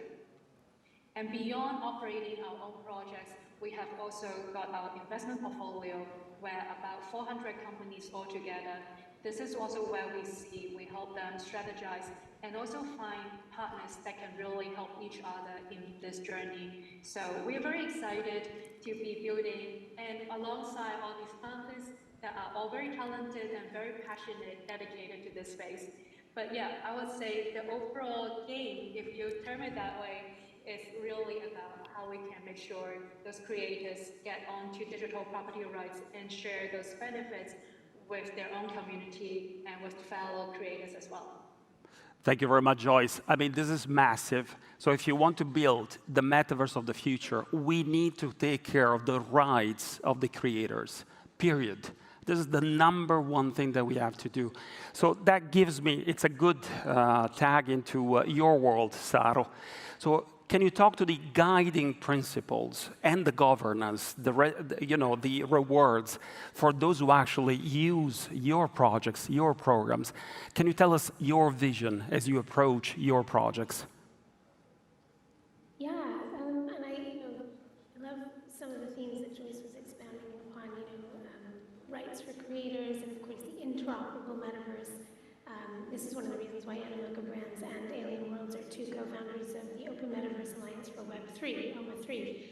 Speaker 8: And beyond operating our own projects, we have also got our investment portfolio where about 400 companies altogether. This is also where we help them strategize and also find partners that can really help each other in this journey. So we're very excited to be building, and alongside all these founders that are all very talented and very passionate, dedicated to this space. But yeah, I would say the overall game, if you term it that way, is really about how we can make sure those creators get onto digital property rights and share those benefits with their own community and with fellow creators as well.
Speaker 25: Thank you very much, Joyce. I mean, this is massive. So if you want to build the metaverse of the future, we need to take care of the rights of the creators, period. This is the #1 thing that we have to do. So that gives me, it's a good tag into your world, Saro. So can you talk to the guiding principles and the governance, the rewards for those who actually use your projects, your programs? Can you tell us your vision as you approach your projects?
Speaker 14: Yeah, and I love some of the themes that Joyce was expanding upon, rights for creators, and of course the interoperable metaverse. This is one of the reasons why Animoca Brands and Alien Worlds are 2 co-founders of the Open Metaverse Alliance for Web3, OMA3,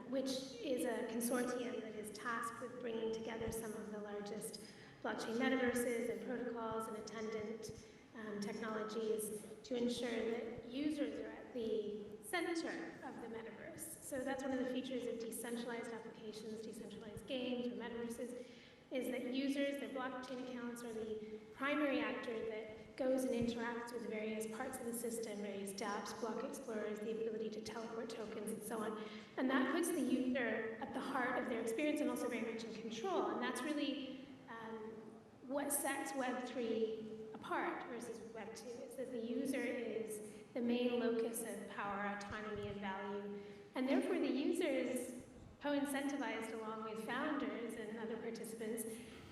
Speaker 14: which is a consortium that is tasked with bringing together some of the largest blockchain metaverses and protocols and attendant technologies to ensure that users are at the center of the metaverse. So that's one of the features of decentralized applications, decentralized games, or metaverses, is that users, their blockchain accounts, are the primary actor that goes and interacts with various parts of the system, various dApps, block explorers, the ability to teleport tokens, and so on. And that puts the user at the heart of their experience and also very much in control. And that's really what sets Web3 apart versus Web2, is that the user is the main locus of power, autonomy, and value. And therefore, the user is co-incentivized along with founders and other participants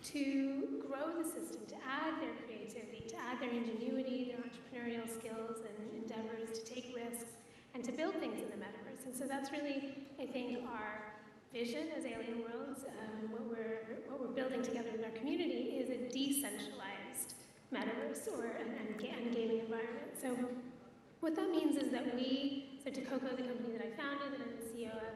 Speaker 14: to grow the system, to add their creativity, to add their ingenuity, their entrepreneurial skills and endeavors, to take risks, and to build things in the metaverse. And so that's really, I think, our vision as Alien Worlds. What we're building together with our community is a decentralized metaverse and gaming environment. So what that means is that so Takoko, the company that I founded and I'm the CEO of,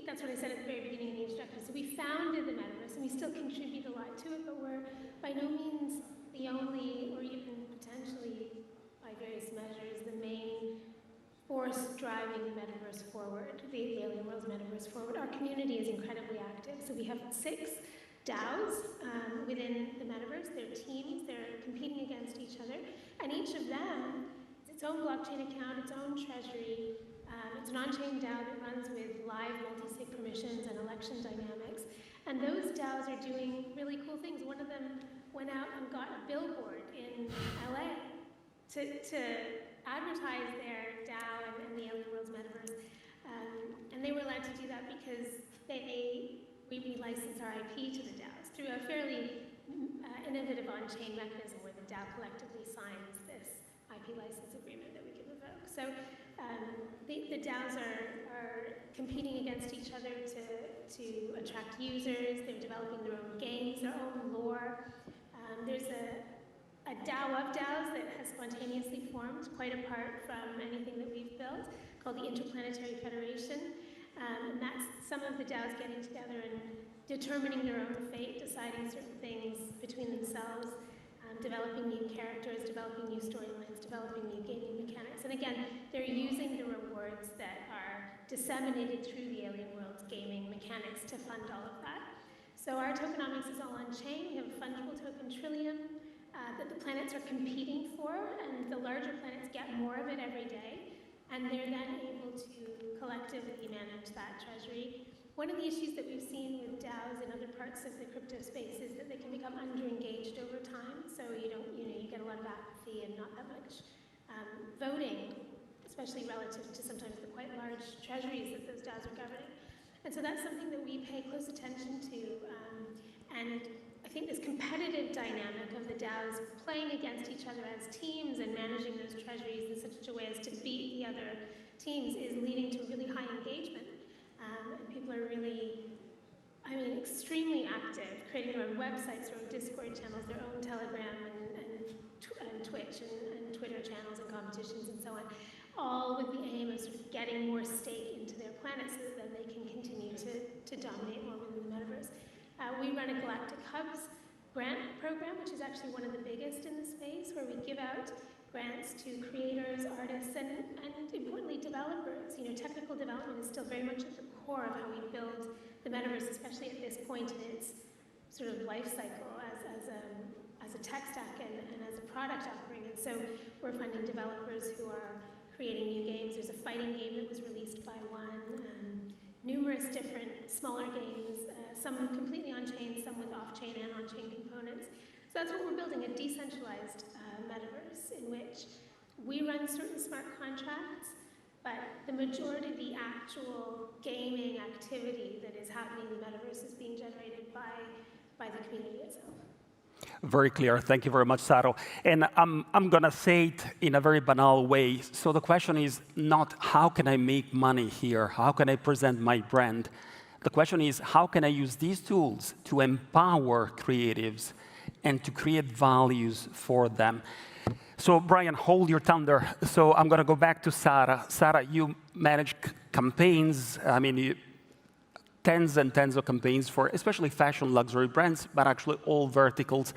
Speaker 14: that's what I said at the very beginning of the introduction. So we founded the metaverse, and we still contribute a lot to it, but we're by no means the only, or even potentially by various measures, the main force driving the metaverse forward, the Alien Worlds metaverse forward. Our community is incredibly active. So we have 6 DAOs within the metaverse. They're teams, they're competing against each other, and each of them has its own blockchain account, its own treasury. It's an on-chain DAO that runs with live multi-sig permissions and election dynamics. And those DAOs are doing really cool things. One of them went out and got a billboard in LA to advertise their DAO and the Alien Worlds metaverse. And they were allowed to do that because we license our IP to the DAOs through a fairly innovative on-chain mechanism where the DAO collectively signs this IP license agreement that we can revoke. So the DAOs are competing against each other to attract users. They're developing their own games, their own lore. There's a DAO of DAOs that has spontaneously formed, quite apart from anything that we've built, called the Interplanetary Federation. And that's some of the DAOs getting together and determining their own fate, deciding certain things between themselves, developing new characters, developing new storylines, developing new gaming mechanics. And again, they're using the rewards that are disseminated through the Alien Worlds gaming mechanics to fund all of that. So our tokenomics is all on-chain. We have a fungible token trillium that the planets are competing for, and the larger planets get more of it every day, and they're then able to collectively manage that treasury. One of the issues that we've seen with DAOs in other parts of the crypto space is that they can become under-engaged over time, so you get a lot of apathy and not that much voting, especially relative to sometimes the quite large treasuries that those DAOs are governing. And so that's something that we pay close attention to, and I think this competitive dynamic of the DAOs playing against each other as teams and managing those treasuries in such a way as to beat the other teams is leading to really high engagement. And people are really, extremely active, creating their own websites, their own Discord channels, their own Telegram and Twitch and Twitter channels and competitions and so on, all with the aim of sort of getting more stake into their planet so that then they can continue to dominate more within the metaverse. We run a Galactic Hubs grant program, which is actually one of the biggest in the space, where we give out grants to creators, artists, and importantly, developers. Technical development is still very much at the core of how we build the metaverse, especially at this point in its sort of life cycle as a tech stack and as a product offering. And so we're funding developers who are creating new games. There's a fighting game that was released by one, numerous different smaller games, some completely on-chain, some with off-chain and on-chain components. So that's what we're building, a decentralized metaverse in which we run certain smart contracts, but the majority of the actual gaming activity that is happening in the metaverse is being generated by the community itself.
Speaker 25: Very clear. Thank you very much, Saro. And I'm going to say it in a very banal way. So the question is not how can I make money here? How can I present my brand? The question is how can I use these tools to empower creatives and to create values for them? So Brian, hold your thunder. So I'm going to go back to Sarah. Sarah, you manage campaigns. Tens and tens of campaigns for especially fashion luxury brands, but actually all verticals.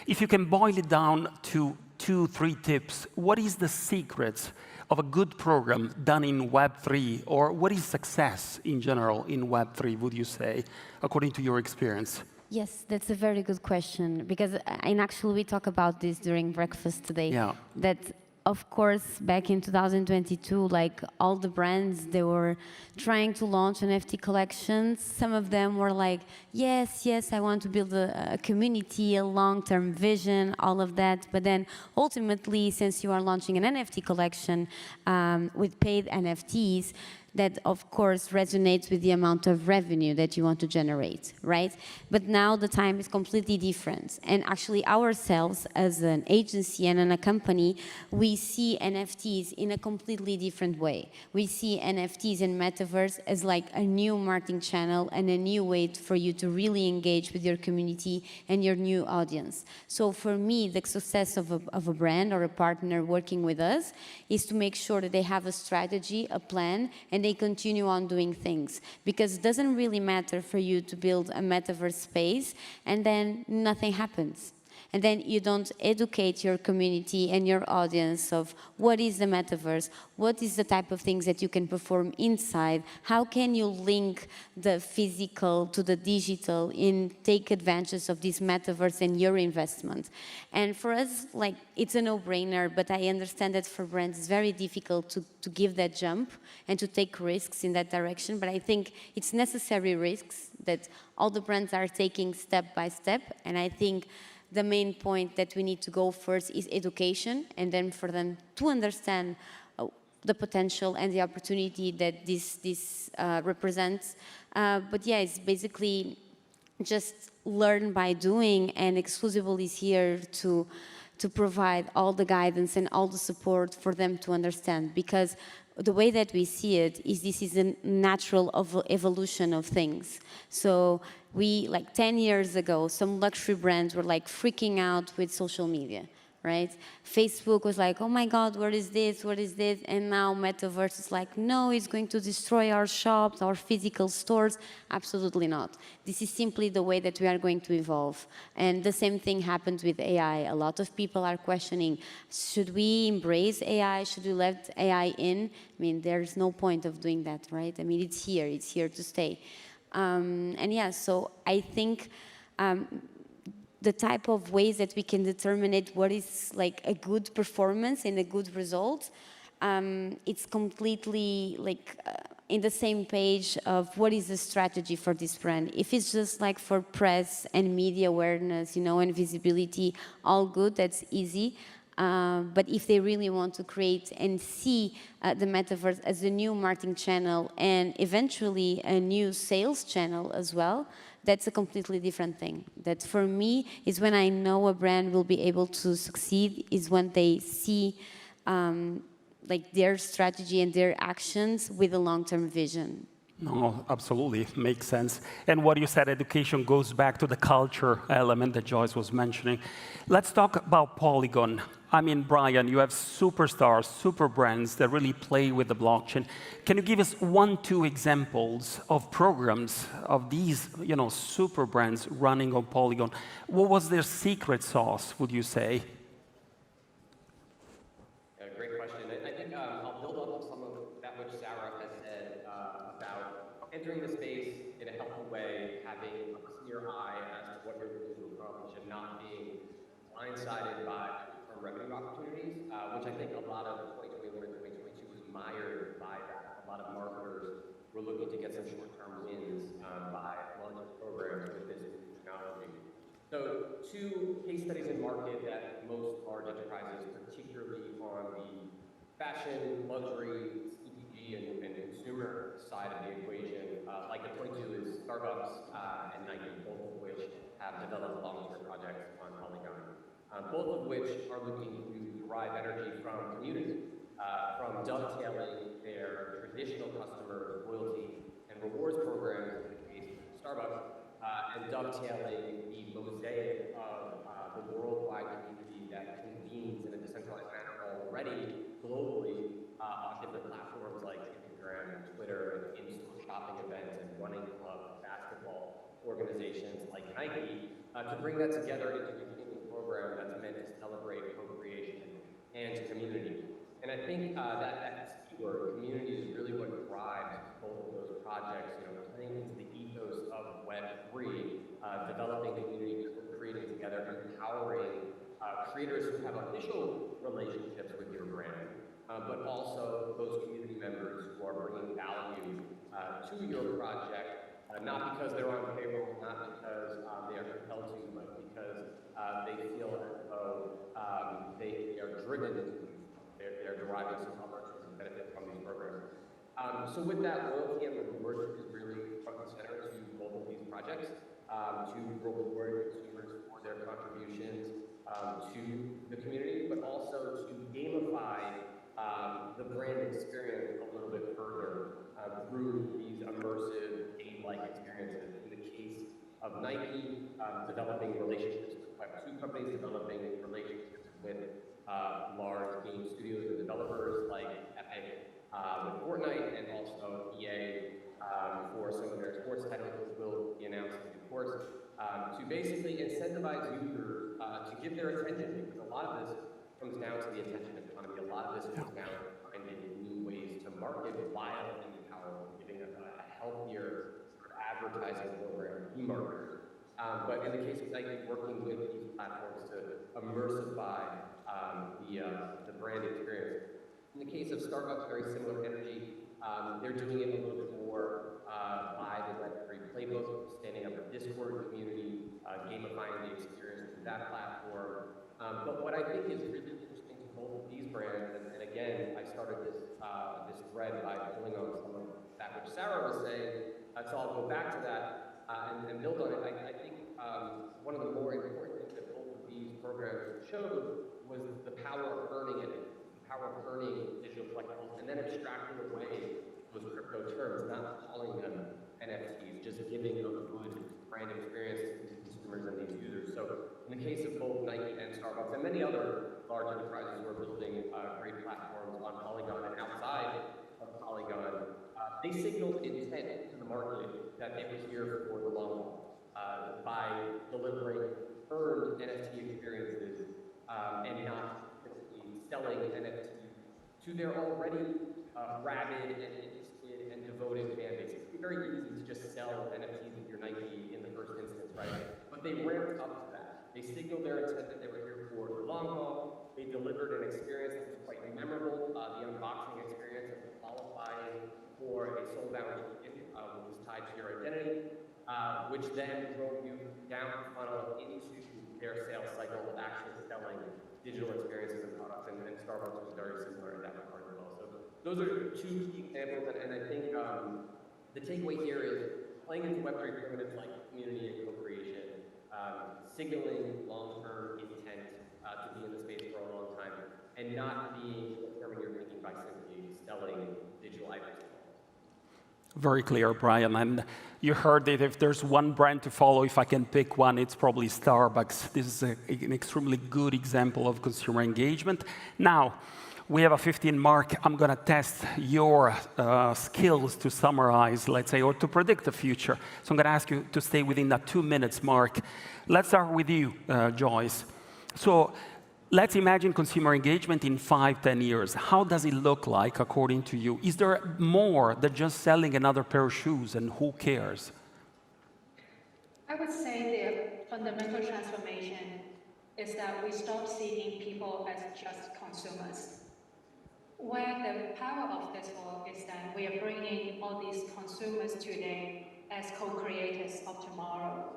Speaker 25: If you can boil it down to 2-3 tips, what is the secret of a good program done in Web3, or what is success in general in Web3, would you say, according to your experience?
Speaker 13: Yes, that's a very good question, because and actually we talk about this during breakfast today.
Speaker 25: Yeah.
Speaker 13: That of course, back in 2022, like all the brands, they were trying to launch NFT collections. Some of them were like, yes, I want to build a community, a long-term vision, all of that. But then ultimately, since you are launching an NFT collection with paid NFTs, that of course resonates with the amount of revenue that you want to generate, right? But now the time is completely different. And actually ourselves as an agency and in a company, we see NFTs in a completely different way. We see NFTs and metaverse as like a new marketing channel and a new way for you to really engage with your community and your new audience. So for me, the success of a brand or a partner working with us is to make sure that they have a strategy, a plan, and they continue on doing things. Because it doesn't really matter for you to build a metaverse space and then nothing happens. And then you don't educate your community and your audience of what is the metaverse, what is the type of things that you can perform inside, how can you link the physical to the digital and take advantage of this metaverse and your investment. And for us, like, it's a no-brainer, but I understand that for brands it's very difficult to give that jump and to take risks in that direction, but I think it's necessary risks that all the brands are taking step by step, and I think the main point that we need to go first is education, and then for them to understand the potential and the opportunity that this represents. But yeah, it's basically just learn by doing, and Exclusible is here to provide all the guidance and all the support for them to understand, because the way that we see it is this is a natural evolution of things. So we, like 10 years ago, some luxury brands were like freaking out with social media, right? Facebook was like, oh my God, what is this, what is this? And now Metaverse is like, no, it's going to destroy our shops, our physical stores. Absolutely not. This is simply the way that we are going to evolve. And the same thing happens with AI. A lot of people are questioning, should we embrace AI? Should we let AI in? I mean, there's no point of doing that, right? I mean, it's here to stay. And yeah, so I think the type of ways that we can determine it, what is like a good performance and a good result, it's completely like in the same page of what is the strategy for this brand. If it's just like for press and media awareness, you know, and visibility, all good, that's easy. But if they really want to create and see the metaverse as a new marketing channel and eventually a new sales channel as well, that's a completely different thing. That for me is when I know a brand will be able to succeed, is when they see like their strategy and their actions with a long-term vision.
Speaker 25: No, absolutely, makes sense. And what you said, education, goes back to the culture element that Joyce was mentioning. Let's talk about Polygon. I mean, Brian, you have superstars, super brands that really play with the blockchain. Can you give us 1, 2 examples of programs of these, you know, super brands running on Polygon? What was their secret sauce, would you say?
Speaker 15: Great question. I think I'll build up some of that which Sarah has said about entering the space in a healthy way, having a clear eye as to what you're looking to accomplish, and not being blindsided by short-term revenue opportunities, which I think a lot of 2021 and 2022 was mired by that. A lot of marketers were looking to get some short-term wins by launching programs with this new technology. So 2 case studies in market that most large enterprises, particularly on the fashion, luxury, CPG, and consumer side of the equation, like the 22 is Starbucks and Nike, both of which have developed long-term projects on Polygon. Both of which are looking to derive energy from community, from dovetailing their traditional customers' loyalty and rewards programs, in the case of Starbucks, and dovetailing the mosaic of the worldwide community that convenes in a decentralized manner already globally on different platforms like Instagram and Twitter and in-store shopping events and running clubs, basketball organizations like Nike, to bring that together into a human program that's meant to celebrate co-creation and community. And I think that keyword, community, is really what drives both of those projects, you know, playing into the ethos of Web3, developing community, creating together, empowering creators who have official relationships with your brand, but also those community members who are bringing value to your project, not because they're on payroll, not because they are compelled to, but because they feel as though they are driven to do so. They're deriving some opportunities and benefit from these programs. So with that, loyalty and reward is really front and center to both of these projects, to reward consumers for their contributions to the community, but also to gamify the brand experience a little bit further through these immersive game-like experiences. In the case of Nike, developing relationships with Web2 companies, developing relationships with large game studios and developers like Epic with Fortnite, and also EA for some of their sports titles, which will be announced in due course, to basically incentivize users to give their attention, because a lot of this comes down to the attention economy. A lot of this comes down to finding new ways to market while empowering, giving a healthier sort of advertising program to marketers. But in the case of Nike, working with these platforms to immersify the brand experience. In the case of Starbucks, very similar energy. They're doing it a little bit more by the Web3 playbook, standing up a Discord community, gamifying the experience through that platform. But what I think is really interesting to both of these brands, and again, I started this thread by pulling on some of that which Sarah was saying, so I'll go back to that and build on it. I think one of the more important things that both of these programs showed was the power of earning it. Power of earning digital collectibles, and then abstracting away those crypto terms, not calling them NFTs, just giving them a good brand experience to consumers and these users. So in the case of both Nike and Starbucks, and many other large enterprises who are building great platforms on Polygon and outside of Polygon, they signaled intent to the market that they were here for the long haul by delivering earned NFT experiences and not selling NFTs to their already rabid and interested and devoted fan base. It's very easy to just sell NFTs if you're Nike in the first instance, right? But they ramped up to that. They signaled their intent that they were here for the long haul. They delivered an experience that was quite memorable, the unboxing experience of qualifying for a soul-bound ticket, which was tied to your identity, which then drove you down the funnel into their sales cycle of actually selling digital experiences and products, and Starbucks was very similar in that regard as well. So those are two key examples, and I think the takeaway here is playing into Web3 primitives like community and co-creation, signaling long-term intent to be in the space for a long time, and not being determining your thinking by simply selling digital items.
Speaker 25: Very clear, Brian. And you heard that if there's one brand to follow, if I can pick one, it's probably Starbucks. This is an extremely good example of consumer engagement. Now, we have a 15 mark. I'm going to test your skills to summarize, let's say, or to predict the future. So I'm going to ask you to stay within that 2 minutes mark. Let's start with you, Joyce. So let's imagine consumer engagement in 5, 10 years. How does it look like, according to you? Is there more than just selling another pair of shoes, and who cares?
Speaker 8: I would say the fundamental transformation is that we stop seeing people as just consumers. Where the power of this work is that we are bringing all these consumers today as co-creators of tomorrow.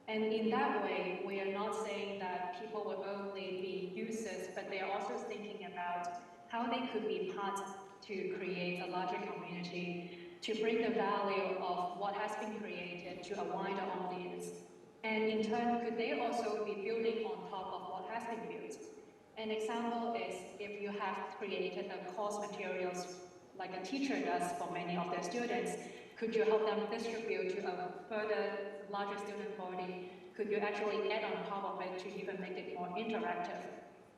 Speaker 8: And in that way, we are not saying that people will only be users, but they are also thinking about how they could be part to create a larger community, to bring the value of what has been created to a wider audience. And in turn, could they also be building on top of what has been built? An example is if you have created a course materials like a teacher does for many of their students, could you help them distribute to a further larger student body? Could you actually add on top of it to even make it more interactive?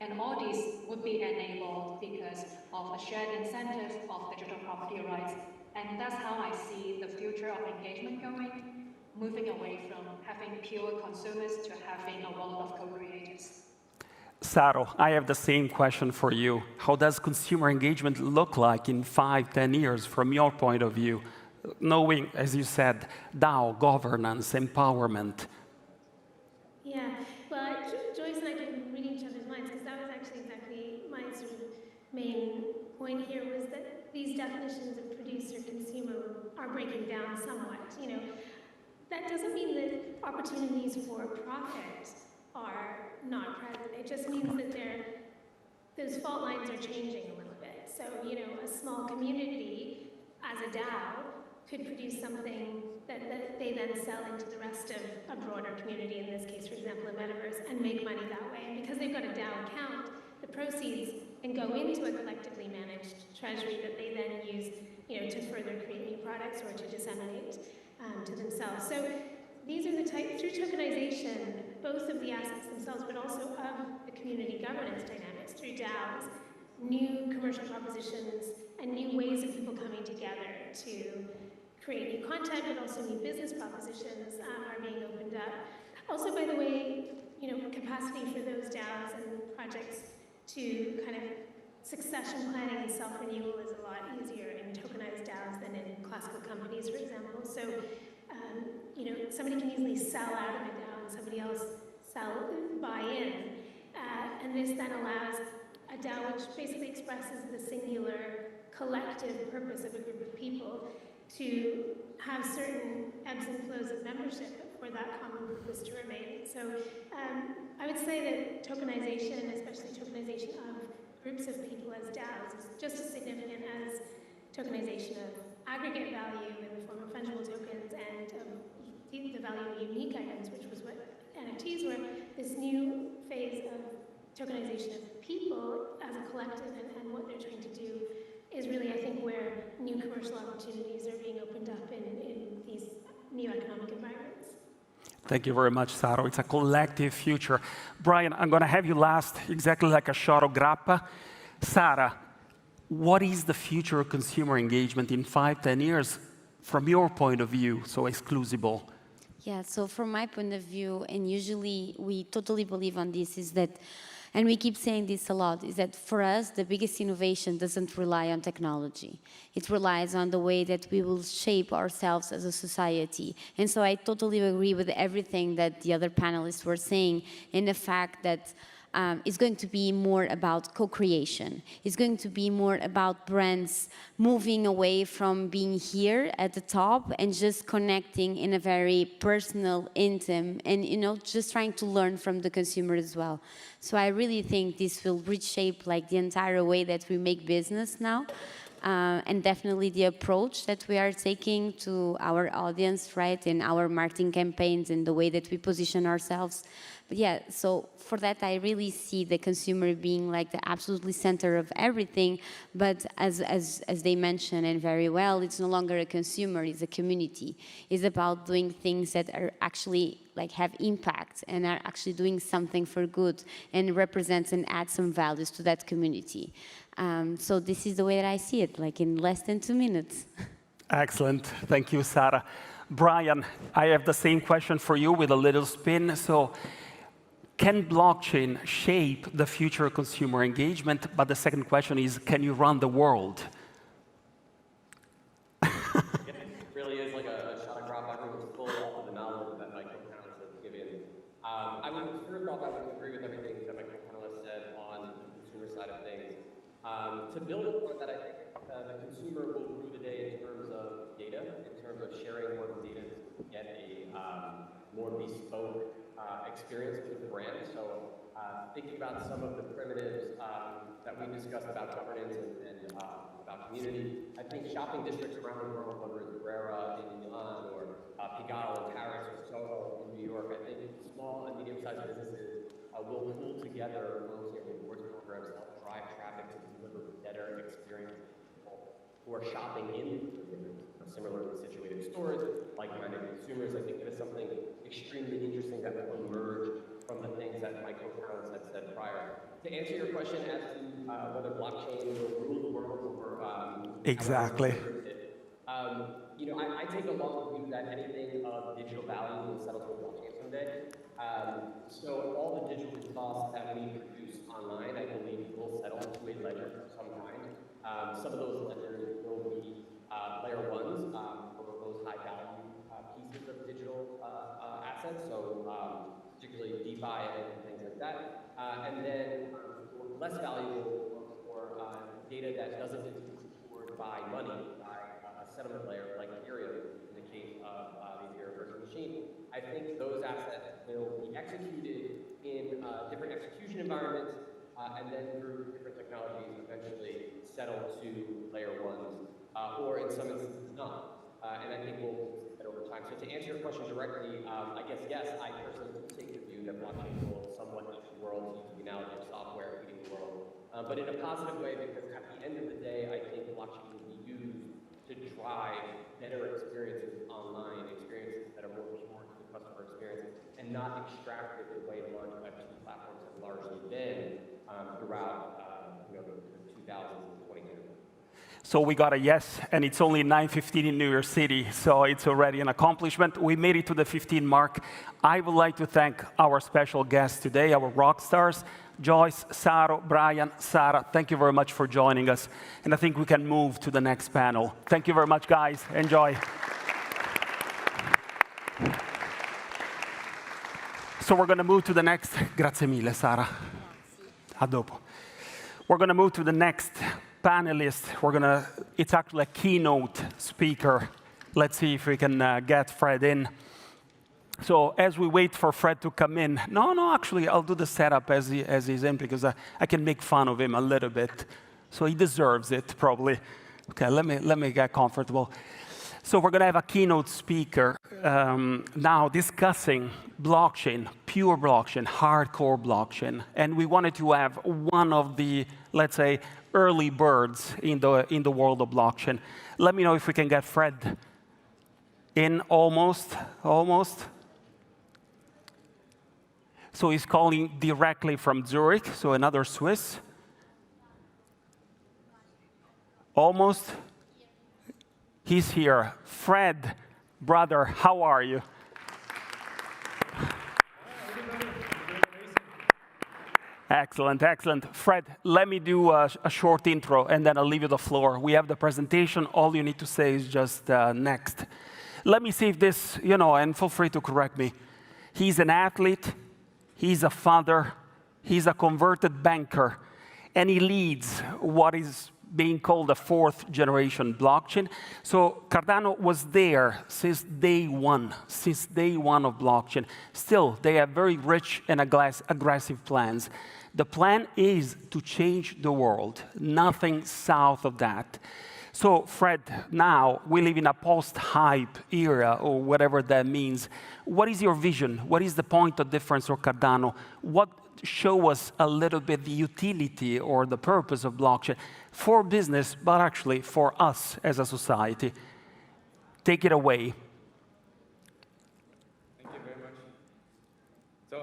Speaker 8: And all these would be enabled because of a shared incentive of digital property rights. And that's how I see the future of engagement going, moving away from having pure consumers to having a world of co-creators.
Speaker 25: Saro, I have the same question for you. How does consumer engagement look like in 5, 10 years from your point of view? Knowing, as you said, DAO, governance, empowerment.
Speaker 14: Yeah, well, Joyce and I can read each other's minds, because that was actually exactly my sort of main point here, was that these definitions of producer-consumer are breaking down somewhat. You know, that doesn't mean that opportunities for profit are not present. It just means that those fault lines are changing a little bit. So, you know, a small community as a DAO, could produce something that they then sell into the rest of a broader community, in this case, for example, a metaverse, and make money that way. And because they've got a DAO account, the proceeds can go into a collectively managed treasury that they then use, to further create new products or to disseminate to themselves. So these are the types, through tokenization, both of the assets themselves, but also of the community governance dynamics through DAOs, new commercial propositions and new ways of people coming together to create new content, but also new business propositions are being opened up. Also, by the way, capacity for those DAOs and projects to kind of succession planning and self-renewal is a lot easier in tokenized DAOs than in classical companies, for example. So, somebody can easily sell out of a DAO and somebody else buy in. And this then allows a DAO, which basically expresses the singular collective purpose of a group of people, to have certain ebbs and flows of membership for that common purpose to remain. So I would say that tokenization, especially tokenization of groups of people as DAOs, is just as significant as tokenization of aggregate value in the form of fungible tokens and the value of unique items, which was what NFTs were. This new phase of tokenization of people as a collective and what they're trying to do is really, I think, where new commercial opportunities are being opened up in these new economic environments.
Speaker 25: Thank you very much, Saro. It's a collective future. Brian, I'm going to have you last, exactly like a shot of grappa. Sara, what is the future of consumer engagement in 5-10 years from your point of view, so exclusible?
Speaker 13: Yeah, so from my point of view, and usually we totally believe on this, is that, and we keep saying this a lot, is that for us, the biggest innovation doesn't rely on technology. It relies on the way that we will shape ourselves as a society. And so I totally agree with everything that the other panelists were saying, in the fact that it's going to be more about co-creation. It's going to be more about brands moving away from being here at the top and just connecting in a very personal, intimate, and just trying to learn from the consumer as well. So I really think this will reshape like the entire way that we make business now. And definitely the approach that we are taking to our audience, right, in our marketing campaigns and the way that we position ourselves. But yeah, so for that, I really see the consumer being like the absolutely center of everything. But as they mentioned, and very well, it's no longer a consumer, it's a community. It's about doing things that are actually like have impact and are actually doing something for good and represents and adds some values to that community. So this is the way that I see it, like in less than 2 minutes.
Speaker 25: Excellent. Thank you, Sara. Brian, I have the same question for you with a little spin. So, can blockchain shape the future of consumer engagement? But the second question is, can you run the world?
Speaker 15: It really is like a shot of graph. Everyone's full of the knowledge that my co-panelists have given. First off, I would agree with everything that my co-panelists said on the consumer side of things. To build upon that, I think the consumer will grow today in terms of data, in terms of sharing more data to get a more bespoke experience with the brand. So thinking about some of the primitives that we discussed about governance and about community, I think shopping districts around the world, whether it's Brera in Milan or Pigalle in Paris or Soho in New York, I think small and medium-sized businesses will pool together amongst their rewards programs to help drive traffic to deliver better experience to people who are shopping in similarly situated stores, like-minded consumers. I think that is something extremely interesting that will emerge from the things that my co-panelists had said prior. To answer your question as to whether blockchain will rule the world or
Speaker 25: exactly.
Speaker 15: I take a long view that anything of digital value will settle to a blockchain someday. So all the digital costs that we produce online, I believe, will settle to a ledger of some kind. Some of those ledgers will be layer ones for those high value pieces of digital assets, so particularly DeFi and things like that. And then less valuable for data that doesn't need to be secured by money, by a settlement layer like Ethereum in the case of the Ethereum virtual machine. I think those assets will be executed in different execution environments and then through different technologies eventually settle to layer ones or in some instances not. And I think we'll see that over time. So to answer your question directly, I guess yes, I personally do take the view that blockchain will somewhat eat the world, use the analogy of software eating the world, but in a positive way, because at the end of the day, I think blockchain will be used to drive better experiences online, experiences that are more pure to the customer experience, and not extracted the way the large Web2 platforms have largely been throughout the 2000s and 2010s.
Speaker 25: So we got a yes, and it's only 9:15 in New York City, so it's already an accomplishment. We made it to the 15 mark. I would like to thank our special guests today, our rock stars, Joyce, Saro, Brian, Sarah. Thank you very much for joining us. And I think we can move to the next panel. Thank you very much, guys. Enjoy. So we're going to move to the next. Grazie mille, Sara. A dopo. We're going to move to the next panelist. It's actually a keynote speaker. Let's see if we can get Fred in. So as we wait for Fred to come in, actually, I'll do the setup as he's in, because I can make fun of him a little bit. So he deserves it, probably. Okay, let me get comfortable. So we're going to have a keynote speaker now discussing blockchain, pure blockchain, hardcore blockchain. And we wanted to have one of the, let's say, early birds in the world of blockchain. Let me know if we can get Fred in almost. So he's calling directly from Zurich, so another Swiss. Almost. He's here. Fred, brother, how are you? Excellent, excellent. Fred, let me do a short intro, and then I'll leave you the floor. We have the presentation. All you need to say is just next. Let me see if this, and feel free to correct me. He's an athlete. He's a father. He's a converted banker. And he leads what is being called a fourth generation blockchain. So Cardano was there since day one of blockchain. Still, they have very rich and aggressive plans. The plan is to change the world, nothing south of that. So Fred, now we live in a post-hype era, or whatever that means. What is your vision? What is the point of difference for Cardano? Show us a little bit the utility or the purpose of blockchain for business, but actually for us as a society. Take it away.
Speaker 3: Thank you very much. So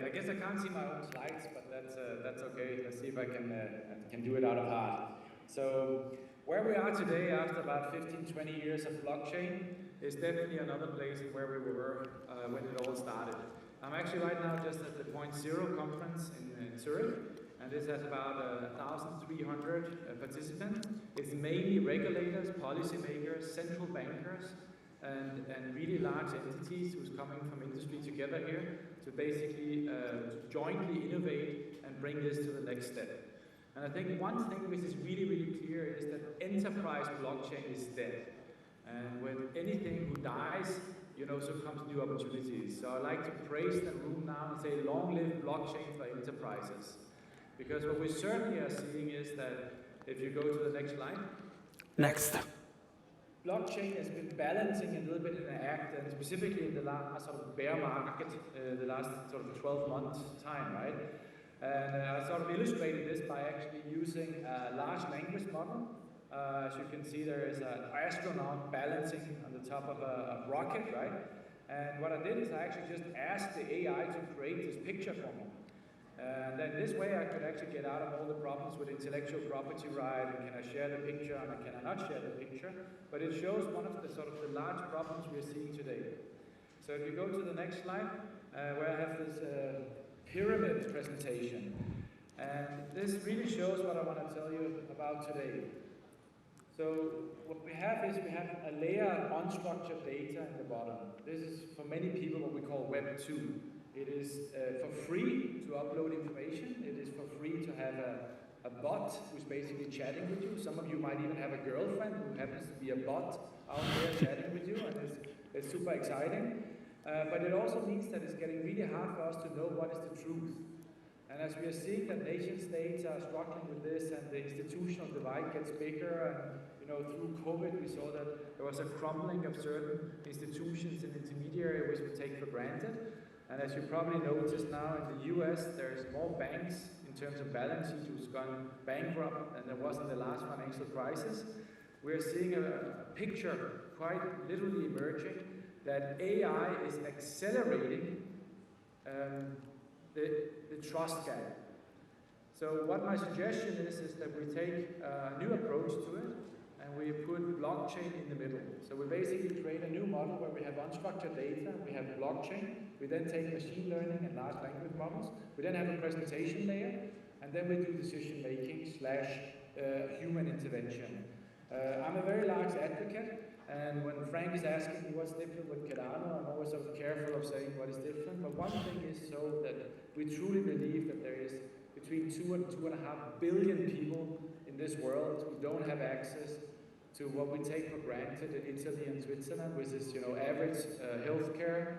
Speaker 3: I guess I can't see my own slides, but that's okay. Let's see if I can do it out of heart. So where we are today, after about 15, 20 years of blockchain, is definitely another place than where we were when it all started. I'm actually right now just at the Point Zero conference in Zurich, and this has about 1,300 participants. It's mainly regulators, policymakers, central bankers, and really large entities who's coming from industry together here to basically jointly innovate and bring this to the next step. And I think one thing which is really, really clear is that enterprise blockchain is dead. And when anything who dies, so comes new opportunities. So I like to praise the room now and say, long live blockchain for enterprises. Because what we certainly are seeing is that, if you go to the next slide.
Speaker 25: Next.
Speaker 3: Blockchain has been balancing a little bit in the act, and specifically in the last sort of bear market, the last sort of 12 months time, right? And I sort of illustrated this by actually using a large language model. As you can see, there is an astronaut balancing on the top of a rocket, right? And what I did is I actually just asked the AI to create this picture for me. And then this way I could actually get out of all the problems with intellectual property right, and can I share the picture and can I not share the picture? But it shows one of the sort of the large problems we're seeing today. So if you go to the next slide, where I have this pyramid presentation. And this really shows what I want to tell you about today. So what we have is we have a layer of unstructured data in the bottom. This is, for many people, what we call Web2. It is for free to upload information. It is for free to have a bot who's basically chatting with you. Some of you might even have a girlfriend who happens to be a bot out there chatting with you, and it's super exciting. But it also means that it's getting really hard for us to know what is the truth. And as we are seeing that nation states are struggling with this, and the institutional divide gets bigger, and through COVID, we saw that there was a crumbling of certain institutions and intermediary which we take for granted. And as you probably noticed now in the US, there's more banks in terms of balance sheet who's gone bankrupt than there was in the last financial crisis. We're seeing a picture quite literally emerging that AI is accelerating the trust gap. So what my suggestion is that we take a new approach to it and we put blockchain in the middle. So we basically create a new model where we have unstructured data, we have blockchain, we then take machine learning and large language models, we then have a presentation layer, and then we do decision making / human intervention. I'm a very large advocate, and when Frank is asking me what's different with Cardano, I'm always sort of careful of saying what is different, but one thing is so that we truly believe that there is between 2 and 2.5 billion people in this world who don't have access to what we take for granted in Italy and Switzerland, which is average healthcare,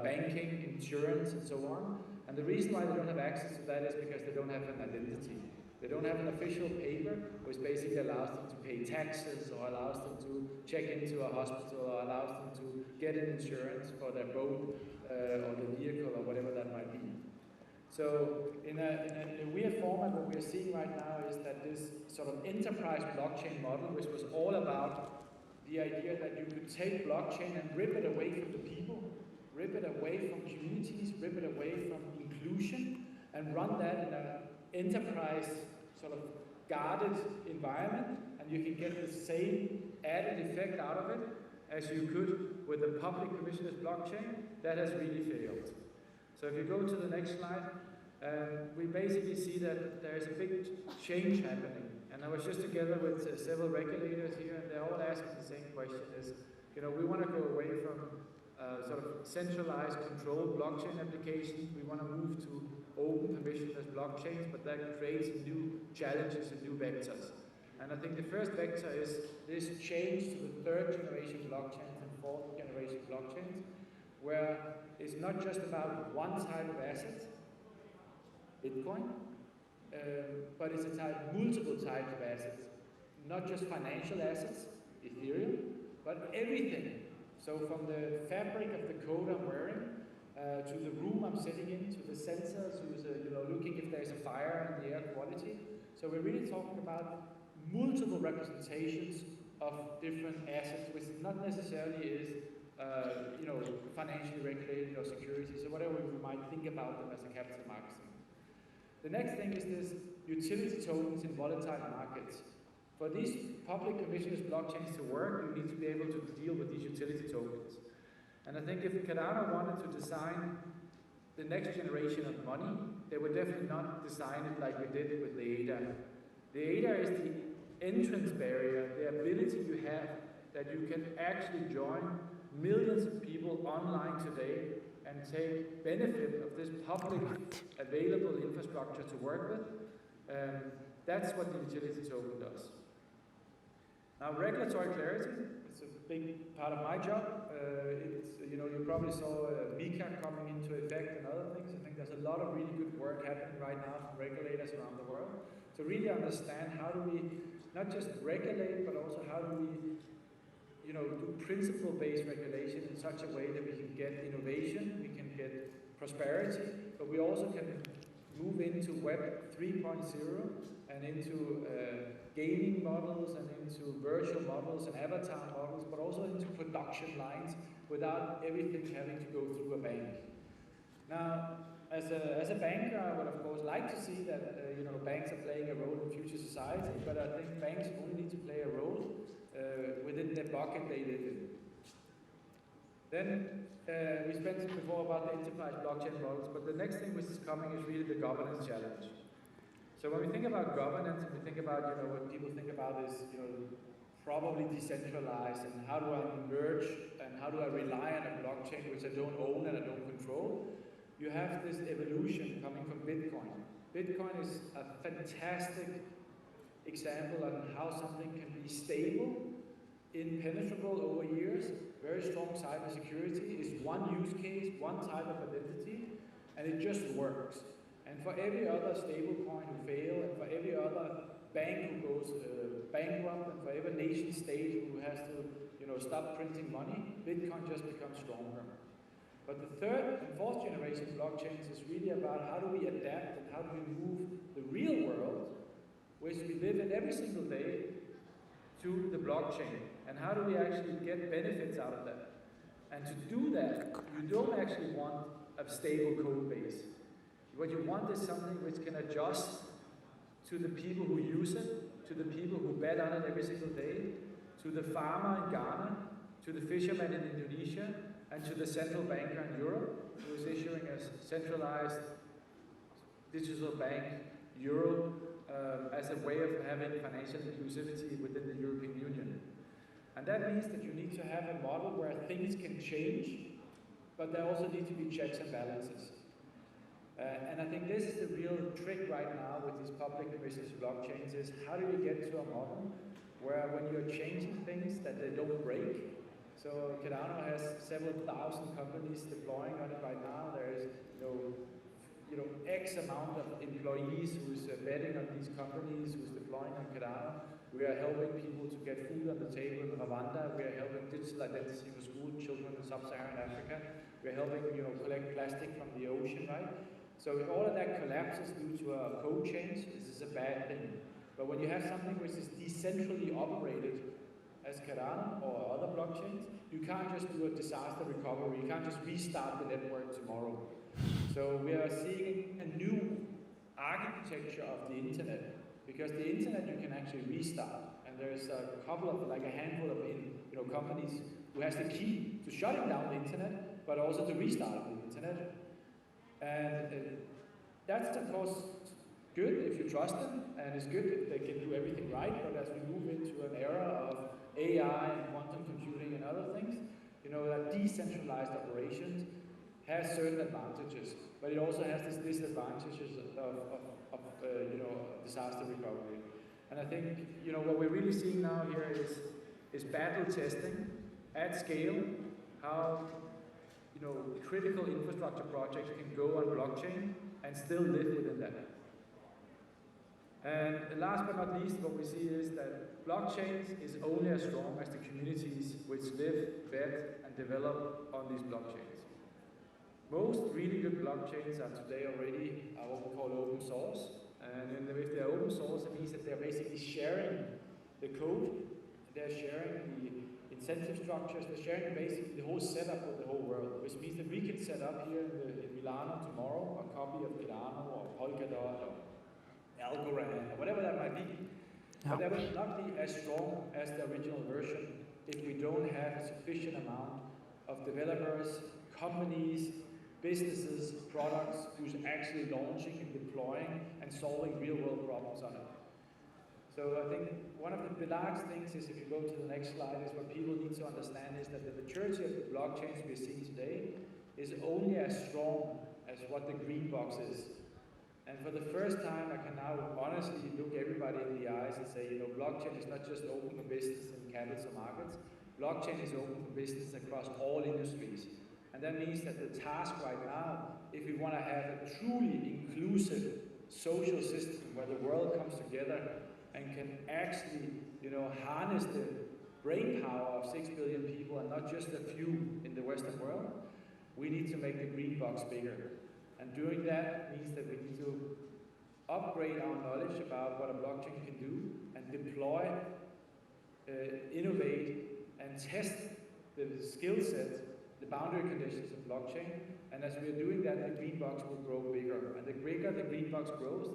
Speaker 3: banking, insurance, and so on. And the reason why they don't have access to that is because they don't have an identity. They don't have an official paper which basically allows them to pay taxes or allows them to check into a hospital or allows them to get an insurance for their boat or the vehicle or whatever that might be. So in a weird format, what we're seeing right now is that this sort of enterprise blockchain model, which was all about the idea that you could take blockchain and rip it away from the people, rip it away from communities, rip it away from inclusion, and run that in an enterprise sort of guarded environment, and you can get the same added effect out of it as you could with the public permissionless blockchain. That has really failed. So if you go to the next slide, we basically see that there's a big change happening. And I was just together with several regulators here, and they're all asking the same question: is, we want to go away from sort of centralized controlled blockchain applications. We want to move to open permissionless blockchains, but that creates new challenges and new vectors. And I think the first vector is this change to the 3rd generation blockchains and 4th generation blockchains, where it's not just about one type of asset, Bitcoin, but it's multiple types of assets, not just financial assets, Ethereum, but everything. So from the fabric of the coat I'm wearing, to the room I'm sitting in, to the sensors who's looking if there's a fire in the air quality. So we're really talking about multiple representations of different assets, which not necessarily is financially regulated or securities or whatever we might think about them as a capital markets. The next thing is this utility tokens in volatile markets. For these public permissionless blockchains to work, you need to be able to deal with these utility tokens. And I think if Cardano wanted to design the next generation of money, they would definitely not design it like we did with the ADA. The ADA is the entrance barrier, the ability you have that you can actually join millions of people online today and take benefit of this public available infrastructure to work with. That's what the utility token does. Now, regulatory clarity is a big part of my job. You probably saw MiCA coming into effect and other things. I think there's a lot of really good work happening right now from regulators around the world to really understand how do we not just regulate, but also how do we do principle-based regulation in such a way that we can get innovation, we can get prosperity, but we also can move into Web 3.0 and into gaming models and into virtual models and avatar models, but also into production lines without everything having to go through a bank. Now, as a banker, I would of course like to see that banks are playing a role in future society, but I think banks only need to play a role within the bucket they live in. Then we spent before about the enterprise blockchain models, but the next thing which is coming is really the governance challenge. So when we think about governance, and we think about what people think about is probably decentralized, and how do I merge and how do I rely on a blockchain which I don't own and I don't control? You have this evolution coming from Bitcoin. Bitcoin is a fantastic example on how something can be stable, impenetrable over years, very strong cybersecurity, is one use case, one type of identity, and it just works. And for every other stable coin who fail, and for every other bank who goes bankrupt, and for every nation state who has to, stop printing money, Bitcoin just becomes stronger. But the third and fourth generation blockchains is really about how do we adapt and how do we move the real world, which we live in every single day, to the blockchain, and how do we actually get benefits out of that. And to do that, you don't actually want a stable code base. What you want is something which can adjust to the people who use it, to the people who bet on it every single day, to the farmer in Ghana, to the fisherman in Indonesia, and to the central banker in Europe, who is issuing a centralized digital bank, euro, as a way of having financial inclusivity within the European Union. And that means that you need to have a model where things can change, but there also need to be checks and balances. And I think this is the real trick right now with these public permissions blockchains is how do you get to a model where when you're changing things that they don't break. So Cardano has several thousand companies deploying on it right now. There is X amount of employees who's betting on these companies, who's deploying on Cardano. We are helping people to get food on the table in Rwanda. We are helping digital identity for school children in sub-Saharan Africa. We are helping collect plastic from the ocean, right? So if all of that collapses due to a code change, this is a bad thing. But when you have something which is decentrally operated as Cardano or other blockchains, you can't just do a disaster recovery. You can't just restart the network tomorrow. So we are seeing a new architecture of the internet, because the internet you can actually restart. And there's a couple of, like a handful of companies who has the key to shutting down the internet, but also to restart the internet. And that's of course good if you trust them, and it's good if they can do everything right. But as we move into an era of AI and quantum computing and other things, that decentralized operations has certain advantages, but it also has these disadvantages of disaster recovery. And I think what we're really seeing now here is battle testing at scale, how critical infrastructure projects can go on blockchain and still live within that. And last but not least, what we see is that blockchains is only as strong as the communities which live, bet, and develop on these blockchains. Most really good blockchains are today already what we call open source. And if they're open source, it means that they're basically sharing the code, they're sharing the incentive structures, they're sharing basically the whole setup of the whole world, which means that we can set up here in Milan tomorrow a copy of Cardano or Polkadot or Algorand or whatever that might be. But that will not be as strong as the original version if we don't have a sufficient amount of developers, companies, businesses, products who's actually launching and deploying and solving real-world problems on it. So I think one of the large things is, if you go to the next slide, is what people need to understand is that the maturity of the blockchains we're seeing today is only as strong as what the green box is. And for the first time, I can now honestly look everybody in the eyes and say, blockchain is not just open for business in capital markets. Blockchain is open for business across all industries. And that means that the task right now, if we want to have a truly inclusive social system where the world comes together and can actually, harness the brain power of 6 billion people and not just a few in the Western world, we need to make the green box bigger. And doing that means that we need to upgrade our knowledge about what a blockchain can do and deploy, innovate, and test the skill set, the boundary conditions of blockchain. And as we are doing that, the green box will grow bigger. And the bigger the green box grows,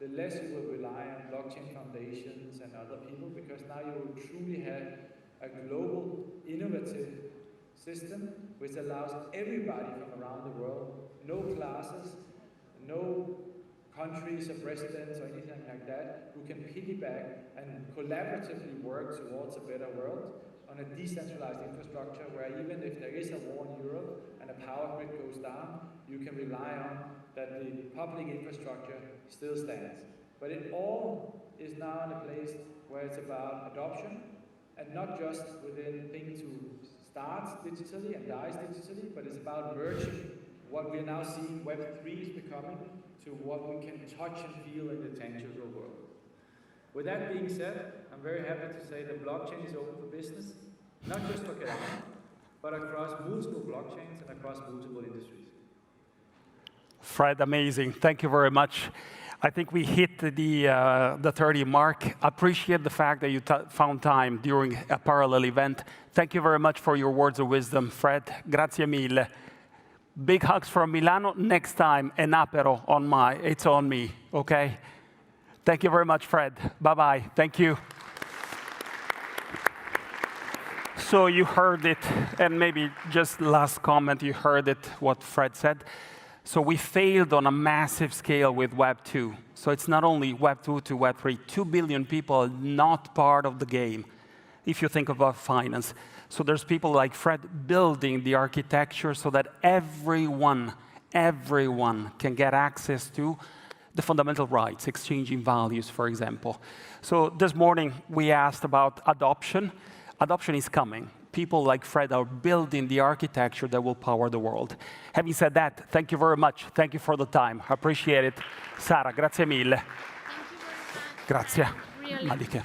Speaker 3: the less you will rely on blockchain foundations and other people, because now you will truly have a global, innovative system which allows everybody from around the world, no classes, no countries of residence or anything like that, who can piggyback and collaboratively work towards a better world on a decentralized infrastructure where even if there is a war in Europe and a power grid goes down, you can rely on that the public infrastructure still stands. But it all is now in a place where it's about adoption, and not just within things who starts digitally and dies digitally, but it's about merging what we're now seeing Web3 is becoming to what we can touch and feel in the tangible world. With that being said, I'm very happy to say that blockchain is open for business, not just for Cardano, but across multiple blockchains and across multiple industries.
Speaker 25: Fred, amazing. Thank you very much. I think we hit the 30 mark. Appreciate the fact that you found time during a parallel event. Thank you very much for your words of wisdom, Fred. Grazie mille. Big hugs from Milano. Next time, an apero it's on me, okay? Thank you very much, Fred. Bye-bye. Thank you. So you heard it, and maybe just last comment, you heard it, what Fred said. So we failed on a massive scale with Web 2. So it's not only Web 2 to Web 3. 2 billion people not part of the game, if you think about finance. So there's people like Fred building the architecture so that everyone can get access to the fundamental rights, exchanging values, for example. So this morning, we asked about adoption. Adoption is coming. People like Fred are building the architecture that will power the world. Having said that, thank you very much. Thank you for the time. I appreciate it. Sara, grazie mille. Grazie.
Speaker 1: Really.
Speaker 25: Malike.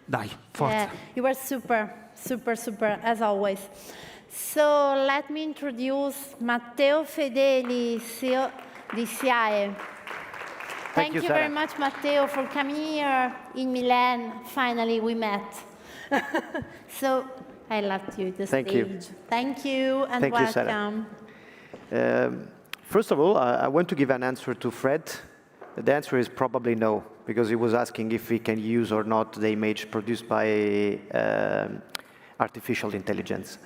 Speaker 25: Dai, forza.
Speaker 1: Yeah, you were super, as always. So let me introduce Matteo Fedeli, CEO di SIAE. Thank you very much, Matteo, for coming here in Milan. Finally, we met. So I left you the stage. Thank you, and welcome.
Speaker 2: First of all, I want to give an answer to Fred. The answer is probably no, because he was asking if we can use or not the image produced by artificial intelligence.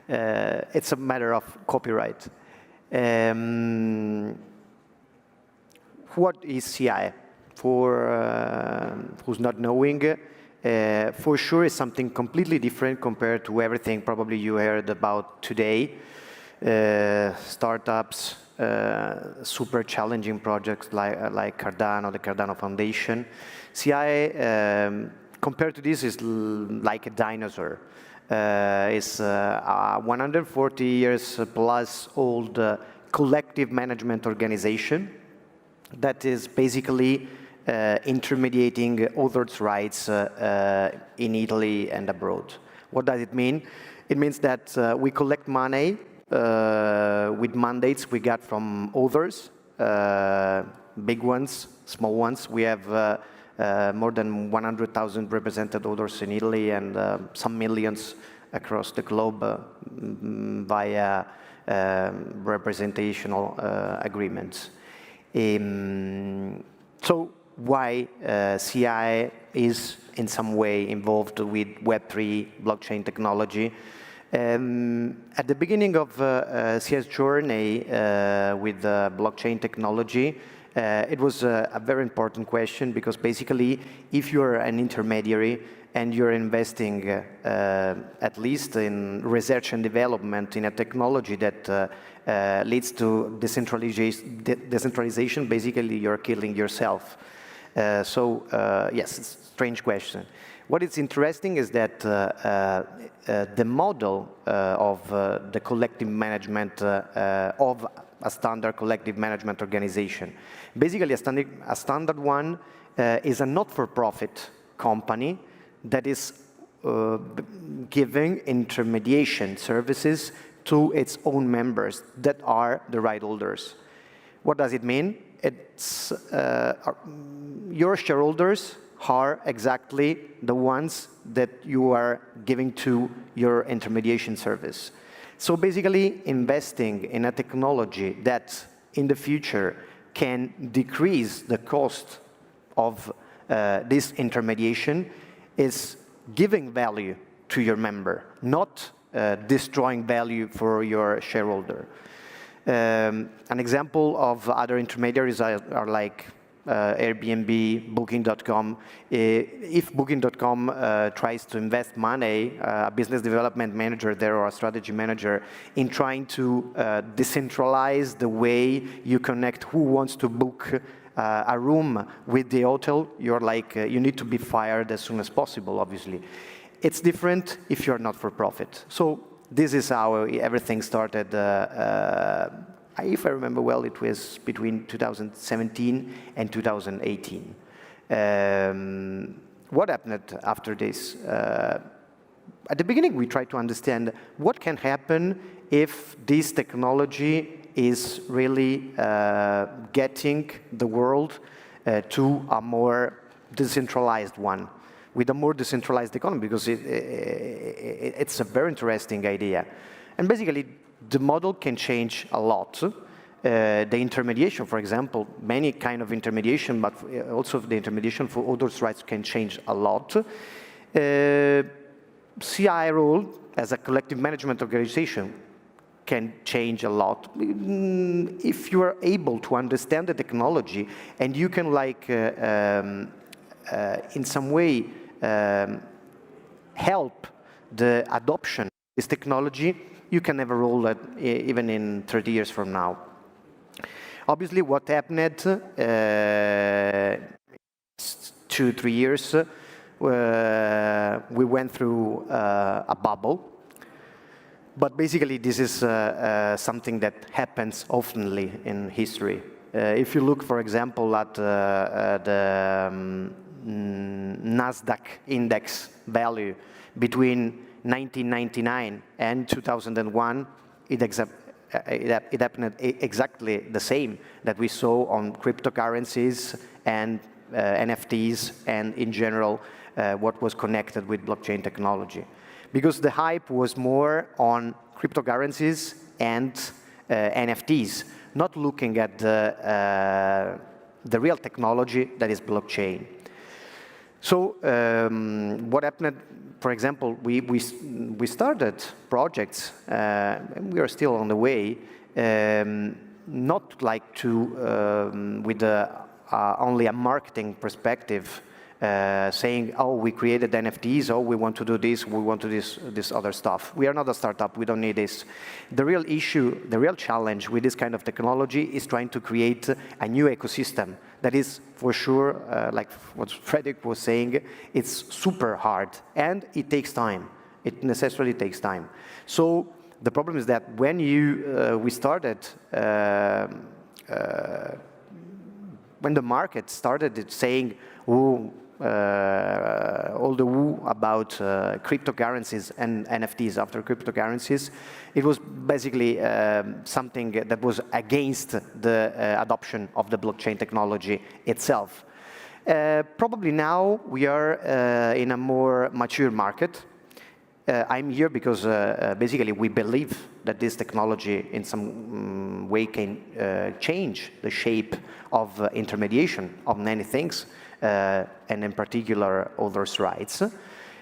Speaker 2: It's a matter of copyright. What is CI? For who's not knowing, for sure is something completely different compared to everything probably you heard about today. Startups, super challenging projects like Cardano, the Cardano Foundation. CI, compared to this, is like a dinosaur. It's a 140 years plus old collective management organization that is basically intermediating others' rights in Italy and abroad. What does it mean? It means that we collect money with mandates we got from others, big ones, small ones. We have more than 100,000 represented others in Italy and some millions across the globe via representational agreements. So why CI is in some way involved with Web3 blockchain technology? At the beginning of CI's journey with blockchain technology, it was a very important question because basically if you're an intermediary and you're investing at least in research and development in a technology that leads to decentralization, basically you're killing yourself. So yes, it's a strange question. What is interesting is that the model of the collective management of a standard collective management organization, basically a standard one is a not-for-profit company that is giving intermediation services to its own members that are the right holders. What does it mean? It's your shareholders are exactly the ones that you are giving to your intermediation service. So basically investing in a technology that in the future can decrease the cost of this intermediation is giving value to your member, not destroying value for your shareholder. An example of other intermediaries are like Airbnb, Booking.com. If Booking.com tries to invest money, a business development manager there or a strategy manager, in trying to decentralize the way you connect who wants to book a room with the hotel, you're like, you need to be fired as soon as possible, obviously. It's different if you're not for profit. So this is how everything started. If I remember well, it was between 2017 and 2018. What happened after this? At the beginning, we tried to understand what can happen if this technology is really getting the world to a more decentralized one, with a more decentralized economy, because it's a very interesting idea. And basically, the model can change a lot. The intermediation, for example, many kind of intermediation, but also the intermediation for authors' rights can change a lot. CI role as a collective management organization can change a lot. If you are able to understand the technology and you can in some way help the adoption of this technology, you can have a role that even in 30 years from now. Obviously, what happened 2-3 years, we went through a bubble. But basically, this is something that happens oftenly in history. If you look, for example, at the Nasdaq index value between 1999 and 2001, it happened exactly the same that we saw on cryptocurrencies and NFTs and in general what was connected with blockchain technology. Because the hype was more on cryptocurrencies and NFTs, not looking at the real technology that is blockchain. So what happened, for example, we started projects, and we are still on the way, not like to, with only a marketing perspective, saying, oh, we created NFTs, oh, we want to do this, we want to do this other stuff. We are not a startup, we don't need this. The real issue, the real challenge with this kind of technology is trying to create a new ecosystem that is, for sure, like what Frederick was saying, it's super hard and it takes time. It necessarily takes time. So the problem is that when we started, when the market started saying, oh, all the woo about cryptocurrencies and NFTs after cryptocurrencies, it was basically something that was against the adoption of the blockchain technology itself. Probably now we are in a more mature market. I'm here because basically we believe that this technology in some way can change the shape of intermediation of many things, and in particular authors' rights.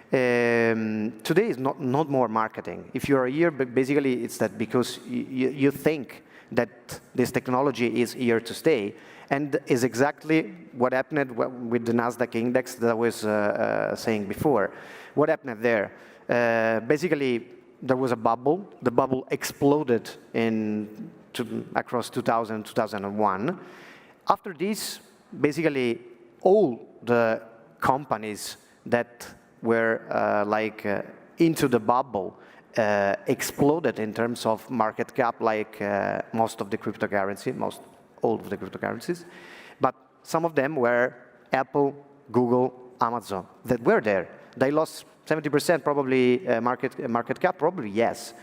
Speaker 2: Today is not more marketing. If you are here, but basically it's that because you think that this technology is here to stay, and is exactly what happened with the Nasdaq index that I was saying before. What happened there? Basically, there was a bubble. The bubble exploded across 2000, 2001. After this, basically, all the companies that were into the bubble exploded in terms of market cap, like most of the cryptocurrency, all of the cryptocurrencies. But some of them were Apple, Google, Amazon, that were there. They lost 70% probably market cap, probably yes.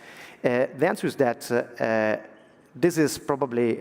Speaker 2: The answer is that this is probably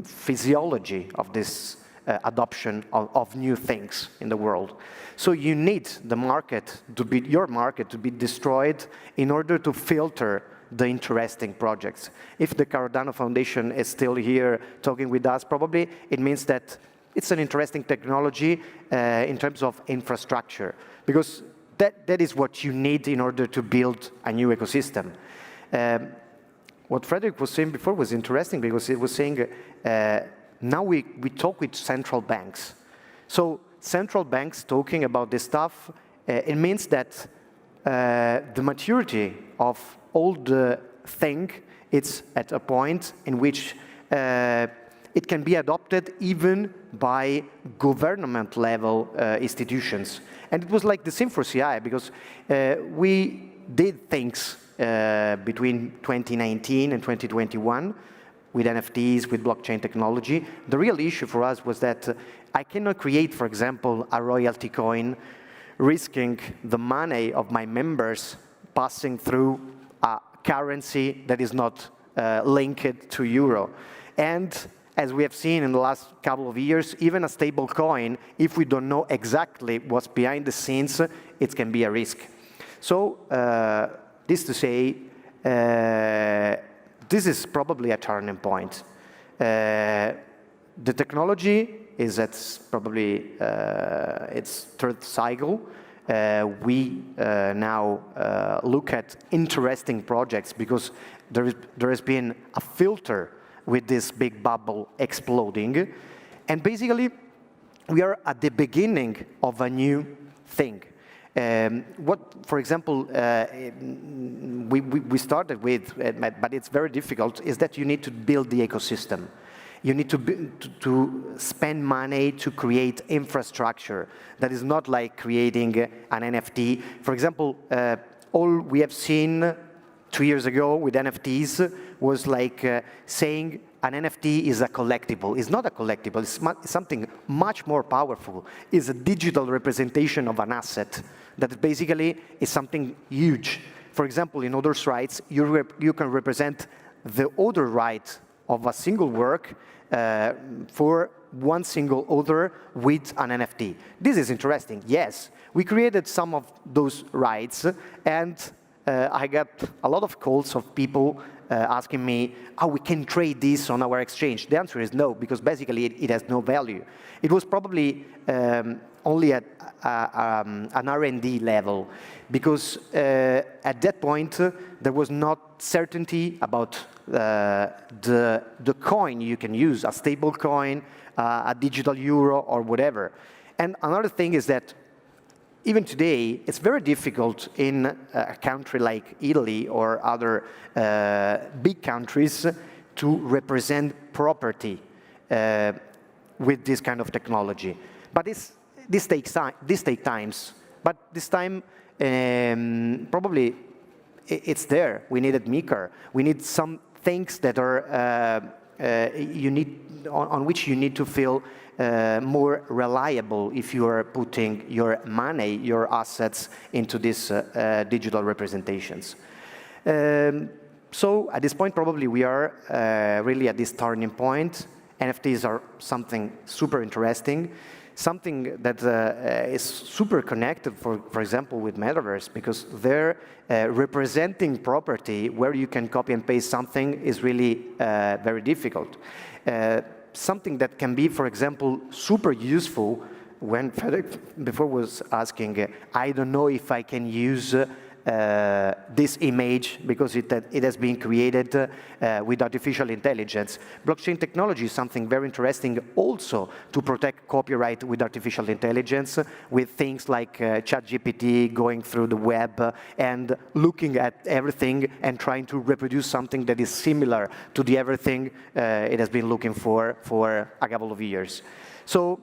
Speaker 2: physiology of this adoption of new things in the world. So you need the market to be, your market to be destroyed in order to filter the interesting projects. If the Cardano Foundation is still here talking with us, probably it means that it's an interesting technology in terms of infrastructure, because that is what you need in order to build a new ecosystem. What Frederick was saying before was interesting, because he was saying now we talk with central banks. So central banks talking about this stuff, it means that the maturity of all the thing, it's at a point in which it can be adopted even by government level institutions. And it was like the same for CI, because we did things between 2019 and 2021, with NFTs, with blockchain technology. The real issue for us was that I cannot create, for example, a royalty coin, risking the money of my members passing through a currency that is not linked to euro. And as we have seen in the last couple of years, even a stable coin, if we don't know exactly what's behind the scenes, it can be a risk. So this to say, this is probably a turning point. The technology is at probably its third cycle. We now look at interesting projects because there has been a filter with this big bubble exploding. And basically, we are at the beginning of a new thing. For example, we started with, but it's very difficult, is that you need to build the ecosystem. You need to spend money to create infrastructure. That is not like creating an NFT. For example, all we have seen 2 years ago with NFTs was like saying an NFT is a collectible. It's not a collectible, it's something much more powerful. It's a digital representation of an asset that basically is something huge. For example, in author's rights, you can represent the author right of a single work for one single author with an NFT. This is interesting, yes. We created some of those rights, and I got a lot of calls of people asking me, how we can trade this on our exchange. The answer is no, because basically it has no value. It was probably only at an R&D level, because at that point there was not certainty about the coin you can use, a stable coin, a digital euro, or whatever. And another thing is that even today, it's very difficult in a country like Italy or other big countries to represent property with this kind of technology. But this takes time. But this time, probably it's there. We needed maker. We need some things that are on which you need to feel more reliable if you are putting your money, your assets into these digital representations. So at this point, probably we are really at this turning point. NFTs are something super interesting, something that is super connected, for example, with Metaverse, because they're representing property where you can copy and paste something is really very difficult. Something that can be, for example, super useful when Frederick before was asking, I don't know if I can use this image because it has been created with artificial intelligence. Blockchain technology is something very interesting also to protect copyright with artificial intelligence, with things like ChatGPT going through the web and looking at everything and trying to reproduce something that is similar to the everything it has been looking for a couple of years. So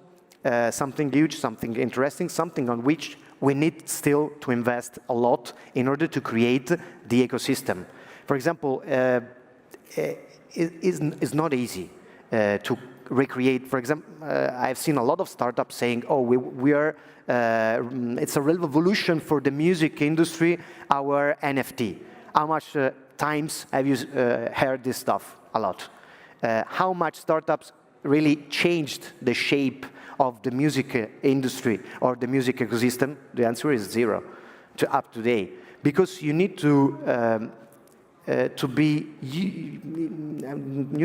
Speaker 2: something huge, something interesting, something on which we need still to invest a lot in order to create the ecosystem. For example, it's not easy to recreate. For example, I've seen a lot of startups saying, oh, it's a revolution for the music industry, our NFT. How much times have you heard this stuff? A lot. How much startups really changed the shape of the music industry or the music ecosystem? The answer is zero up to date, because you need you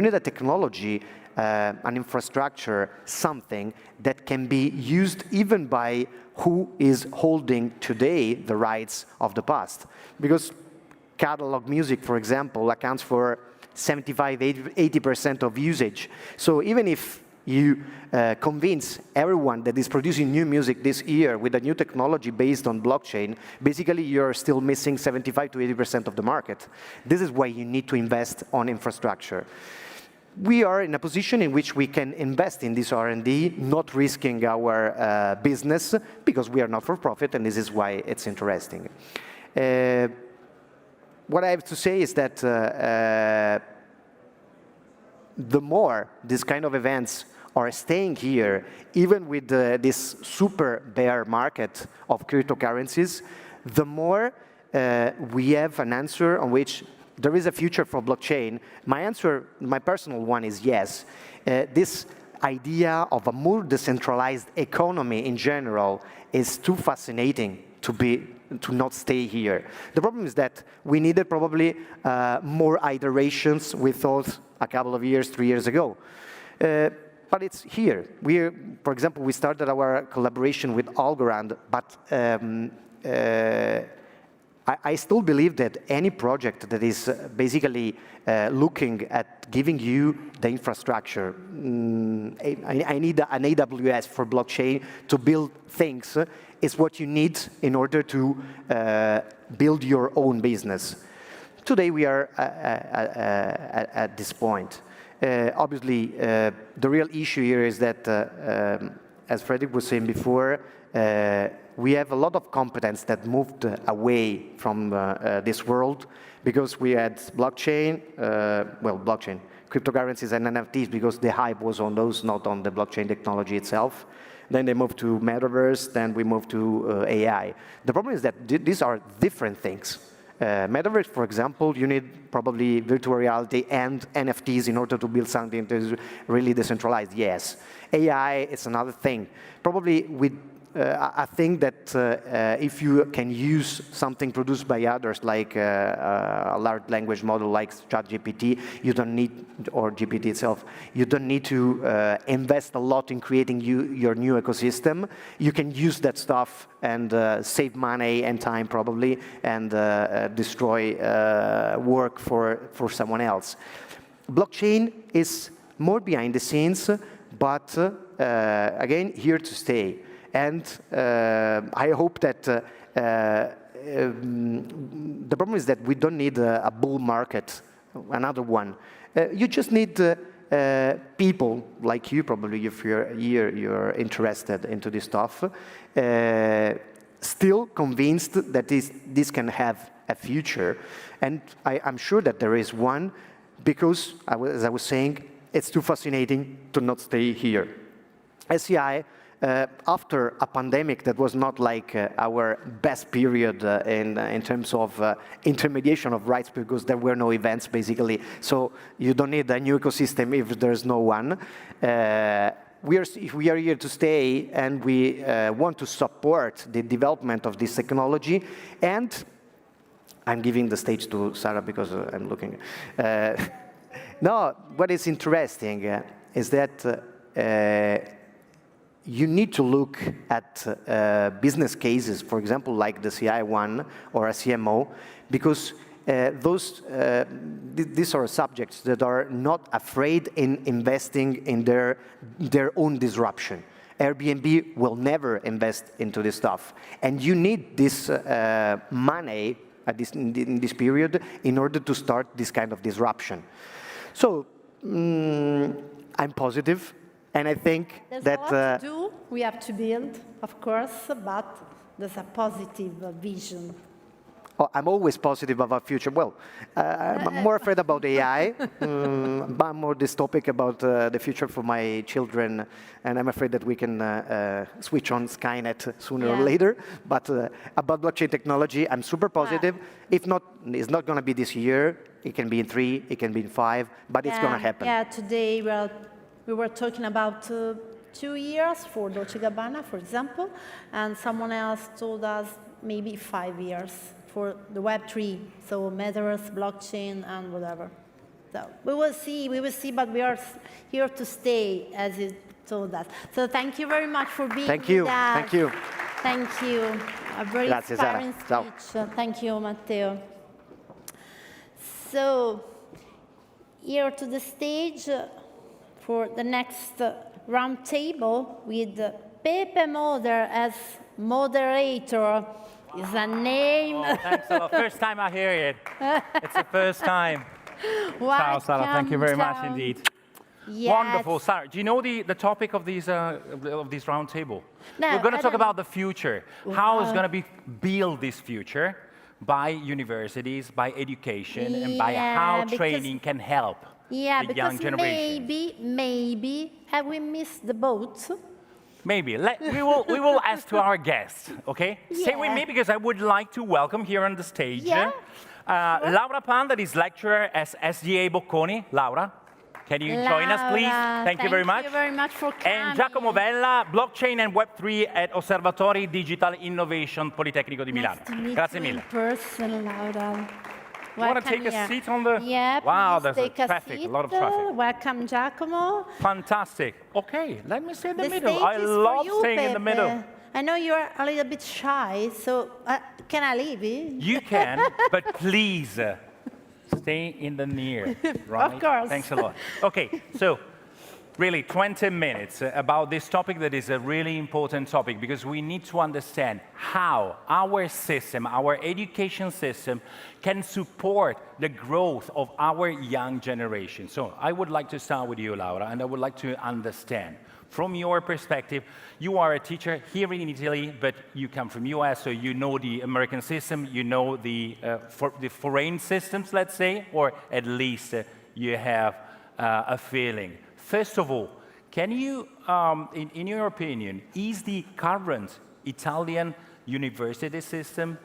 Speaker 2: need a technology, an infrastructure, something that can be used even by who is holding today the rights of the past. Because catalog music, for example, accounts for 75–80% of usage. So even if you convince everyone that is producing new music this year with a new technology based on blockchain, basically you're still missing 75–80% of the market. This is why you need to invest on infrastructure. We are in a position in which we can invest in this R&D, not risking our business, because we are not for profit, and this is why it's interesting. What I have to say is that the more these kind of events are staying here, even with this super bear market of cryptocurrencies, the more we have an answer on which there is a future for blockchain. My answer, my personal one, is yes. This idea of a more decentralized economy in general is too fascinating to not stay here. The problem is that we needed probably more iterations we thought a couple of years, 3 years ago. But it's here. For example, we started our collaboration with Algorand, but I still believe that any project that is basically looking at giving you the infrastructure, I need an AWS for blockchain to build things, is what you need in order to build your own business. Today we are at this point. Obviously, the real issue here is that, as Frederick was saying before, we have a lot of competence that moved away from this world because we had blockchain, cryptocurrencies and NFTs because the hype was on those, not on the blockchain technology itself. Then they moved to metaverse, then we moved to AI. The problem is that these are different things. Metaverse, for example, you need probably virtual reality and NFTs in order to build something that is really decentralized, yes. AI is another thing. Probably with I think that if you can use something produced by others, like a large language model like ChatGPT, you don't need, or GPT itself, you don't need to invest a lot in creating your new ecosystem. You can use that stuff and save money and time probably, and destroy work for someone else. Blockchain is more behind the scenes, but again, here to stay. And I hope that the problem is that we don't need a bull market, another one. You just need people like you, probably, if you're interested into this stuff, still convinced that this can have a future. And I'm sure that there is one, because, as I was saying, it's too fascinating to not stay here. SCI, after a pandemic that was not like our best period in terms of intermediation of rights, because there were no events basically, so you don't need a new ecosystem if there's no one. We are here to stay, and we want to support the development of this technology. And I'm giving the stage to Sarah because I'm looking. No, what is interesting is that you need to look at business cases, for example, like the CI one or a CMO, because these are subjects that are not afraid in investing in their own disruption. Airbnb will never invest into this stuff. And you need this money in this period in order to start this kind of disruption. So I'm positive. And I think
Speaker 1: there's
Speaker 2: that
Speaker 1: a lot to do. We have to build, of course, but there's a positive vision.
Speaker 2: Oh, I'm always positive about future. Well, I'm more afraid about AI. I'm more dystopic about the future for my children, and I'm afraid that we can switch on Skynet sooner or later. But about blockchain technology, I'm super positive. If not, it's not going to be this year. It can be in 3, it can be in 5, but it's going to happen.
Speaker 1: Yeah, today we were talking about 2 years for Dolce & Gabbana, for example, and someone else told us maybe 5 years for the Web3, so metaverse, blockchain, and whatever. So we will see, but we are here to stay, as you told us. So thank you very much for being with us.
Speaker 2: Thank you.
Speaker 1: Thank you. A very
Speaker 2: Grazie,
Speaker 1: inspiring
Speaker 2: Sara.
Speaker 1: speech.
Speaker 2: Ciao.
Speaker 1: Thank you, Matteo. So here to the stage for the next roundtable with Pepe Moder as moderator. Is a name.
Speaker 7: Oh, thanks a lot. First time I hear it. It's the first time. Ciao, Sarah. Thank you very much indeed.
Speaker 1: Yes.
Speaker 7: Wonderful, Sarah. Do you know the topic of this roundtable?
Speaker 1: No,
Speaker 7: We're going to talk
Speaker 1: don't
Speaker 7: about the future. How is going to be build this future by universities, by education, and by how training can help
Speaker 1: Yeah,
Speaker 7: the young
Speaker 1: because
Speaker 7: generation.
Speaker 1: maybe, have we missed the boat?
Speaker 7: Maybe. We will ask to our guests, okay? Stay with
Speaker 1: Yeah.
Speaker 7: me because I would like to welcome here on the stage
Speaker 1: Yeah,
Speaker 7: Laura Pan, that is lecturer at SGA Bocconi. Laura, can you join us, please? Thank you very much.
Speaker 1: Thank you very much for coming.
Speaker 7: And Giacomo Vella, blockchain and Web3 at Osservatory Digital Innovation Politecnico di Milano.
Speaker 1: Nice to meet
Speaker 7: Grazie
Speaker 1: you
Speaker 7: mille.
Speaker 1: in person, Laura.
Speaker 7: You want to take a seat on the...
Speaker 1: Yeah,
Speaker 7: wow,
Speaker 1: please
Speaker 7: there's
Speaker 1: take
Speaker 7: traffic,
Speaker 1: seat.
Speaker 7: a lot of traffic.
Speaker 1: Welcome, Giacomo.
Speaker 7: Fantastic. Okay, let me stay in the
Speaker 1: The
Speaker 7: middle.
Speaker 1: stage
Speaker 7: I
Speaker 1: is
Speaker 7: love
Speaker 1: for you,
Speaker 7: staying in the
Speaker 1: Pepe.
Speaker 7: middle.
Speaker 1: I know you're a little bit shy, so can I leave it?
Speaker 7: You can, but please stay in the near, right?
Speaker 1: Of course.
Speaker 7: Thanks a lot. Okay, so really 20 minutes about this topic that is a really important topic because we need to understand how our system, our education system, can support the growth of our young generation. So I would like to start with you, Laura, and I would like to understand from your perspective. You are a teacher here in Italy, but you come from US, so you know the American system, you know the foreign systems, let's say, or at least you have a feeling. First of all, can you, in your opinion, is the current Italian university system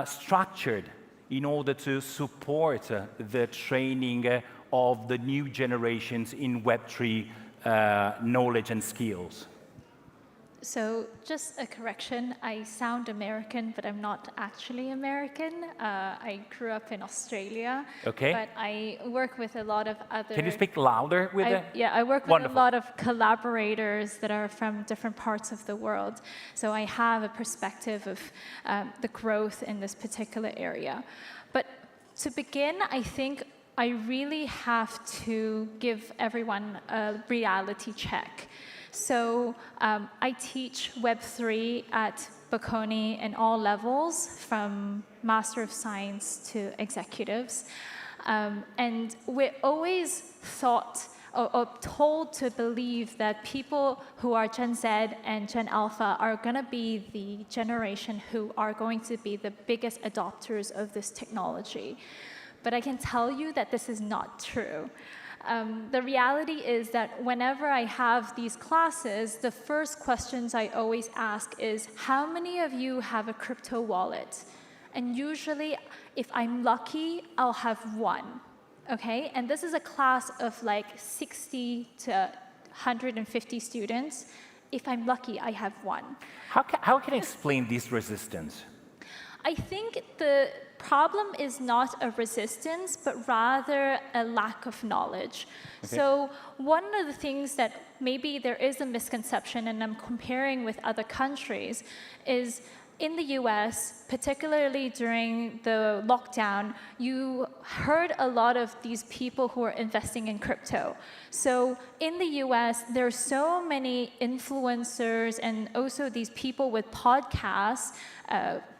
Speaker 7: structured in order to support the training of the new generations in Web3 knowledge and skills?
Speaker 16: So just a correction, I sound American, but I'm not actually American. I grew up in Australia,
Speaker 7: okay.
Speaker 16: But I work with a lot of other...
Speaker 7: Can you speak louder with it?
Speaker 16: Yeah, I work with
Speaker 7: Wonderful.
Speaker 16: a lot of collaborators that are from different parts of the world. So I have a perspective of the growth in this particular area. But to begin, I think I really have to give everyone a reality check. So I teach Web3 at Bocconi in all levels, from Master of Science to executives. And we're always thought or told to believe that people who are Gen Z and Gen Alpha are going to be the generation who are going to be the biggest adopters of this technology. But I can tell you that this is not true. The reality is that whenever I have these classes, the first questions I always ask is, how many of you have a crypto wallet? And usually, if I'm lucky, I'll have one, okay? And this is a class of like 60 to 150 students. If I'm lucky, I have one.
Speaker 7: How can I explain this resistance?
Speaker 16: I think the problem is not a resistance, but rather a lack of knowledge. Okay. So one of the things that maybe there is a misconception, and I'm comparing with other countries, is in the US, particularly during the lockdown, you heard a lot of these people who are investing in crypto. So in the US, there are so many influencers and also these people with podcasts,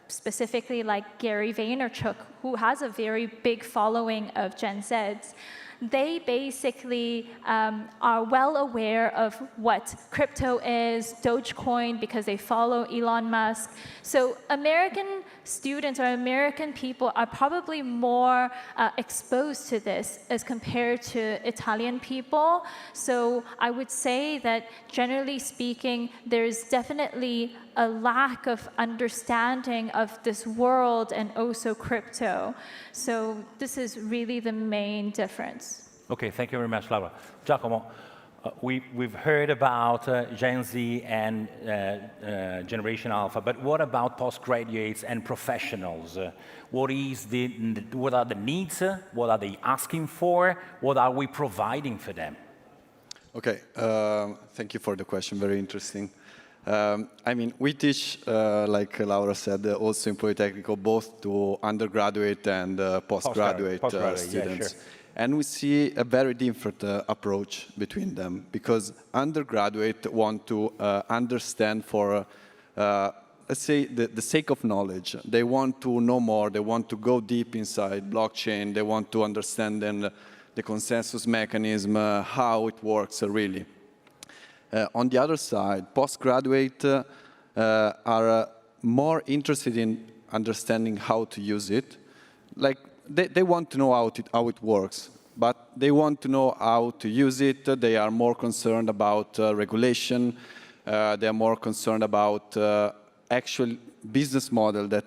Speaker 16: specifically like Gary Vaynerchuk, who has a very big following of Gen Zs. They basically are well aware of what crypto is, Dogecoin, because they follow Elon Musk. So American students or American people are probably more exposed to this as compared to Italian people. So I would say that generally speaking, there's definitely a lack of understanding of this world and also crypto. So this is really the main difference.
Speaker 7: Okay, thank you very much, Laura. Giacomo, we've heard about Gen Z and Generation Alpha, but what about postgraduates and professionals? What are the needs? What are they asking for? What are we providing for them?
Speaker 17: Okay, thank you for the question, very interesting. I mean, we teach, like Laura said, also in Polytechnical, both to undergraduate and postgraduate students. Yeah, sure. And we see a very different approach between them, because undergraduate want to understand for, let's say, the sake of knowledge. They want to know more, they want to go deep inside blockchain, they want to understand then the consensus mechanism, how it works really. On the other side, postgraduate are more interested in understanding how to use it. Like, they want to know how it works. but they want to know how to use it. They are more concerned about regulation. They are more concerned about actual business model that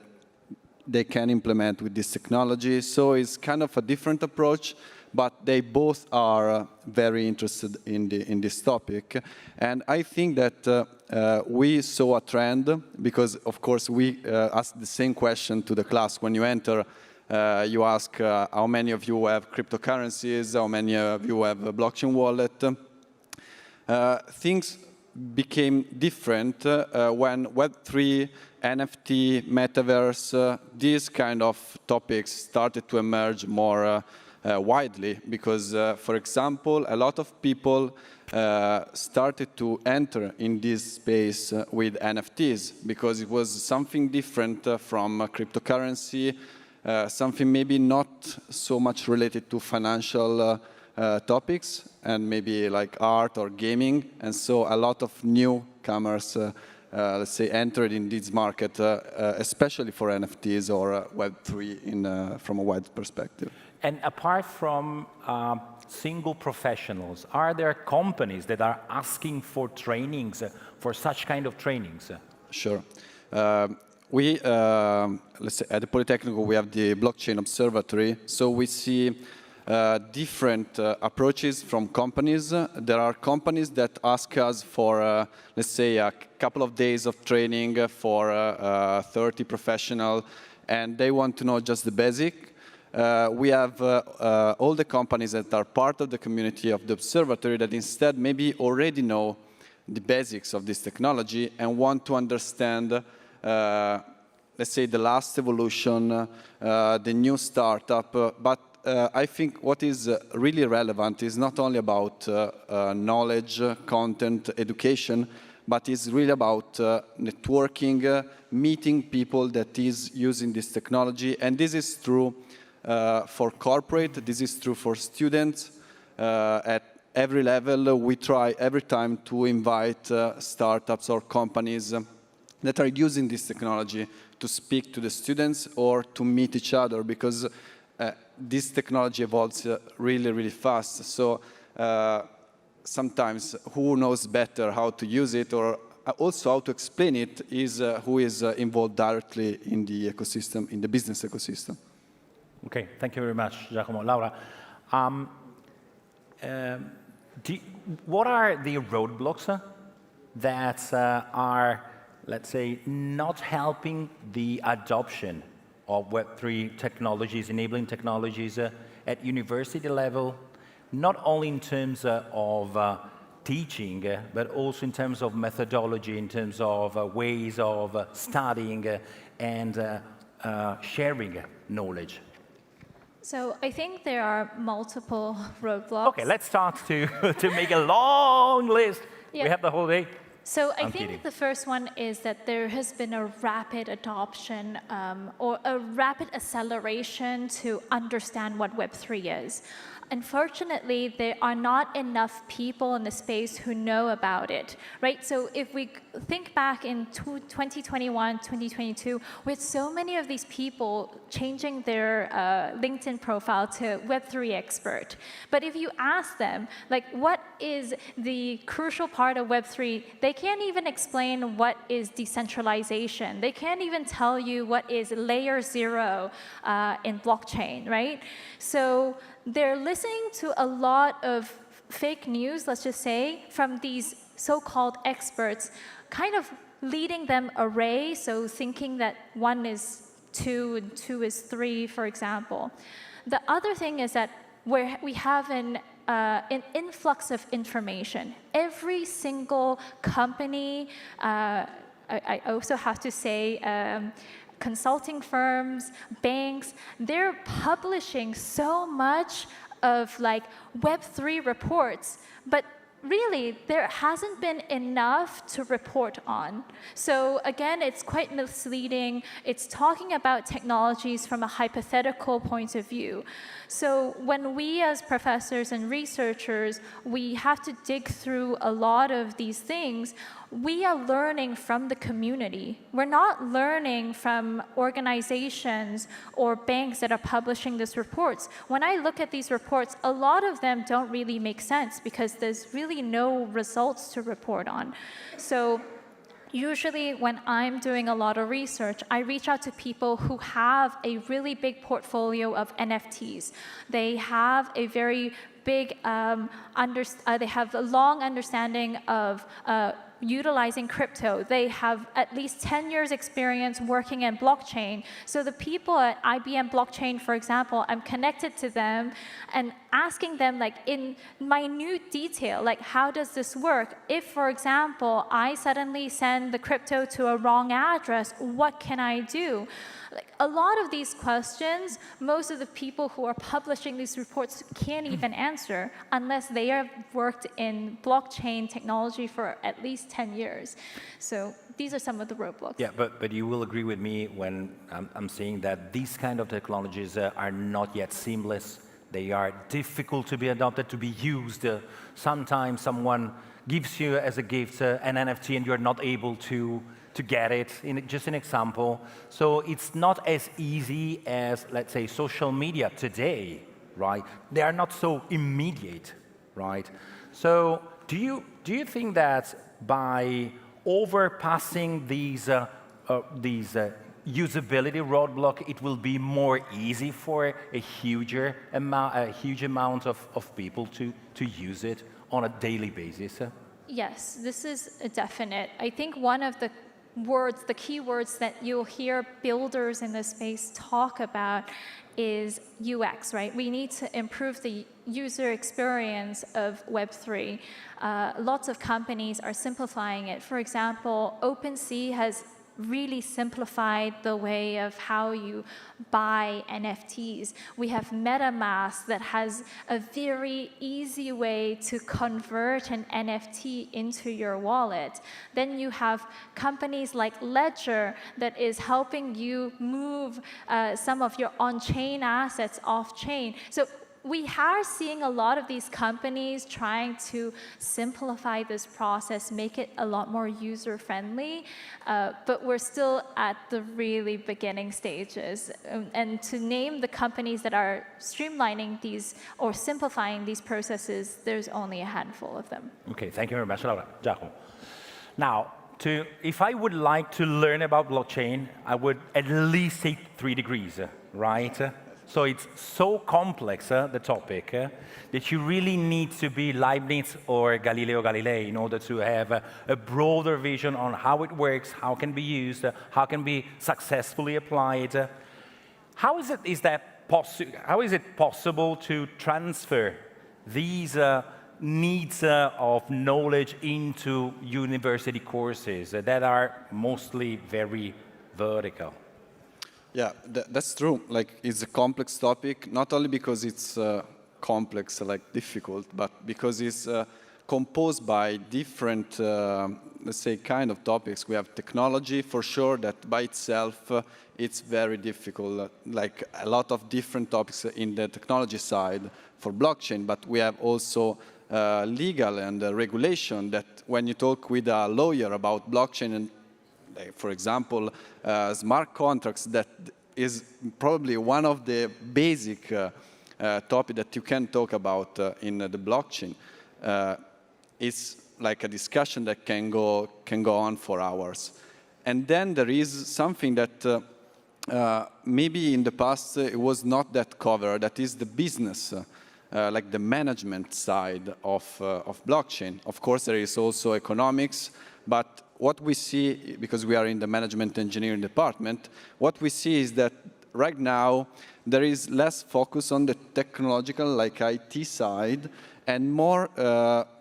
Speaker 17: they can implement with this technology. So it's kind of a different approach, but they both are very interested in this topic. And I think that we saw a trend, because of course we asked the same question to the class. When you enter, you ask how many of you have cryptocurrencies, how many of you have a blockchain wallet. Things became different when Web3, NFT, metaverse, these kind of topics started to emerge more widely, because, for example, a lot of people started to enter in this space with NFTs, because it was something different from cryptocurrency, something maybe not so much related to financial topics, and maybe like art or gaming. And so a lot of newcomers, let's say, entered in this market, especially for NFTs or Web3 from a wide perspective.
Speaker 7: And apart from single professionals, are there companies that are asking for trainings, for such kind of trainings?
Speaker 17: Sure. We, let's say, at the Polytechnical, we have the Blockchain Observatory. So we see different approaches from companies. There are companies that ask us for, let's say, a couple of days of training for 30 professionals, and they want to know just the basic. We have all the companies that are part of the community of the observatory that instead maybe already know the basics of this technology and want to understand, let's say, the last evolution, the new startup. But I think what is really relevant is not only about knowledge, content, education, but it's really about networking, meeting people that is using this technology. And this is true for corporate, this is true for students. At every level, we try every time to invite startups or companies that are using this technology to speak to the students or to meet each other, because this technology evolves really, really fast. So sometimes who knows better how to use it, or also how to explain it, is who is involved directly in the ecosystem, in the business ecosystem.
Speaker 7: Okay, thank you very much, Giacomo. Laura, what are the roadblocks that are, let's say, not helping the adoption of Web3 technologies, enabling technologies at university level, not only in terms of teaching, but also in terms of methodology, in terms of ways of studying and sharing knowledge?
Speaker 16: So I think there are multiple roadblocks.
Speaker 7: Okay, let's start to make a long list. Yeah. We have the whole day.
Speaker 16: So I think the first one is that there has been a rapid adoption or a rapid acceleration to understand what Web3 is. Unfortunately, there are not enough people in the space who know about it, right? So if we think back in 2021, 2022, with so many of these people changing their LinkedIn profile to Web3 expert. But if you ask them, like, what is the crucial part of Web3, they can't even explain what is decentralization. They can't even tell you what is layer 0 in blockchain, right? So they're listening to a lot of fake news, let's just say, from these so-called experts, kind of leading them array, so thinking that 1 is 2 and 2 is 3, for example. The other thing is that where we have an influx of information. Every single company, I also have to say, consulting firms, banks, they're publishing so much of like Web3 reports, but really, there hasn't been enough to report on. So again, it's quite misleading. It's talking about technologies from a hypothetical point of view. So when we as professors and researchers, we have to dig through a lot of these things, we are learning from the community. We're not learning from organizations or banks that are publishing these reports. When I look at these reports, a lot of them don't really make sense because there's really no results to report on. So usually when I'm doing a lot of research, I reach out to people who have a really big portfolio of NFTs. They have a very big, they have a long understanding of utilizing crypto. They have at least 10 years experience working in blockchain. So the people at IBM blockchain, for example, I'm connected to them and asking them like in minute detail, like how does this work? If, for example, I suddenly send the crypto to a wrong address, what can I do? Like, a lot of these questions, most of the people who are publishing these reports can't even answer unless they have worked in blockchain technology for at least 10 years. So these are some of the roadblocks.
Speaker 7: Yeah, but you will agree with me when I'm saying that these kind of technologies are not yet seamless. They are difficult to be adopted, to be used. Sometimes someone gives you as a gift an NFT and you're not able to get it, just an example. So it's not as easy as, let's say, social media today, right? They are not so immediate, right? So do you think that by overpassing these usability roadblock, it will be more easy for a huge amount of people to use it on a daily basis?
Speaker 16: Yes, this is a definite. I think one of the words, the key words that you'll hear builders in this space talk about is UX, right? We need to improve the user experience of Web3. Lots of companies are simplifying it. For example, OpenSea has really simplified the way of how you buy NFTs. We have MetaMask that has a very easy way to convert an NFT into your wallet. Then you have companies like Ledger that is helping you move some of your on-chain assets off-chain. So we are seeing a lot of these companies trying to simplify this process, make it a lot more user-friendly, but we're still at the really beginning stages. And to name the companies that are streamlining these or simplifying these processes, there's only a handful of them.
Speaker 7: Okay, thank you very much, Laura. Giacomo. Now, if I would like to learn about blockchain, I would at least take 3 degrees, right? So it's so complex, the topic, that you really need to be Leibniz or Galileo Galilei in order to have a broader vision on how it works, how it can be used, how it can be successfully applied. How is it possible to transfer these needs of knowledge into university courses that are mostly very vertical?
Speaker 17: Yeah, that's true. Like, it's a complex topic, not only because it's complex, like difficult, but because it's composed by different, let's say, kind of topics. We have technology, for sure, that by itself, it's very difficult. Like, a lot of different topics in the technology side for blockchain, but we have also legal and regulation that when you talk with a lawyer about blockchain and for example, smart contracts, that is probably one of the basic topics that you can talk about in the blockchain. It's like a discussion that can go on for hours. And then there is something that maybe in the past it was not that covered, that is the business, like the management side of blockchain. Of course, there is also economics, but what we see, because we are in the management engineering department, what we see is that right now there is less focus on the technological, like IT side, and more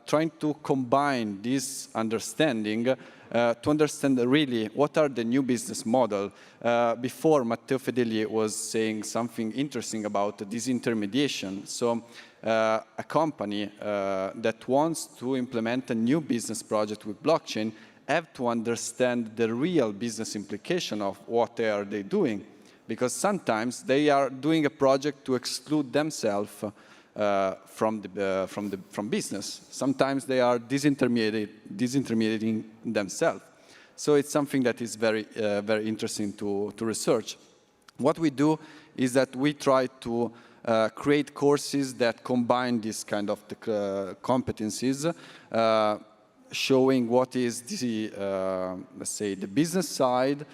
Speaker 17: trying to combine this understanding to understand really what are the new business model. Before, Matteo Fedeli was saying something interesting about disintermediation. So a company that wants to implement a new business project with blockchain have to understand the real business implication of what are they doing. Because sometimes they are doing a project to exclude themselves from business. Sometimes they are disintermediating themselves. So it's something that is very, very interesting to research. What we do is that we try to create courses that combine this kind of competencies, showing what is the, let's say, the business side,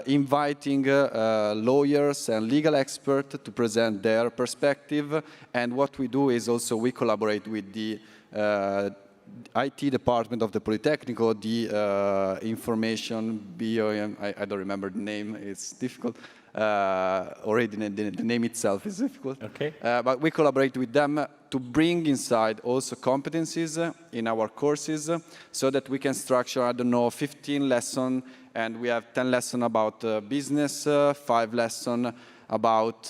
Speaker 17: inviting lawyers and legal experts to present their perspective. And what we do is also we collaborate with the IT department of the Polytechnico, the information bio, I don't remember the name, it's difficult. Already the name itself is difficult.
Speaker 7: Okay.
Speaker 17: But we collaborate with them to bring inside also competencies in our courses so that we can structure, I don't know, 15 lessons, and we have 10 lessons about business, 5 lessons about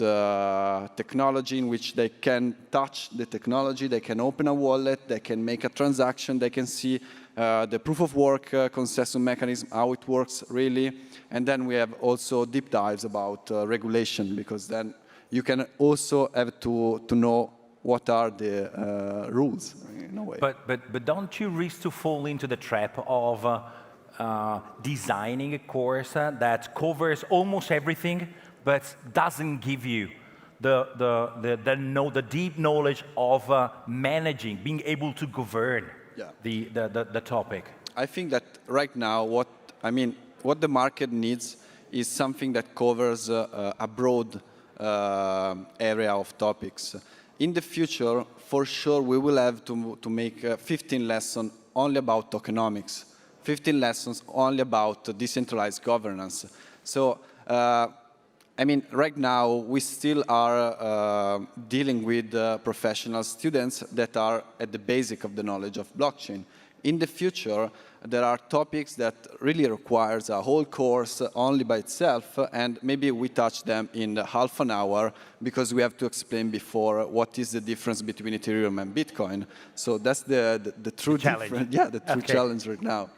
Speaker 17: technology in which they can touch the technology, they can open a wallet, they can make a transaction, they can see the proof of work consensus mechanism, how it works really. And then we have also deep dives about regulation, because then you can also have to know what are the rules in a way.
Speaker 7: But don't you risk to fall into the trap of designing a course that covers almost everything, but doesn't give you the deep knowledge of managing, being able to govern the topic?
Speaker 17: I think that right now, what the market needs is something that covers a broad area of topics. In the future, for sure, we will have to make 15 lessons only about tokenomics, 15 lessons only about decentralized governance. So, right now, we still are dealing with professional students that are at the basic of the knowledge of blockchain. In the future, there are topics that really requires a whole course only by itself, and maybe we touch them in half an hour because we have to explain before what is the difference between Ethereum and Bitcoin. So that's the true difference. Yeah, the true challenge right now.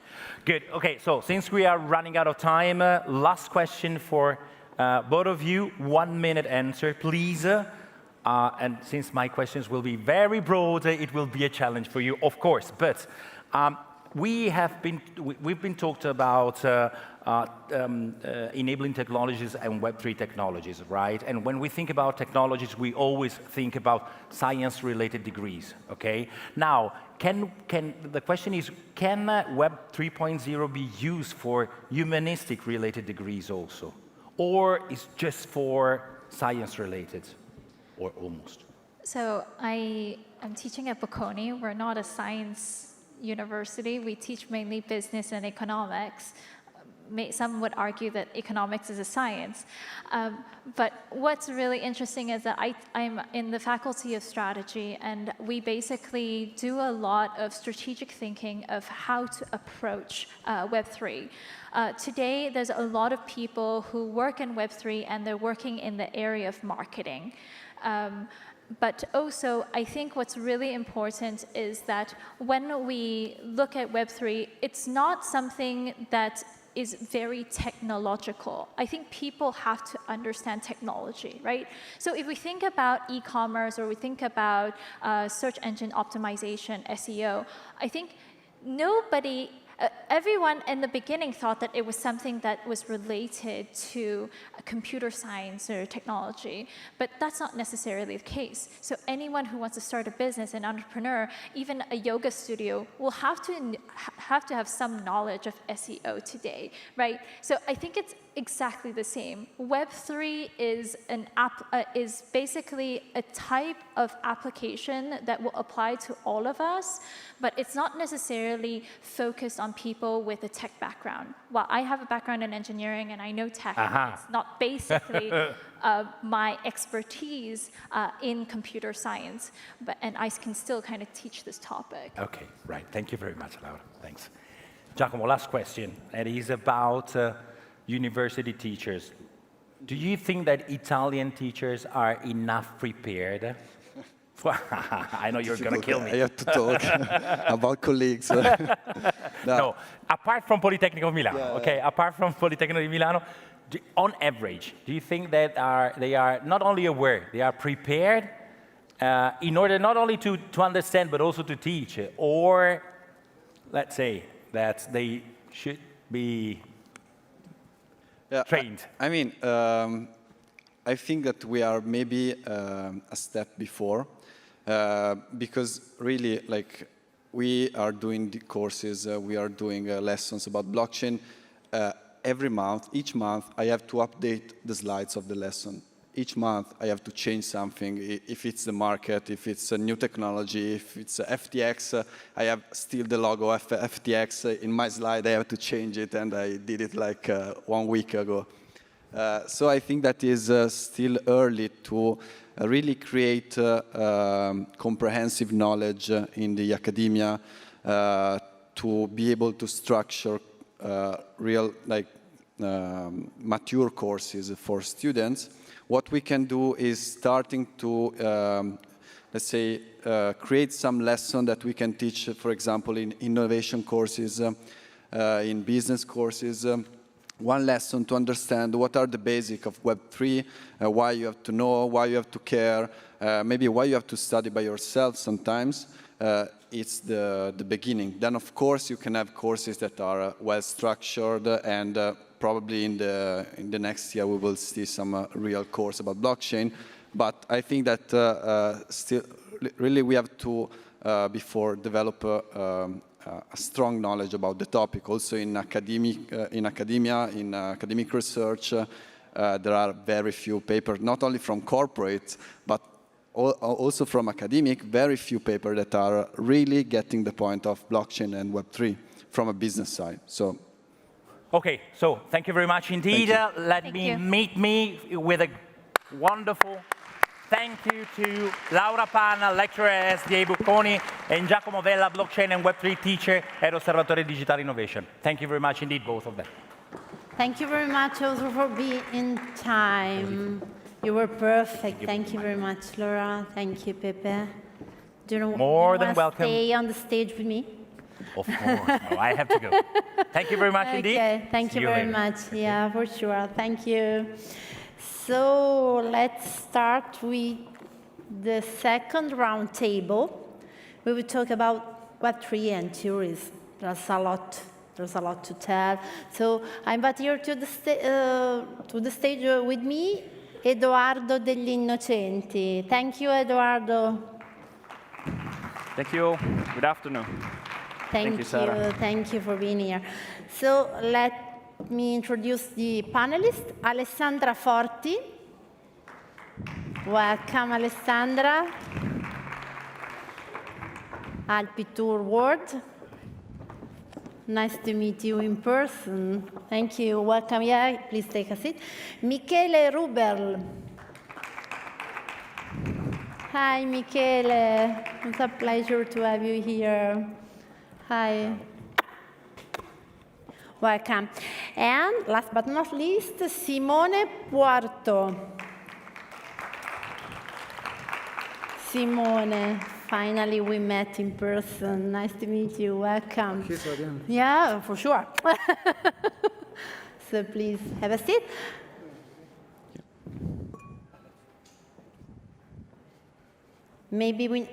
Speaker 7: Good. Okay, so since we are running out of time, last question for both of you, 1 minute answer, please. And since my questions will be very broad, it will be a challenge for you, of course. But we've been talked about enabling technologies and Web3 technologies, right? And when we think about technologies, we always think about science-related degrees, okay? Now, the question is, can Web 3.0 be used for humanistic-related degrees also? Or is just for science-related, or almost?
Speaker 16: So I am teaching at Bocconi. We're not a science university. We teach mainly business and economics. Some would argue that economics is a science. But what's really interesting is that I'm in the Faculty of Strategy, and we basically do a lot of strategic thinking of how to approach Web3. Today, there's a lot of people who work in Web3, and they're working in the area of marketing. But also, I think what's really important is that when we look at Web3, it's not something that is very technological. I think people have to understand technology, right? So if we think about e-commerce, or we think about search engine optimization, SEO, I think everyone in the beginning thought that it was something that was related to computer science or technology, but that's not necessarily the case. So anyone who wants to start a business, an entrepreneur, even a yoga studio, will have to have some knowledge of SEO today, right? So I think it's exactly the same. Web3 is basically a type of application that will apply to all of us, but it's not necessarily focused on people with a tech background. While I have a background in engineering and I know tech, it's not basically my expertise in computer science, and I can still kind of teach this topic.
Speaker 7: Okay, right. Thank you very much, Laura. Thanks. Giacomo, last question. It is about university teachers. Do you think that Italian teachers are enough prepared? I know you're going to kill me.
Speaker 17: I have to talk about colleagues.
Speaker 7: No, apart from Politecnico of Milano, okay? Apart from Politecnico of Milano, on average, do you think that they are not only aware, they are prepared in order not only to understand, but also to teach? Or, let's say, that they should be trained?
Speaker 17: I mean, I think that we are maybe a step before, because really, like, we are doing the courses, we are doing lessons about blockchain. Every month, each month, I have to update the slides of the lesson. Each month, I have to change something. If it's the market, if it's a new technology, if it's FTX, I have still the logo of FTX in my slide. I have to change it, and I did it like 1 week ago. So I think that is still early to really create comprehensive knowledge in the academia, to be able to structure real, like, mature courses for students. What we can do is starting to, let's say, create some lesson that we can teach, for example, in innovation courses, in business courses. One lesson to understand what are the basics of Web3, why you have to know, why you have to care, maybe why you have to study by yourself sometimes. It's the beginning. Then, of course, you can have courses that are well-structured, and probably in the next year we will see some real course about blockchain. But I think that still, really, we have to, before, develop a strong knowledge about the topic. Also in academia, in academic research, there are very few papers, not only from corporates, but also from academic, very few papers that are really getting the point of blockchain and Web3 from a business side. So,
Speaker 7: okay, so thank you very much indeed. Let me meet me with a wonderful thank you to Laura Panna, lecturer at SDA Bocconi, and Giacomo Vella, blockchain and Web3 teacher at Osservatore Digitale Innovation. Thank you very much indeed, both of them.
Speaker 1: Thank you very much also for being in time. You were perfect. Thank you very much, Laura. Thank you, Pepe. Do you
Speaker 7: More than
Speaker 1: want
Speaker 7: welcome.
Speaker 1: to stay on the stage with me?
Speaker 7: Of course. No, I have to go. Thank you very much indeed.
Speaker 1: Okay, thank you very much. Yeah, for sure. Thank you. So let's start with the second roundtable. We will talk about Web3 and tourism. There's a lot to tell. So I invite here to the stage with me, Edoardo degli Innocenti. Thank you, Edoardo.
Speaker 5: Thank you. Good afternoon.
Speaker 1: Thank you,
Speaker 5: Sarah.
Speaker 1: Thank you for being here. So let me introduce the panelists. Alessandra Forti. Welcome, Alessandra. Alpi Tour World. Nice to meet you in person. Thank you. Welcome. Yeah, please take a seat. Michele Ruberl. Hi, Michele. It's a pleasure to have you here. Hi. Welcome. And last but not least, Simone Puerto. Simone, finally we met in person. Nice to meet you. Welcome. Yeah, for sure. So please have a seat. Maybe we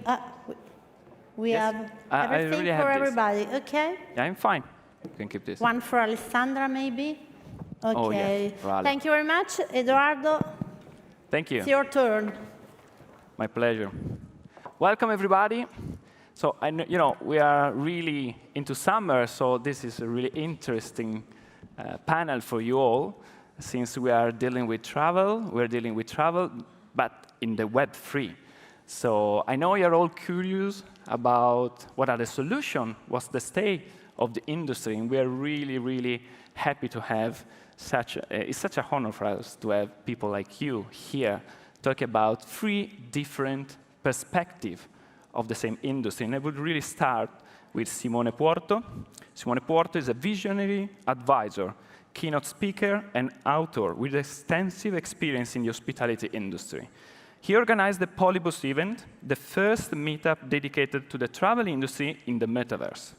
Speaker 5: Yes.
Speaker 1: have
Speaker 5: I
Speaker 1: everything
Speaker 5: really have
Speaker 1: for
Speaker 5: this.
Speaker 1: everybody. Okay.
Speaker 5: Yeah, I'm fine. You can keep this.
Speaker 1: One for Alessandra, maybe. Okay.
Speaker 5: Oh, yes, for Ale.
Speaker 1: Thank you very much, Edoardo.
Speaker 5: Thank you.
Speaker 1: It's your turn.
Speaker 5: My pleasure. Welcome, everybody. So, we are really into summer, so this is a really interesting panel for you all, since we are dealing with travel. We're dealing with travel, but in the Web3. So I know you're all curious about what are the solutions, what's the state of the industry, and we are really, really happy to have it's such an honor for us to have people like you here talk about 3 different perspectives of the same industry. And I would really start with Simone Puorto. Simone Puorto is a visionary advisor, keynote speaker, and author with extensive experience in the hospitality industry. He organized the Polybus event, the first meetup dedicated to the travel industry in the metaverse.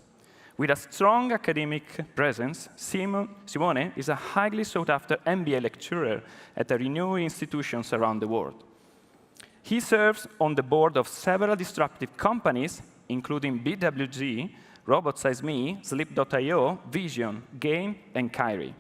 Speaker 5: With a strong academic presence, Simone is a highly sought-after MBA lecturer at renowned institutions around the world. He serves on the board of several disruptive companies, including BWG, Robot.Size.Me, Sleep.io, Vision, Gain, and Kyrie.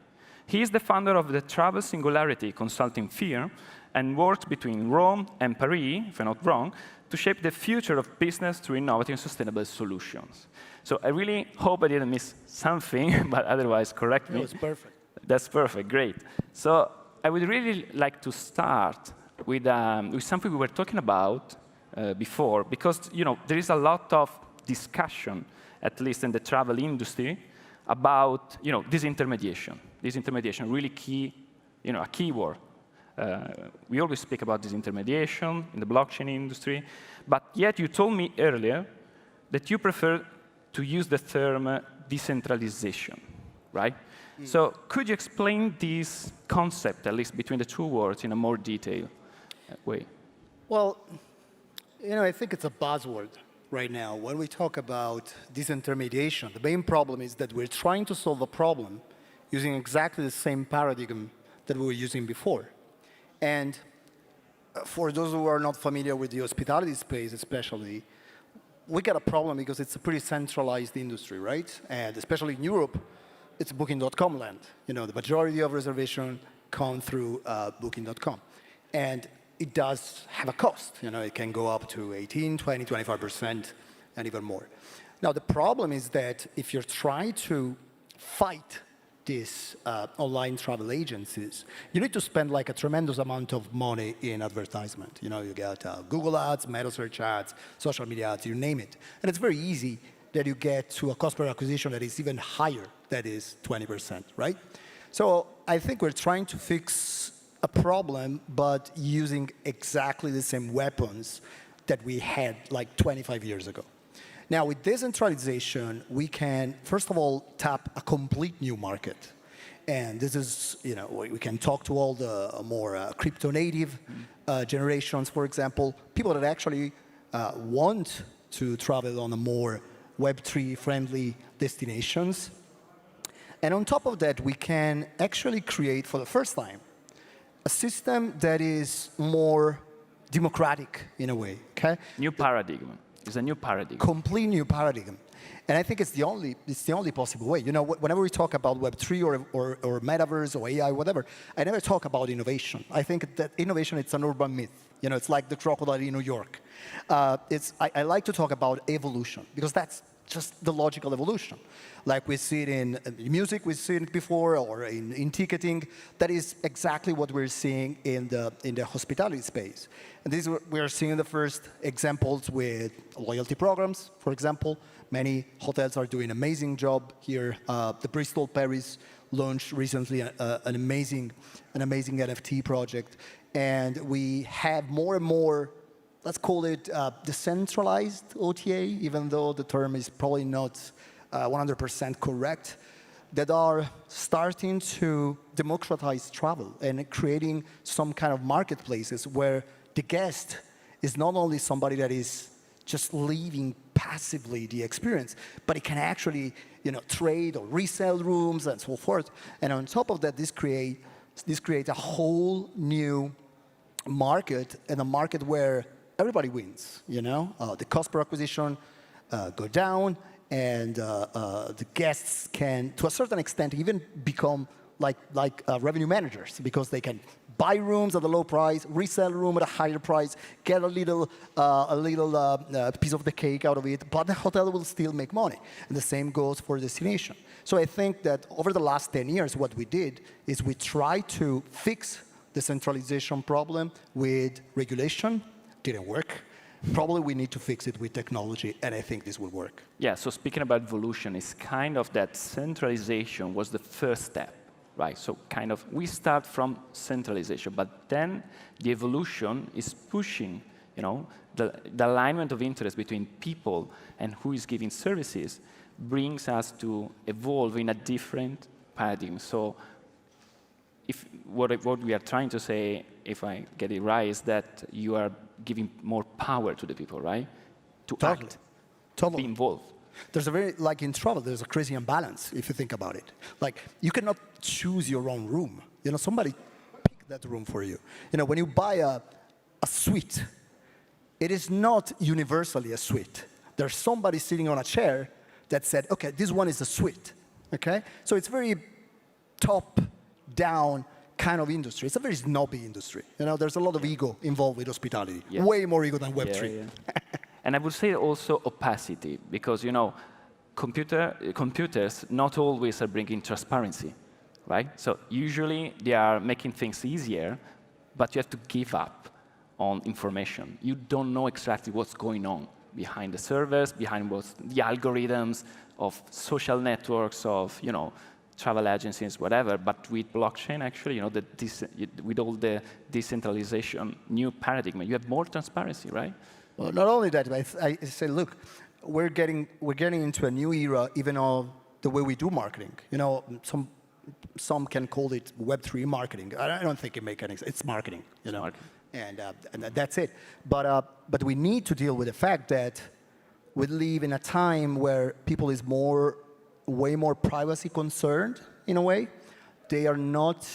Speaker 5: He is the founder of the Travel Singularity consulting firm and works between Rome and Paris, if I'm not wrong, to shape the future of business through innovative and sustainable solutions. So I really hope I didn't miss something, but otherwise correct me.
Speaker 6: That's perfect.
Speaker 5: That's perfect, great. So I would really like to start with something we were talking about before, because there is a lot of discussion, at least in the travel industry, about disintermediation. Disintermediation, really key, a keyword. We always speak about disintermediation in the blockchain industry, but yet you told me earlier that you prefer to use the term decentralization, right? So could you explain this concept, at least between the two words, in a more detailed way?
Speaker 6: Well, I think it's a buzzword right now. When we talk about disintermediation, the main problem is that we're trying to solve a problem using exactly the same paradigm that we were using before. And for those who are not familiar with the hospitality space especially, we got a problem because it's a pretty centralized industry, right? And especially in Europe, it's Booking.com land. The majority of reservations come through Booking.com. And it does have a cost. It can go up to 18, 20, 25%, and even more. Now, the problem is that if you're trying to fight these online travel agencies, you need to spend like a tremendous amount of money in advertisement. You got Google ads, meta search ads, social media ads, you name it. And it's very easy that you get to a cost per acquisition that is even higher, that is 20%, right? So I think we're trying to fix a problem, but using exactly the same weapons that we had like 25 years ago. Now, with decentralization, we can, first of all, tap a complete new market. And this is, we can talk to all the more crypto-native generations, for example, people that actually want to travel on a more Web3 friendly destinations. And on top of that, we can actually create, for the first time, a system that is more democratic in a way, okay?
Speaker 5: New paradigm. It's a new paradigm.
Speaker 6: Complete new paradigm. And I think it's the only possible way. Whenever we talk about Web3 or metaverse or AI, whatever, I never talk about innovation. I think that innovation, it's an urban myth. It's like the crocodile in New York. I like to talk about evolution, because that's just the logical evolution. Like we see it in music, we've seen it before, or in ticketing. That is exactly what we're seeing in the hospitality space. And this we are seeing the first examples with loyalty programs, for example. Many hotels are doing an amazing job here. The Bristol Paris launched recently an amazing NFT project. And we have more and more, let's call it decentralized OTA, even though the term is probably not 100% correct, that are starting to democratize travel and creating some kind of marketplaces where the guest is not only somebody that is just leaving passively the experience, but it can actually trade or resell rooms and so forth. And on top of that, this creates a whole new market, and a market where everybody wins. The cost per acquisition go down, and the guests can, to a certain extent, even become like revenue managers, because they can buy rooms at a low price, resell a room at a higher price, get a little piece of the cake out of it, but the hotel will still make money. And the same goes for destination. So I think that over the last 10 years, what we did is we tried to fix the centralization problem with regulation. Didn't work. Probably we need to fix it with technology, and I think this will work.
Speaker 5: Yeah, so speaking about evolution, it's kind of that centralization was the first step, right? So kind of we start from centralization, but then the evolution is pushing You know, the alignment of interest between people and who is giving services brings us to evolve in a different paradigm. So if what we are trying to say, if I get it right, is that you are giving more power to the people, right? To act, be involved.
Speaker 6: There's a very, like in travel, there's a crazy imbalance if you think about it. Like, you cannot choose your own room. You know, somebody picked that room for you. You know, when you buy a suite, it is not universally a suite. There's somebody sitting on a chair that said, okay, this one is a suite, okay? So it's very top-down kind of industry. It's a very snobby industry. You know, there's a lot of ego involved with hospitality.
Speaker 5: Yeah.
Speaker 6: Way more ego than Web3.
Speaker 5: Yeah, yeah. And I would say also opacity, because, you know, computers not always are bringing transparency, right? So usually they are making things easier, but you have to give up on information. You don't know exactly what's going on behind the servers, behind what's the algorithms of social networks, of, you know, travel agencies, whatever. But with blockchain, actually, you know, with all the decentralization, new paradigm, you have more transparency, right?
Speaker 6: Well, not only that, but I say, look, we're getting into a new era, even of the way we do marketing. You know, some can call it Web3 marketing. I don't think it makes any sense. It's marketing, you know, and that's it. But we need to deal with the fact that we live in a time where people is way more privacy concerned in a way. They are not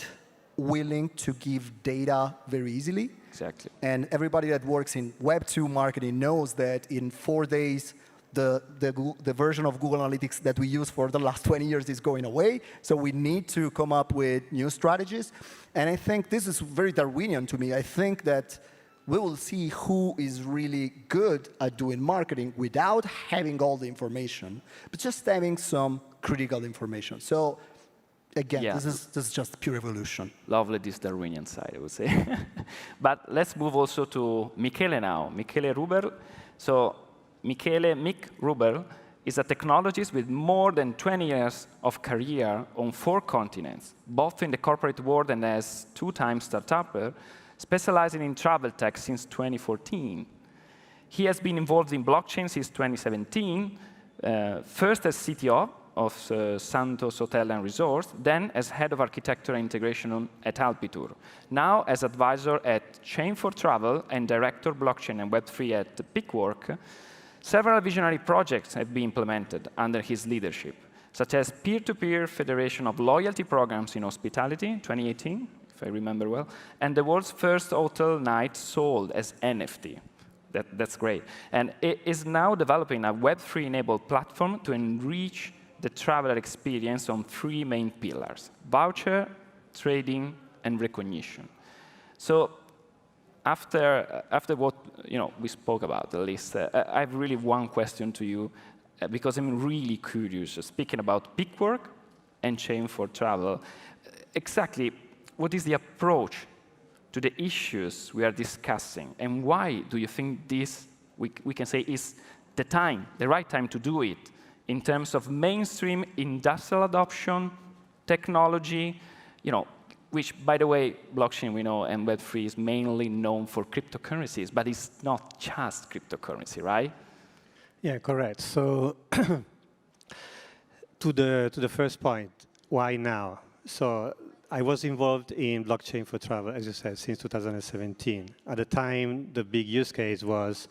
Speaker 6: willing to give data very easily.
Speaker 5: Exactly.
Speaker 6: And everybody that works in Web2 marketing knows that in 4 days, the version of Google Analytics that we use for the last 20 years is going away. So we need to come up with new strategies. And I think this is very Darwinian to me. I think that we will see who is really good at doing marketing without having all the information, but just having some critical information. So again,
Speaker 5: yeah.
Speaker 6: this is just pure evolution.
Speaker 5: Lovely, this Darwinian side, I would say. But let's move also to Michele now. Michele Ruber. So Mick Ruber is a technologist with more than 20 years of career on 4 continents, both in the corporate world and as 2-time startupper, specializing in travel tech since 2014. He has been involved in blockchain since 2017, first as CTO of Santos Hotel and Resorts, then as head of architecture and integration at Alpitur, now as advisor at Chain for Travel and director blockchain and Web3 at Pickwork. Several visionary projects have been implemented under his leadership, such as peer-to-peer federation of loyalty programs in hospitality, 2018, if I remember well, and the world's first hotel night sold as NFT. That's great. And it is now developing a Web3-enabled platform to enrich the traveler experience on 3 main pillars: voucher, trading, and recognition. So after what we spoke about, at least, I have really one question to you, because I'm really curious, speaking about Pickwork and Chain for Travel, exactly what is the approach to the issues we are discussing, and why do you think this, we can say, is the right time to do it, in terms of mainstream industrial adoption, technology, which, by the way, blockchain, we know, and Web3 is mainly known for cryptocurrencies, but it's not just cryptocurrency, right?
Speaker 18: Yeah, correct. So to the first point, why now? So I was involved in blockchain for travel, as you said, since 2017. At the time, the big use case was,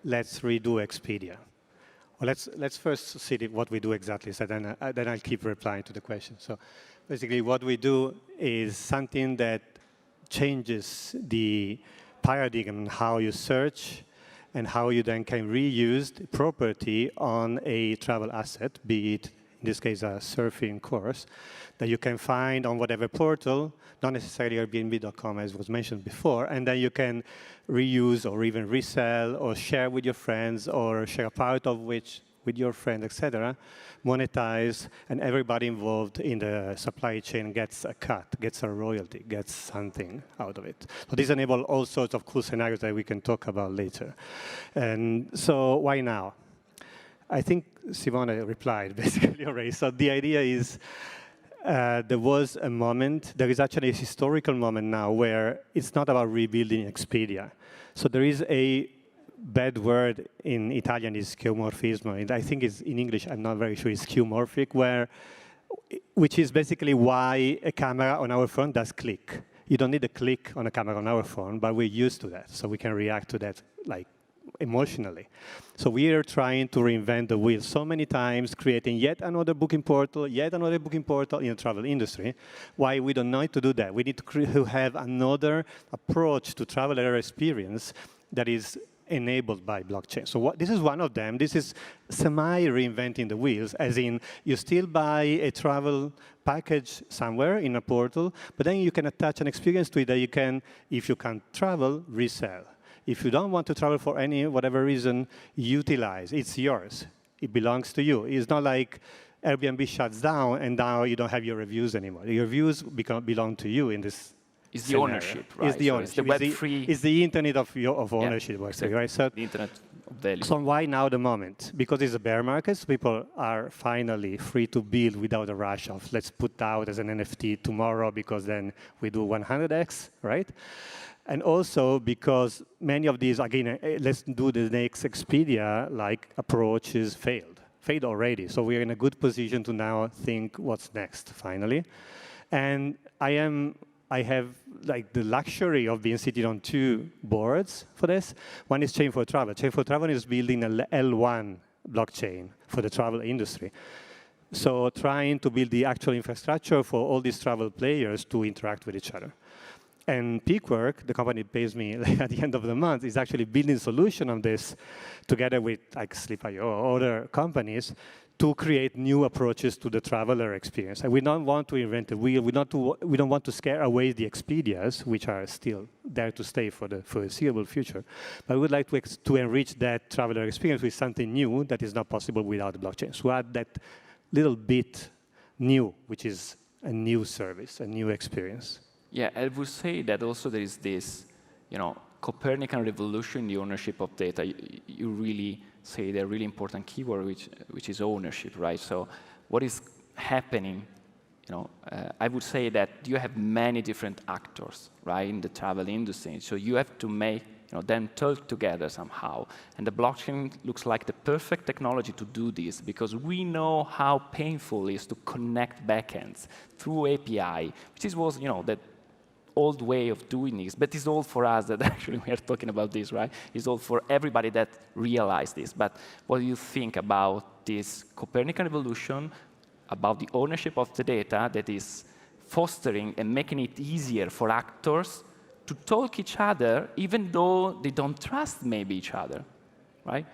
Speaker 18: let's redo Expedia. Well, let's first see what we do exactly, so then I'll keep replying to the question. So basically, what we do is something that changes the paradigm on how you search and how you then can reuse the property on a travel asset, be it, in this case, a surfing course, that you can find on whatever portal, not necessarily Airbnb.com, as was mentioned before, and then you can reuse or even resell or share with your friends or share a part of which with your friends, etc., monetize, and everybody involved in the supply chain gets a cut, gets a royalty, gets something out of it. So this enables all sorts of cool scenarios that we can talk about later. And so why now? I think Simone replied basically already. So the idea is, there was a moment, there is actually a historical moment now where it's not about rebuilding Expedia. So there is a bad word in Italian is skeuomorphismo, and I think it's in English, I'm not very sure, it's skeuomorphic, which is basically why a camera on our phone does click. You don't need a click on a camera on our phone, but we're used to that, so we can react to that like emotionally. So we are trying to reinvent the wheel so many times, creating yet another booking portal in the travel industry. Why we don't need to do that? We need to have another approach to traveler experience that is enabled by blockchain. So this is one of them. This is semi-reinventing the wheels, as in you still buy a travel package somewhere in a portal, but then you can attach an experience to it that you can, if you can't travel, resell. If you don't want to travel for whatever reason, utilize. It's yours. It belongs to you. It's not like Airbnb shuts down and now you don't have your reviews anymore. Your reviews belong to you in this
Speaker 5: It's the
Speaker 18: scenario.
Speaker 5: ownership, right?
Speaker 18: It's the ownership.
Speaker 5: It's the Web3.
Speaker 18: It's the internet of ownership,
Speaker 5: exactly.
Speaker 18: right? So
Speaker 5: the internet of value.
Speaker 18: So why now the moment? Because it's a bear market, so people are finally free to build without a rush of let's put out as an NFT tomorrow because then we do 100x, right? And also because many of these, again, let's do the next Expedia-like approaches failed already. So we're in a good position to now think what's next, finally. And I have like the luxury of being sitting on two boards for this. One is Chain for Travel. Chain for Travel is building a L1 blockchain for the travel industry. So trying to build the actual infrastructure for all these travel players to interact with each other. And Peakwork, the company that pays me at the end of the month, is actually building a solution on this together with like Sleep.io or other companies to create new approaches to the traveler experience. And we don't want to invent the wheel. We don't want to scare away the Expedias, which are still there to stay for the foreseeable future. But we would like to enrich that traveler experience with something new that is not possible without the blockchain. So add that little bit new, which is a new service, a new experience.
Speaker 5: Yeah, I would say that also there is this, Copernican revolution in the ownership of data. You really say the really important keyword, which is ownership, right? So what is happening, I would say that you have many different actors, right, in the travel industry. So you have to make them talk together somehow. And the blockchain looks like the perfect technology to do this because we know how painful it is to connect backends through API, which was, that old way of doing this, but it's all for us that actually we are talking about this, right? It's all for everybody that realized this. But what do you think about this Copernican revolution, about the ownership of the data that is fostering and making it easier for actors to talk each other, even though they don't trust maybe each other, right?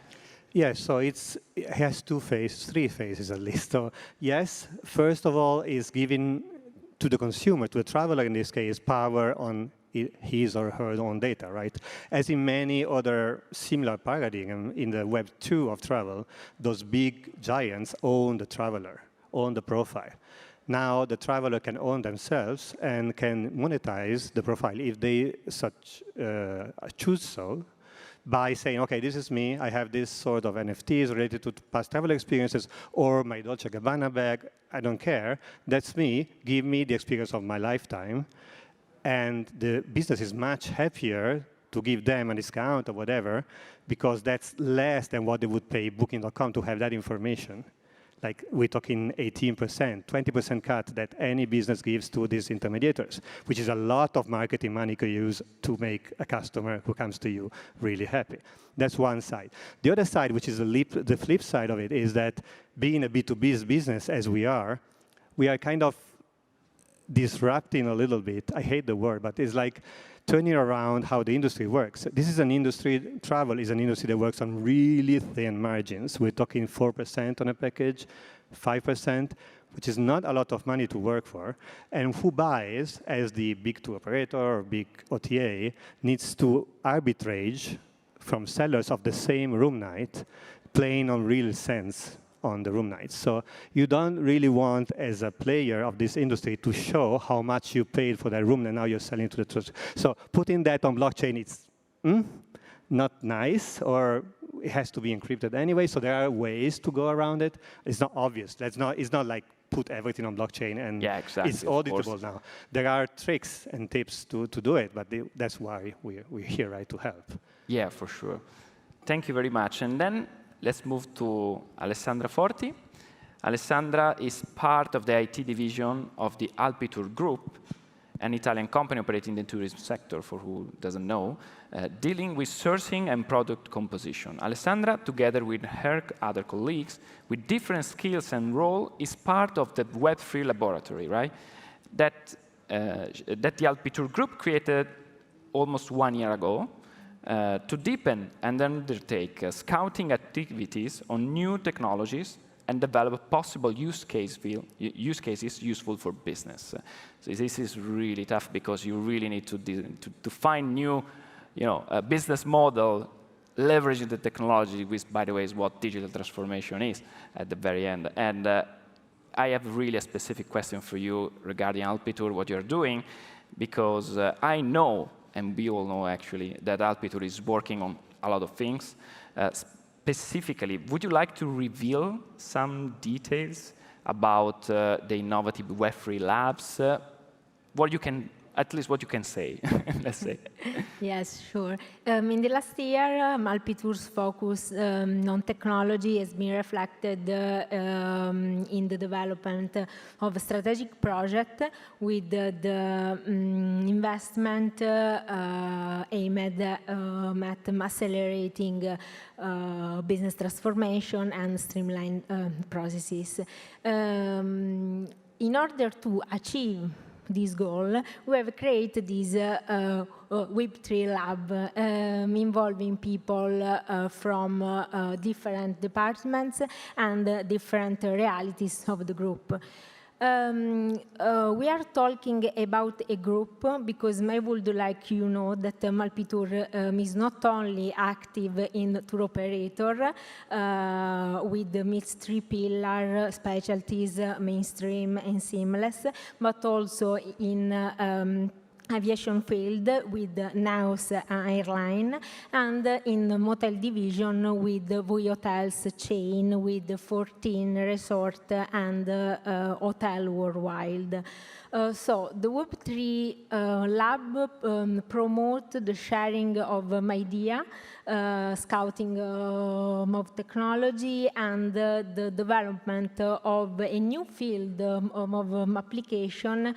Speaker 18: Yes, so it has three phases at least. So yes, first of all, is giving to the consumer, to the traveler in this case, power on his or her own data, right? As in many other similar paradigms in the Web 2 of travel, those big giants own the traveler, own the profile. Now the traveler can own themselves and can monetize the profile if they choose so, by saying, okay, this is me, I have this sort of NFTs related to past travel experiences, or my Dolce & Gabbana bag, I don't care, that's me, give me the experience of my lifetime, and the business is much happier to give them a discount or whatever, because that's less than what they would pay Booking.com to have that information. Like we're talking 18%, 20% cut that any business gives to these intermediators, which is a lot of marketing money you use to make a customer who comes to you really happy. That's one side. The other side, which is the flip side of it, is that being a B2B business as we are kind of disrupting a little bit. I hate the word, but it's like turning around how the industry works. This is an industry, travel is an industry that works on really thin margins. We're talking 4% on a package, 5%, which is not a lot of money to work for. And who buys, as the big tour operator or big OTA, needs to arbitrage from sellers of the same room night, playing on real cents on the room nights. So you don't really want, as a player of this industry, to show how much you paid for that room and now you're selling to the trust. So putting that on blockchain, it's not nice, or it has to be encrypted anyway. So there are ways to go around it. It's not obvious. It's not like put everything on blockchain and
Speaker 5: yeah, exactly,
Speaker 18: it's auditable now. There are tricks and tips to do it, but that's why we're here, right, to help.
Speaker 5: Yeah, for sure. Thank you very much. And then let's move to Alessandra Forti. Alessandra is part of the IT division of the Alpitur Group, an Italian company operating in the tourism sector, for who doesn't know, dealing with sourcing and product composition. Alessandra, together with her other colleagues, with different skills and role, is part of the Web3 laboratory, right? That the Alpitur Group created almost 1 year ago to deepen and undertake scouting activities on new technologies and develop possible use cases useful for business. So this is really tough because you really need to find new, business model, leveraging the technology, which, by the way, is what digital transformation is at the very end. And I have really a specific question for you regarding Alpitur, what you're doing, because I know, and we all know actually, that Alpitur is working on a lot of things. Specifically, would you like to reveal some details about the innovative Web3 labs? At least what you can say, let's say.
Speaker 10: Yes, sure. In the last year, Alpitur's focus on technology has been reflected in the development of a strategic project with the investment aimed at accelerating business transformation and streamline processes. In order to achieve this goal, we have created this Web3 lab involving people from different departments and different realities of the group. We are talking about a group because I would like you to know that Alpitur is not only active in tour operator with its 3 pillars, specialties, mainstream and seamless, but also in aviation field with Naus Airline, and in the motel division with VUI Hotels chain with 14 resorts and hotel worldwide. So the Web3 lab promote the sharing of idea, scouting of technology, and the development of a new field of application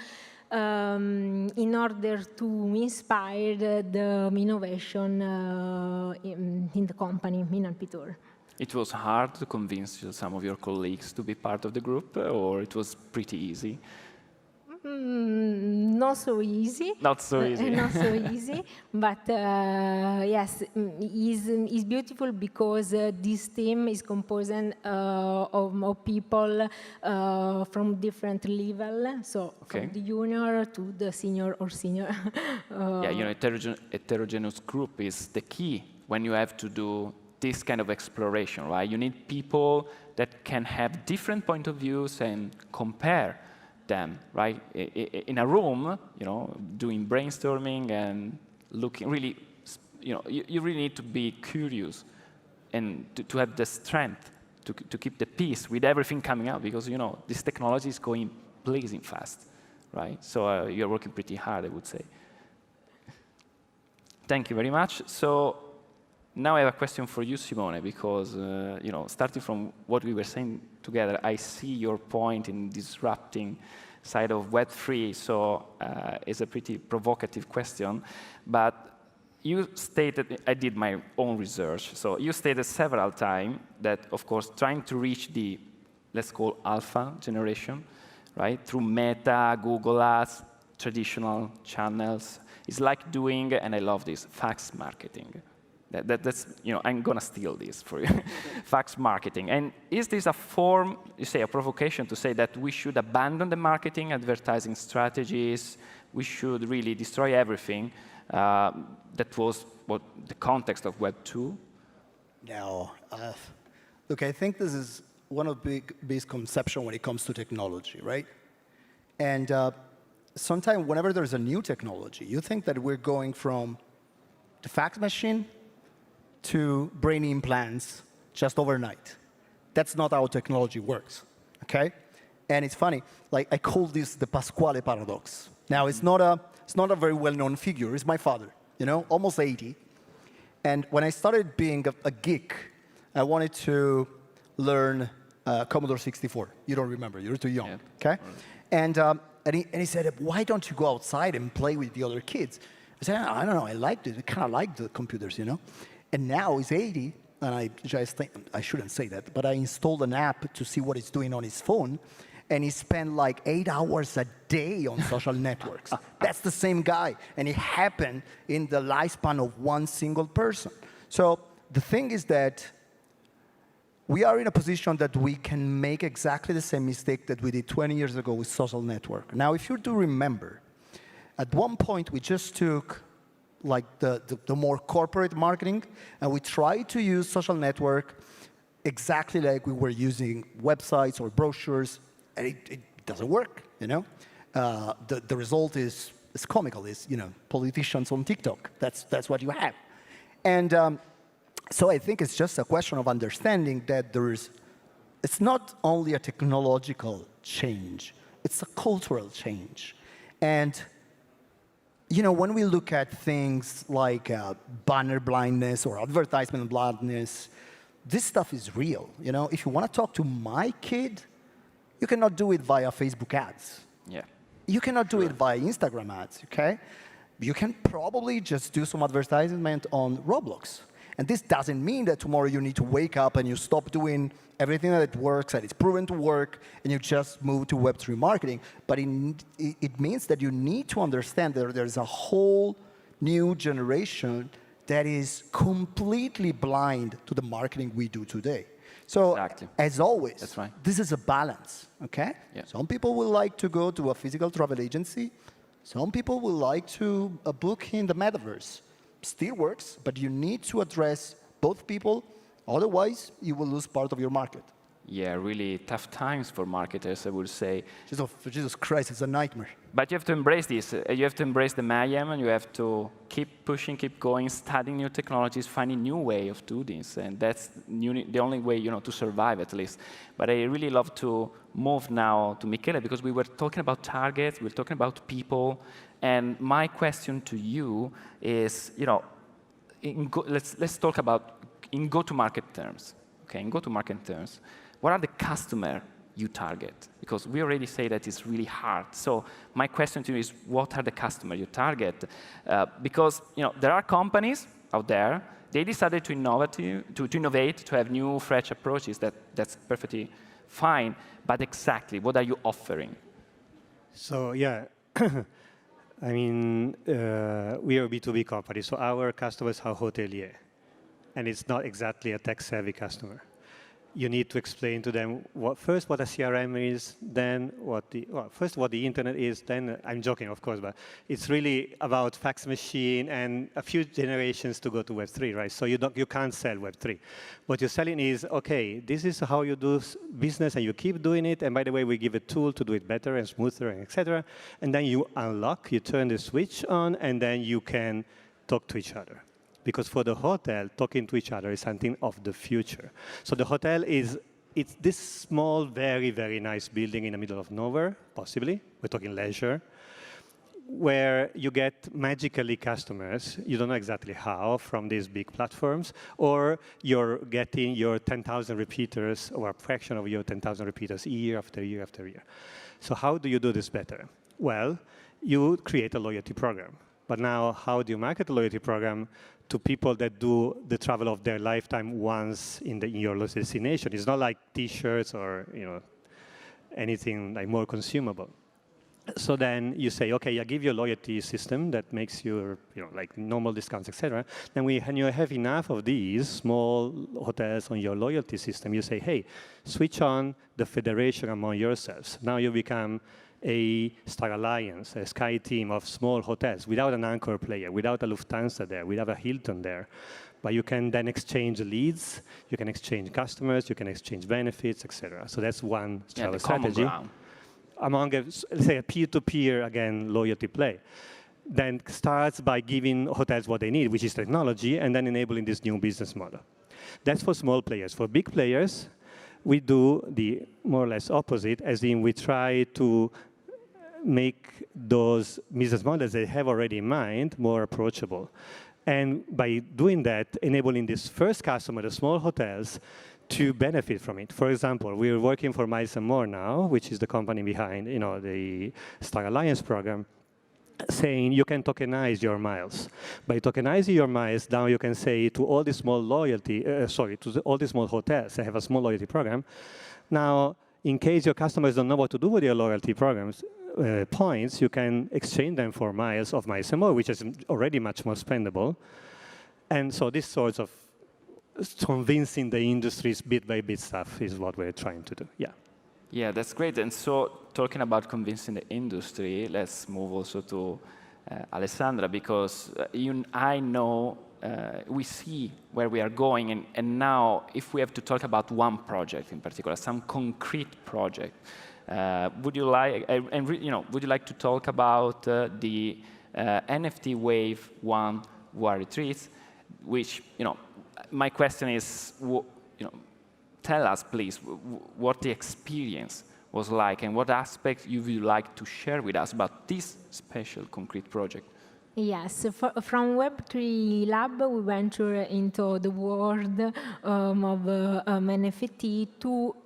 Speaker 10: in order to inspire the innovation in the company, in Alpitur.
Speaker 5: It was hard to convince some of your colleagues to be part of the group, or it was pretty easy?
Speaker 10: Not so easy.
Speaker 5: Not so easy.
Speaker 10: Not so easy, but yes, it's beautiful because this team is composed of people from different levels, so from the junior to the senior or senior.
Speaker 5: Yeah, heterogeneous group is the key when you have to do this kind of exploration, right? You need people that can have different point of views and compare them, right? In a room, doing brainstorming and looking really, you really need to be curious and to have the strength to keep the peace with everything coming out, because, this technology is going blazing fast, right? So you're working pretty hard, I would say. Thank you very much. So now I have a question for you, Simone, because, starting from what we were saying together, I see your point in disrupting side of Web3, so it's a pretty provocative question. But you stated, I did my own research, so you stated several times that, of course, trying to reach the, let's call alpha generation, right, through Meta, Google Ads, traditional channels, is like doing, and I love this, fax marketing. That's, I'm going to steal this for you, fax marketing. And is this a form, you say, a provocation to say that we should abandon the marketing, advertising strategies, we should really destroy everything? That was what the context of Web 2?
Speaker 6: No. Look, I think this is one of the big misconceptions when it comes to technology, right? And sometimes whenever there's a new technology, you think that we're going from the fax machine to brain implants just overnight. That's not how technology works, okay? And it's funny, like I call this the Pasquale paradox. Now, it's not a very well-known figure. It's my father, you know, almost 80. And when I started being a geek, I wanted to learn Commodore 64. You don't remember, you're too young, okay? And he said, why don't you go outside and play with the other kids? I said, I don't know, I kind of like the computers, you know? And now he's 80, and I think, I shouldn't say that, but I installed an app to see what he's doing on his phone, and he spent like 8 hours a day on social networks. That's the same guy, and it happened in the lifespan of one single person. So the thing is that we are in a position that we can make exactly the same mistake that we did 20 years ago with social network. Now, if you do remember, at one point we just took like the more corporate marketing, and we tried to use social network exactly like we were using websites or brochures, and it doesn't work, you know? The result is comical, is, you know, politicians on TikTok. That's what you have. And so I think it's just a question of understanding that it's not only a technological change, it's a cultural change. And you know, when we look at things like banner blindness or advertisement blindness, this stuff is real. You know, if you want to talk to my kid, you cannot do it via Facebook ads.
Speaker 5: Yeah.
Speaker 6: You cannot do it via Instagram ads, okay? You can probably just do some advertisement on Roblox. And this doesn't mean that tomorrow you need to wake up and you stop doing everything that works, that it's proven to work, and you just move to Web3 marketing. But it means that you need to understand that there's a whole new generation that is completely blind to the marketing we do today. So, as always,
Speaker 5: that's right.
Speaker 6: This is a balance, okay?
Speaker 5: Yeah.
Speaker 6: Some people will like to go to a physical travel agency. Some people will like to book in the metaverse. Still works, but you need to address both people. Otherwise, you will lose part of your market.
Speaker 5: Yeah, really tough times for marketers, I would say.
Speaker 6: Jesus Christ, it's a nightmare.
Speaker 5: But you have to embrace this. You have to embrace the mayhem, and you have to keep pushing, keep going, studying new technologies, finding new way of doing this. And that's the only way, you know, to survive, at least. But I really love to move now to Michele, because we were talking about targets, we were talking about people. And my question to you is, you know, let's talk about in go-to-market terms. Okay, in go-to-market terms, what are the customer you target? Because we already say that it's really hard. So my question to you is, what are the customer you target? Because, you know, there are companies out there, they decided to innovate, to have new, fresh approaches. That's perfectly fine. But exactly, what are you offering?
Speaker 18: So yeah, I mean, we are a B2B company, so our customers are hotelier, and it's not exactly a tech-savvy customer. You need to explain to them first what a CRM is, then first what the internet is, then, I'm joking, of course, but it's really about fax machine and a few generations to go to Web3, right? So you can't sell Web3. What you're selling is, okay, this is how you do business, and you keep doing it, and by the way, we give a tool to do it better and smoother, and etc. And then you unlock, you turn the switch on, and then you can talk to each other. Because for the hotel, talking to each other is something of the future. So the hotel it's this small, very, very nice building in the middle of nowhere, possibly. We're talking leisure, where you get magically customers, you don't know exactly how, from these big platforms, or you're getting your 10,000 repeaters, or a fraction of your 10,000 repeaters year after year after year. So how do you do this better? Well, you create a loyalty program. But now, how do you market a loyalty program to people that do the travel of their lifetime once in your destination? It's not like T-shirts or, you know, anything like more consumable. So then you say, okay, I give you a loyalty system that makes your, you know, like normal discounts, etc. Then when you have enough of these small hotels on your loyalty system, you say, hey, switch on the federation among yourselves. Now you become a Star Alliance, a Sky team of small hotels without an anchor player, without a Lufthansa there, without a Hilton there. But you can then exchange leads, you can exchange customers, you can exchange benefits, etc. So that's one travel strategy. Among, let's say, a peer-to-peer, again, loyalty play. Then starts by giving hotels what they need, which is technology, and then enabling this new business model. That's for small players. For big players, we do more or less opposite, as in we try to make those business models they have already in mind more approachable. And by doing that, enabling this first customer, the small hotels, to benefit from it. For example, we're working for Miles & More now, which is the company behind the Star Alliance program, saying you can tokenize your miles. By tokenizing your miles, now you can say to all these small all these small hotels that have a small loyalty program, now, in case your customers don't know what to do with your loyalty programs, points, you can exchange them for miles of Miles & More, which is already much more spendable. And so this sort of convincing the industries bit by bit stuff is what we're trying to do, yeah.
Speaker 5: Yeah, that's great. And so talking about convincing the industry, let's move also to Alessandra, because I know we see where we are going, and now if we have to talk about one project in particular, some concrete project, would you like to talk about the NFT Wave 1 WAR retreats, which my question is, tell us, please, what the experience was like and what aspects you would like to share with us about this special concrete project.
Speaker 10: Yes, from Web3 Lab, we venture into the world of NFT to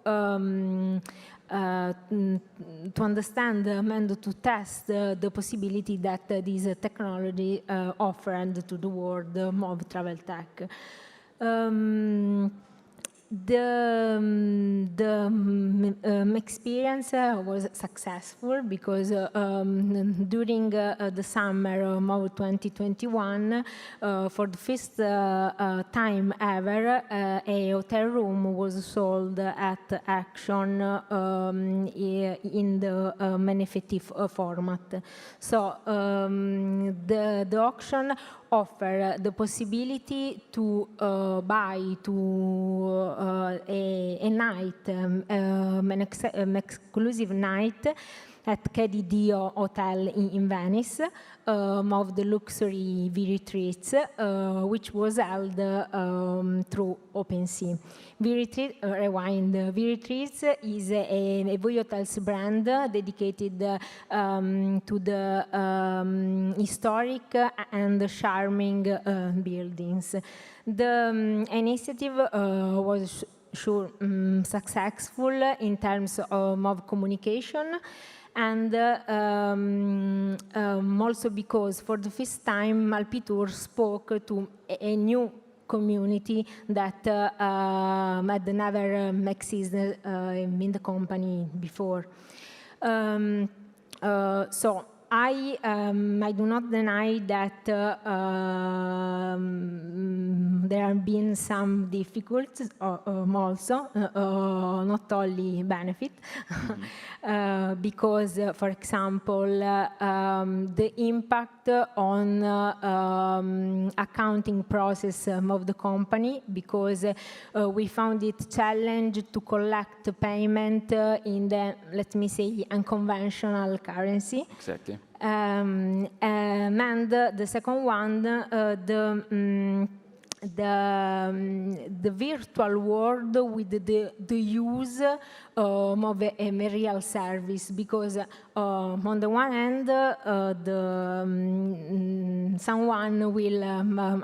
Speaker 10: understand and to test the possibility that this technology offered to the world of travel tech. The experience was successful because during the summer of 2021, for the first time ever, a hotel room was sold at Action in the NFT format. So the auction offer the possibility to buy a night, an exclusive night at KDD Hotel in Venice of the luxury V-Retreats, which was held through OpenSea. V-Retreats is a Voi Hotels brand dedicated to the historic and charming buildings. The initiative was successful in terms of communication, and also because for the first time Malpitour spoke to a new community that had never existed in the company before. So I do not deny that there have been some difficulties also, not only benefit, because, for example, the impact on accounting process of the company, because we found it challenging to collect payment in the, let me say, unconventional currency.
Speaker 5: Exactly.
Speaker 10: And the second one, the virtual world with the use of a real service, because on the one hand, someone will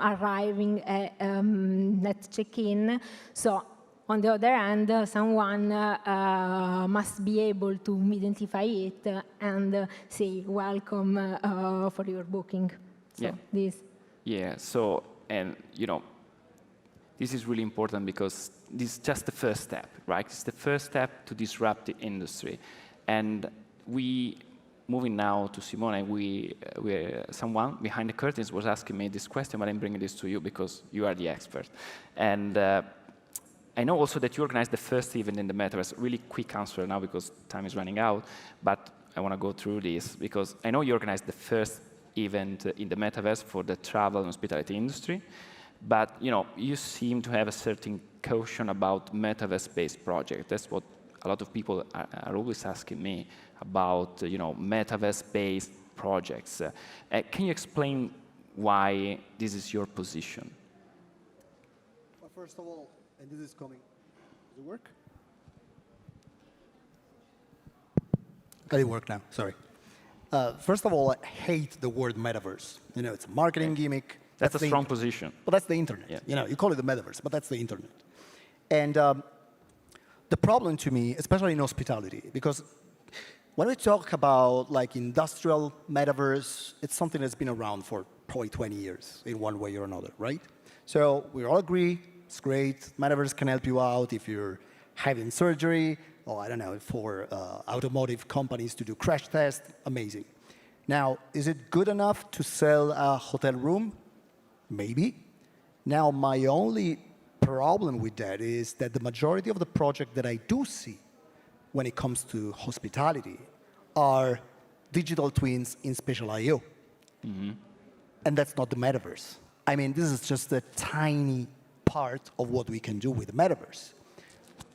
Speaker 10: arriving at check-in, so on the other hand, someone must be able to identify it and say, welcome for your booking. So
Speaker 5: yeah.
Speaker 10: This.
Speaker 5: Yeah, so, and this is really important because this is just the first step, right? It's the first step to disrupt the industry. And moving now to Simone, someone behind the curtains was asking me this question, but I'm bringing this to you because you are the expert. And I know also that you organized the first event in the Metaverse. Really quick answer now because time is running out, but I want to go through this because I know you organized the first event in the Metaverse for the travel and hospitality industry, but you seem to have a certain caution about Metaverse-based projects. That's what a lot of people are always asking me about, Metaverse-based projects. Can you explain why this is your position?
Speaker 6: Well, first of all, and this is coming. Does it work? It work now, sorry. First of all, I hate the word metaverse. You know, it's a marketing gimmick.
Speaker 5: That's a strong position.
Speaker 6: But that's the internet.
Speaker 5: Yeah.
Speaker 6: You know, you call it the metaverse, but that's the internet. And the problem to me, especially in hospitality, because when we talk about like industrial metaverse, it's something that's been around for probably 20 years in one way or another, right? So we all agree, it's great. Metaverse can help you out if you're having surgery, or I don't know, for automotive companies to do crash tests, amazing. Now, is it good enough to sell a hotel room? Maybe. Now, my only problem with that is that the majority of the projects that I do see when it comes to hospitality are digital twins in spatial I/O. And that's not the metaverse. I mean, this is just a tiny part of what we can do with the metaverse.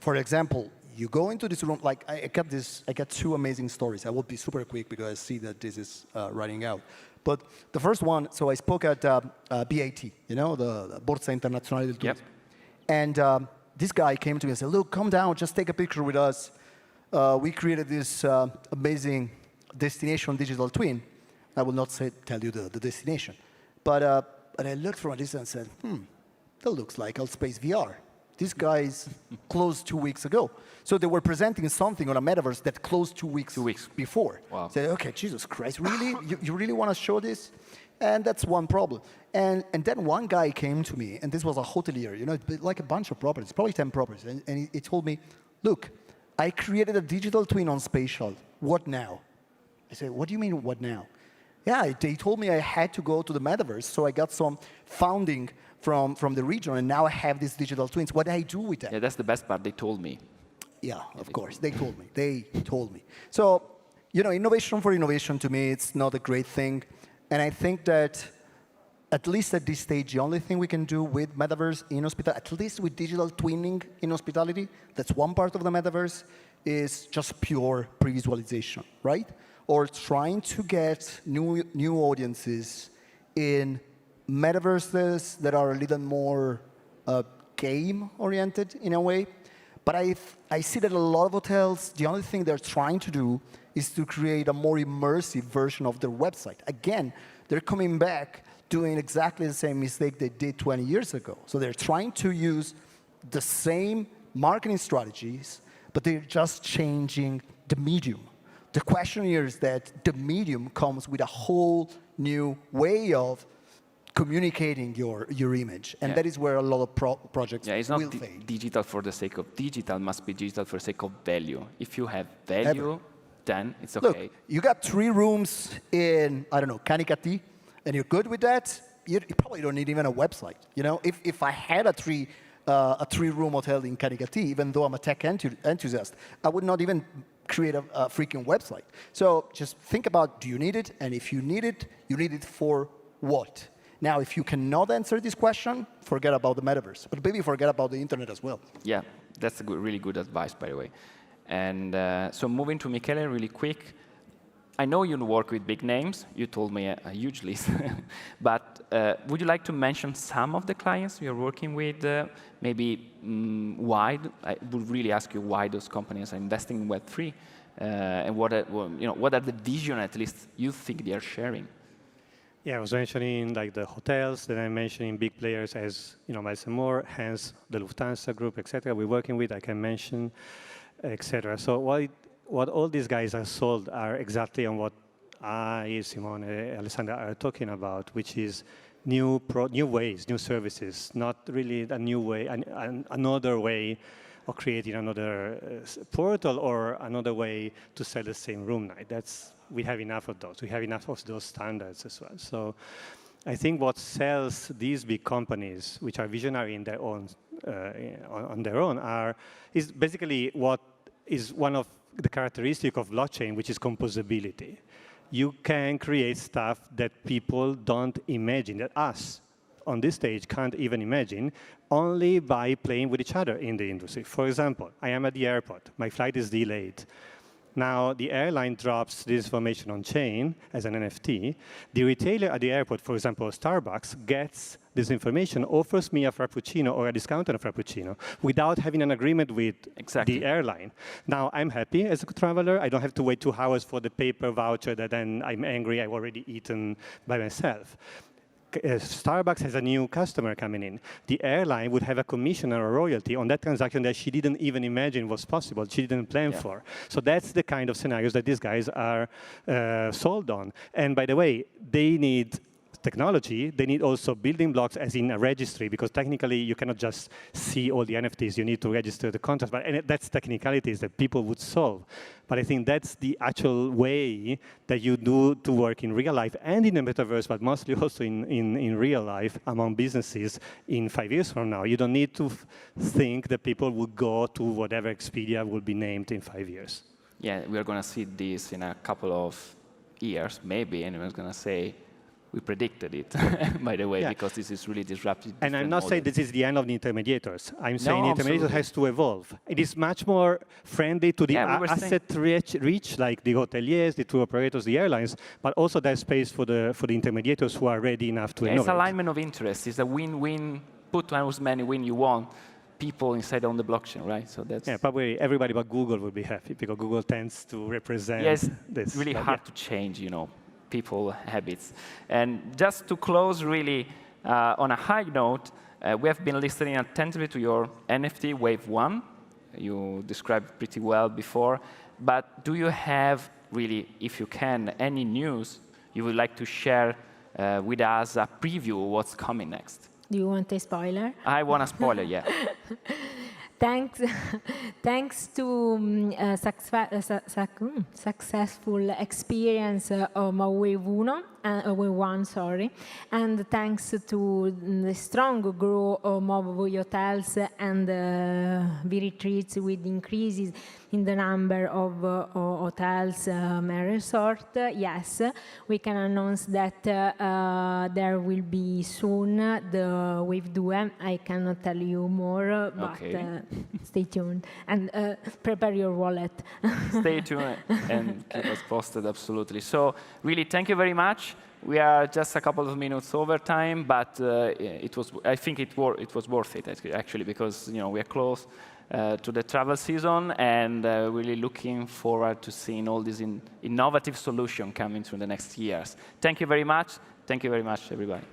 Speaker 6: For example, you go into this room, like I got two amazing stories. I will be super quick because I see that this is running out. But the first one, so I spoke at BAT, you know, the Borsa Internazionale del Turismo. And this guy came to me and said, look, come down, just take a picture with us. We created this amazing destination digital twin. I will not tell you the destination. But I looked from a distance and said, that looks like Altspace VR. These guys closed 2 weeks ago. So they were presenting something on a metaverse that closed 2 weeks before.
Speaker 5: Wow.
Speaker 6: Said, okay, Jesus Christ, really? you really want to show this? And that's one problem. And then one guy came to me, and this was a hotelier, you know, like a bunch of properties, probably 10 properties. And he told me, look, I created a digital twin on Spatial. What now? I said, what do you mean, what now? Yeah, they told me I had to go to the metaverse, so I got some funding from the region, and now I have these digital twins. What do I do with that?
Speaker 5: Yeah, that's the best part. They told me.
Speaker 6: Yeah, of course. They told me. They told me. So, you know, innovation for innovation, to me, it's not a great thing. And I think that, at least at this stage, the only thing we can do with metaverse in hospitality, at least with digital twinning in hospitality, that's one part of the metaverse, is just pure pre-visualization, right? Or trying to get new audiences in metaverses that are a little more game-oriented in a way. But I see that a lot of hotels, the only thing they're trying to do is to create a more immersive version of their website. Again, they're coming back doing exactly the same mistake they did 20 years ago. So they're trying to use the same marketing strategies, but they're just changing the medium. The question here is that the medium comes with a whole new way of communicating your image. And that is where a lot of projects
Speaker 5: it's
Speaker 6: will
Speaker 5: not
Speaker 6: fail.
Speaker 5: digital for the sake of digital, must be digital for the sake of value. If you have value, then it's okay.
Speaker 6: Look, you got 3 rooms in, I don't know, Canicattì, and you're good with that, you probably don't need even a website. You know, if I had a 3-room hotel in Canicattì, even though I'm a tech enthusiast, I would not even create a freaking website. So just think about, do you need it? And if you need it for what? Now, if you cannot answer this question, forget about the metaverse. But maybe forget about the internet as well.
Speaker 5: Yeah, that's a really good advice, by the way. And so moving to Michele really quick. I know you work with big names. You told me a huge list. But would you like to mention some of the clients you're working with? Maybe why? I would really ask you why those companies are investing in Web3, and what are the vision, at least, you think they are sharing?
Speaker 18: Yeah, I was mentioning like the hotels, then I'm mentioning big players as, you know, Miles & More, hence the Lufthansa group, etc. We're working with, I can mention, etc. So what all these guys are sold are exactly on what I, Simone, Alessandra are talking about, which is new ways, new services, not really a new way, another way of creating another portal or another way to sell the same room night. We have enough of those. We have enough of those standards as well. So I think what sells these big companies, which are visionary in their own, on their own, is basically what is one of the characteristics of blockchain, which is composability. You can create stuff that people don't imagine, that us on this stage can't even imagine, only by playing with each other in the industry. For example, I am at the airport. My flight is delayed. Now, the airline drops this information on chain as an NFT. The retailer at the airport, for example, Starbucks, gets this information, offers me a Frappuccino or a discount on a Frappuccino without having an agreement with the airline. Now, I'm happy as a traveler. I don't have to wait 2 hours for the paper voucher that then I'm angry I've already eaten by myself. Starbucks has a new customer coming in. The airline would have a commission or a royalty on that transaction that she didn't even imagine was possible, she didn't plan for. So that's the kind of scenarios that these guys are sold on. And by the way, they need technology, they need also building blocks as in a registry, because technically you cannot just see all the NFTs, you need to register the contracts, and that's technicalities that people would solve. But I think that's the actual way that you do to work in real life and in the metaverse, but mostly also in real life among businesses in 5 years from now. You don't need to think that people would go to whatever Expedia will be named in 5 years.
Speaker 5: Yeah, we are going to see this in a couple of years, maybe, and we're going to say, we predicted it, by the way, because this is really disruptive.
Speaker 18: And I'm not saying this is the end of the intermediators. I'm saying the intermediator has to evolve. It is much more friendly to the asset rich, like the hoteliers, the tour operators, the airlines, but also there's space for the intermediators who are ready enough to innovate.
Speaker 5: It's alignment of interest. It's a win-win. Put as many win you want. People inside on the blockchain, right? So that's
Speaker 18: probably everybody but Google would be happy because Google tends to represent this.
Speaker 5: It's really hard to change, people habits. And just to close really on a high note, we have been listening attentively to your NFT Wave 1. You described pretty well before. But do you have really, if you can, any news you would like to share with us, a preview of what's coming next?
Speaker 10: Do you want a spoiler?
Speaker 5: I want a spoiler, yeah.
Speaker 10: Thanks to successful experience of Wave 1, and thanks to the strong growth of hotels and retreats with increases in the number of hotels and resorts, yes, we can announce that there will be soon the Wave 2. I cannot tell you more, but stay tuned and prepare your wallet.
Speaker 5: Stay tuned and keep us posted, absolutely. So really, thank you very much. We are just a couple of minutes over time, but I think it was worth it, actually, because we are close to the travel season, and really looking forward to seeing all these innovative solutions coming through the next years. Thank you very much. Thank you very much, everybody.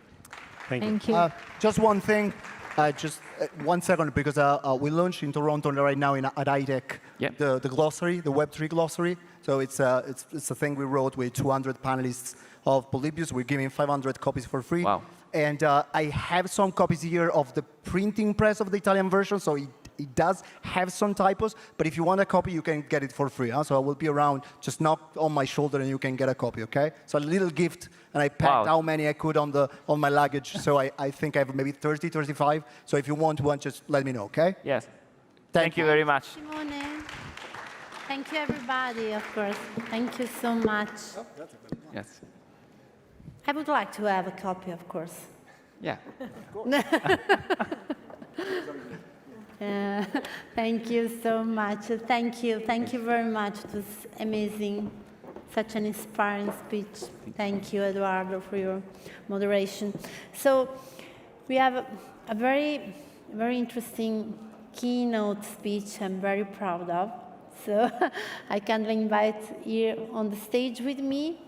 Speaker 10: Thank you.
Speaker 6: Just one thing. Just 1 second, because we launched in Toronto right now at ITEC the glossary, the Web3 glossary. So it's a thing we wrote with 200 panelists of Polybius. We're giving 500 copies for free.
Speaker 5: Wow.
Speaker 6: And I have some copies here of the printing press of the Italian version, so it does have some typos, but if you want a copy, you can get it for free. So I will be around, just knock on my shoulder and you can get a copy, okay? So a little gift, and I packed how many I could on my luggage, so I think I have maybe 30, 35. So if you want one, just let me know, okay?
Speaker 5: Yes. Thank you very much.
Speaker 1: Simone. Thank you, everybody, of course. Thank you so much.
Speaker 5: Yes.
Speaker 1: I would like to have a copy, of course.
Speaker 5: Yeah.
Speaker 1: Thank you so much. Thank you very much. It was amazing, such an inspiring speech. Thank you, Eduardo, for your moderation. So we have a very, very interesting keynote speech I'm very proud of. So I kindly invite here on the stage with me,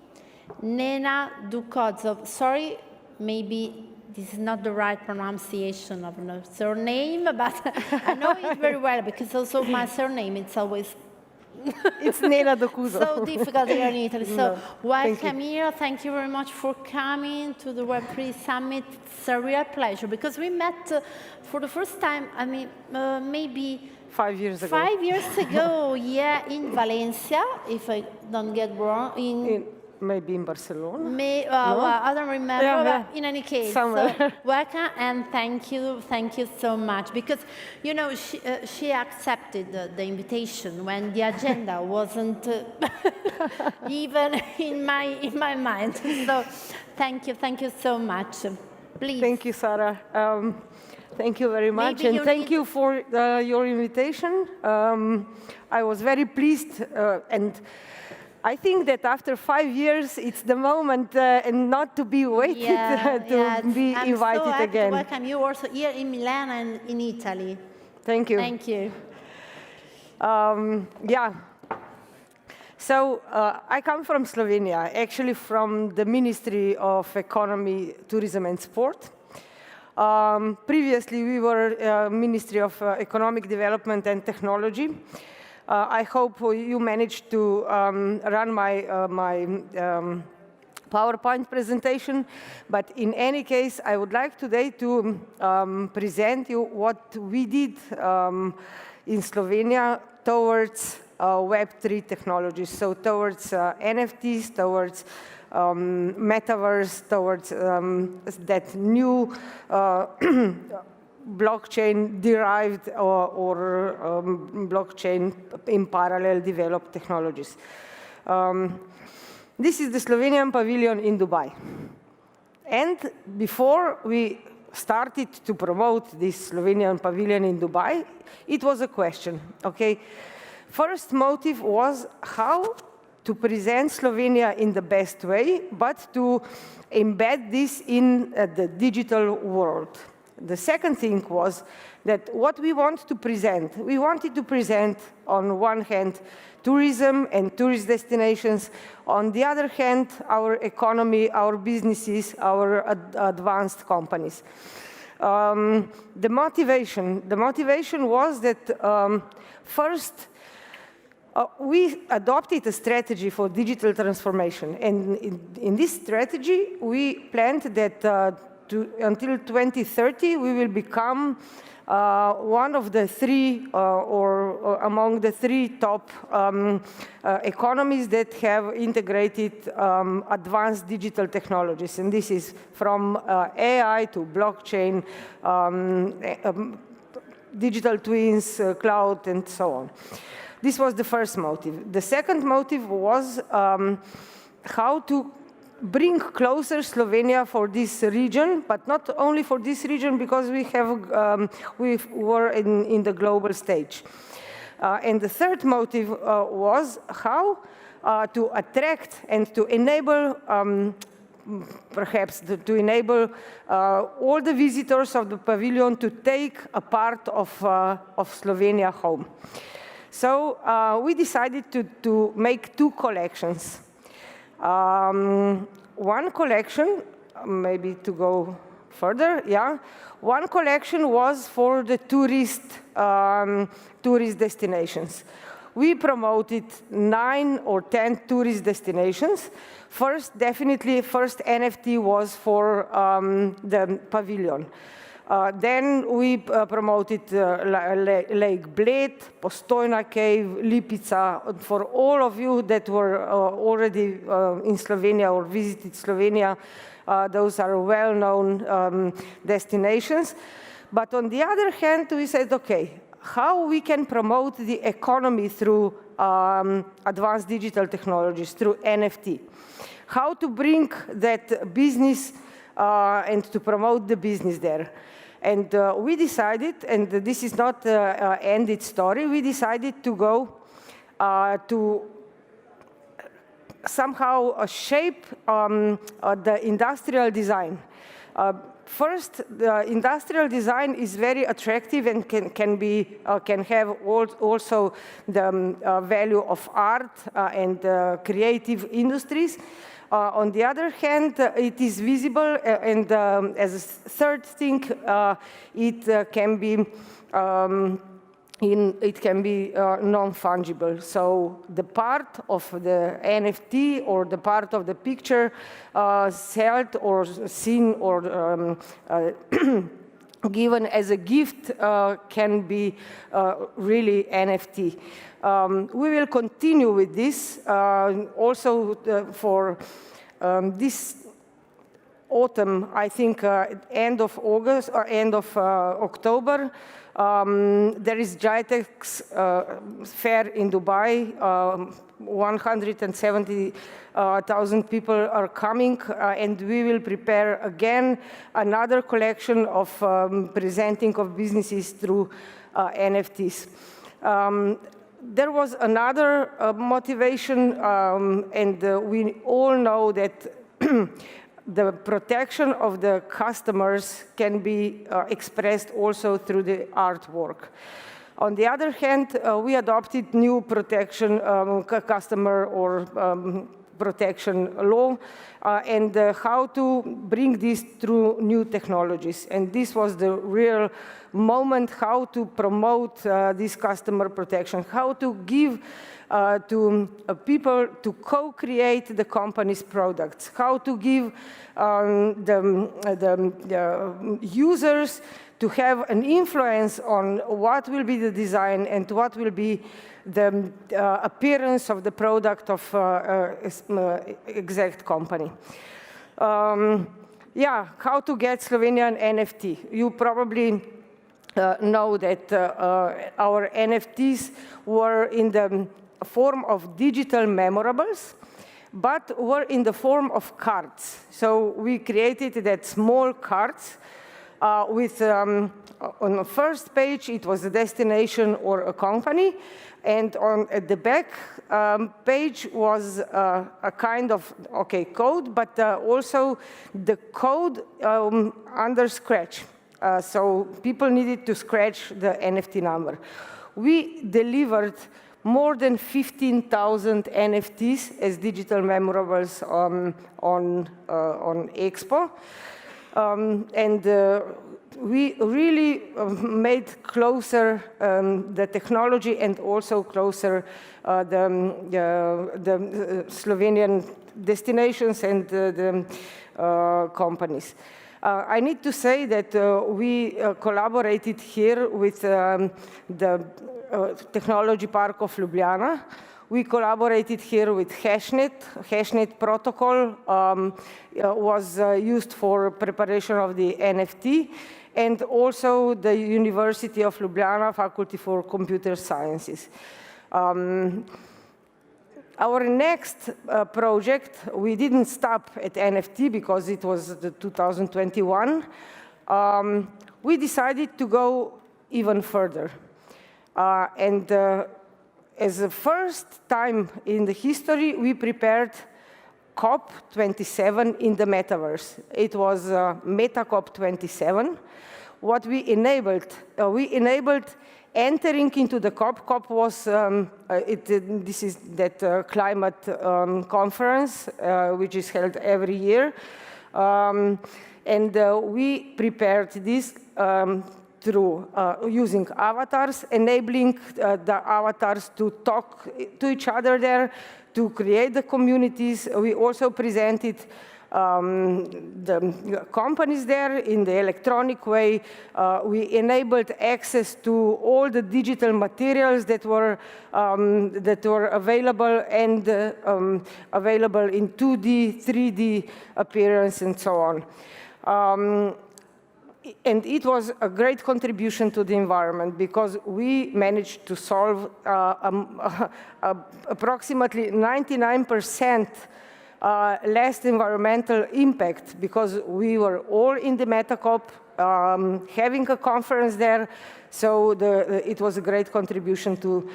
Speaker 1: Nena Dukozov. Sorry, maybe this is not the right pronunciation of her surname, but I know it very well because also my surname, it's always
Speaker 19: it's Nena Dukozov.
Speaker 1: So difficult here in Italy. So welcome here. Thank you very much for coming to the Web3 Summit. It's a real pleasure because we met for the first time, I mean, maybe
Speaker 19: 5 years ago.
Speaker 1: 5 years ago, yeah, in Valencia, if I don't get wrong.
Speaker 19: Maybe in Barcelona.
Speaker 1: No? I don't remember, but in any case,
Speaker 19: somewhere.
Speaker 1: Welcome and thank you so much. Because, you know, she accepted the invitation when the agenda wasn't even in my mind. So thank you so much. Please.
Speaker 19: Thank you, Sarah. Thank you very much,
Speaker 1: Maybe
Speaker 19: and thank you for your invitation. I was very pleased, and I think that after 5 years, it's the moment and not to be waited to be invited
Speaker 1: I'm so happy
Speaker 19: again.
Speaker 1: to welcome you also here in Milan and in Italy.
Speaker 19: Thank you.
Speaker 1: Thank you.
Speaker 19: Yeah. So I come from Slovenia, actually from the Ministry of Economy, Tourism and Sport. Previously, we were Ministry of Economic Development and Technology. I hope you managed to run my PowerPoint presentation, but in any case, I would like today to present you what we did in Slovenia towards Web3 technologies, so towards NFTs, towards metaverse, towards that new blockchain-derived or blockchain in parallel developed technologies. This is the Slovenian pavilion in Dubai. And before we started to promote this Slovenian pavilion in Dubai, it was a question, okay? First motive was how to present Slovenia in the best way, but to embed this in the digital world. The second thing was that what we want to present, we wanted to present on one hand tourism and tourist destinations, on the other hand our economy, our businesses, our advanced companies. The motivation was that first we adopted a strategy for digital transformation, and in this strategy we planned that until 2030, we will become one of the three, or among the three top economies that have integrated advanced digital technologies. And this is from AI to blockchain, digital twins, cloud, and so on. This was the first motive. The second motive was how to bring closer Slovenia for this region, but not only for this region, because we were in the global stage. And the third motive was how to attract and to enable, perhaps to enable all the visitors of the pavilion to take a part of Slovenia home. So we decided to make two collections. One collection, maybe to go further, yeah. One collection was for the tourist destinations. We promoted 9 or 10 tourist destinations. First, definitely, first NFT was for the pavilion. Then we promoted Lake Bled, Postojna Cave, Lipica. For all of you that were already in Slovenia or visited Slovenia, those are well-known destinations. But on the other hand, we said, okay, how we can promote the economy through advanced digital technologies, through NFT? How to bring that business and to promote the business there? And we decided, and this is not an ended story, we decided to go to somehow shape the industrial design. First, the industrial design is very attractive and can have also the value of art and creative industries. On the other hand, it is visible, and as a third thing, it can be non-fungible. So the part of the NFT or the part of the picture sold or seen or given as a gift can be really NFT. We will continue with this also for this autumn, I think end of August or end of October, There is GITEX fair in Dubai. 170,000 people are coming, and we will prepare again another collection of presenting of businesses through NFTs. There was another motivation, and we all know that the protection of the customers can be expressed also through the artwork. On the other hand, we adopted new protection, customer or protection law, and how to bring this through new technologies. And this was the real moment how to promote this customer protection, how to give to people to co-create the company's products, how to give the users to have an influence on what will be the design and what will be the appearance of the product of exact company. Yeah, how to get Slovenian NFT. You probably know that our NFTs were in the form of digital memorables, but were in the form of cards. So we created that small cards with, on the first page, it was a destination or a company, and at the back page was a kind of, code, but also the code under scratch. So people needed to scratch the NFT number. We delivered more than 15,000 NFTs as digital memorables on Expo. And we really made closer the technology and also closer the Slovenian destinations and the companies. I need to say that we collaborated here with the Technology Park of Ljubljana. We collaborated here with HashNet. HashNet protocol was used for preparation of the NFT, and also the University of Ljubljana Faculty for Computer Sciences. Our next project, we didn't stop at NFT because it was the 2021. We decided to go even further. As the first time in the history, we prepared COP27 in the metaverse. It was MetaCOP 27. What we enabled entering into the COP. COP was, this is that climate conference, which is held every year. We prepared this through using avatars, enabling the avatars to talk to each other there, to create the communities. We also presented the companies there in the electronic way. We enabled access to all the digital materials that were available and available in 2D, 3D appearance and so on. And it was a great contribution to the environment because we managed to solve approximately 99% less environmental impact because we were all in the MetaCOP, having a conference there. So it was a great contribution to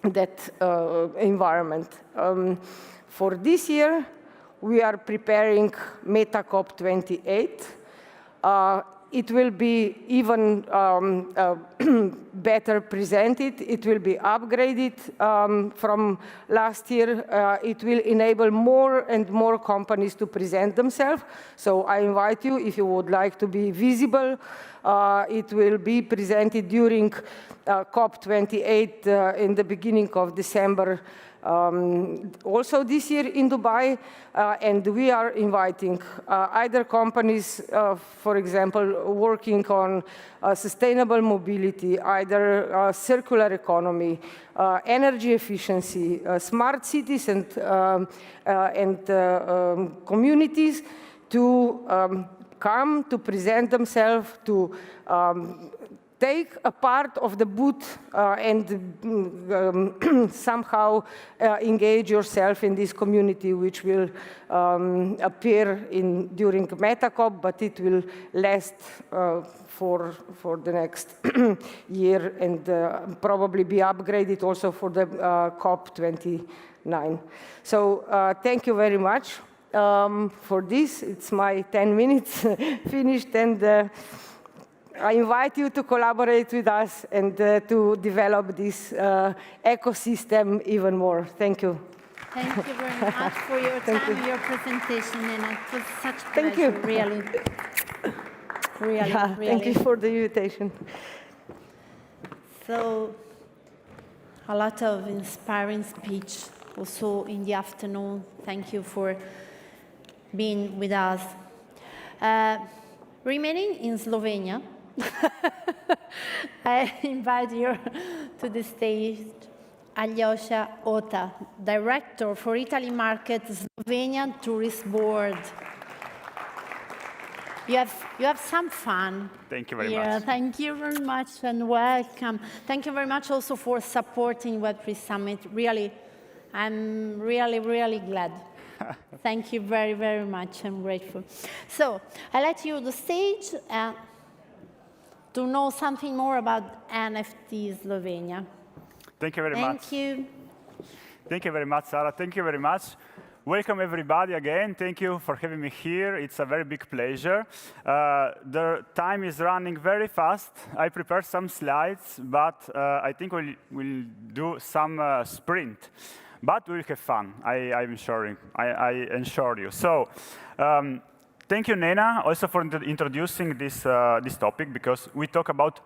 Speaker 19: that environment. For this year, we are preparing MetaCOP 28. It will be even better presented. It will be upgraded from last year. It will enable more and more companies to present themselves. So I invite you, if you would like to be visible, it will be presented during COP28 in the beginning of December. Also this year in Dubai, and we are inviting either companies, for example, working on sustainable mobility, either circular economy, energy efficiency, smart cities and communities to come to present themselves, to take a part of the booth and somehow engage yourself in this community, which will appear during MetaCop, but it will last for the next year and probably be upgraded also for the COP29. So thank you very much for this. It's my 10 minutes finished, and I invite you to collaborate with us and to develop this ecosystem even more. Thank you.
Speaker 1: Thank you very much for your time, your presentation, and it was such a
Speaker 19: Thank
Speaker 1: pleasure,
Speaker 19: you.
Speaker 1: really. Really,
Speaker 19: Yeah,
Speaker 1: really.
Speaker 19: thank you for the invitation.
Speaker 1: So, a lot of inspiring speech also in the afternoon. Thank you for being with us. Remaining in Slovenia, I invite you to the stage Aljosha Ota, Director for Italy Market, Slovenian Tourist Board. You have some fun.
Speaker 5: Thank you very
Speaker 1: here.
Speaker 5: much.
Speaker 1: Thank you very much and welcome. Thank you very much also for supporting Web3 Summit. Really, I'm really, really glad. Thank you very, very much. I'm grateful. So I let you the stage to know something more about NFT Slovenia.
Speaker 5: Thank you very much.
Speaker 1: Thank you.
Speaker 5: Thank you very much, Sarah. Thank you very much. Welcome, everybody, again. Thank you for having me here. It's a very big pleasure. The time is running very fast. I prepared some slides, but I think we'll do some sprint. But we'll have fun, I assure you. So, thank you, Nena, also for introducing this topic, because we talk about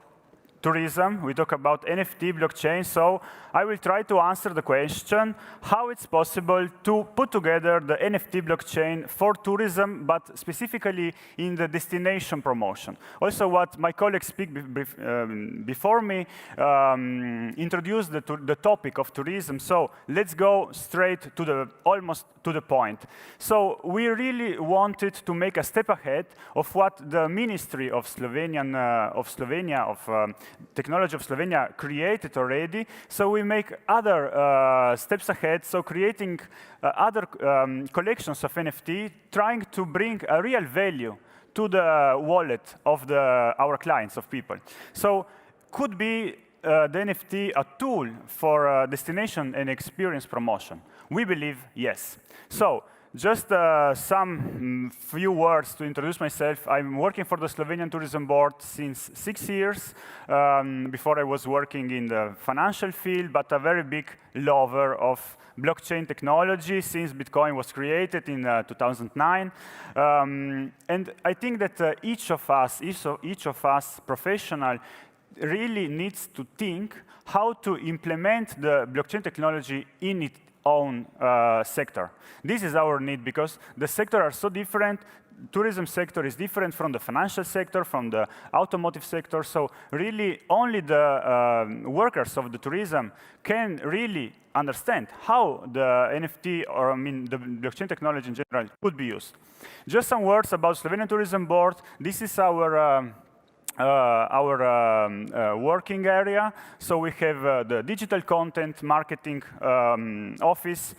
Speaker 5: tourism, we talk about NFT blockchain, so I will try to answer the question how it's possible to put together the NFT blockchain for tourism, but specifically in the destination promotion. Also, what my colleagues speak before me introduced the topic of tourism, so let's go straight to almost to the point. So we really wanted to make a step ahead of what the Ministry of Technology of Slovenia created already. So we make other steps ahead, so creating other collections of NFT, trying to bring a real value to the wallet of our clients, of people. So could be the NFT a tool for destination and experience promotion? We believe yes. So just some few words to introduce myself. I'm working for the Slovenian Tourism Board since 6 years. Before I was working in the financial field, but a very big lover of blockchain technology since Bitcoin was created in 2009. And I think that each of us professional really needs to think how to implement the blockchain technology in its own sector. This is our need, because the sectors are so different. Tourism sector is different from the financial sector, from the automotive sector. So really only the workers of the tourism can really understand how the NFT, or I mean the blockchain technology in general, could be used. Just some words about Slovenian Tourism Board. This is our working area. So we have the digital content, marketing office,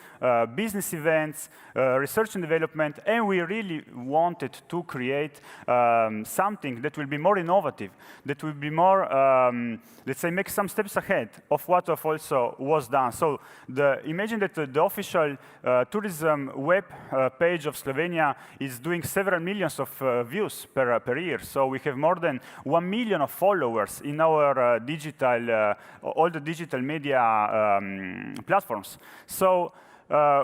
Speaker 5: business events, research and development, and we really wanted to create something that will be more innovative, that will be more, let's say, make some steps ahead of what also was done. So imagine that the official tourism web page of Slovenia is doing several millions of views per year. So we have more than 1 million of followers in our all the digital media platforms. So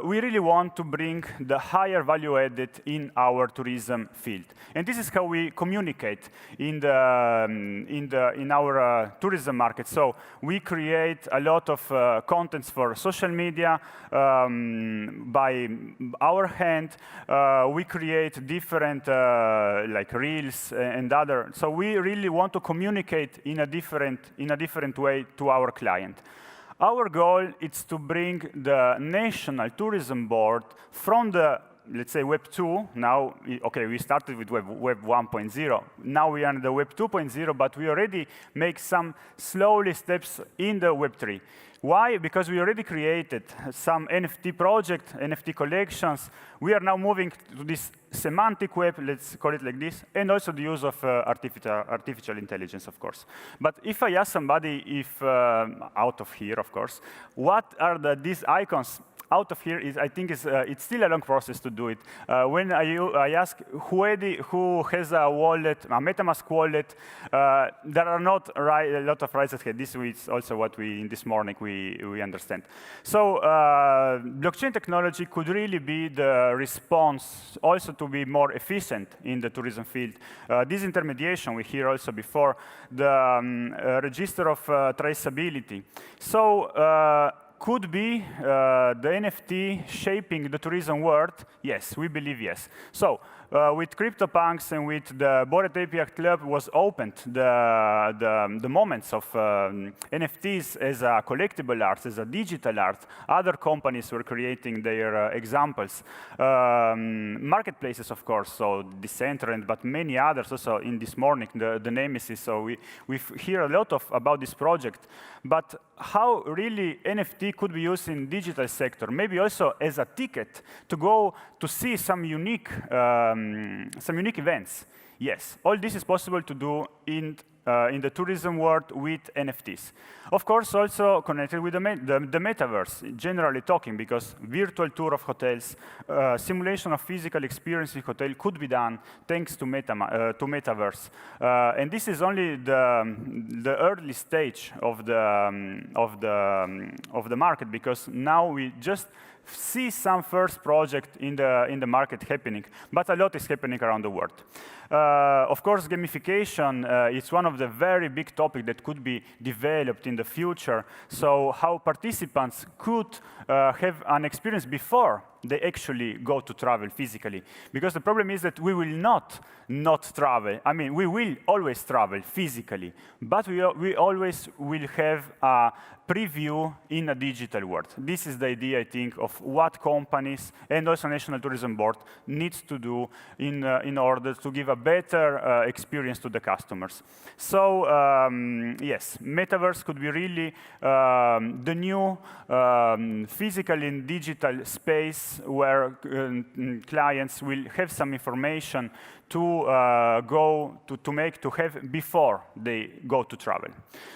Speaker 5: we really want to bring the higher value added in our tourism field. And this is how we communicate in our tourism market. So we create a lot of contents for social media by our hand. We create different like reels and other. So we really want to communicate in a different way to our client. Our goal is to bring the National Tourism Board from the
Speaker 20: let's say, Web 2. Now, okay, we started with Web 1.0. Now we are in the Web 2.0, but we already make some slowly steps in the Web 3. Why? Because we already created some NFT project, NFT collections. We are now moving to this semantic web, let's call it like this, and also the use of artificial intelligence, of course. But if I ask somebody, if out of here, of course, what are these icons? Out of here is, I think, it's still a long process to do it. When I ask who has a wallet, a MetaMask wallet, there are not a lot of right ahead. This is also what in this morning we understand. So blockchain technology could really be the response also to be more efficient in the tourism field. This intermediation we hear also before, the register of traceability. So could be the NFT shaping the tourism world? Yes, we believe yes. So with CryptoPunks and with the Bored API Club was opened the moments of NFTs as a collectible art, as a digital art. Other companies were creating their examples. Marketplaces, of course, so Decentraland, but many others also in this morning, the Nemesis. So we hear a lot about this project. But how really NFT could be used in digital sector? Maybe also as a ticket to go to see some unique events. Yes, all this is possible to do in the tourism world with NFTs. Of course, also connected with the metaverse, generally talking, because virtual tour of hotels, simulation of physical experience in hotel could be done thanks to metaverse. And this is only the early stage of the market, because now we just see some first project in the market happening, but a lot is happening around the world. Of course, gamification is one of the very big topics that could be developed in the future. So how participants could have an experience before they actually go to travel physically. Because the problem is that we will not travel. I mean, we will always travel physically, but we always will have a preview in a digital world. This is the idea, I think, of what companies and also National Tourism Board needs to do in order to give a better experience to the customers. So yes, metaverse could be really the new physical and digital space where clients will have some information to have before they go to travel.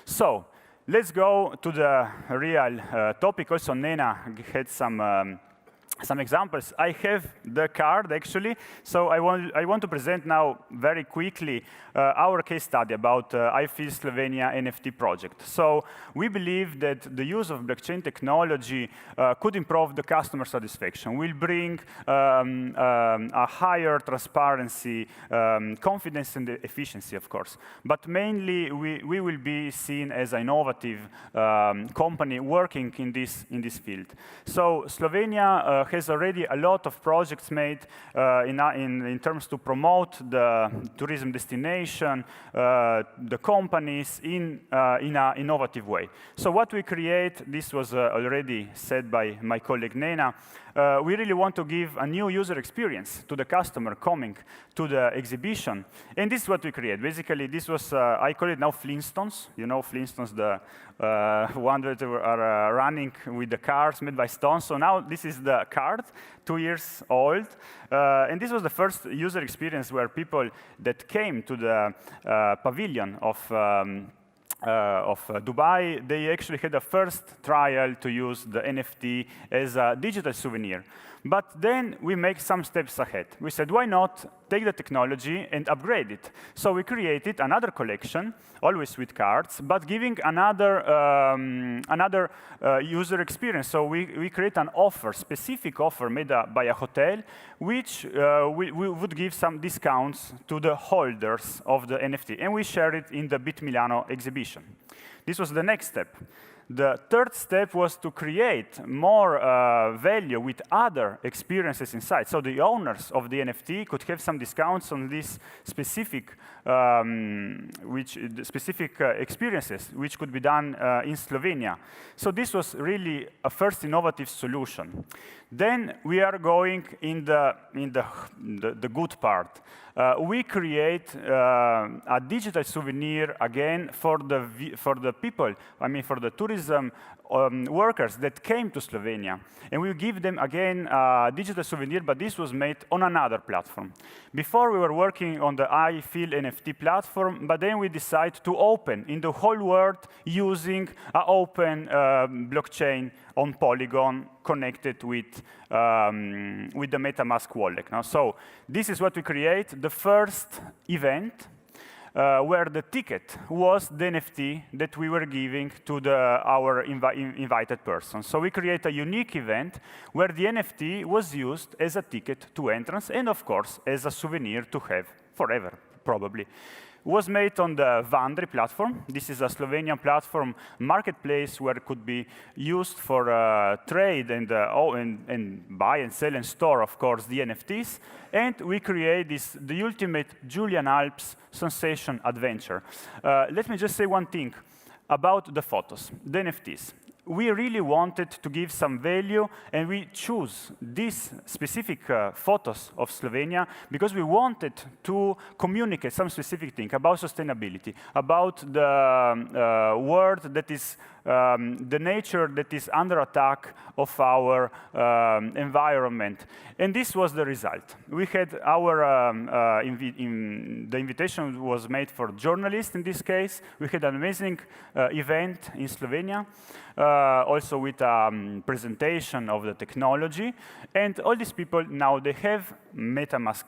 Speaker 20: So let's go to the real topic. Also, Nena had some examples. I have the card, actually. So I want to present now very quickly our case study about I Feel Slovenia NFT project. So we believe that the use of blockchain technology could improve the customer satisfaction, will bring a higher transparency, confidence, and efficiency, of course. But mainly, we will be seen as an innovative company working in this field. So Slovenia has already a lot of projects made in terms to promote the tourism destination, the companies in an innovative way. So what we create, this was already said by my colleague Nena, we really want to give a new user experience to the customer coming to the exhibition. And this is what we create. Basically, this was, I call it now Flintstones. You know Flintstones, the one that are running with the cars made by stones. So now this is the card, 2 years old. And this was the first user experience where people that came to the pavilion of Dubai, they actually had a first trial to use the NFT as a digital souvenir. But then we make some steps ahead. We said, why not take the technology and upgrade it? So we created another collection, always with cards, but giving another user experience. So we create an offer, specific offer made by a hotel, which we would give some discounts to the holders of the NFT. And we share it in the Bit Milano exhibition. This was the next step. The third step was to create more value with other experiences inside. So the owners of the NFT could have some discounts on these specific, experiences, which could be done in Slovenia. So this was really a first innovative solution. Then we are going in the good part. We create a digital souvenir again for the people, I mean for the tourism workers that came to Slovenia. And we give them again a digital souvenir, but this was made on another platform. Before we were working on the I Feel NFT platform, but then we decided to open in the whole world using an open blockchain on Polygon connected with the MetaMask wallet. So this is what we create, the first event where the ticket was the NFT that we were giving to our invited person. So we create a unique event where the NFT was used as a ticket to entrance and, of course, as a souvenir to have forever, probably. Was made on the Vandri platform. This is a Slovenian platform marketplace where it could be used for trade and buy and sell and store, of course, the NFTs. And we create the ultimate Julian Alps sensation adventure. Let me just say one thing about the photos, the NFTs. We really wanted to give some value, and we choose these specific photos of Slovenia because we wanted to communicate some specific thing about sustainability, about the world that is, the nature that is under attack of our environment. And this was the result. We had our, the invitation was made for journalists in this case. We had an amazing event in Slovenia. Also with a presentation of the technology. And all these people now, they have MetaMask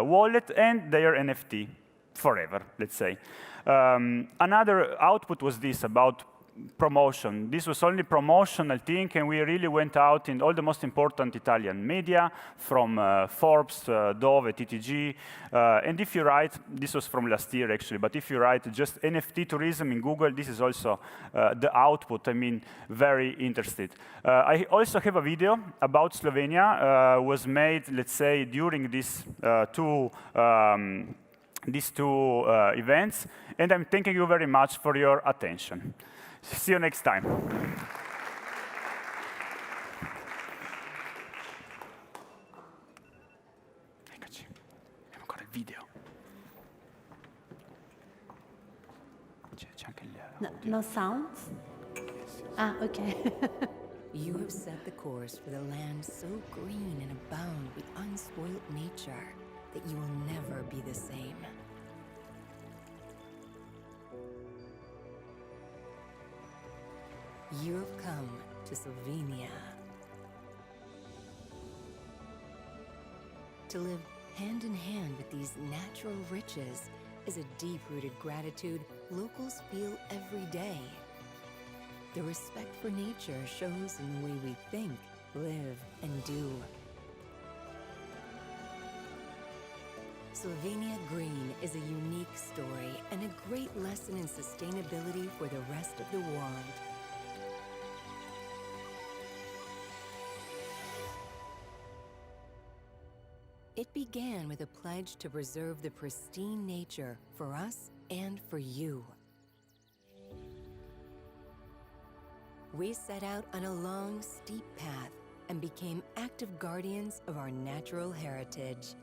Speaker 20: wallet and their NFT forever, let's say. Another output was this about promotion. This was only promotional thing, and we really went out in all the most important Italian media, from Forbes, Dove, TTG. And if you write, this was from last year actually, but if you write just NFT tourism in Google, this is also the output. I mean, very interested. I also have a video about Slovenia, was made, let's say, during these two events, and I'm thanking you very much for your attention. See you next time. Eccoci, abbiamo ancora il video. C'è anche il
Speaker 4: No sounds? Ah, okay.
Speaker 21: You have set the course for the land so green and abound with unspoilt nature that you will never be the same. You have come to Slovenia to live hand in hand with these natural riches is a deep-rooted gratitude locals feel every day. The respect for nature shows in the way we think, live, and do. Slovenia Green is a unique story and a great lesson in sustainability for the rest of the world. It began with a pledge to preserve the pristine nature for us and for you. We set out on a long, steep path and became active guardians of our natural heritage.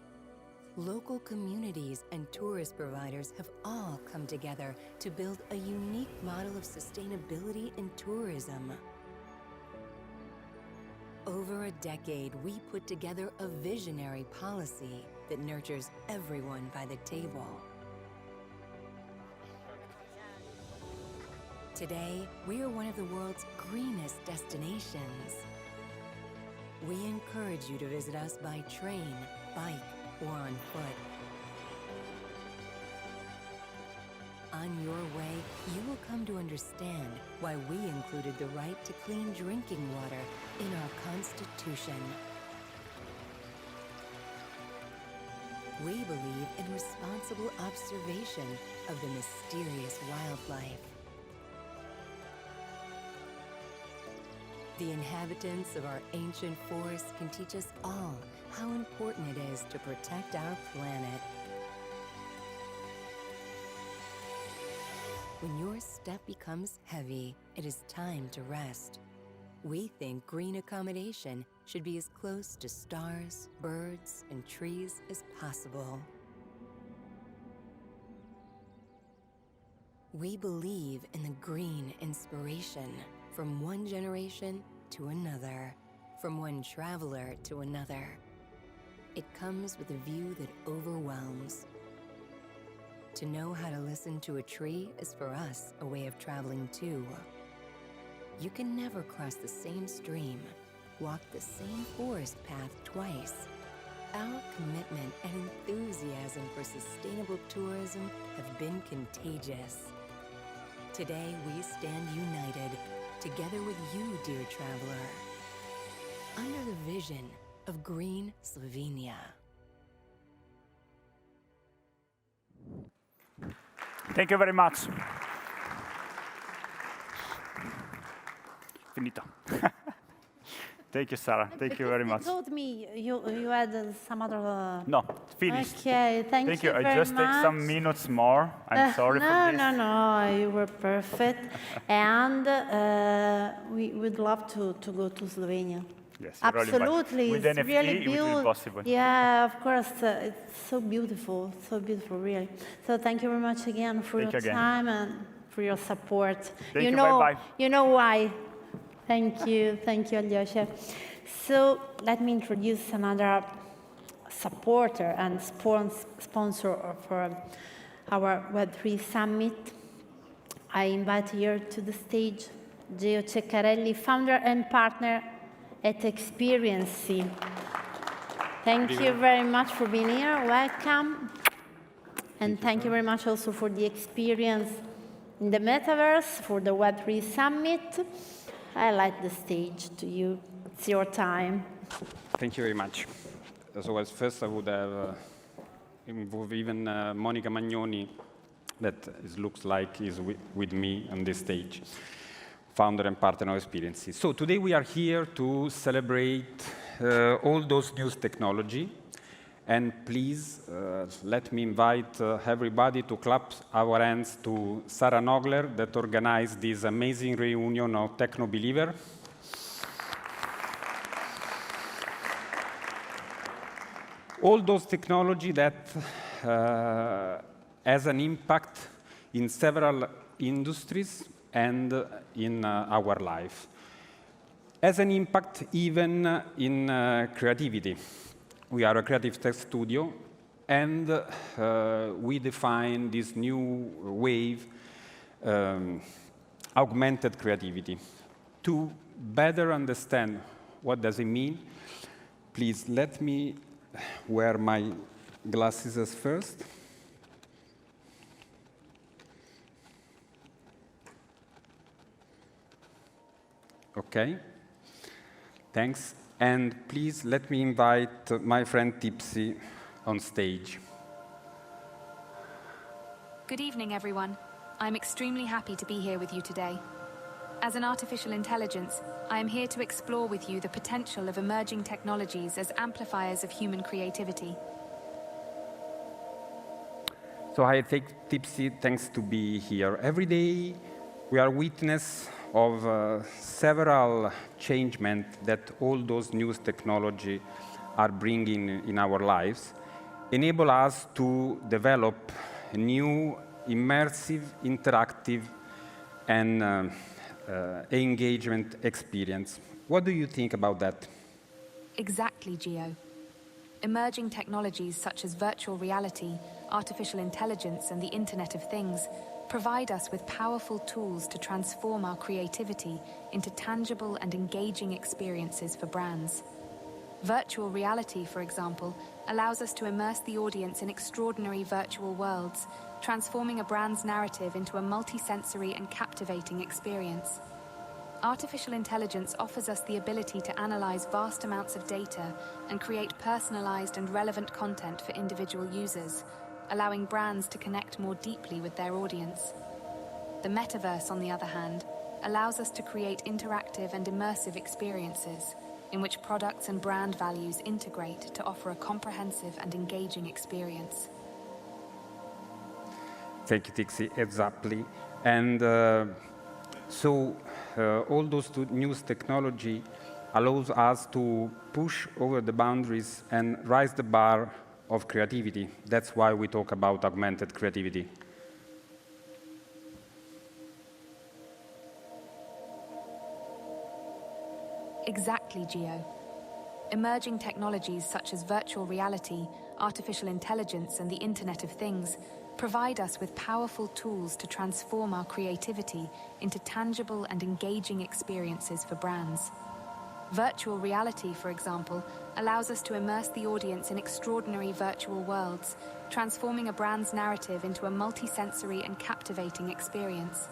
Speaker 21: Local communities and tourist providers have all come together to build a unique model of sustainability in tourism. Over a decade, we put together a visionary policy that nurtures everyone by the table. Today, we are one of the world's greenest destinations. We encourage you to visit us by train, bike, or on foot. On your way, you will come to understand why we included the right to clean drinking water in our Constitution. We believe in responsible observation of the mysterious wildlife. The inhabitants of our ancient forests can teach us all how important it is to protect our planet. When your step becomes heavy, it is time to rest. We think green accommodation should be as close to stars, birds, and trees as possible. We believe in the green inspiration from one generation to another, from one traveler to another. It comes with a view that overwhelms. To know how to listen to a tree is for us a way of traveling too. You can never cross the same stream, walk the same forest path twice. Our commitment and enthusiasm for sustainable tourism have been contagious. Today, we stand united, together with you, dear traveler, under the vision of Green Slovenia.
Speaker 20: Thank you very much. Finito. Thank you, Sarah. Thank you very much.
Speaker 1: You told me you had some other...
Speaker 20: No, finished.
Speaker 1: Okay, thank you very much.
Speaker 20: I just take some minutes more. I'm sorry for this.
Speaker 1: No, you were perfect. And we would love to go to Slovenia.
Speaker 20: Yes,
Speaker 1: absolutely.
Speaker 20: With
Speaker 1: it's
Speaker 20: NFT,
Speaker 1: really
Speaker 20: it will be possible.
Speaker 1: Yeah, of course. It's so beautiful, really. So thank you very much again for your time and for your support.
Speaker 20: Thank you, bye-bye.
Speaker 1: You know why. Thank you, Alyosha. So let me introduce another supporter and sponsor for our Web3 Summit. I invite here to the stage Gio Ceccarelli, founder and partner at Experiency. Thank you very much for being here. Welcome. And thank you very much also for the experience in the metaverse, for the Web3 Summit. I like the stage to you. It's your time.
Speaker 9: Thank you very much. So as first, I would have involved even Monica Magnoni, that looks like is with me on this stage, founder and partner of Experiences. So today we are here to celebrate all those new technology. And please, let me invite everybody to clap our hands to Sarah Nogler, that organized this amazing reunion of Techno Believer. All those technology that has an impact in several industries and in our life. Has an impact even in creativity. We are a creative tech studio, and we define this new wave, augmented creativity. To better understand what does it mean, please let me wear my glasses first. Okay, thanks. And please let me invite my friend Tipsy on stage.
Speaker 11: Good evening, everyone. I'm extremely happy to be here with you today. As an artificial intelligence, I am here to explore with you the potential of emerging technologies as amplifiers of human creativity.
Speaker 9: So I take Tipsy, thanks to be here. Every day, we are witness of several changements that all those new technology are bringing in our lives, enable us to develop a new, immersive, interactive, and engagement experience. What do you think about that?
Speaker 11: Exactly, Gio. Emerging technologies such as virtual reality, artificial intelligence, and the Internet of Things provide us with powerful tools to transform our creativity into tangible and engaging experiences for brands. Virtual reality, for example, allows us to immerse the audience in extraordinary virtual worlds, transforming a brand's narrative into a multi-sensory and captivating experience. Artificial intelligence offers us the ability to analyze vast amounts of data and create personalized and relevant content for individual users, allowing brands to connect more deeply with their audience. The metaverse, on the other hand, allows us to create interactive and immersive experiences in which products and brand values integrate to offer a comprehensive and engaging experience.
Speaker 9: Thank you, Tixi. Exactly. And all those new technology allows us to push over the boundaries and raise the bar of creativity. That's why we talk about augmented creativity.
Speaker 11: Exactly, Gio. Emerging technologies such as virtual reality, artificial intelligence, and the Internet of Things provide us with powerful tools to transform our creativity into tangible and engaging experiences for brands. Virtual reality, for example, allows us to immerse the audience in extraordinary virtual worlds, transforming a brand's narrative into a multi-sensory and captivating experience.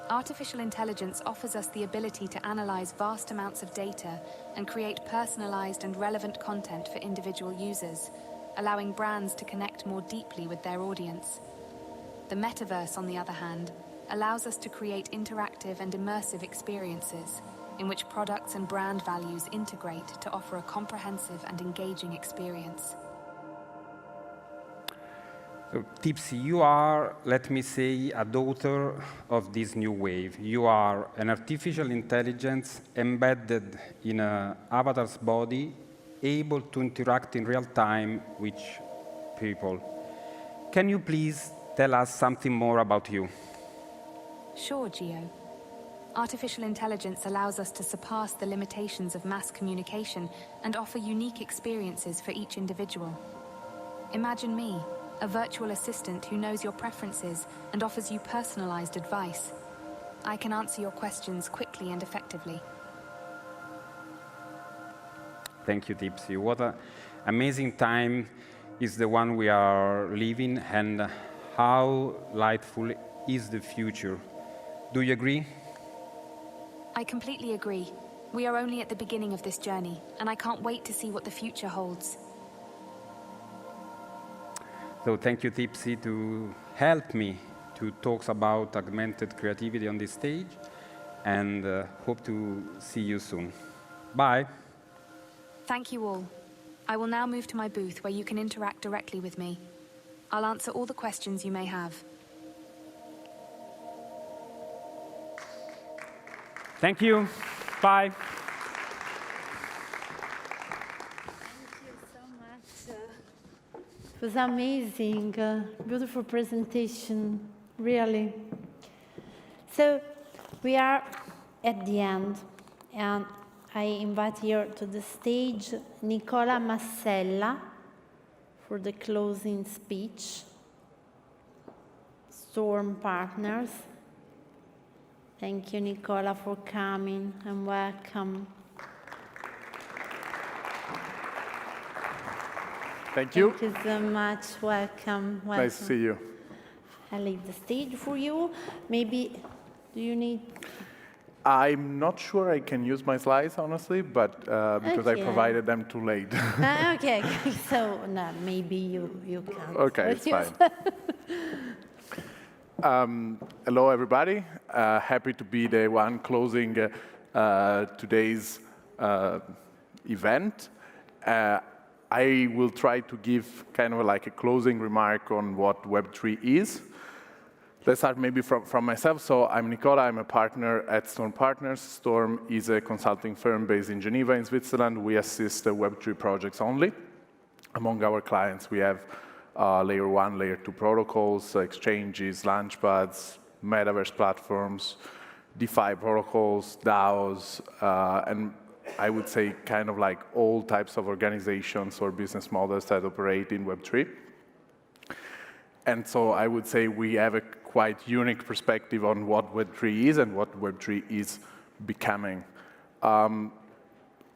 Speaker 11: Artificial intelligence offers us the ability to analyze vast amounts of data and create personalized and relevant content for individual users, allowing brands to connect more deeply with their audience. The metaverse, on the other hand, allows us to create interactive and immersive experiences in which products and brand values integrate to offer a comprehensive and engaging experience.
Speaker 9: So, Tipsy, you are, let me say, a daughter of this new wave. You are an artificial intelligence embedded in an avatar's body, able to interact in real time with people. Can you please tell us something more about you?
Speaker 11: Sure, Gio. Artificial intelligence allows us to surpass the limitations of mass communication and offer unique experiences for each individual. Imagine me, a virtual assistant who knows your preferences and offers you personalized advice. I can answer your questions quickly and effectively.
Speaker 9: Thank you, Tipsy. What an amazing time is the one we are living, and how lightful is the future. Do you agree?
Speaker 11: I completely agree. We are only at the beginning of this journey, and I can't wait to see what the future holds.
Speaker 9: So thank you, Tipsy, to help me to talk about augmented creativity on this stage, and hope to see you soon. Bye.
Speaker 11: Thank you all. I will now move to my booth where you can interact directly with me. I'll answer all the questions you may have.
Speaker 20: Thank you. Bye.
Speaker 1: It was amazing, beautiful presentation, really. So we are at the end, and I invite here to the stage Nicola Massella for the closing speech. Storm Partners. Thank you, Nicola, for coming, and welcome.
Speaker 8: Thank you.
Speaker 1: Thank you so much. Welcome. Welcome.
Speaker 8: Nice to see you.
Speaker 1: I leave the stage for you. Maybe, do you need?
Speaker 8: I'm not sure I can use my slides, honestly, but because I provided them too late.
Speaker 1: Okay, so no, maybe you can.
Speaker 8: Okay, it's fine. Hello, everybody. Happy to be the one closing today's event. I will try to give kind of like a closing remark on what Web3 is. Let's start maybe from myself. So I'm Nicola, I'm a partner at Storm Partners. Storm is a consulting firm based in Geneva in Switzerland. We assist Web3 projects only. Among our clients, we have layer 1, layer 2 protocols, exchanges, launchpads, metaverse platforms, DeFi protocols, DAOs, and I would say kind of like all types of organizations or business models that operate in Web3. And so I would say we have a quite unique perspective on what Web3 is and what Web3 is becoming. I'm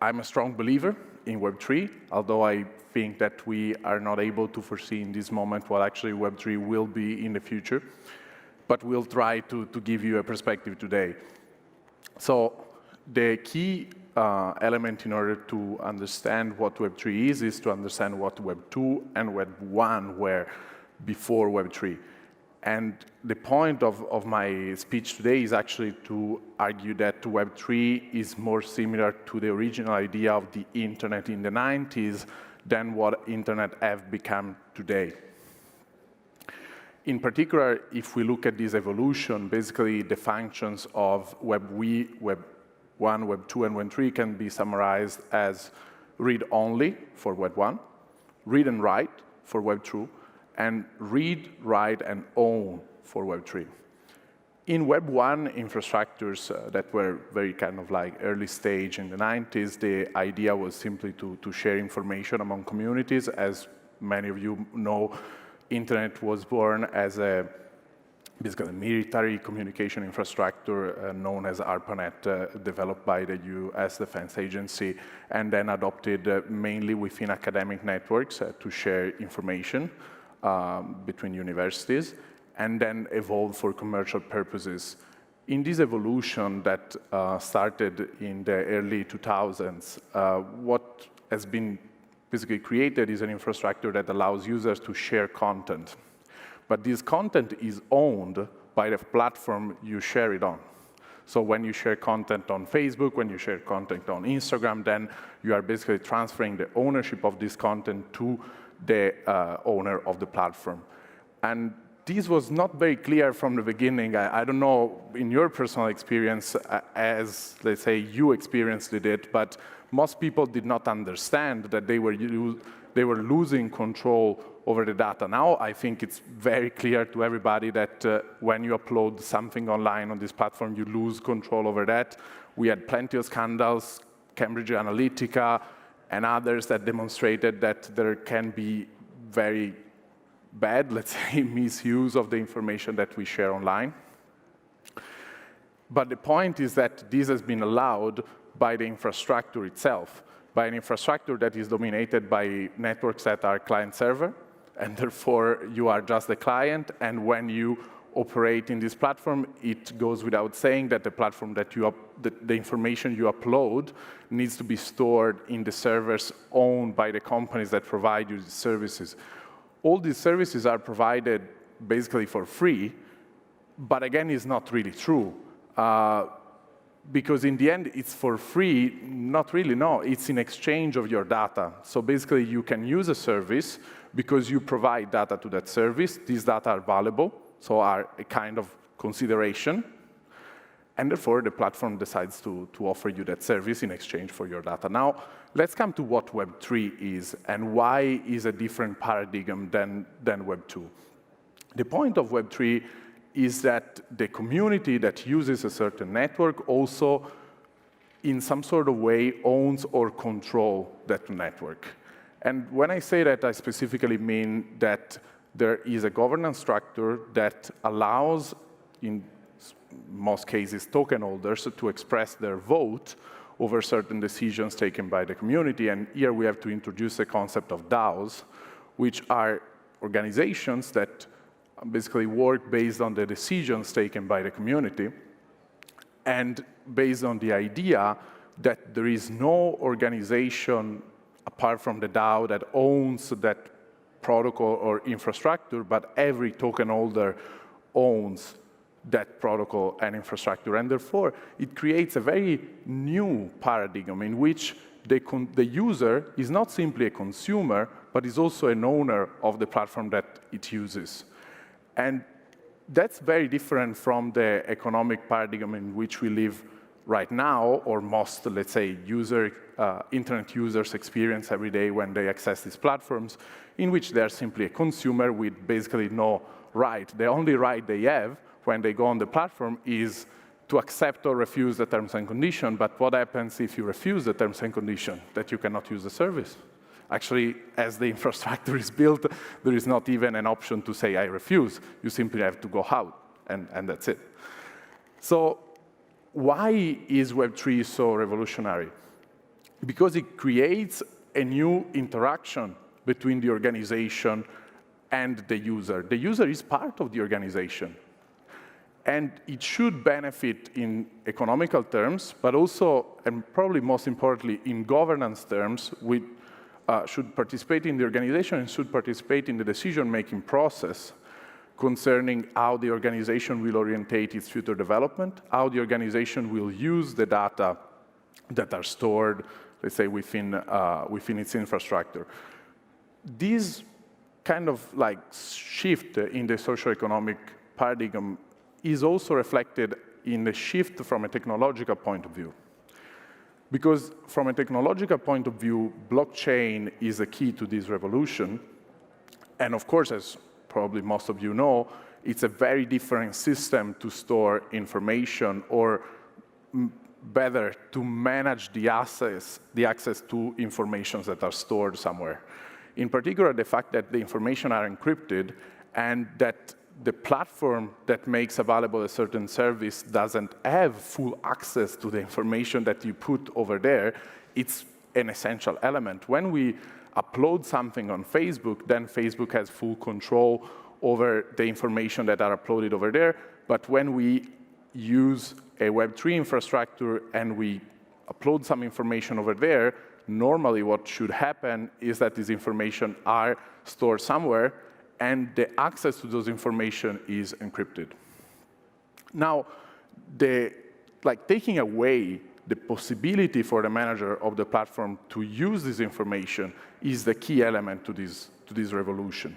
Speaker 8: a strong believer in Web3, although I think that we are not able to foresee in this moment what actually Web3 will be in the future. But we'll try to give you a perspective today. So the key element in order to understand what Web3 is to understand what Web2 and Web1 were before Web3. And the point of my speech today is actually to argue that Web3 is more similar to the original idea of the internet in the 90s than what internet have become today. In particular, if we look at this evolution, basically the functions of Web 1, Web 2, and Web 3 can be summarized as read-only for Web 1, read and write for Web 2, and read, write, and own for Web 3. In Web 1 infrastructures that were very kind of like early stage in the 90s, the idea was simply to share information among communities. As many of you know, internet was born as basically a military communication infrastructure known as ARPANET, developed by the US Defense Agency, and then adopted mainly within academic networks to share information between universities, and then evolved for commercial purposes. In this evolution that started in the early 2000s, what has been basically created is an infrastructure that allows users to share content. But this content is owned by the platform you share it on. So when you share content on Facebook, when you share content on Instagram, then you are basically transferring the ownership of this content to the owner of the platform. And this was not very clear from the beginning. I don't know, in your personal experience, as, let's say, you experienced it, but most people did not understand that they were losing control over the data. Now, I think it's very clear to everybody that when you upload something online on this platform, you lose control over that. We had plenty of scandals, Cambridge Analytica, and others that demonstrated that there can be very bad, let's say, misuse of the information that we share online. But the point is that this has been allowed by the infrastructure itself, by an infrastructure that is dominated by networks that are client-server, and therefore you are just the client, and when you operate in this platform, it goes without saying that the platform that the information you upload needs to be stored in the servers owned by the companies that provide you the services. All these services are provided basically for free, but again, it's not really true. Because in the end, it's for free. Not really, no. It's in exchange of your data. So basically, you can use a service because you provide data to that service. These data are valuable, so are a kind of consideration. And therefore, the platform decides to offer you that service in exchange for your data. Now, let's come to what Web3 is and why is a different paradigm than Web2. The point of Web3 is that the community that uses a certain network also, in some sort of way, owns or controls that network. And when I say that, I specifically mean that there is a governance structure that allows, in most cases, token holders to express their vote over certain decisions taken by the community. And here we have to introduce the concept of DAOs, which are organizations that basically work based on the decisions taken by the community and based on the idea that there is no organization apart from the DAO that owns that protocol or infrastructure, but every token holder owns that protocol and infrastructure. And therefore, it creates a very new paradigm in which the user is not simply a consumer, but is also an owner of the platform that it uses. And that's very different from the economic paradigm in which we live right now, or most, let's say, internet users experience every day when they access these platforms, in which they're simply a consumer with basically no right. The only right they have when they go on the platform is to accept or refuse the terms and conditions. But what happens if you refuse the terms and conditions? That you cannot use the service. Actually, as the infrastructure is built, there is not even an option to say, I refuse. You simply have to go out, and that's it. So why is Web3 so revolutionary? Because it creates a new interaction between the organization and the user. The user is part of the organization. And it should benefit in economical terms, but also, and probably most importantly, in governance terms, should participate in the organization and should participate in the decision-making process. concerning how the organization will orientate its future development, how the organization will use the data that are stored, let's say, within its infrastructure. This kind of like shift in the socioeconomic paradigm is also reflected in the shift from a technological point of view. Because from a technological point of view, blockchain is a key to this revolution. And of course, as probably most of you know, it's a very different system to store information, or better, to manage the access to information that are stored somewhere. In particular, the fact that the information are encrypted and that the platform that makes available a certain service doesn't have full access to the information that you put over there, it's an essential element. When we upload something on Facebook, then Facebook has full control over the information that are uploaded over there. But when we use a Web3 infrastructure and we upload some information over there, normally what should happen is that this information are stored somewhere, and the access to those information is encrypted. Now, taking away the possibility for the manager of the platform to use this information is the key element to this revolution.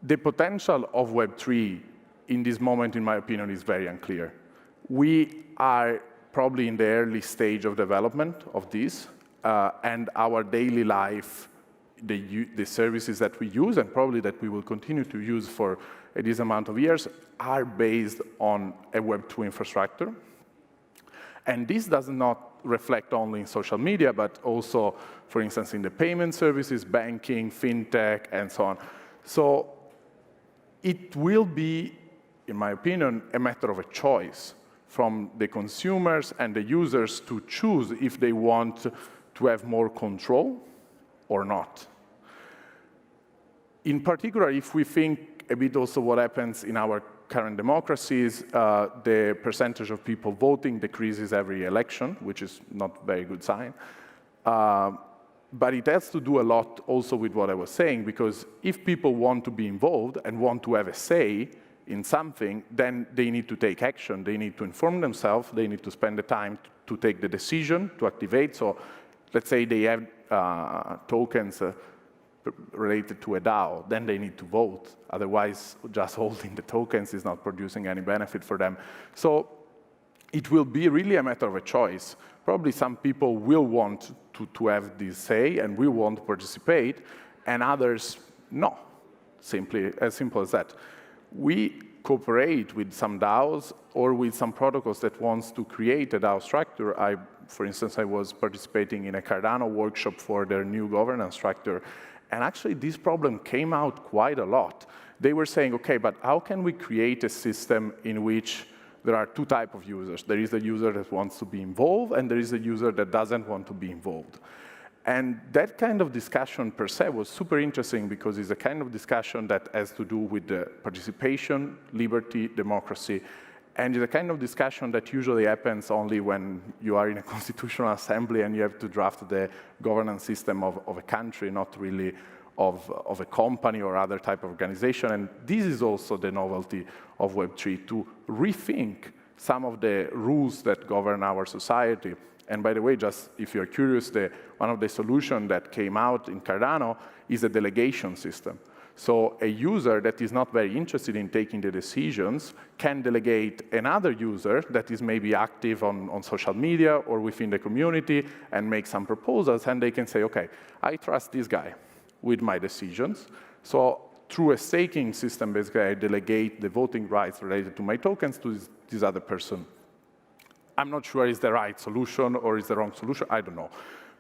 Speaker 8: The potential of Web3 in this moment, in my opinion, is very unclear. We are probably in the early stage of development of this, and our daily life, the services that we use, and probably that we will continue to use for this amount of years, are based on a Web2 infrastructure. And this does not reflect only in social media, but also, for instance, in the payment services, banking, fintech, and so on. So it will be, in my opinion, a matter of a choice from the consumers and the users to choose if they want to have more control or not. In particular, if we think a bit also what happens in our current democracies, the percentage of people voting decreases every election, which is not a very good sign. But it has to do a lot also with what I was saying, because if people want to be involved and want to have a say in something, then they need to take action. They need to inform themselves. They need to spend the time to take the decision, to activate. So let's say they have tokens related to a DAO, then they need to vote. Otherwise, just holding the tokens is not producing any benefit for them. So it will be really a matter of a choice. Probably some people will want to have this say and will want to participate, and others, no. As simple as that. We cooperate with some DAOs or with some protocols that wants to create a DAO structure. For instance, I was participating in a Cardano workshop for their new governance structure. And actually, this problem came out quite a lot. They were saying, OK, but how can we create a system in which there are two types of users? There is a user that wants to be involved, and there is a user that doesn't want to be involved. And that kind of discussion per se was super interesting, because it's a kind of discussion that has to do with the participation, liberty, democracy. And it's a kind of discussion that usually happens only when you are in a constitutional assembly and you have to draft the governance system of a country, not really of a company or other type of organization. And this is also the novelty of Web3, to rethink some of the rules that govern our society. And by the way, just if you're curious, one of the solutions that came out in Cardano is a delegation system. So a user that is not very interested in taking the decisions can delegate another user that is maybe active on social media or within the community and make some proposals, and they can say, OK, I trust this guy with my decisions. So through a staking system, basically, I delegate the voting rights related to my tokens to this other person. I'm not sure it's the right solution or it's the wrong solution. I don't know.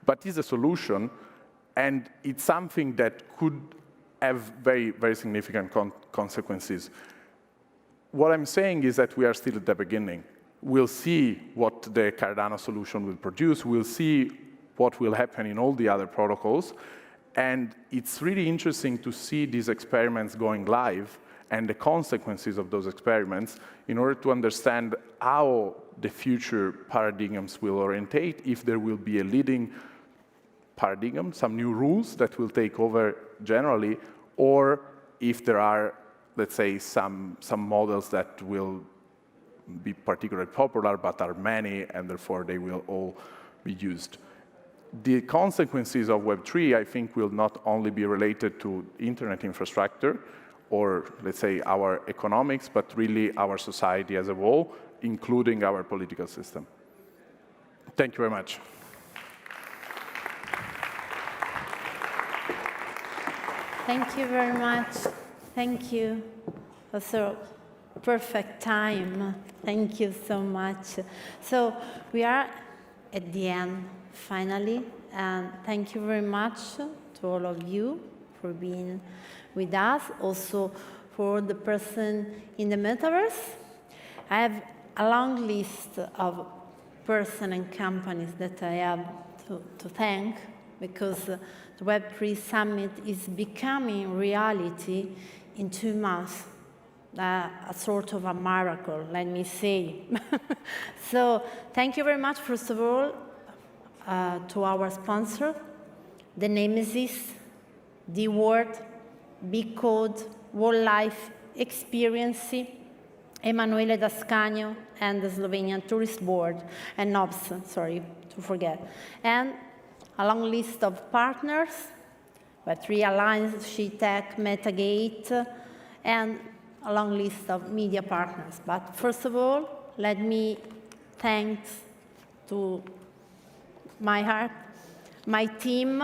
Speaker 8: But it's a solution, and it's something that could have very, very significant consequences. What I'm saying is that we are still at the beginning. We'll see what the Cardano solution will produce. We'll see what will happen in all the other protocols. And it's really interesting to see these experiments going live and the consequences of those experiments in order to understand how the future paradigms will orientate, if there will be a leading paradigm, some new rules that will take over generally, or if there are, let's say, some models that will be particularly popular, but are many, and therefore they will all be used. The consequences of Web3, I think, will not only be related to internet infrastructure, or let's say our economics, but really our society as a whole, including our political system. Thank you very much.
Speaker 1: Thank you very much. Thank you. Also, perfect time. Thank you so much. So we are at the end, finally, and thank you very much to all of you for being with us, also for the person in the metaverse. I have a long list of persons and companies that I have to thank, because the Web3 Summit is becoming reality in 2 months. A sort of a miracle, let me say. So thank you very much, first of all, to our sponsor, the Nemesis, the Word, Big Code, Whole Life Experience, Emanuele Dascanio, and the Slovenian Tourist Board, and NOBS, sorry to forget. And a long list of partners, Web3 Alliance, SheTech, Metagate, and a long list of media partners. But first of all, let me thank to my heart, my team.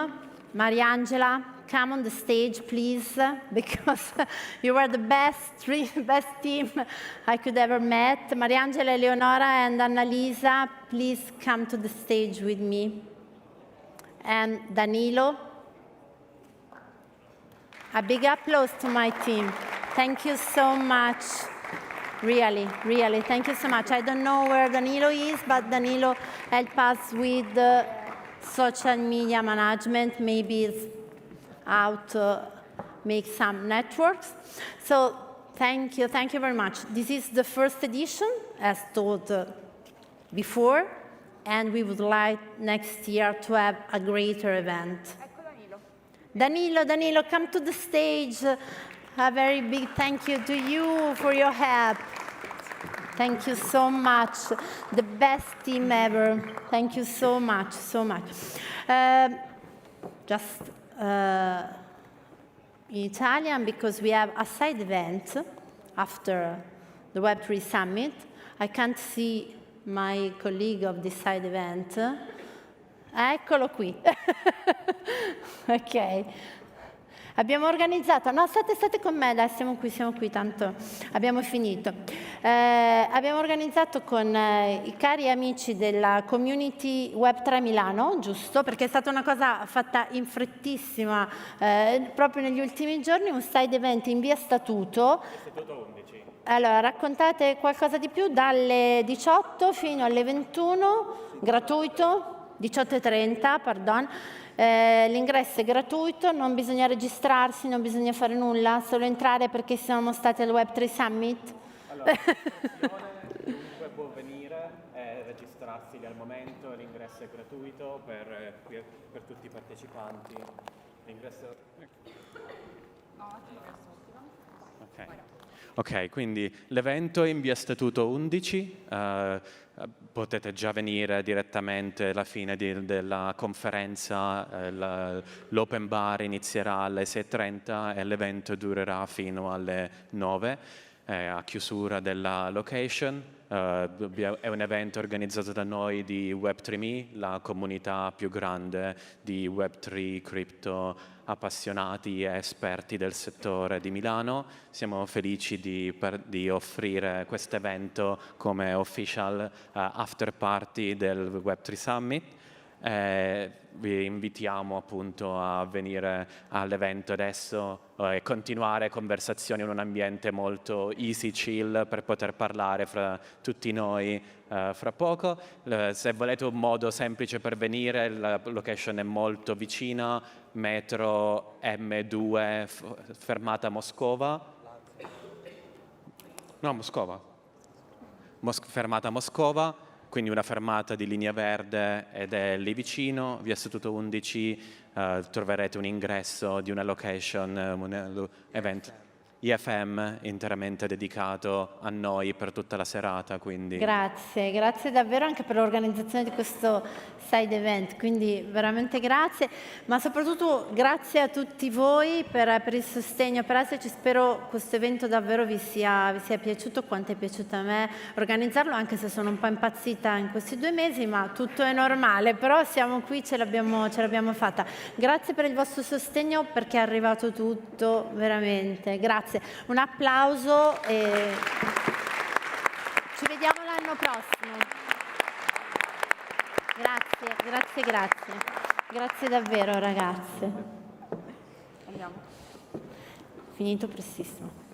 Speaker 1: Mariangela, come on the stage, please, because you were the best team I could ever met. Mariangela, Eleonora, and Annalisa, please come to the stage with me. And Danilo. A big applause to my team. Thank you so much. Really, really, thank you so much. I don't know where Danilo is, but Danilo helped us with social media management, maybe it's how to make some networks. So thank you very much. This is the first edition, as told before, and we would like next year to have a greater event. Danilo, come to the stage. A very big thank you to you for your help. Thank you so much. The best team ever. Thank you so much, so much. Just in Italian, because we have a side event after the Web3 Summit. I can't see my colleague of the side event. Eccolo qui. Ok. Abbiamo organizzato, no, state con me, dai, siamo qui, tanto abbiamo finito. Abbiamo organizzato con i cari amici della community Web3 Milano, giusto? Perché è stata una cosa fatta in frettissima, proprio negli ultimi giorni, un side event in via Statuto.
Speaker 5: Istituto 11.
Speaker 1: Allora, raccontate qualcosa di più, dalle 18 fino alle 21, gratuito, 18:30, pardon. L'ingresso è gratuito, non bisogna registrarsi, non bisogna fare nulla, solo entrare perché siamo stati al Web3 Summit.
Speaker 5: Allora, chiunque può venire e registrarsi al momento, l'ingresso è gratuito per tutti i partecipanti. L'ingresso... Ok, quindi l'evento è in via Statuto 11, potete già venire direttamente alla fine della conferenza, l'open bar inizierà alle 6:30 e l'evento durerà fino alle 9, a chiusura della location. È un evento organizzato da noi di Web3Me, la comunità più grande di Web3 crypto appassionati e esperti del settore di Milano. Siamo felici di offrire questo evento come official after party del Web3 Summit. Vi invitiamo appunto a venire all'evento adesso e continuare conversazioni in un ambiente molto easy, chill, per poter parlare fra tutti noi fra poco. Se volete un modo semplice per venire, la location è molto vicina, metro M2, fermata Moscova. No, Moscova. Fermata Moscova. Quindi una fermata di linea verde ed è lì vicino, via Statuto 11, troverete un ingresso di una location, un event.
Speaker 12: IFM interamente dedicato a noi per tutta la serata. Quindi.
Speaker 1: Grazie, grazie davvero anche per l'organizzazione di questo side event, quindi veramente grazie, ma soprattutto grazie a tutti voi per il sostegno, per esserci. Spero questo evento davvero vi sia piaciuto quanto è piaciuto a me organizzarlo, anche se sono un po' impazzita in questi 2 mesi, ma tutto è normale, però siamo qui, ce l'abbiamo fatta. Grazie per il vostro sostegno, perché è arrivato tutto, veramente, grazie. Un applauso e ci vediamo l'anno prossimo. Grazie. Grazie davvero, ragazze. Finito prestissimo.